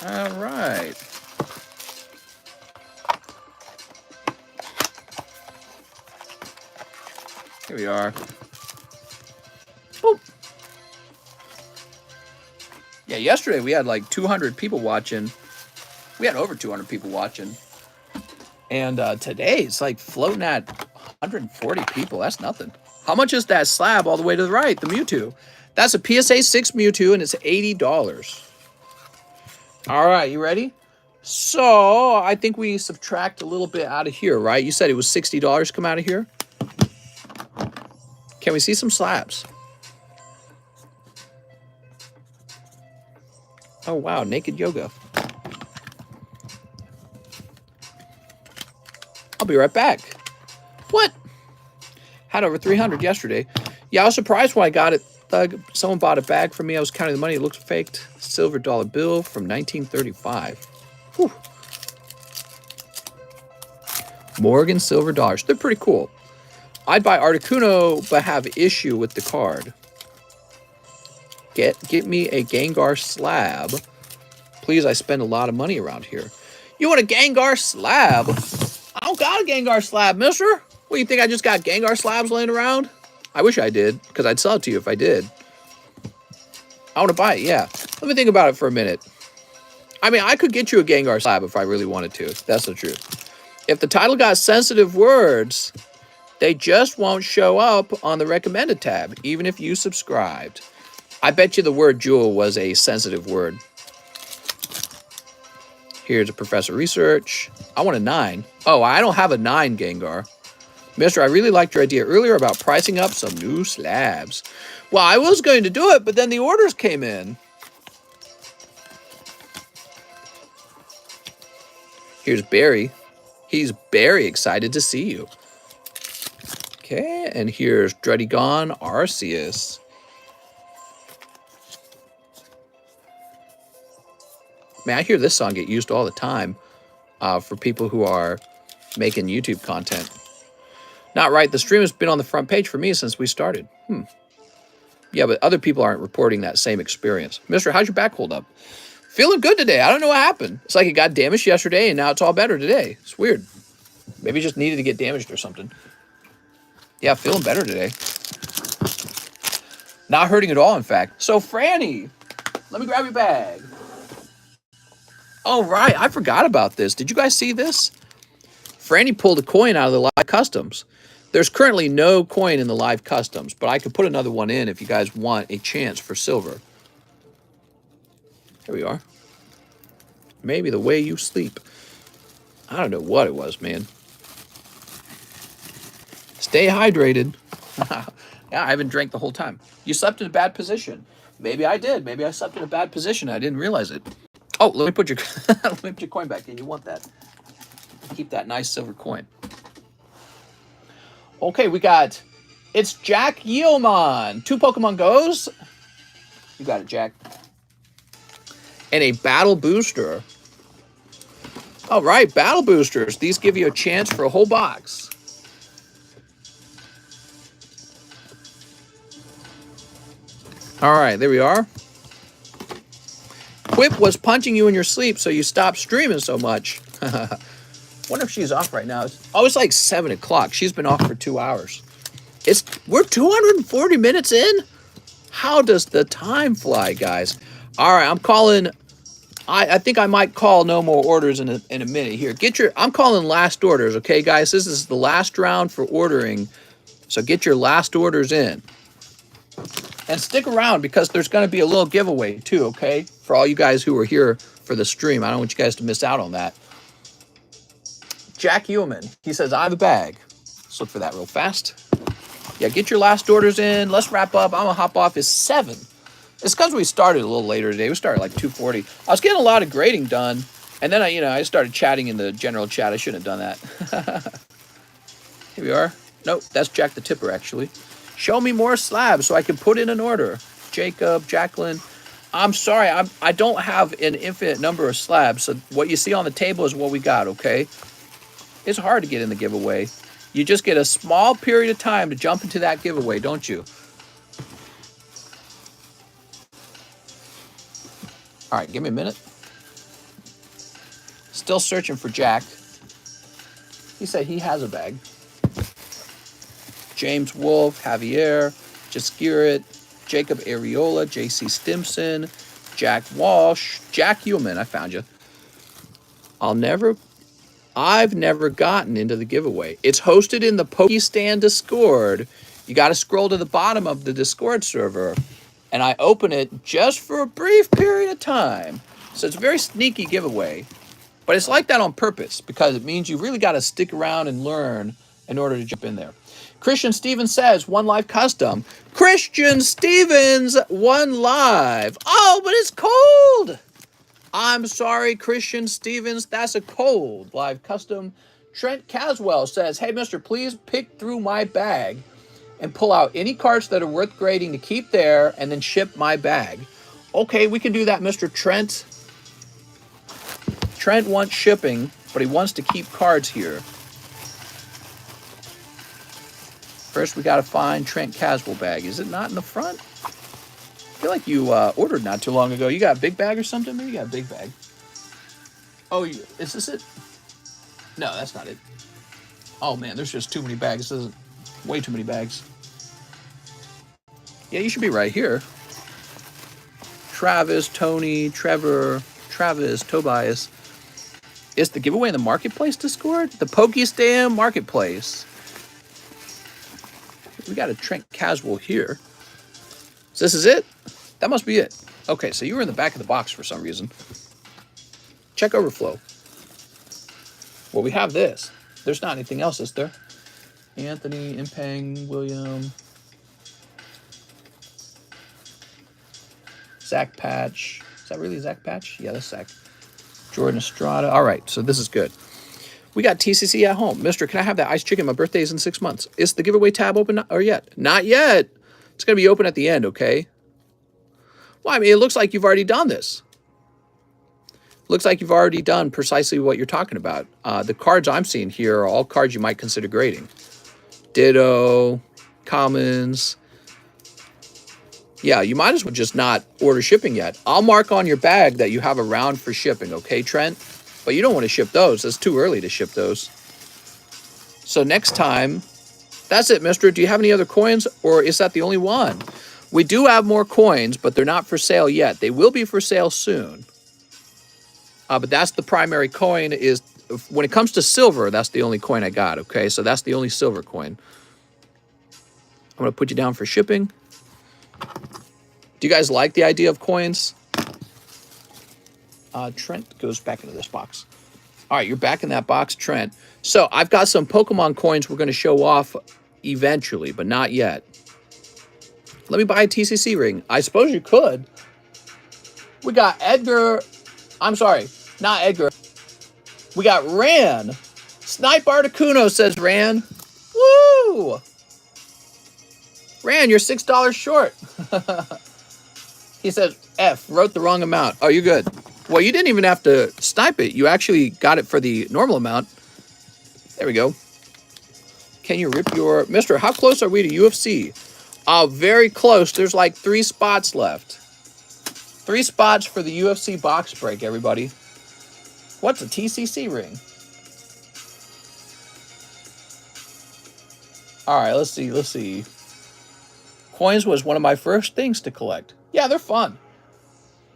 All right. Here we are. Boop. Yeah, yesterday we had like 200 people watching. We had over 200 people watching. And today it's like floating at 140 people. That's nothing. How much is that slab all the way to the right, the Mewtwo? That's a PSA 6 Mewtwo and it's $80. All right, you ready? So I think we subtract a little bit out of here, right? You said it was $60 come out of here. Can we see some slabs? Oh, wow, naked yoga. I'll be right back. What? Had over 300 yesterday. Yeah, I was surprised when I got it. Someone bought a bag for me. I was counting the money. It looked faked. Silver dollar bill from 1935. Whew. Morgan silver dollars. They're pretty cool. I'd buy Articuno, but have issue with the card. Get me a Gengar slab. Please, I spend a lot of money around here. You want a Gengar slab? I don't got a Gengar slab, mister. What, you think I just got Gengar slabs laying around? I wish I did, because I'd sell it to you if I did. I want to buy it, yeah. Let me think about it for a minute. I mean, I could get you a Gengar slab if I really wanted to. That's the truth. If the title got sensitive words, they just won't show up on the recommended tab, even if you subscribed. I bet you the word Juul was a sensitive word. Here's a Professor Research. I want a 9. Oh, I don't have a 9 Gengar. Mister, I really liked your idea earlier about pricing up some new slabs. Well, I was going to do it, but then the orders came in. Here's Barry. He's very excited to see you. Okay, and here's Dreadigon Arceus. Man, I hear this song get used all the time for people who are making YouTube content. Not right. The stream has been on the front page for me since we started. Yeah, but other people aren't reporting that same experience. Mister, how's your back hold up? Feeling good today. I don't know what happened. It's like it got damaged yesterday, and now it's all better today. It's weird. Maybe it just needed to get damaged or something. Yeah, feeling better today. Not hurting at all, in fact. So, Franny, Let me grab your bag. Oh, right. I forgot about this. Did you guys see this? Franny pulled a coin out of the live customs. There's currently no coin in the live customs, but I could put another one in if you guys want a chance for silver. Here we are. Maybe the way you sleep. I don't know what it was, man. Stay hydrated. Yeah, I haven't drank the whole time. You slept in a bad position. Maybe I did. Maybe I slept in a bad position. I didn't realize it. Oh, let me put your let me put your coin back in. You want that? Keep that nice silver coin. Okay, we got. It's Jack Yeoman. 2 Pokemon Goes. You got it, Jack. And a battle booster. All right, battle boosters. These give you a chance for a whole box. All right, there we are. Quip was punching you in your sleep, so you stopped streaming so much. Wonder if she's off right now. Oh, it's like 7 o'clock. She's been off for 2 hours. We're 240 minutes in? How does the time fly, guys? All right, I'm calling. I think I might call no more orders in a minute here. I'm calling last orders, okay, guys? This is the last round for ordering, so get your last orders in. And stick around because there's going to be a little giveaway too, okay? For all you guys who are here for the stream. I don't want you guys to miss out on that. Jack Yeoman, he says, I have a bag. Let's look for that real fast. Yeah, get your last orders in. Let's wrap up. I'm going to hop off. It's 7. It's because we started a little later today. We started like 2:40. I was getting a lot of grading done. And then I started chatting in the general chat. I shouldn't have done that. Here we are. Nope, that's Jack the Tipper, actually. Show me more slabs so I can put in an order. Jacob, Jacqueline. I'm sorry, I don't have an infinite number of slabs. So what you see on the table is what we got, okay? It's hard to get in the giveaway. You just get a small period of time to jump into that giveaway, don't you? All right, give me a minute. Still searching for Jack. He said he has a bag. James Wolf, Javier, Jaskirit, Jacob Areola, JC Stimson, Jack Walsh, Jack Heumann. I found you. I've never gotten into the giveaway. It's hosted in the Pokestan Discord. You got to scroll to the bottom of the Discord server, and I open it just for a brief period of time. So it's a very sneaky giveaway, but it's like that on purpose because it means you really got to stick around and learn in order to jump in there. Christian Stevens says, 1 live custom. Christian Stevens, 1 live. Oh, but it's cold. I'm sorry, Christian Stevens. That's a cold live custom. Trent Caswell says, hey, mister, please pick through my bag and pull out any cards that are worth grading to keep there and then ship my bag. Okay, we can do that, Mr. Trent. Trent wants shipping, but he wants to keep cards here. First, we got to find Trent Caswell bag. Is it not in the front? I feel like you ordered not too long ago. You got a big bag or something? Maybe you got a big bag. Oh, is this it? No, that's not it. Oh, man, there's just too many bags. This is way too many bags. Yeah, you should be right here. Travis, Tony, Trevor, Travis, Tobias. Is the giveaway in the Marketplace Discord? The Pokestan Marketplace. We got a Trent Caswell here. So this is it? That must be it. Okay, so you were in the back of the box for some reason. Check overflow. Well, we have this. There's not anything else, is there? Anthony, Impang, William, Zach Patch. Is that really Zach Patch? Yeah, that's Zach. Jordan Estrada. All right, so this is good. We got TCC at home. Mister, can I have that ice chicken? My birthday is in 6 months. Is the giveaway tab open or yet? Not yet. It's going to be open at the end, okay? Well, I mean, it looks like you've already done this. Looks like you've already done precisely what you're talking about. The cards I'm seeing here are all cards you might consider grading. Ditto, Commons. Yeah, you might as well just not order shipping yet. I'll mark on your bag that you have a round for shipping, okay, Trent? But you don't want to ship those. It's too early to ship those. So next time, that's it, mister. Do you have any other coins, or is that the only one? We do have more coins, but they're not for sale yet. They will be for sale soon. But that's the primary coin. Is when it comes to silver, that's the only coin I got, okay? So that's the only silver coin. I'm going to put you down for shipping. Do you guys like the idea of coins? Trent goes back into this box. All right, you're back in that box, Trent. So I've got some Pokemon coins we're going to show off eventually, but not yet. Let me buy a TCC ring. I suppose you could. We got Edgar. I'm sorry, not Edgar. We got Ran. Snipe Articuno, says Ran. Woo! Ran, you're $6 short. He says, F, wrote the wrong amount. Oh, you're good. Well, you didn't even have to snipe it. You actually got it for the normal amount. There we go. Can you rip your... Mister, how close are we to UFC? Very close. There's like 3 spots left. 3 spots for the UFC box break, everybody. What's a TCC ring? All right, let's see. Let's see. Coins was one of my first things to collect. Yeah, they're fun.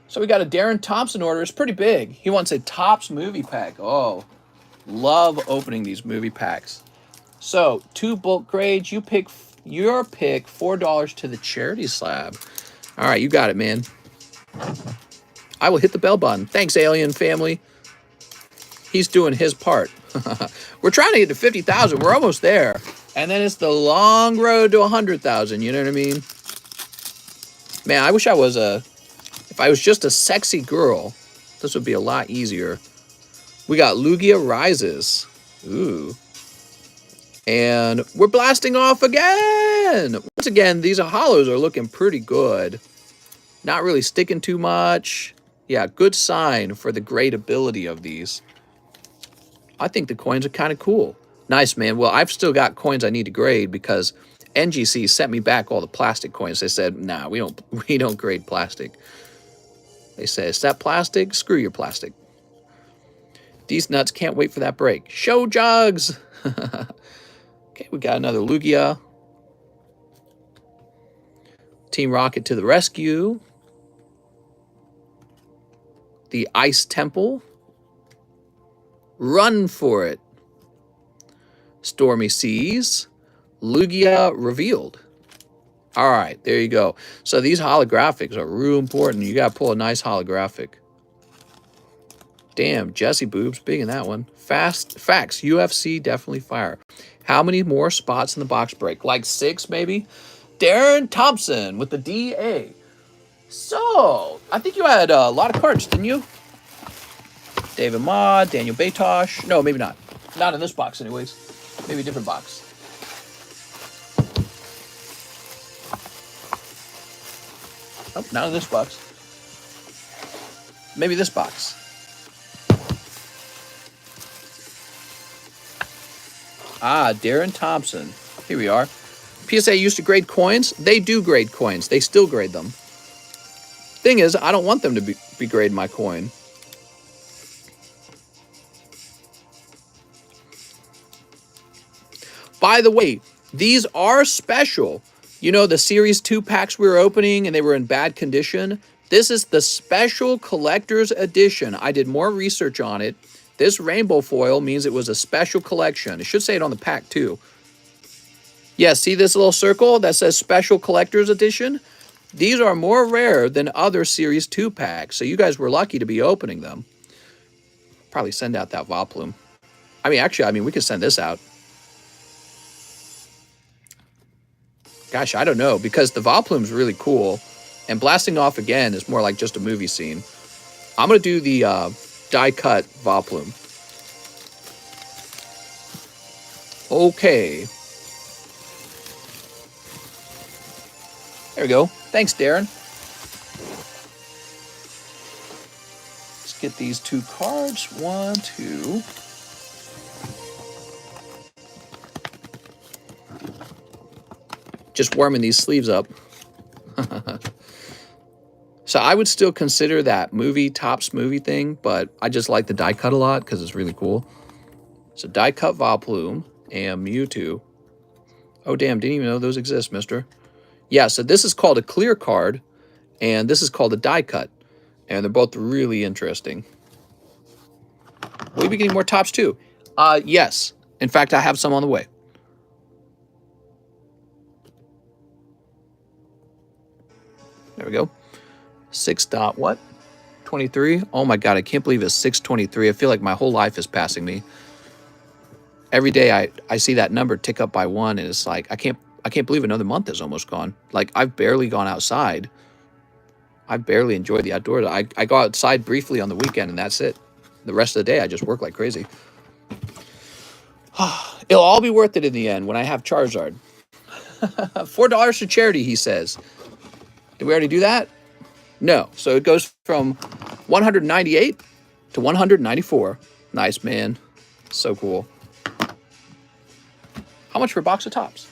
So we got a Darren Thompson order. It's pretty big. He wants a Topps movie pack. Oh, love opening these movie packs. So 2 bulk grades. You pick your pick. $4 to the charity slab. All right, you got it, man. I will hit the bell button. Thanks, Alien Family. He's doing his part. We're trying to get to 50,000. We're almost there. And then it's the long road to 100,000. You know what I mean? Man, I wish I was if I was just a sexy girl, this would be a lot easier. We got Lugia Rises. Ooh. And we're blasting off again. Once again, these hollows are looking pretty good. Not really sticking too much. Yeah, good sign for the gradability of these. I think the coins are kind of cool. Nice, man. Well, I've still got coins I need to grade because NGC sent me back all the plastic coins. They said, nah, we don't grade plastic. They said, is that plastic? Screw your plastic. These nuts can't wait for that break. Show jugs. Okay, we got another Lugia. Team Rocket to the rescue. The Ice Temple. Run for it. Stormy Seas. Lugia revealed. All right, there you go. So these holographics are real important. You got to pull a nice holographic. Damn, Jesse Boobs, big in that one. Facts, UFC definitely fire. How many more spots in the box break? Like 6, maybe? Darren Thompson with the DA. So, I think you had a lot of cards, didn't you? David Ma, Daniel Batosh. No, maybe not. Not in this box, anyways. Maybe a different box. Oh, not in this box. Maybe this box. Ah, Darren Thompson. Here we are. PSA used to grade coins. They do grade coins. They still grade them. Thing is, I don't want them to be grading my coin. By the way, these are special. You know, the Series 2 packs we were opening and they were in bad condition? This is the special collector's edition. I did more research on it. This rainbow foil means it was a special collection. It should say it on the pack too. Yeah, see this little circle that says special collector's edition? These are more rare than other Series 2 packs, so you guys were lucky to be opening them. Probably send out that Vileplume. Actually, we could send this out. Gosh, I don't know, because the Vileplume's really cool, and blasting off again is more like just a movie scene. I'm going to do the die-cut Vileplume. Okay. There we go. Thanks, Darren. Let's get these 2 cards. 1, 2... Just warming these sleeves up. So I would still consider that Topps movie thing, but I just like the die cut a lot because it's really cool. So die cut Vileplume and Mewtwo. Oh damn, didn't even know those exist, mister. Yeah, so this is called a clear card, and this is called a die cut. And they're both really interesting. Will you be getting more tops too? Yes. In fact, I have some on the way. There we go. 6 dot what? 23? Oh my god, I can't believe it's 623. I feel like my whole life is passing me. Every day I see that number tick up by 1, and it's like I can't believe another month is almost gone. Like, I've barely gone outside. I've barely enjoyed the outdoors. I go outside briefly on the weekend, and that's it. The rest of the day I just work like crazy. It'll all be worth it in the end when I have Charizard. $4 to charity, he says. Did we already do that? No. So it goes from 198 to 194. Nice, man. So cool. How much for a box of tops?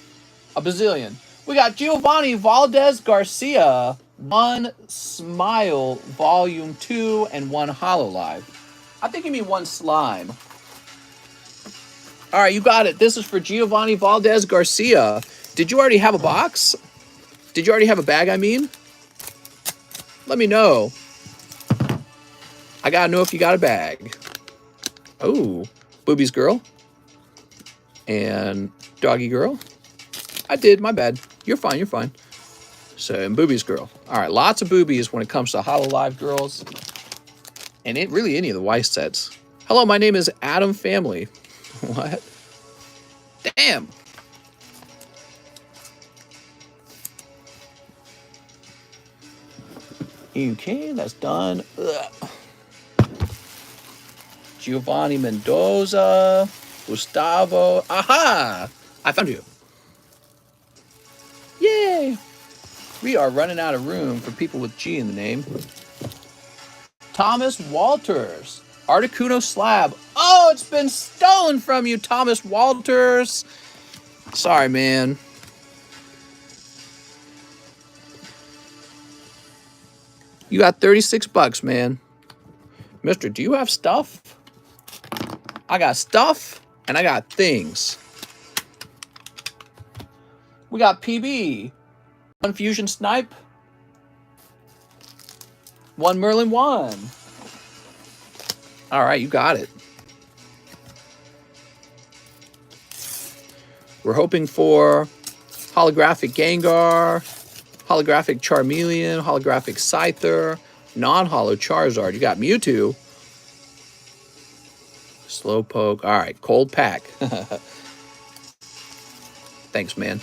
A bazillion. We got Giovanni Valdez Garcia, 1 Smile Volume 2, and 1 Hololive. I think you mean 1 Slime. All right, you got it. This is for Giovanni Valdez Garcia. Did you already have a box? Did you already have a bag, I mean? Let me know. I gotta know if you got a bag. Oh, Boobies Girl. And Doggy Girl. I did, my bad. You're fine, you're fine. So, and Boobies Girl. All right, lots of boobies when it comes to Hololive girls. And it really any of the Weiss sets. Hello, my name is Adam Family. What? Damn. Okay, that's done. Ugh. Giovanni Mendoza. Gustavo. Aha! I found you. Yay! We are running out of room for people with G in the name. Thomas Walters. Articuno Slab. Oh, it's been stolen from you, Thomas Walters. Sorry, man. You got 36 bucks, man. Mister, do you have stuff? I got stuff, and I got things. We got PB. 1 Fusion Snipe. 1 Merlin 1. All right, you got it. We're hoping for holographic Gengar, holographic Charmeleon, holographic Scyther, non-holo Charizard. You got Mewtwo. Slowpoke. All right, cold pack. Thanks, man.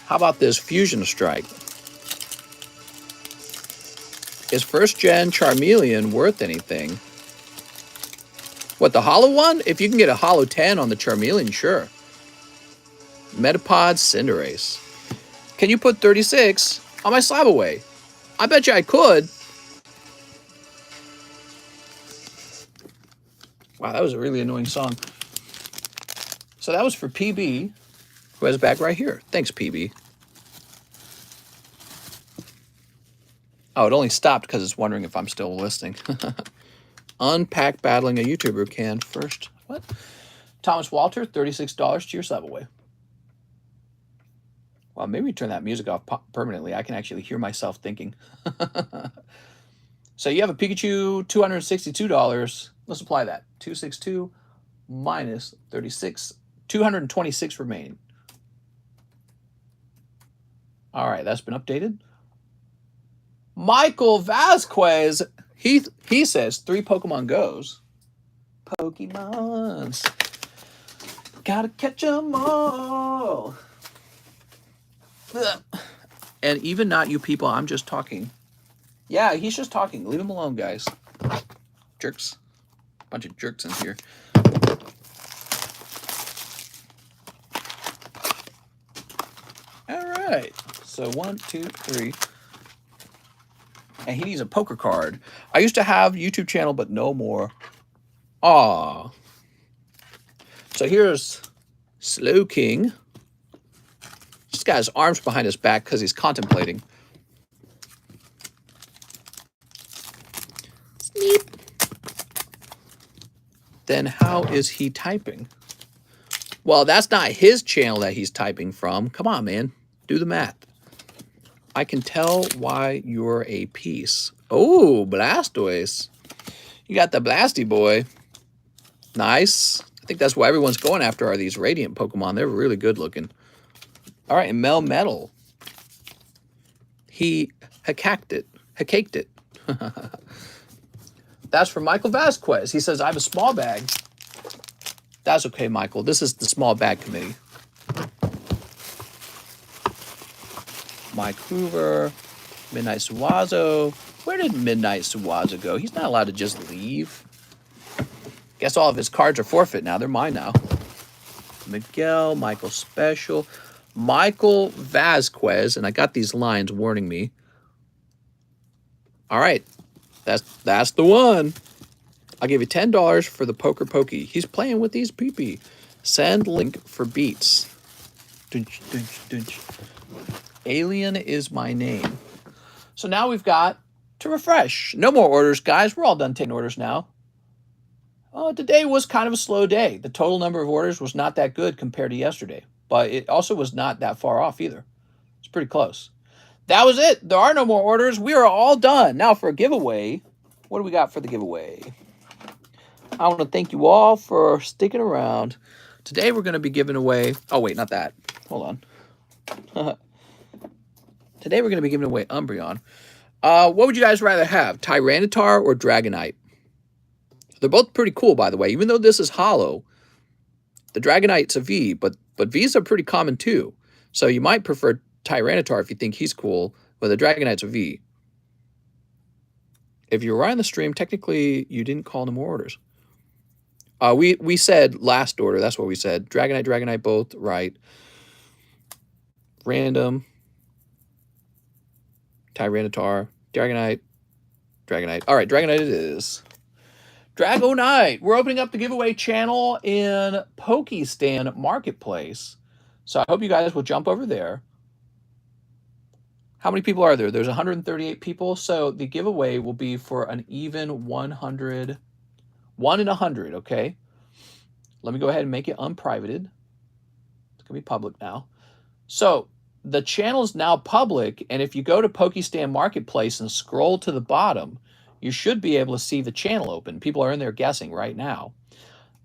How about this Fusion Strike? Is first gen Charmeleon worth anything? What, the holo one? If you can get a holo 10 on the Charmeleon, sure. Metapod Cinderace. Can you put 36 on my Slab-AWAY? I bet you I could. Wow, that was a really annoying song. So that was for PB, who has a bag right here. Thanks, PB. Oh, it only stopped because it's wondering if I'm still listening. Unpack battling a YouTuber can first. What? Thomas Walter, $36 to your Slab-AWAY. Well, maybe turn that music off permanently. I can actually hear myself thinking. So you have a Pikachu, $262. Let's apply that. 262 minus 36. 226 remaining. All right, that's been updated. Michael Vasquez, he says 3 Pokemon Goes. Pokemons. Gotta catch them all. Ugh. And even not you people, I'm just talking. Yeah, he's just talking. Leave him alone, guys. Jerks. Bunch of jerks in here. All right. So 1, 2, 3. And he needs a poker card. I used to have a YouTube channel, but no more. Aw. So here's Slow King. He's got his arms behind his back because he's contemplating. Then how is he typing? Well, that's not his channel that he's typing from. Come on, man. Do the math. I can tell why you're a piece. Oh, Blastoise. You got the Blasty boy. Nice. I think that's why everyone's going after are these Radiant Pokemon. They're really good looking. All right, and Melmetal. He caked it. That's from Michael Vasquez. He says, I have a small bag. That's okay, Michael. This is the small bag committee. Mike Hoover, Midnight Suwazo. Where did Midnight Suwazo go? He's not allowed to just leave. Guess all of his cards are forfeit now. They're mine now. Miguel, Michael Special, Michael Vasquez, and I got these lines warning me. All right, that's the one. I'll give you $10 for the Poker Pokey. He's playing with these pee-pee. Send link for beats. Dunch, dunch, dunch. Alien is my name. So now we've got to refresh. No more orders, guys. We're all done taking orders now. Today was kind of a slow day. The total number of orders was not that good compared to yesterday, but it also was not that far off either. It's pretty close. That was it. There are no more orders. We are all done. Now for a giveaway, what do we got for the giveaway? I want to thank you all for sticking around. Today we're going to be giving away... Oh, wait, not that. Hold on. Today we're going to be giving away Umbreon. What would you guys rather have, Tyranitar or Dragonite? They're both pretty cool, by the way. Even though this is hollow, the Dragonite's a V, but V's are pretty common too. So you might prefer Tyranitar if you think he's cool, but the Dragonite's a V. If you're right on the stream, technically you didn't call no more orders. We said last order. That's what we said. Dragonite, both right. Random. Tyranitar, Dragonite. All right, Dragonite it is. Dragonite. We're opening up the giveaway channel in Pokestan Marketplace. So I hope you guys will jump over there. How many people are there? There's 138 people. So the giveaway will be for an even 100. 1 in 100, okay? Let me go ahead and make it unprivated. It's going to be public now. So the channel is now public, and if you go to Pokestan Marketplace and scroll to the bottom, you should be able to see the channel open. People are in there guessing right now.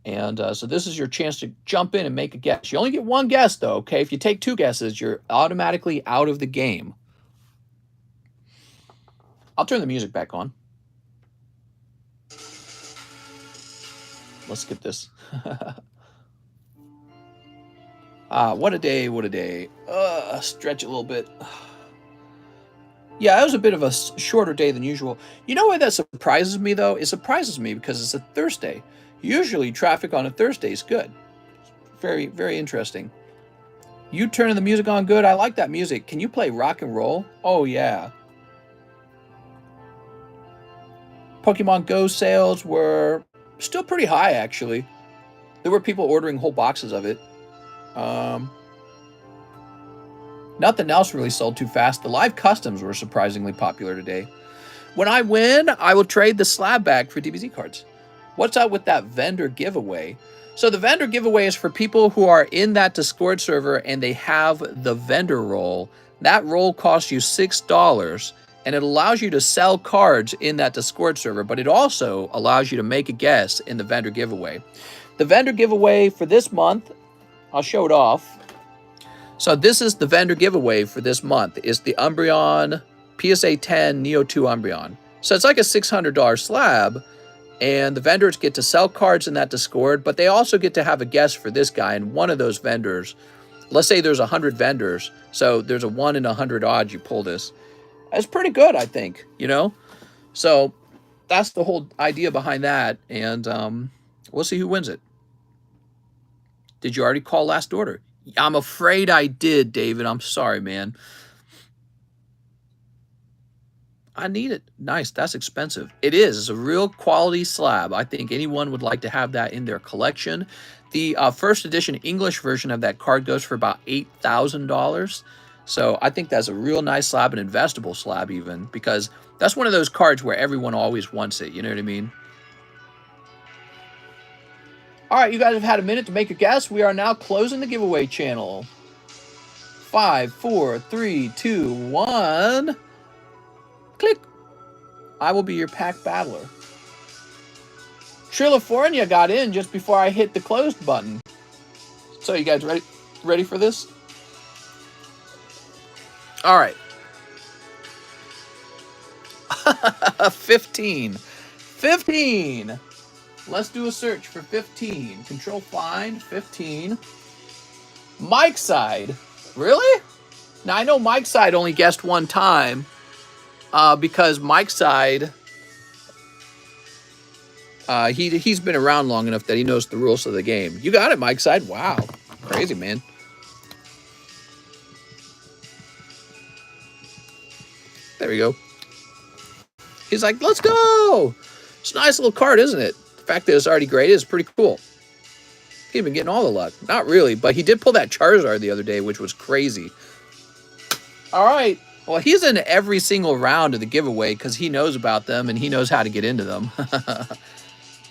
And so this is your chance to jump in and make a guess. You only get one guess, though, okay? If you take 2 guesses, you're automatically out of the game. I'll turn the music back on. Let's skip this. What a day, what a day. Stretch it a little bit. Yeah, it was a bit of a shorter day than usual. You know why that surprises me, though? It surprises me because it's a Thursday. Usually, traffic on a Thursday is good. Very, very interesting. You turning the music on good? I like that music. Can you play rock and roll? Oh, yeah. Pokemon Go sales were still pretty high, actually. There were people ordering whole boxes of it. Nothing else really sold too fast. The live customs were surprisingly popular today. When I win, I will trade the slab back for DBZ cards. What's up with that vendor giveaway? So the vendor giveaway is for people who are in that Discord server and they have the vendor role. That role costs you $6, and it allows you to sell cards in that Discord server, but it also allows you to make a guess in the vendor giveaway. The vendor giveaway for this month, I'll show it off. So this is the vendor giveaway for this month. Is the Umbreon PSA 10 Neo 2 Umbreon. So it's like a $600 slab, and the vendors get to sell cards in that Discord, but they also get to have a guess for this guy. And one of those vendors, let's say there's 100 vendors, so there's a 1 in 100 odds you pull this. That's pretty good, I think, you know? So that's the whole idea behind that, and we'll see who wins it. Did you already call last order? I'm afraid I did, David. I'm sorry, man. I need it. Nice. That's expensive. It is. It's a real quality slab. I think anyone would like to have that in their collection. The first edition English version of that card goes for about $8,000. So I think that's a real nice slab, an investable slab even, because that's one of those cards where everyone always wants it. You know what I mean? All right, you guys have had a minute to make a guess. We are now closing the giveaway channel. 5, 4, 3, 2, 1. Click. I will be your pack battler. Trilifornia got in just before I hit the closed button. So you guys ready for this? All right. 15. 15. Let's do a search for 15. Control find 15. Mike's side. Really? Now I know Mike's side only guessed one time because Mike's side he's been around long enough that he knows the rules of the game. You got it, Mike's side. Wow. Crazy, man. There we go. He's like, let's go. It's a nice little card, isn't it? The fact that it's already graded is pretty cool. He's been getting all the luck. Not really, but he did pull that Charizard the other day, which was crazy. All right. Well, he's in every single round of the giveaway because he knows about them and he knows how to get into them.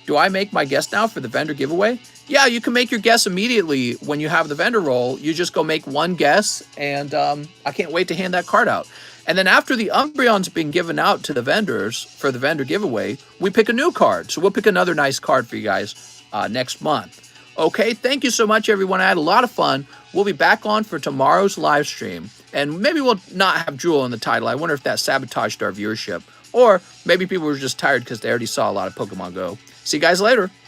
Do I make my guess now for the vendor giveaway? Yeah, you can make your guess immediately when you have the vendor roll. You just go make one guess, and I can't wait to hand that card out. And then after the Umbreon's been given out to the vendors for the vendor giveaway, we pick a new card. So we'll pick another nice card for you guys next month. Okay, thank you so much, everyone. I had a lot of fun. We'll be back on for tomorrow's live stream. And maybe we'll not have Jewel in the title. I wonder if that sabotaged our viewership. Or maybe people were just tired because they already saw a lot of Pokemon Go. See you guys later.